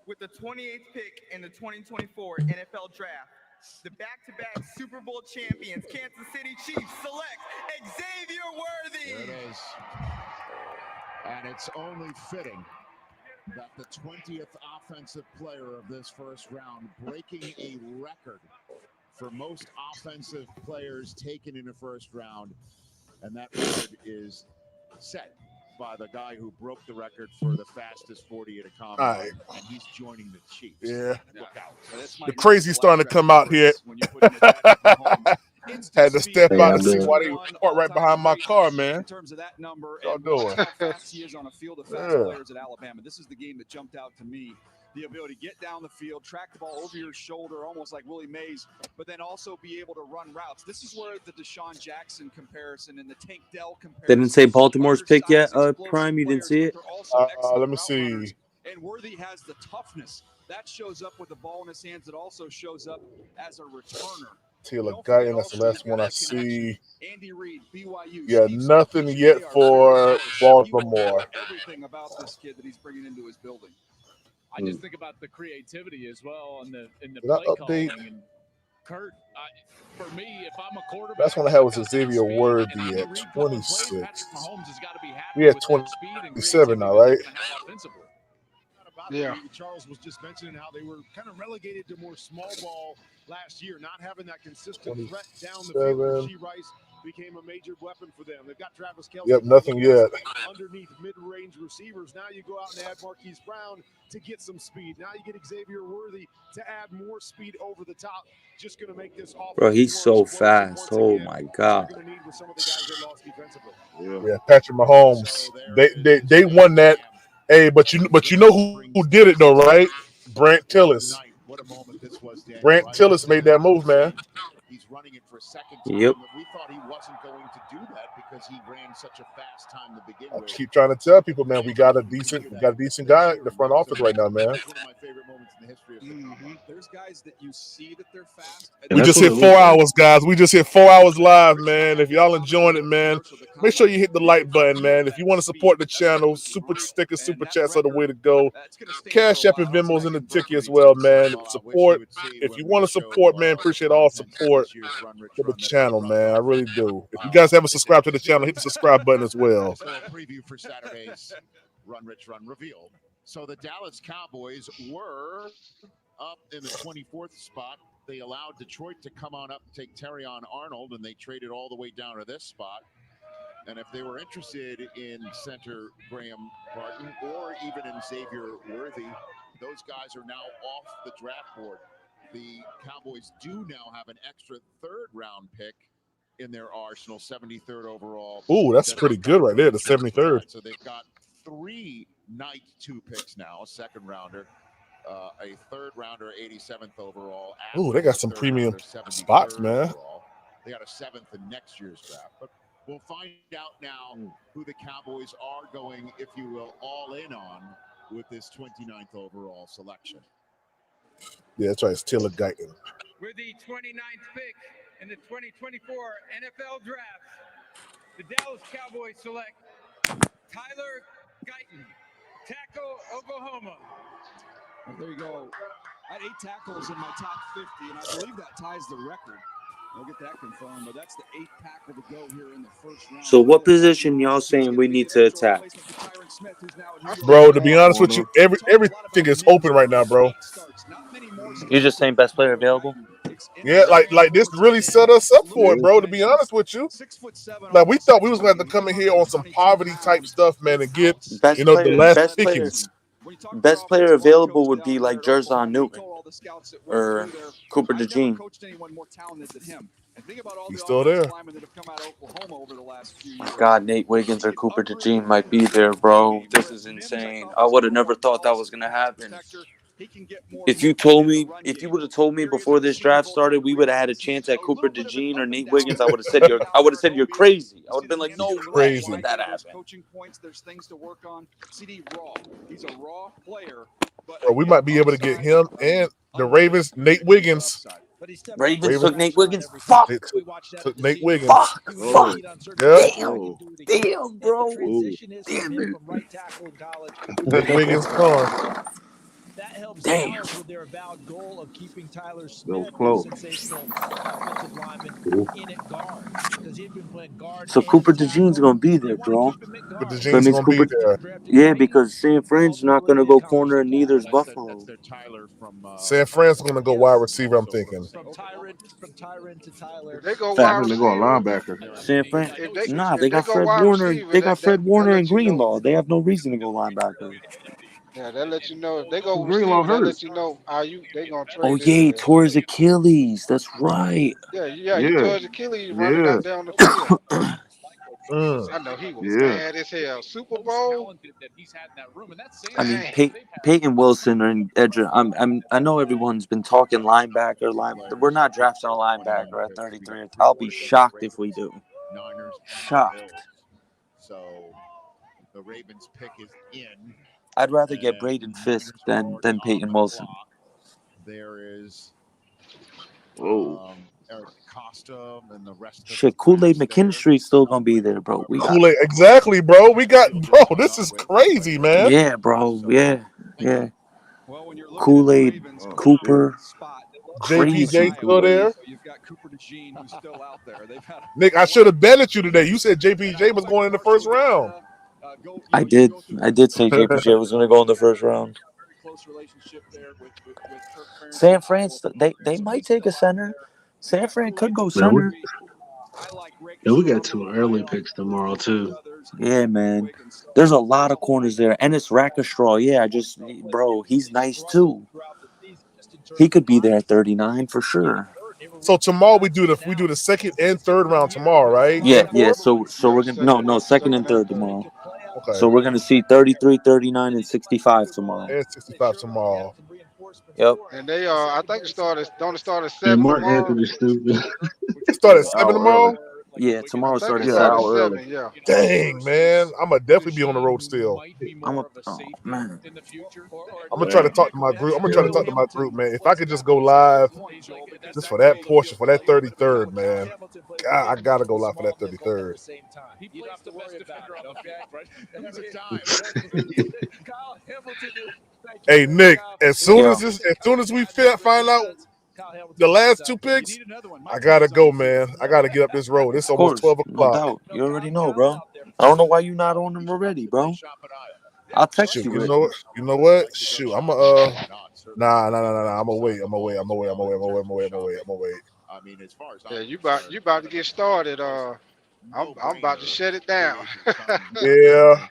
Speaker 22: With the 28th pick in the 2024 NFL Draft, the back-to-back Super Bowl champions Kansas City Chiefs select Xavier Worthy.
Speaker 3: There it is. And it's only fitting that the 20th offensive player of this first round, breaking a record for most offensive players taken in the first round, and that record is set by the guy who broke the record for the fastest 40 at a combine, and he's joining the Chiefs.
Speaker 2: Yeah.
Speaker 3: Look out.
Speaker 2: The crazy's starting to come out here. Had to step out and see why they parked right behind my car, man.
Speaker 5: In terms of that number
Speaker 2: y'all
Speaker 5: and
Speaker 2: doing?
Speaker 5: how fast he is on a field of fast players at Alabama. This is the game that jumped out to me. The ability to get down the field, track the ball over your shoulder, almost like Willie Mays, but then also be able to run routes. This is where the Deshaun Jackson comparison and the Tank Dell comparison.
Speaker 18: They didn't say Baltimore's pick yet, Prime. You didn't see it?
Speaker 2: Let me see.
Speaker 5: And Worthy has the toughness. That shows up with the ball in his hands. It also shows up as a returner.
Speaker 2: Taylor Guyton, that's the last one I see.
Speaker 5: Andy Reid, BYU.
Speaker 2: Yeah, nothing yet for Baltimore.
Speaker 5: Everything about this kid that he's bringing into his building.
Speaker 6: I just think about the creativity as well in the
Speaker 2: Did
Speaker 6: play
Speaker 2: I update?
Speaker 6: calling. And Kurt, for me, if I'm a quarterback,
Speaker 2: That's when I had was Xavier Worthy at 26. We at 27 now, right?
Speaker 12: Yeah. Charles was just mentioning how they were kind of relegated to more small ball last year, not having that consistent threat down the field.
Speaker 2: 27.
Speaker 12: Rasheed Rice became a major weapon for them. They've got Travis Kelce.
Speaker 2: Yep, nothing yet.
Speaker 12: Underneath mid-range receivers. Now you go out and add Marquise Brown to get some speed. Now you get Xavier Worthy to add more speed over the top. Just going to make this offense.
Speaker 18: Bro, he's so fast. Oh my God.
Speaker 2: Yeah, Patrick Mahomes. They won that. Hey, but you know who did it though, right? Brant Tillis.
Speaker 3: What a moment this was, Dan.
Speaker 2: Brant Tillis made that move, man.
Speaker 3: He's running it for a second time.
Speaker 18: Yep.
Speaker 3: We thought he wasn't going to do that because he ran such a fast time to begin
Speaker 2: I
Speaker 3: with.
Speaker 2: keep trying to tell people, man, we got a decent guy in the front office right now, man.
Speaker 3: One of my favorite moments in the history of football.
Speaker 5: There's guys that you see that they're fast.
Speaker 2: We just hit 4 hours, guys. We just hit 4 hours live, man. If y'all enjoying it, man, make sure you hit the like button, man. If you want to support the channel, super stickers, super chats are the way to go. Cash App and Venmo's in the ticket as well, man. Support. If you want to support, man, appreciate all support for the channel, man. I really do. If you guys haven't subscribed to the channel, hit the subscribe button as well.
Speaker 3: So a preview for Saturday's Run Rich Run Reveal. So the Dallas Cowboys were up in the 24th spot. They allowed Detroit to come on up and take Terrion Arnold, and they traded all the way down to this spot. And if they were interested in center Graham Barton or even in Xavier Worthy, those guys are now off the draft board. The Cowboys do now have an extra third-round pick in their arsenal, 73rd overall.
Speaker 2: Ooh, that's pretty good right there, the 73rd.
Speaker 3: So they've got 3 night 2 picks now, a second rounder, a third rounder, 87th overall.
Speaker 2: Ooh, they got some premium spots, man.
Speaker 3: Overall. They got a 7th in next year's draft. But we'll find out now who the Cowboys are going, if you will, all in on with this 29th overall selection.
Speaker 2: Yeah, that's right. It's Taylor Guyton.
Speaker 8: With the 29th pick in the 2024 NFL Draft, the Dallas Cowboys select Tyler Guyton, tackle, Oklahoma.
Speaker 5: Well, there you go. I had 8 tackles in my top 50, and I believe that ties the record We'll get that confirmed, but that's the 8th tackle to go here in the first round.
Speaker 18: So what position y'all saying we need to attack?
Speaker 2: Bro, to be honest with you, everything is open right now, bro.
Speaker 18: You're just saying best player available?
Speaker 2: Yeah, like this really set us up for it, bro. To be honest with you, like we thought we was going to have to come in here on some poverty type stuff, man, and get the last pickings.
Speaker 18: Best player available would be like Jerzon Newton or Cooper DeJean.
Speaker 2: He's still there.
Speaker 18: God, Nate Wiggins or Cooper DeJean might be there, bro. This is insane. I would have never thought that was gonna happen. If you would have told me before this draft started, we would have had a chance at Cooper DeJean or Nate Wiggins, I would have said you're crazy. I would have been like, no way would that happen.
Speaker 5: Coaching points, there's things to work on. CD raw. He's a raw player.
Speaker 2: Bro, we might be able to get him and the Ravens, Nate Wiggins.
Speaker 18: Ravens took Nate Wiggins. Fuck.
Speaker 2: Took Nate Wiggins.
Speaker 18: Fuck.
Speaker 2: Yeah.
Speaker 18: Damn, bro.
Speaker 2: Damn it. Nate Wiggins gone.
Speaker 4: That helps
Speaker 18: Damn.
Speaker 4: Dallas with their avowed goal of keeping Tyler Smith,
Speaker 20: close.
Speaker 4: sensational offensive lineman, in at guard. Because he'd been playing guard.
Speaker 18: So Cooper DeJean's gonna be there, bro.
Speaker 2: But DeJean's gonna be there.
Speaker 18: Yeah, because San Fran's not gonna go corner, and neither is Buffalo.
Speaker 2: San Fran's gonna go wide receiver, I'm thinking.
Speaker 4: From Tyron to Tyler.
Speaker 15: If they go
Speaker 18: Fact.
Speaker 15: wide
Speaker 20: They go a
Speaker 15: receiver,
Speaker 20: linebacker.
Speaker 18: San Fran.
Speaker 15: if
Speaker 18: They got
Speaker 15: go
Speaker 18: Fred
Speaker 15: wide
Speaker 18: Warner.
Speaker 15: receiver,
Speaker 18: They got Fred Warner
Speaker 15: let
Speaker 18: and
Speaker 15: you know.
Speaker 18: Greenlaw. They have no reason to go linebacker.
Speaker 15: Yeah, that let you know. If they go
Speaker 20: Greenlaw
Speaker 15: receiver, that
Speaker 20: hurt.
Speaker 15: let you know they gonna trade.
Speaker 18: Oh
Speaker 15: this
Speaker 18: yeah, he
Speaker 15: guy.
Speaker 18: tore his Achilles. That's right.
Speaker 15: Yeah, he tore his Achilles running
Speaker 20: Yeah.
Speaker 15: out down the field.
Speaker 2: Mm.
Speaker 15: I know he was
Speaker 20: Yeah.
Speaker 15: mad as hell. Super Bowl.
Speaker 18: I mean, Peyton Wilson and Edger. I know everyone's been talking linebacker. We're not drafting a linebacker at 33. I'll be shocked if we do. Shocked.
Speaker 3: So the Ravens pick is in.
Speaker 18: I'd rather get Braden Fisk than Peyton Wilson.
Speaker 3: There is Eric Costa and the rest of
Speaker 18: Shit, Kool-Aid McKinstry's still gonna be there, bro. We got
Speaker 2: Kool-Aid, exactly, bro. This is crazy, man.
Speaker 18: Yeah, bro. Yeah. Kool-Aid, Cooper, crazy.
Speaker 2: JPJ still there.
Speaker 5: So you've got Cooper DeJean who's still out there. They've had
Speaker 2: Nick, I should have betted you today. You said JPJ was going in the first round.
Speaker 18: I did say JPJ was gonna go in the first round. San Fran, they might take a center. San Fran could go center.
Speaker 20: Yeah, we got 2 early picks tomorrow too.
Speaker 18: Yeah, man. There's a lot of corners there, and it's Rackestraw. Yeah, bro, he's nice too. He could be there at 39 for sure.
Speaker 2: So tomorrow we do the second and third round tomorrow, right?
Speaker 18: Yeah. So we're gonna second and third tomorrow.
Speaker 2: Okay.
Speaker 18: So we're gonna see 33, 39, and 65 tomorrow.
Speaker 2: And 65 tomorrow.
Speaker 18: Yep.
Speaker 15: And they I think it start at 7
Speaker 20: Hey, Mark
Speaker 15: tomorrow.
Speaker 20: Anthony stupid.
Speaker 2: It started at 7 tomorrow.
Speaker 18: Yeah, tomorrow
Speaker 15: I think
Speaker 18: starts
Speaker 15: it
Speaker 18: at
Speaker 15: started
Speaker 18: 7.
Speaker 15: at 7. Yeah.
Speaker 2: Dang, man, I'm gonna definitely be on the road still.
Speaker 18: Oh man.
Speaker 2: I'm gonna try to talk to my group. Man. If I could just go live, just for that portion, for that 33rd, man. God, I gotta go live for that 33rd.
Speaker 4: You don't have to worry about it, okay?
Speaker 2: Hey Nick, as soon as we find out the last 2 picks, I gotta go, man. I gotta get up this road. It's almost 12 o'clock.
Speaker 18: No doubt. You already know, bro. I don't know why you're not on them already, bro. I'll text
Speaker 2: Shoot,
Speaker 18: you.
Speaker 2: You know what? Shoot, I'm nah. I'm gonna wait. I'm gonna wait.
Speaker 3: I mean, as far as
Speaker 15: Yeah, you about to get started. I'm about to shut it down.
Speaker 2: Yeah.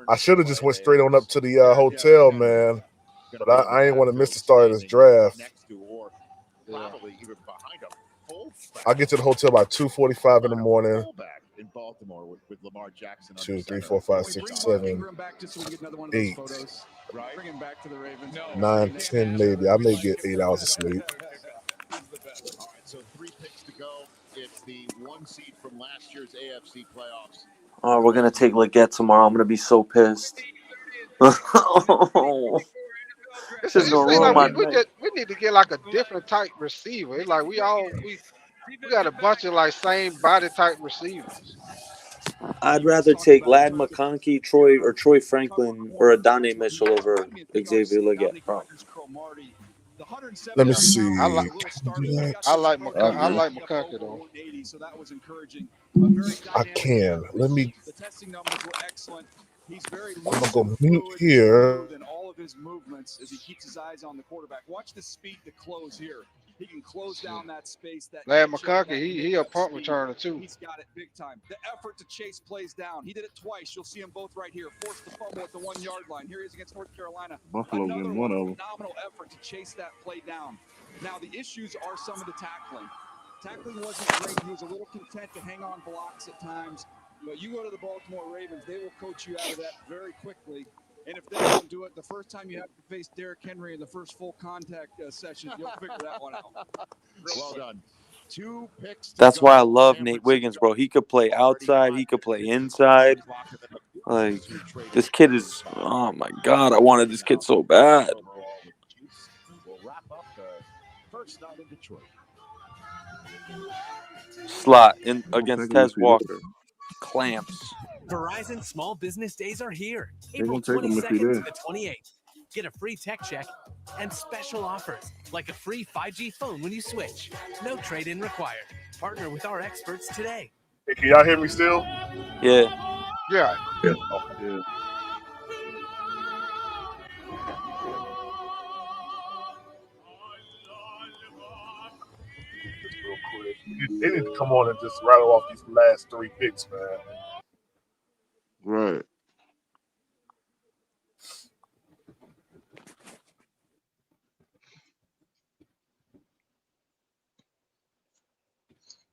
Speaker 2: I should have just went straight on up to the hotel, man. But I ain't want to miss the start of this draft. I'll get to the hotel by 2:45 in the morning.
Speaker 3: in Baltimore with Lamar Jackson.
Speaker 2: 2, 3, 4, 5, 6, 7, 8, 9, 10, maybe. I may get 8 hours of sleep.
Speaker 3: All right, so 3 picks to go. It's the 1 seed from last year's AFC playoffs.
Speaker 18: Oh, we're gonna take Leggett tomorrow. I'm gonna be so pissed. This is gonna ruin my night.
Speaker 15: We need to get like a different type receiver. It's like we got a bunch of like same body type receivers.
Speaker 18: I'd rather take Lad McConkey, Troy Franklin, or Adonai Mitchell over Xavier Leggett. Bro.
Speaker 2: Let me see.
Speaker 15: I like McConkey though.
Speaker 5: So that was encouraging.
Speaker 2: I can. Let me.
Speaker 5: The testing numbers were excellent. He's very
Speaker 2: I'm gonna go mute here.
Speaker 5: in all of his movements as he keeps his eyes on the quarterback. Watch the speed to close here. He can close down that space. That
Speaker 15: Lad McConkey, he a punt returner too.
Speaker 5: He's got it big time. The effort to chase plays down. He did it twice. You'll see them both right here. Forced the fumble at the 1 yard line. Here he is against North Carolina.
Speaker 17: Buffalo getting one of them.
Speaker 5: Phenomenal effort to chase that play down. Now the issues are some of the tackling. Tackling wasn't great. He was a little content to hang on blocks at times. But you go to the Baltimore Ravens, they will coach you out of that very quickly. And if they don't do it, the first time you have to face Derrick Henry in the first full contact session, you'll figure that one out.
Speaker 3: Well done. 2 picks.
Speaker 18: That's why I love Nate Wiggins, bro. He could play outside. He could play inside. Like, this kid is, oh, my God. I wanted this kid so bad.
Speaker 3: We'll wrap up the first night in Detroit.
Speaker 18: Slot in against Tez Walker. Clamps.
Speaker 14: Verizon Small Business Days are here.
Speaker 17: They're
Speaker 14: April
Speaker 17: gonna take 'em if
Speaker 14: 22nd
Speaker 17: he
Speaker 14: to
Speaker 17: there.
Speaker 14: the 28th. Get a free tech check and special offers like a free 5G phone when you switch. No trade-in required. Partner with our experts today.
Speaker 2: Hey, can y'all hear me still?
Speaker 18: Yeah.
Speaker 15: Yeah.
Speaker 17: Yeah.
Speaker 2: Real quick. They need to come on and just rattle off these last 3 picks, man.
Speaker 17: Right.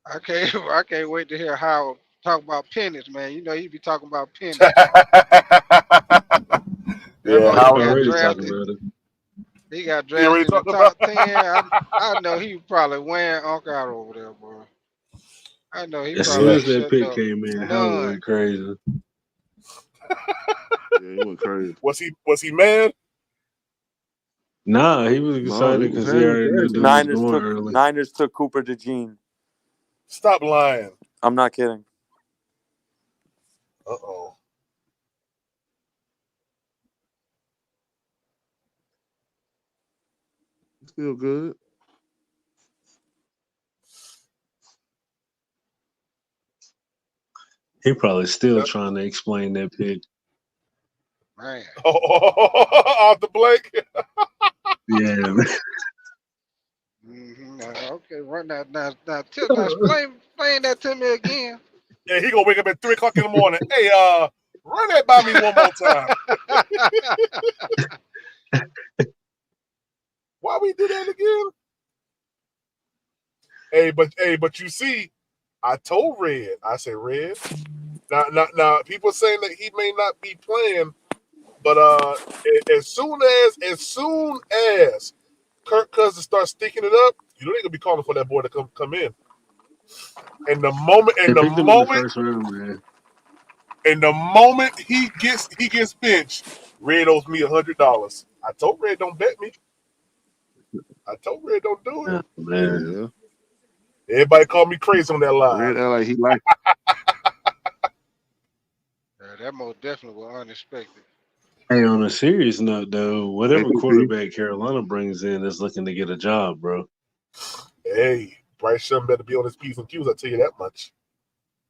Speaker 15: I can't wait to hear Howard talk about Penix, man. You know he be talking about Penix.
Speaker 2: Yeah,
Speaker 15: Howard got
Speaker 17: already
Speaker 15: drafted.
Speaker 17: talking about it.
Speaker 15: He got drafted in the top 10. I know he probably wearing Uncle out over there, boy. I know he
Speaker 20: As
Speaker 15: probably
Speaker 20: soon
Speaker 15: ain't
Speaker 20: as that
Speaker 15: shutting
Speaker 20: pick
Speaker 15: up.
Speaker 20: came in, Howard went crazy.
Speaker 17: Yeah, he went crazy.
Speaker 2: Was he mad?
Speaker 20: Nah, he was excited because he already knew dude was going early.
Speaker 18: Niners took Cooper DeJean.
Speaker 2: Stop lying.
Speaker 18: I'm not kidding.
Speaker 2: Uh-oh.
Speaker 17: Still good.
Speaker 20: He probably still trying to explain that pick.
Speaker 15: Man.
Speaker 2: Off the Blake.
Speaker 20: Yeah.
Speaker 15: Okay, run that now. Explain that to me again.
Speaker 2: Yeah, he gonna wake up at 3 o'clock in the morning. Hey, run that by me one more time. Why we do that again? Hey, but you see, I told Red. I said, Red. Now, people saying that he may not be playing, but as soon as Kirk Cousins starts sticking it up, you know they're gonna be calling for that boy to come in. And the moment he gets benched, Red owes me $100. I told Red don't bet me. I told Red don't do it.
Speaker 20: Man.
Speaker 2: Everybody called me crazy on that line.
Speaker 17: Red like he like.
Speaker 15: That most definitely was unexpected.
Speaker 20: Hey, on a serious note, though, whatever quarterback Carolina brings in is looking to get a job, bro.
Speaker 2: Hey, Bryce Young better be on his P's and Q's, I'll tell you that much.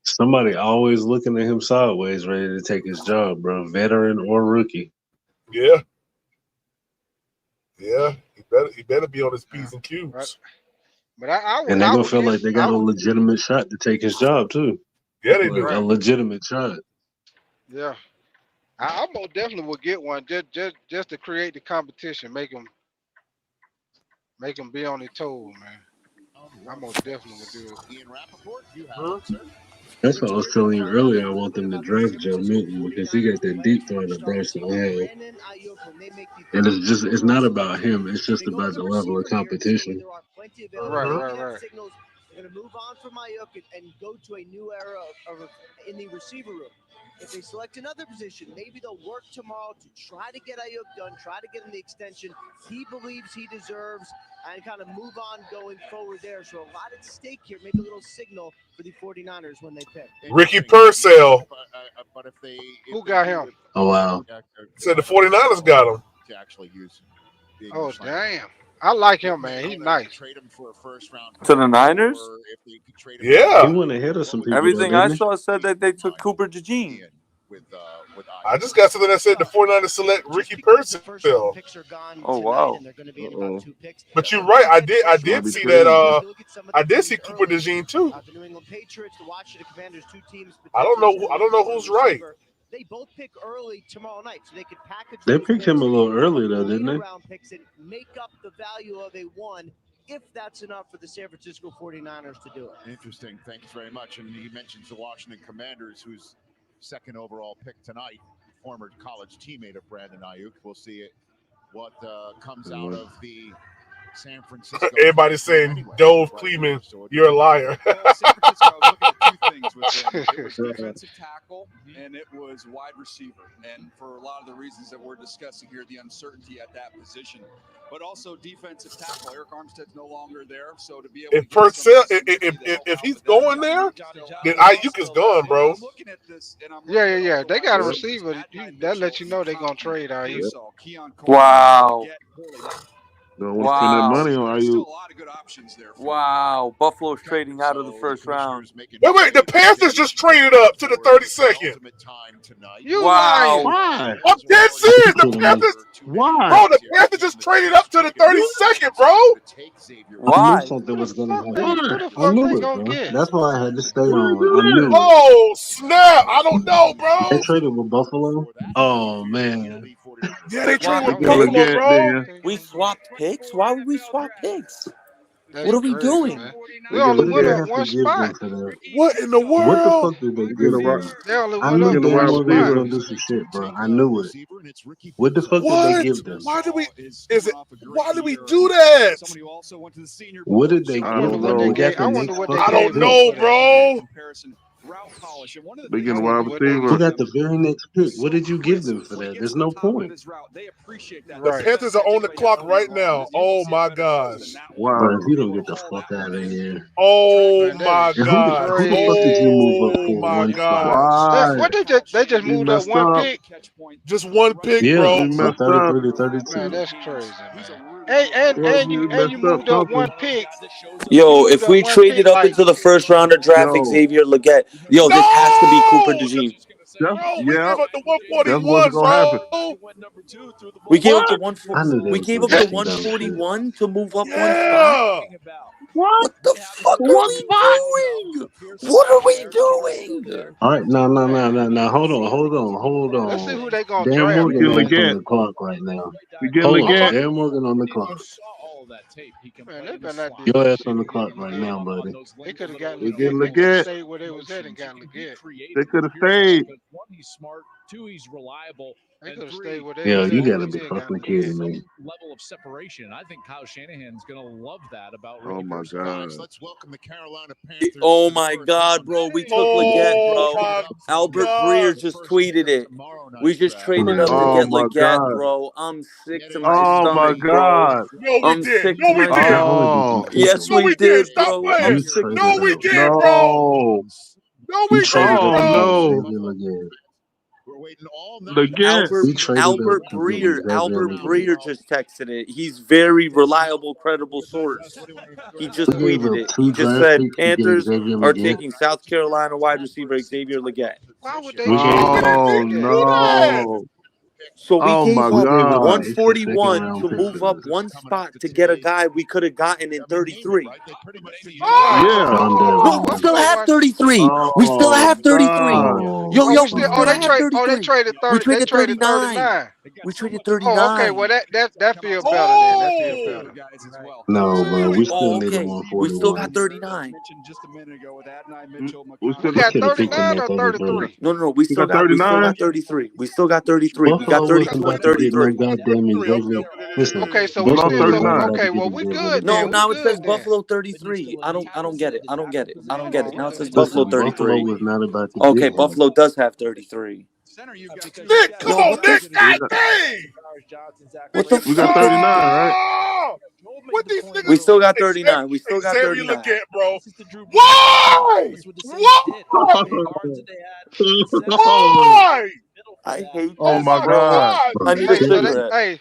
Speaker 20: Somebody always looking at him sideways, ready to take his job, bro. Veteran or rookie.
Speaker 2: Yeah. Yeah, he better be on his P's and Q's.
Speaker 15: Right. But
Speaker 20: and they're going to feel like they got a legitimate shot to take his job, too.
Speaker 2: Yeah, they do.
Speaker 20: A legitimate shot.
Speaker 15: Yeah. I most definitely would get one just to create the competition, make them be on their toes, man. I most definitely would do it.
Speaker 3: Ian Rappaport, you have it, sir.
Speaker 20: That's what I was telling you earlier. I want them to draft Joe Milton because he got that deep throw that Bryce don't have. And it's not about him. It's just about the level of competition.
Speaker 15: Right.
Speaker 7: They're going to move on from Ayuk and go to a new era in the receiver room. If they select another position, maybe they'll work tomorrow to try to get Ayuk done, try to get him the extension he believes he deserves, and kind of move on going forward there. So a lot at stake here, maybe a little signal for the 49ers when they pick.
Speaker 2: Ricky Purcell.
Speaker 3: But if
Speaker 15: who got him?
Speaker 20: Oh, wow.
Speaker 2: Said the 49ers got him.
Speaker 3: To actually use.
Speaker 15: Oh, damn.
Speaker 11: I like him, man. He's nice.
Speaker 3: Trade him for a first round
Speaker 18: To the Niners?
Speaker 3: or if they could trade him
Speaker 20: He
Speaker 2: Yeah.
Speaker 20: went ahead of some people,
Speaker 18: Everything
Speaker 20: though,
Speaker 18: I
Speaker 20: didn't
Speaker 18: saw said that they took Cooper DeJean.
Speaker 3: with
Speaker 2: I just got something that said the 49ers select Ricky Purcell.
Speaker 7: Picks are gone
Speaker 18: Oh,
Speaker 7: tonight,
Speaker 18: wow.
Speaker 7: and they're going to be in about 2 picks.
Speaker 2: But you're right. I did
Speaker 17: be
Speaker 2: see
Speaker 17: crazy.
Speaker 2: that. I did see Cooper DeJean too.
Speaker 7: The New England Patriots, the Washington Commanders, 2 teams.
Speaker 2: I don't know who's right.
Speaker 7: They both pick early tomorrow night, so they could package.
Speaker 20: they? They
Speaker 7: those
Speaker 20: picked him a
Speaker 7: picks,
Speaker 20: little early, though, didn't they?
Speaker 7: later-round picks, and make up the value of a 1, if that's enough for the San Francisco 49ers to do it.
Speaker 3: Interesting. Thanks very much. And he mentions the Washington Commanders, whose second overall pick tonight, former college teammate of Brandon Ayuk. We'll see what comes out of the San Francisco.
Speaker 2: Everybody's saying, Dove Cleveland, you're a liar.
Speaker 5: Well, San Francisco, I was looking at 2 things with them. It was defensive tackle and it was wide receiver. And for a lot of the reasons that we're discussing here, the uncertainty at that position, but also defensive tackle. Eric Armstead's no longer there, so to be able
Speaker 2: If
Speaker 5: to get
Speaker 2: Purcell,
Speaker 5: some
Speaker 2: if he's going there, then Ayuk is gone, bro.
Speaker 5: I'm looking at this, and I'm
Speaker 11: Yeah. They got a receiver. That lets you know they're gonna trade Ayuk.
Speaker 18: Wow.
Speaker 17: Don't want to spend that money on Ayuk.
Speaker 18: Wow. Buffalo's trading out of the first round.
Speaker 2: Wait. The Panthers just traded up to the 32nd.
Speaker 11: You
Speaker 18: Wow.
Speaker 11: lying?
Speaker 17: Why?
Speaker 2: I'm dead serious. The Panthers.
Speaker 17: Why?
Speaker 2: Bro, the Panthers just traded up to the 32nd, bro.
Speaker 20: I
Speaker 18: Why?
Speaker 20: knew something was going to
Speaker 11: Who
Speaker 20: happen.
Speaker 11: the
Speaker 20: I
Speaker 11: fuck
Speaker 20: knew
Speaker 11: they
Speaker 20: it,
Speaker 11: gonna
Speaker 20: bro.
Speaker 11: get?
Speaker 20: That's why I had to stay on. I knew it.
Speaker 2: Oh, snap. I don't know, bro.
Speaker 20: They traded with Buffalo. Oh, man.
Speaker 2: Yeah, they traded with
Speaker 17: They can look
Speaker 2: Buffalo,
Speaker 17: at
Speaker 2: bro.
Speaker 17: then.
Speaker 18: We swapped picks? Why would we swap picks?
Speaker 11: That's
Speaker 18: What are we
Speaker 11: crazy,
Speaker 18: doing?
Speaker 11: man.
Speaker 17: They
Speaker 11: We
Speaker 17: can
Speaker 11: only
Speaker 17: look
Speaker 11: went
Speaker 17: at
Speaker 11: up
Speaker 20: Have to
Speaker 11: one
Speaker 20: give them
Speaker 11: spot.
Speaker 20: for that.
Speaker 2: What in the
Speaker 20: What the
Speaker 2: world?
Speaker 20: fuck did they
Speaker 17: Get
Speaker 20: give
Speaker 17: a
Speaker 20: them?
Speaker 17: wide,
Speaker 11: They only
Speaker 20: I
Speaker 11: went
Speaker 20: knew
Speaker 11: up
Speaker 17: get a
Speaker 20: damn
Speaker 17: wide
Speaker 11: one
Speaker 20: well they was
Speaker 11: spot.
Speaker 20: gonna do some shit, bro. I knew it. What the fuck did they
Speaker 2: What?
Speaker 20: give them?
Speaker 2: Why do we? Is it? Why do we do that?
Speaker 20: What did they
Speaker 17: I
Speaker 20: give
Speaker 17: don't
Speaker 20: them?
Speaker 17: know.
Speaker 20: They got the
Speaker 11: I wonder
Speaker 20: next
Speaker 11: what they
Speaker 2: I
Speaker 20: fucking
Speaker 11: gave
Speaker 2: don't
Speaker 11: up
Speaker 2: know,
Speaker 11: for that.
Speaker 2: bro.
Speaker 17: They
Speaker 11: I
Speaker 17: getting
Speaker 11: wonder
Speaker 17: wide
Speaker 11: what they
Speaker 17: receiver.
Speaker 20: They got the very next pick. What did you give them for that? There's no point.
Speaker 2: The
Speaker 11: Right.
Speaker 2: Panthers are on the clock right now. Oh my gosh.
Speaker 20: Bro, if
Speaker 17: Wow.
Speaker 20: you don't get the fuck out of here.
Speaker 2: Oh
Speaker 11: Man, that
Speaker 2: my
Speaker 11: is
Speaker 20: And
Speaker 2: gosh.
Speaker 20: who the fuck did you move up
Speaker 2: Oh
Speaker 20: for
Speaker 2: my
Speaker 20: one spot?
Speaker 2: gosh.
Speaker 17: Why?
Speaker 11: What they just
Speaker 17: We
Speaker 11: moved up
Speaker 17: messed
Speaker 11: one
Speaker 17: up.
Speaker 11: pick?
Speaker 2: Just one pick,
Speaker 20: Yeah,
Speaker 2: bro.
Speaker 17: We
Speaker 20: from
Speaker 17: messed up.
Speaker 20: 33 to
Speaker 11: Man,
Speaker 20: 32.
Speaker 11: that's crazy, man.
Speaker 17: Well, we
Speaker 11: And you
Speaker 17: messed up
Speaker 11: moved up one
Speaker 17: something.
Speaker 11: pick.
Speaker 18: Yo,
Speaker 11: You moved
Speaker 18: if
Speaker 11: up
Speaker 18: we
Speaker 11: one pick
Speaker 18: traded up
Speaker 11: like
Speaker 18: into the first round of drafting
Speaker 17: Yo,
Speaker 18: Xavier Leggett, yo, this has to be Cooper
Speaker 2: No!
Speaker 18: DeJean.
Speaker 17: that's,
Speaker 2: Bro, we
Speaker 17: yeah,
Speaker 2: gave up the
Speaker 17: that's what's
Speaker 2: 141,
Speaker 17: gonna happen.
Speaker 2: bro.
Speaker 18: We gave up the
Speaker 2: What?
Speaker 20: I knew they
Speaker 18: we
Speaker 20: was
Speaker 18: gave
Speaker 20: gonna
Speaker 18: up the
Speaker 20: do some dumb shit.
Speaker 18: 141 to move up one spot.
Speaker 2: Yeah.
Speaker 17: What?
Speaker 18: What the fuck are
Speaker 17: What
Speaker 18: we
Speaker 17: spot?
Speaker 18: doing? What are we doing?
Speaker 20: All right, now. Hold
Speaker 11: let's see
Speaker 20: on.
Speaker 11: who they gonna
Speaker 20: Dan
Speaker 11: draft
Speaker 17: We
Speaker 20: Morgan
Speaker 17: get
Speaker 11: though.
Speaker 20: ass on
Speaker 17: Leggett.
Speaker 20: the clock right now.
Speaker 17: We get
Speaker 20: Hold on,
Speaker 11: How much?
Speaker 17: Leggett.
Speaker 20: Dan Morgan on the clock.
Speaker 11: Man, they better not do
Speaker 20: Your
Speaker 11: that
Speaker 20: ass
Speaker 11: shit.
Speaker 20: on the clock right now, buddy.
Speaker 11: They could have gotten
Speaker 17: We
Speaker 11: they
Speaker 17: get
Speaker 11: could have
Speaker 17: Leggett.
Speaker 11: stayed where they was at and gotten Leggett.
Speaker 17: They could have stayed.
Speaker 11: They could have stayed where they
Speaker 20: Yo,
Speaker 11: was
Speaker 20: you
Speaker 11: at and
Speaker 20: gotta be
Speaker 11: still got
Speaker 20: fucking
Speaker 11: Leggett.
Speaker 20: kidding me.
Speaker 6: Level of separation. I think Kyle Shanahan's going to love that about
Speaker 17: Oh my God.
Speaker 3: Let's welcome the Carolina Panthers.
Speaker 18: Oh my God, bro. We took Leggett,
Speaker 2: Oh
Speaker 18: bro.
Speaker 2: my
Speaker 18: Albert
Speaker 2: God.
Speaker 18: Breer just tweeted it. We just traded up to
Speaker 17: Oh
Speaker 18: get
Speaker 17: my
Speaker 18: Leggett,
Speaker 17: God.
Speaker 18: bro. I'm sick to my
Speaker 17: Oh my
Speaker 18: stomach, bro.
Speaker 17: God.
Speaker 2: No, we
Speaker 18: I'm
Speaker 2: did.
Speaker 18: sick
Speaker 2: No,
Speaker 18: to
Speaker 2: we
Speaker 18: my
Speaker 2: did.
Speaker 20: Not only did you
Speaker 17: Oh.
Speaker 20: pick
Speaker 18: Yes,
Speaker 20: him,
Speaker 2: No,
Speaker 18: we
Speaker 2: we did.
Speaker 18: did,
Speaker 2: Stop
Speaker 18: bro. I'm
Speaker 2: playing.
Speaker 20: you
Speaker 18: sick.
Speaker 20: traded
Speaker 2: No, we
Speaker 20: up.
Speaker 2: did, bro.
Speaker 17: No.
Speaker 2: No,
Speaker 20: You
Speaker 2: we
Speaker 20: traded
Speaker 2: did,
Speaker 20: up
Speaker 17: Oh
Speaker 20: to
Speaker 2: bro.
Speaker 20: get
Speaker 17: no.
Speaker 20: Xavier Leggett.
Speaker 17: Leggett.
Speaker 20: He traded up to get Xavier
Speaker 18: Albert
Speaker 20: Leggett.
Speaker 18: Breer just texted it. He's very reliable, credible source. He just
Speaker 20: We gave
Speaker 18: tweeted
Speaker 20: up
Speaker 18: it.
Speaker 20: 2
Speaker 18: He just
Speaker 20: draft
Speaker 18: said
Speaker 20: picks to get
Speaker 18: Panthers
Speaker 20: Xavier
Speaker 18: are
Speaker 20: Leggett.
Speaker 18: taking South Carolina wide receiver Xavier Leggett.
Speaker 11: Why would they
Speaker 20: We
Speaker 11: do
Speaker 20: gave
Speaker 11: that?
Speaker 20: up.
Speaker 17: Oh
Speaker 2: Do that.
Speaker 17: no.
Speaker 18: So we
Speaker 17: Oh my
Speaker 18: gave
Speaker 20: We
Speaker 18: up
Speaker 20: gave up an
Speaker 17: God.
Speaker 20: extra second
Speaker 18: 141
Speaker 20: round
Speaker 18: to
Speaker 20: pick
Speaker 18: move
Speaker 20: for
Speaker 18: up
Speaker 20: this.
Speaker 18: one spot to get a guy we could have gotten in 33.
Speaker 17: Yeah.
Speaker 20: Sean
Speaker 18: No,
Speaker 20: Devlin.
Speaker 18: we
Speaker 11: What's
Speaker 18: still
Speaker 11: going
Speaker 18: have
Speaker 11: on?
Speaker 18: 33. We still
Speaker 17: Oh
Speaker 18: have 33.
Speaker 17: God.
Speaker 18: Yo,
Speaker 11: Oh,
Speaker 18: yo,
Speaker 11: we
Speaker 18: we
Speaker 11: still.
Speaker 18: still have
Speaker 11: They
Speaker 18: 33.
Speaker 11: traded
Speaker 18: We
Speaker 11: 30. They
Speaker 18: traded
Speaker 11: traded
Speaker 18: 39.
Speaker 11: 39.
Speaker 18: We traded
Speaker 11: Oh, okay. Well,
Speaker 18: 39.
Speaker 11: that feels better then. That feels
Speaker 2: Oh.
Speaker 11: better.
Speaker 20: No, bro. We still
Speaker 18: Oh,
Speaker 20: need a
Speaker 18: okay. We still
Speaker 20: 141.
Speaker 18: got 39.
Speaker 17: We
Speaker 11: We
Speaker 17: still
Speaker 11: got
Speaker 20: Could have picked him
Speaker 11: 39
Speaker 20: at
Speaker 11: or
Speaker 20: 33.
Speaker 11: 33.
Speaker 18: No.
Speaker 17: we got 39.
Speaker 18: 33. We still got 33. We got
Speaker 20: Buffalo
Speaker 18: 32
Speaker 20: wasn't
Speaker 18: and
Speaker 20: about to get no
Speaker 18: 33.
Speaker 20: goddamn Xavier. Listen,
Speaker 11: Okay, so
Speaker 17: We
Speaker 11: we
Speaker 17: lost
Speaker 20: Buffalo
Speaker 11: still
Speaker 20: was
Speaker 11: go.
Speaker 20: not
Speaker 17: 39.
Speaker 20: about to
Speaker 11: Okay,
Speaker 20: get
Speaker 11: well we
Speaker 20: Xavier
Speaker 11: good
Speaker 18: No,
Speaker 11: then.
Speaker 20: Leggett.
Speaker 11: We
Speaker 18: now it says
Speaker 11: good then.
Speaker 18: Buffalo 33. I don't get it. I don't get it. I don't get it. Now it says Buffalo
Speaker 11: Hold on.
Speaker 20: Listen, Buffalo
Speaker 18: 33.
Speaker 20: was not about to
Speaker 18: Okay,
Speaker 20: get him.
Speaker 18: Buffalo does have 33.
Speaker 2: Nick, come
Speaker 18: Yo,
Speaker 2: on,
Speaker 18: what the
Speaker 2: Nick.
Speaker 17: We
Speaker 2: God
Speaker 17: got,
Speaker 2: dang.
Speaker 18: what the
Speaker 17: we got
Speaker 18: fuck?
Speaker 17: 39, right?
Speaker 2: Oh, what these niggas?
Speaker 18: We still got 39. We still got
Speaker 2: Xavier
Speaker 18: 39.
Speaker 2: Leggett, bro. Why? Why?
Speaker 17: Oh
Speaker 2: Why?
Speaker 18: I hate
Speaker 2: Oh
Speaker 18: this,
Speaker 2: my
Speaker 18: bro.
Speaker 2: God.
Speaker 18: I need a
Speaker 11: Hey, so they
Speaker 18: cigarette.
Speaker 11: hey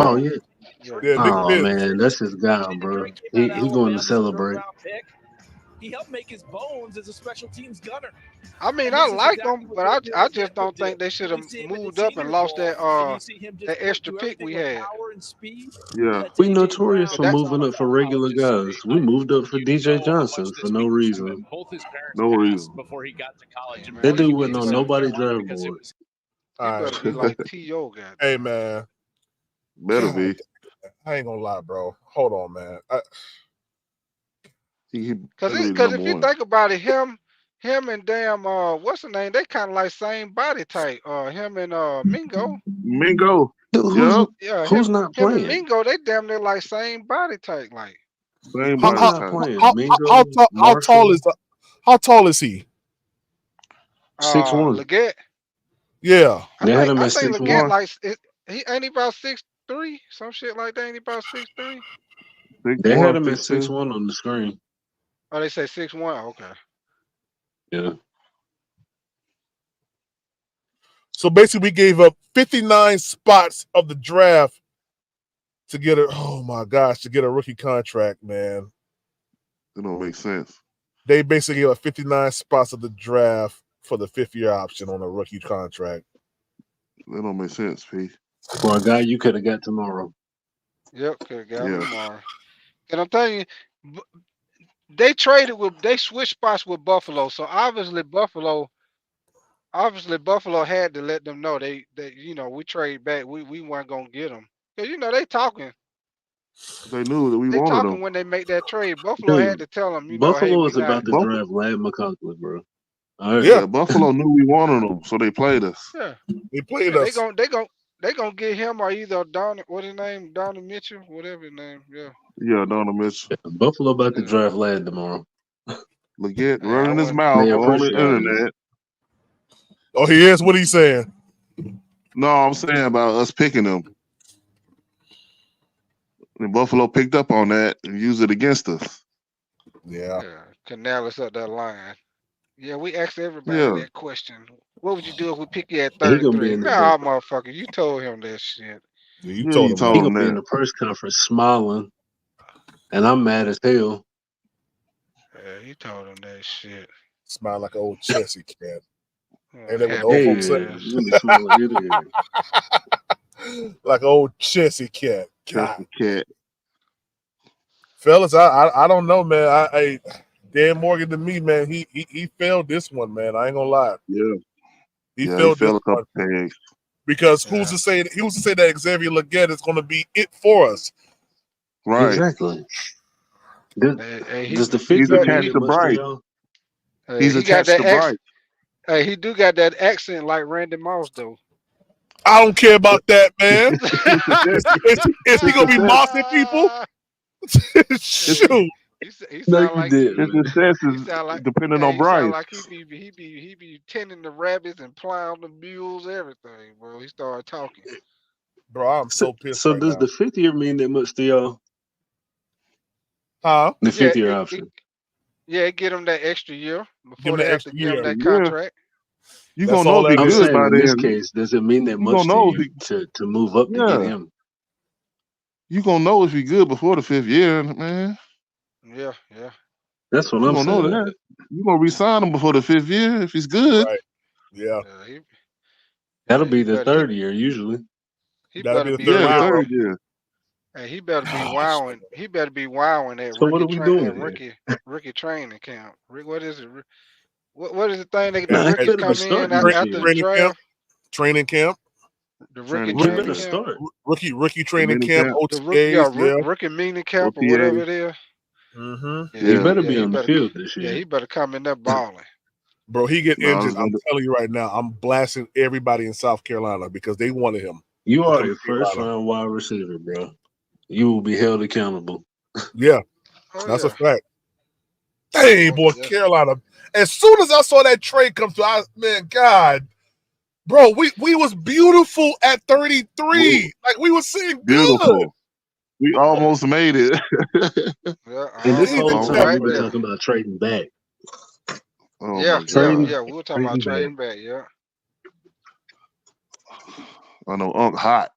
Speaker 20: Oh yeah.
Speaker 2: Yeah, Nick
Speaker 20: Oh
Speaker 2: Pitts.
Speaker 20: man, that's his guy, bro. He going to celebrate.
Speaker 4: He helped make his bones as a special teams gunner.
Speaker 11: I mean, I like him, but I just don't think they should have moved up and lost that extra pick we had.
Speaker 17: Yeah.
Speaker 20: We notorious for moving up for regular guys. We moved up for DJ Johnson for no reason.
Speaker 6: Both his parents
Speaker 17: No reason.
Speaker 6: before he got to college. And
Speaker 20: That dude wasn't on nobody's draft board.
Speaker 11: He better be like T.O. guy.
Speaker 2: Hey, man.
Speaker 17: Better be.
Speaker 2: I ain't gonna lie, bro. Hold on, man.
Speaker 11: Because if you think about it, him and damn what's the name? They kind of like same body type. Him and Mingo.
Speaker 17: Mingo.
Speaker 20: Who's not
Speaker 11: him
Speaker 20: playing?
Speaker 11: And Mingo, they damn near like same body type. Like
Speaker 17: same body type.
Speaker 2: How tall is he?
Speaker 20: 6'1".
Speaker 11: Leggett.
Speaker 2: Yeah.
Speaker 11: I think Leggett like he ain't he about 6'3", some shit like that. Ain't he about 6'3"?
Speaker 20: They had him at 6'1" on the screen.
Speaker 11: Oh, they say 6'1". Okay.
Speaker 20: Yeah.
Speaker 2: So basically, we gave up 59 spots of the draft to get to get a rookie contract, man.
Speaker 17: That don't make sense.
Speaker 2: They basically gave up 59 spots of the draft for the 5th-year option on a rookie contract.
Speaker 17: That don't make sense, P.
Speaker 20: For a guy you could have got tomorrow.
Speaker 11: Yep, could have got him tomorrow. And I'm telling you, they switched spots with Buffalo, so obviously Buffalo had to let them know they we trade back. We weren't gonna get them because they talking.
Speaker 17: They knew that we
Speaker 11: They
Speaker 17: wanted
Speaker 11: talking
Speaker 17: them.
Speaker 11: when they make that trade. Buffalo had to tell them,
Speaker 20: Buffalo
Speaker 11: hey,
Speaker 20: is about to draft Lad McConkey, bro. All right.
Speaker 17: Yeah, Buffalo knew we wanted them, so they played us.
Speaker 11: Yeah,
Speaker 2: they played us.
Speaker 11: They gonna get him or either what's his name, Donald Mitchell, whatever his name.
Speaker 17: Yeah, Donald Mitchell.
Speaker 20: Yeah, Buffalo about to draft Lad tomorrow.
Speaker 17: Leggett running his mouth on the internet.
Speaker 2: Oh, he is? What are you saying?
Speaker 17: No, I'm saying about us picking them. And Buffalo picked up on that and used it against us.
Speaker 2: Yeah.
Speaker 11: Canales up that line. Yeah, we asked everybody that question. What would you do if we pick you at 33? Nah, motherfucker, you told him that shit.
Speaker 2: Yeah, you told him
Speaker 20: he gonna be in the press conference smiling, and I'm mad as hell.
Speaker 11: Yeah, he told him that shit.
Speaker 2: Smile like an old Chelsea cat.
Speaker 11: Ain't
Speaker 2: that what the old folks say? Like an old Chelsea cat. God.
Speaker 17: Cat.
Speaker 2: Fellas, I don't know, man. Dan Morgan to me, man, he failed this one, man. I ain't gonna lie.
Speaker 17: Yeah.
Speaker 2: He failed this one.
Speaker 17: Pegs.
Speaker 2: Because who's to say that Xavier Leggett is gonna be it for us?
Speaker 17: Right.
Speaker 20: Exactly. Does the
Speaker 17: he's attached to Bryce. He's attached to Bryce.
Speaker 11: Hey, he do got that accent like Randy Moss, though.
Speaker 2: I don't care about that, man. is he gonna be mossing people? Shoot.
Speaker 11: He sound like
Speaker 17: his success is depending on Bryce.
Speaker 11: Sound like he be tending the rabbits and plowing the mules, everything, bro. He started talking.
Speaker 2: Bro, I'm so pissed.
Speaker 20: So does the 5th year mean that much to y'all?
Speaker 2: Huh?
Speaker 20: The 5th year option.
Speaker 11: It get him that extra year before they have to give him that contract.
Speaker 17: You gonna know if he's good by
Speaker 20: in this case. Does it mean that much to you to move up to get him?
Speaker 17: You gonna know if he's good before the 5th year, man.
Speaker 11: Yeah.
Speaker 20: That's what I'm saying.
Speaker 17: Know that. You gonna resign him before the 5th year if he's good.
Speaker 2: Right. Yeah.
Speaker 20: That'll be the 3rd year usually.
Speaker 11: He better be
Speaker 17: third year.
Speaker 11: Hey, he better be wowing. He better be wowing at rookie training camp. What is it? What is the thing that the rookies come in after the draft?
Speaker 2: Training camp.
Speaker 11: The rookie training camp.
Speaker 2: Rookie training camp.
Speaker 11: Rookie mini camp or whatever it is.
Speaker 2: Mm-hmm.
Speaker 20: He better be on the field this year.
Speaker 11: Yeah, he better come in there balling.
Speaker 2: Bro, he get injured. I'm telling you right now, I'm blasting everybody in South Carolina because they wanted him.
Speaker 20: You are a first-round wide receiver, bro. You will be held accountable.
Speaker 2: Yeah, that's a fact. Dang, boy, Carolina. As soon as I saw that trade come through, God, bro, we was beautiful at 33. Like we were sitting
Speaker 17: beautiful.
Speaker 2: Good.
Speaker 17: We almost made it.
Speaker 20: And this whole time we were talking about trading back.
Speaker 11: We were talking about trading back. Yeah.
Speaker 17: I know Unc hot.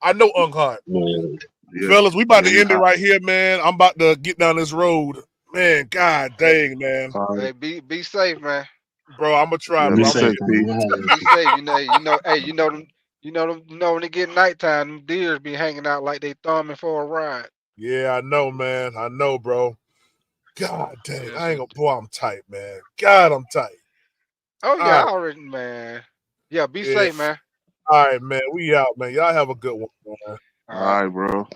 Speaker 2: I know Unc hot.
Speaker 17: Yeah.
Speaker 2: Fellas, we about to end it right here, man. I'm about to get down this road. Man, god dang, man.
Speaker 11: Hey, be safe, man.
Speaker 2: Bro, I'm gonna try,
Speaker 17: Yeah,
Speaker 2: bro.
Speaker 17: be safe, B.
Speaker 11: Be safe. Hey, when it get nighttime, them deers be hanging out like they thumbing for a ride.
Speaker 2: Yeah, I know, man. I know, bro. God dang, I ain't gonna. Boy, I'm tight, man. God, I'm tight.
Speaker 11: Oh yeah, I already, man. Yeah, be safe, man.
Speaker 2: All right, man. We out, man. Y'all have a good one, man.
Speaker 17: All right, bro.